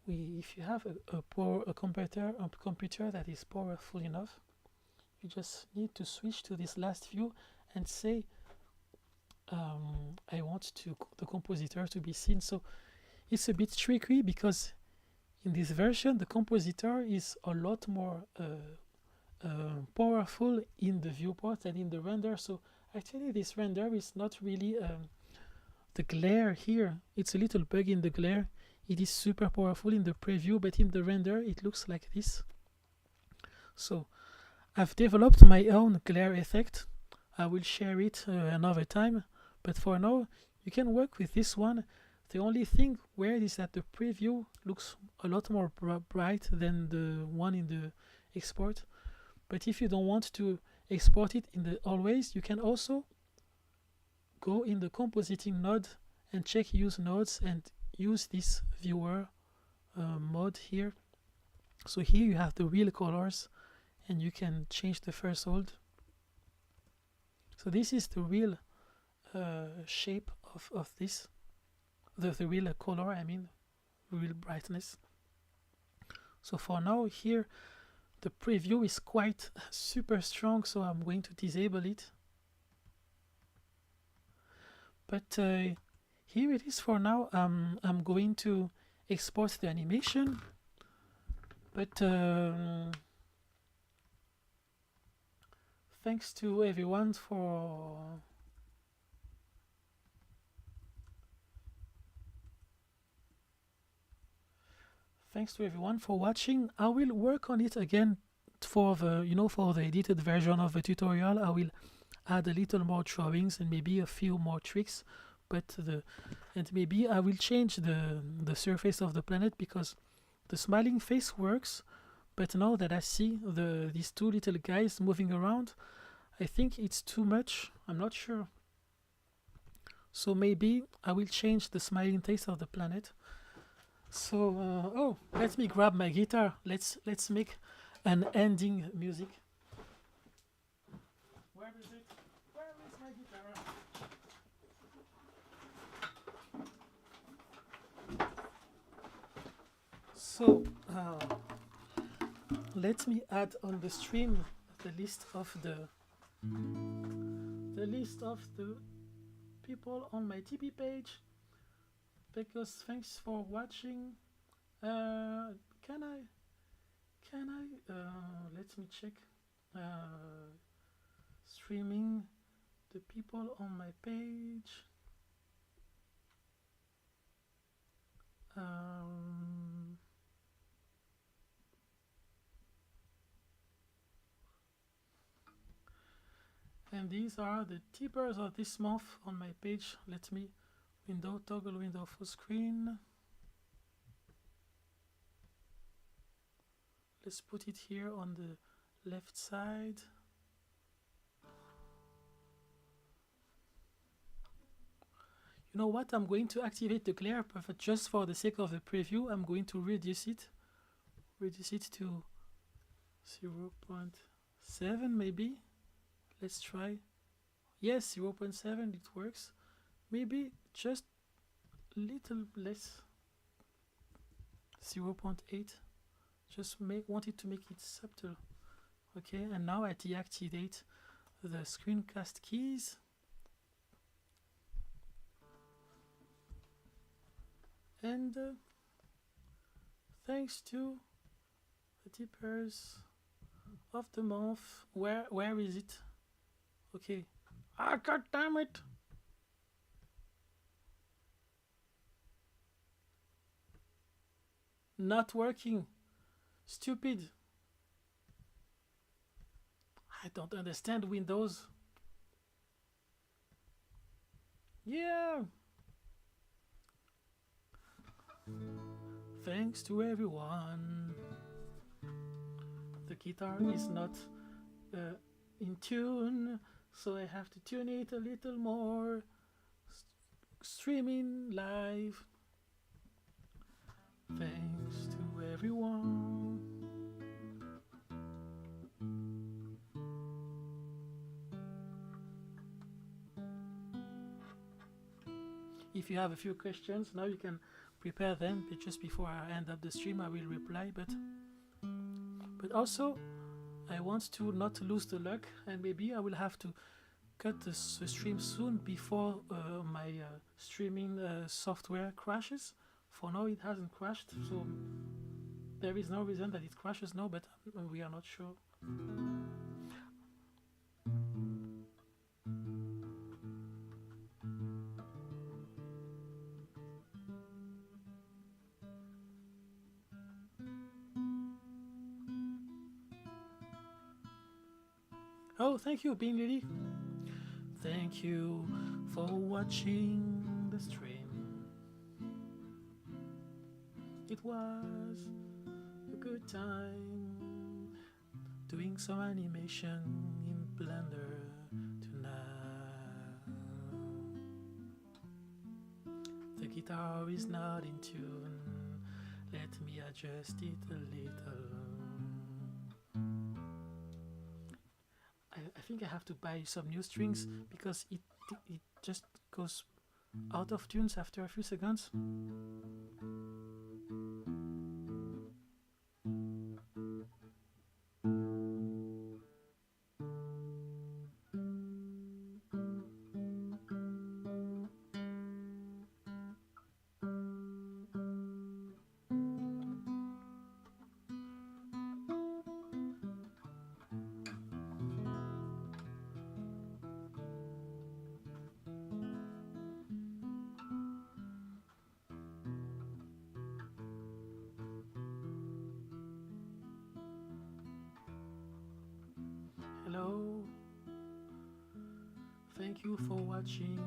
if you have a computer that is powerful enough, you just need to switch to this last view and say I want the compositor to be seen. So it's a bit tricky because in this version the compositor is a lot more powerful in the viewport than in the render. So actually this render is not really the glare here. It's a little bug in the glare. It is super powerful in the preview, but in the render it looks like this. So I've developed my own glare effect. I will share it another time, but for now you can work with this one. The only thing weird is that the preview looks a lot more bright than the one in the export. But if you don't want to export it in the always, you can also go in the compositing node and check use nodes and use this viewer mode here. So here you have the real colors and you can change the threshold. So this is the real shape of this, the real color, I mean real brightness. So for now here the preview is quite super strong, so I'm going to disable it. But here it is for now. I'm going to export the animation, but thanks to everyone for watching. I will work on it again for the for the edited version of the tutorial. I will add a little more drawings and maybe a few more tricks, but maybe I will change the surface of the planet, because the smiling face works, but now that I see these two little guys moving around, I think it's too much. I'm not sure. So maybe I will change the smiling face of the planet. So oh, let me grab my guitar. Let's make an ending music. Where is it? Where is my guitar? So let me add on the stream the list of the people on my tipeee page, because thanks for watching. Can I let me check streaming the people on my page. And these are the tippers of this month on my page. Let me toggle window full screen. Let's put it here on the left side. You know what? I'm going to activate the glare, but just for the sake of the preview, I'm going to reduce it to 0.7 maybe. Let's try. Yes, 0.7, it works. Maybe just a little less, 0.8. Just wanted to make it subtle. Okay, and now I deactivate the screencast keys. And thanks to the tippers of the month. Where is it? Okay. Ah, god damn it! Not working. Stupid. I don't understand Windows. Yeah. Thanks to everyone. The guitar is not in tune, so I have to tune it a little more. Streaming live. Thanks to everyone. If you have a few questions, now you can prepare them. Just before I end up the stream, I will reply. But also, I want to not lose the luck, and maybe I will have to cut the stream soon before my streaming software crashes. For now, it hasn't crashed, so there is no reason that it crashes now, but we are not sure. Oh, thank you, Bean Lily. Thank you for watching the stream. It was a good time doing some animation in Blender tonight. The guitar is not in tune. Let me adjust it a little. I think I have to buy some new strings because it just goes out of tunes after a few seconds. Hello. Thank you for watching.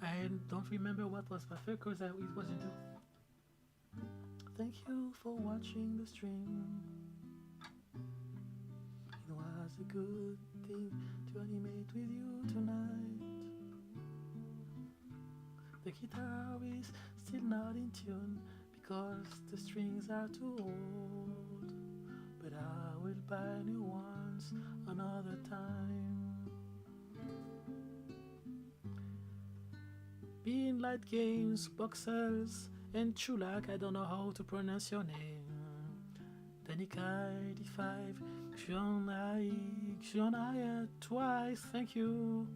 I don't remember what was my first because it wasn't. Thank you for watching the stream. It was a good thing to animate with you tonight. The guitar is still not in tune because the strings are too old. But I will buy new ones another time. Being Light Games, Boxels, and Chulak, I don't know how to pronounce your name. Danica85, Xionai twice, thank you.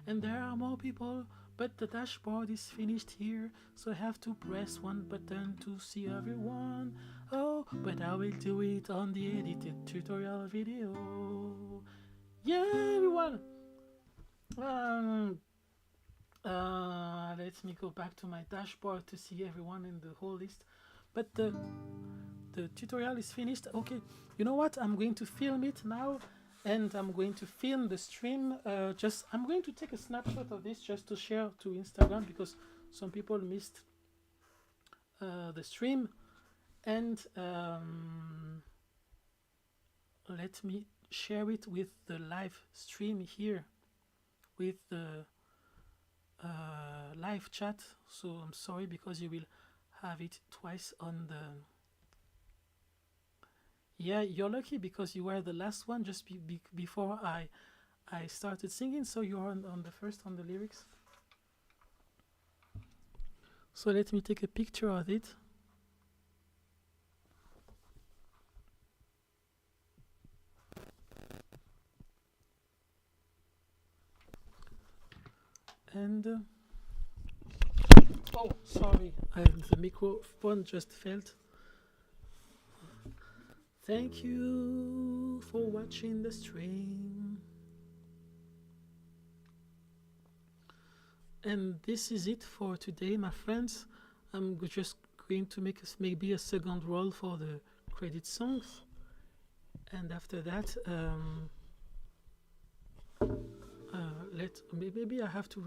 And there are more people, but the dashboard is finished here, so I have to press one button to see everyone. Oh, but I will do it on the edited tutorial video. Yeah, everyone! Let me go back to my dashboard to see everyone in the whole list. But the tutorial is finished. Okay, you know what? I'm going to film it now, and I'm going to film the stream. I'm going to take a snapshot of this just to share to Instagram because some people missed the stream. And let me share it with the live stream here with the live chat. So I'm sorry because you will have it twice on the... Yeah, you're lucky because you were the last one just before I started singing, so you're on the first on the lyrics. So let me take a picture of it. And Oh, sorry, the microphone just failed. Thank you for watching the stream. And this is it for today, my friends. I'm just going to make maybe a second roll for the credit songs. And after that, maybe I have to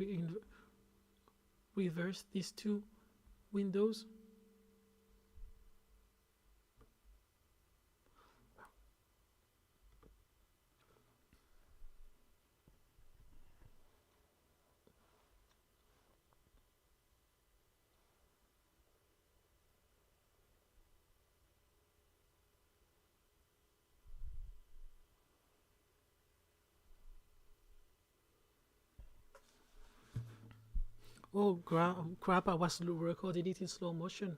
reverse these two windows. Oh crap, I was recording it in slow motion.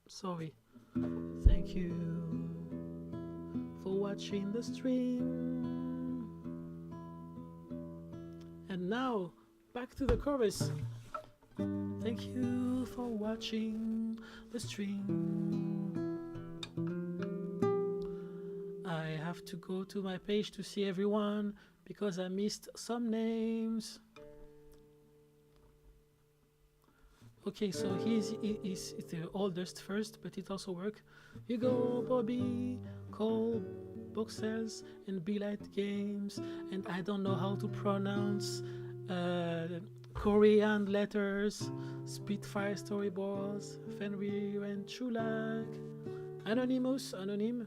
Sorry. Thank you for watching the stream. And now, back to the chorus. Thank you for watching the stream. I have to go to my page to see everyone because I missed some names. Okay, so he's the oldest first, but it also works. Hugo, Bobby, Cole, Boxels, and Be-Light Games, and I don't know how to pronounce Korean letters, Spitfire Storyboards, Fenrir and Chulak, Anonymous, Anonym,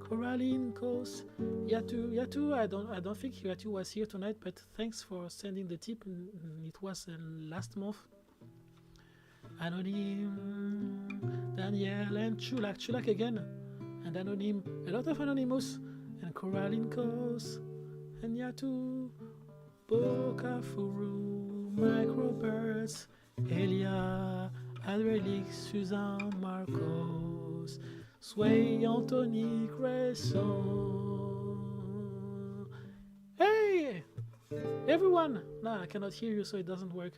Coraline, Kos, Yatu. I don't think Yatu was here tonight, but thanks for sending the tip. It was last month. Anonym, Daniel and Chulak again, and Anonym, a lot of Anonymous, and Coraline Kos, and Yatu, Bokafuru, Microbirds, Elia, Adrelix, Suzanne, Marcos, Sway, Anthony, Cresson. Hey! Everyone! Nah, I cannot hear you, so it doesn't work.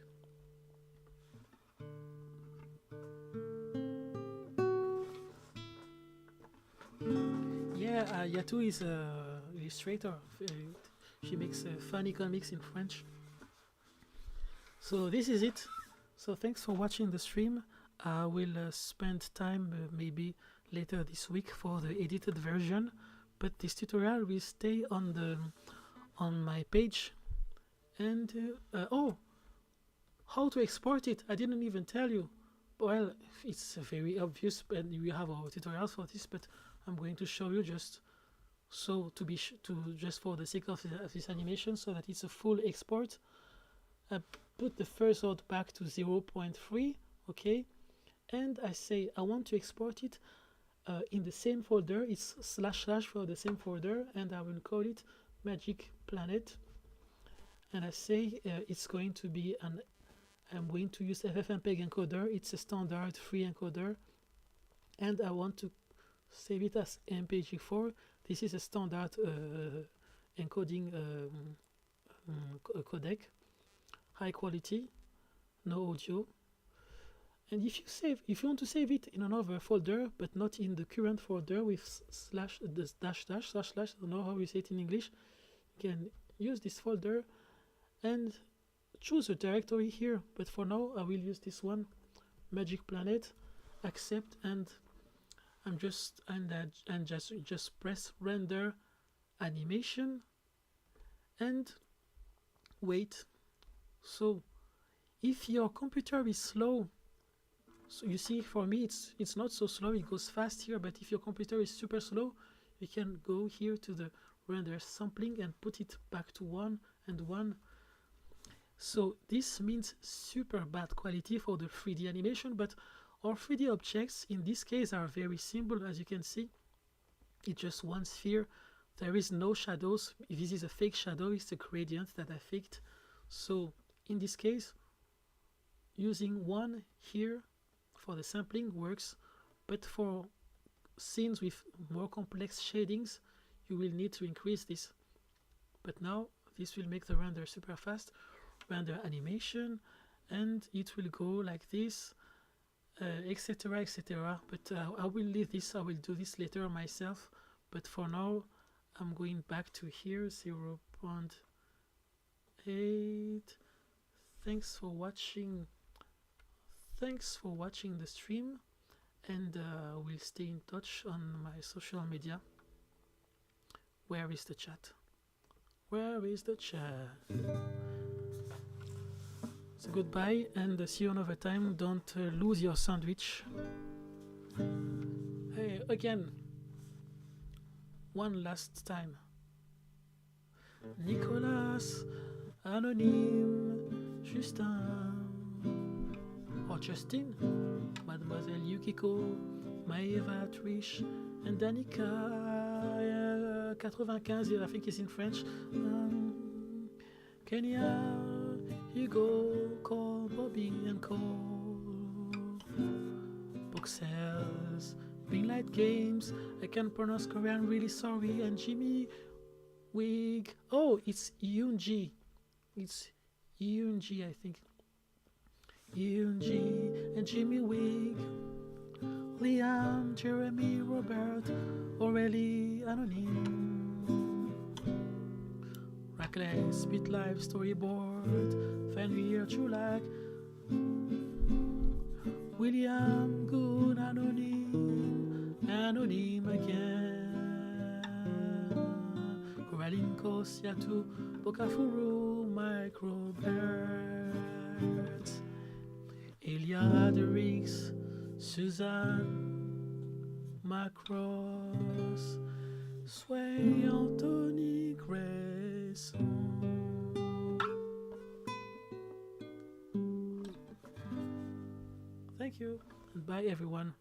Yeah, Yatu is an illustrator. She makes funny comics in French. So this is it. So thanks for watching the stream. I will spend time maybe later this week for the edited version, but this tutorial will stay on my page. And oh, how to export it? I didn't even tell you. Well, it's very obvious, and we have our tutorials for this, but I'm going to show you just so just for the sake of this animation, so that it's a full export. I put the first out back to 0.3, okay, and I say I want to export it in the same folder. It's // for the same folder, and I will call it Magic Planet. And I say it's going to be I'm going to use FFmpeg encoder. It's a standard free encoder, and I want to save it as MPG4. This is a standard encoding codec, high quality, no audio. And if you want to save it in another folder, but not in the current folder with / I don't know how you say it in English, you can use this folder and choose a directory here. But for now, I will use this one, Magic Planet, accept, and I'm just press render animation and wait. So if your computer is slow, so you see, for me it's not so slow, it goes fast here, but if your computer is super slow, you can go here to the render sampling and put it back to 1 and 1. So this means super bad quality for the 3D animation, but our 3D objects in this case are very simple. As you can see, it's just one sphere. There is no shadows. If this is a fake shadow, it's a gradient that I faked. So in this case, using 1 here for the sampling works, but for scenes with more complex shadings, you will need to increase this. But now this will make the render super fast. Render animation, and it will go like this, etc, etc. But I will leave this, I will do this later myself, but for now I'm going back to here, 0.8. Thanks for watching the stream, and we'll stay in touch on my social media. Where is the chat? Where is the chat? So goodbye, and see you another time. Don't lose your sandwich. Hey, again, one last time. Nicolas, Anonyme, Justin, or Justin, Mademoiselle Yukiko, Maeva, Trish, and Danica, 95, I think is in French. Kenya, Hugo, Cole, Bobby, and Cole. Booksellers, Greenlight Games, I can't pronounce Korean, really sorry, and Jimmy Wig. Oh, it's Yoonji. It's Yoonji, I think. Yoonji and Jimmy Wig. Liam, Jeremy, Robert, Aurélie, Anonyme. Rackless, Spitlife, Storyboard, Fenrir, Chulak, William, Good, Anonyme, Anonyme again. Coralinko, Siatu, Bokafuru, Microbirds, Elia, Derix, Suzanne, Macross, Sway, Anthony, Grayson. Thank you, and bye everyone.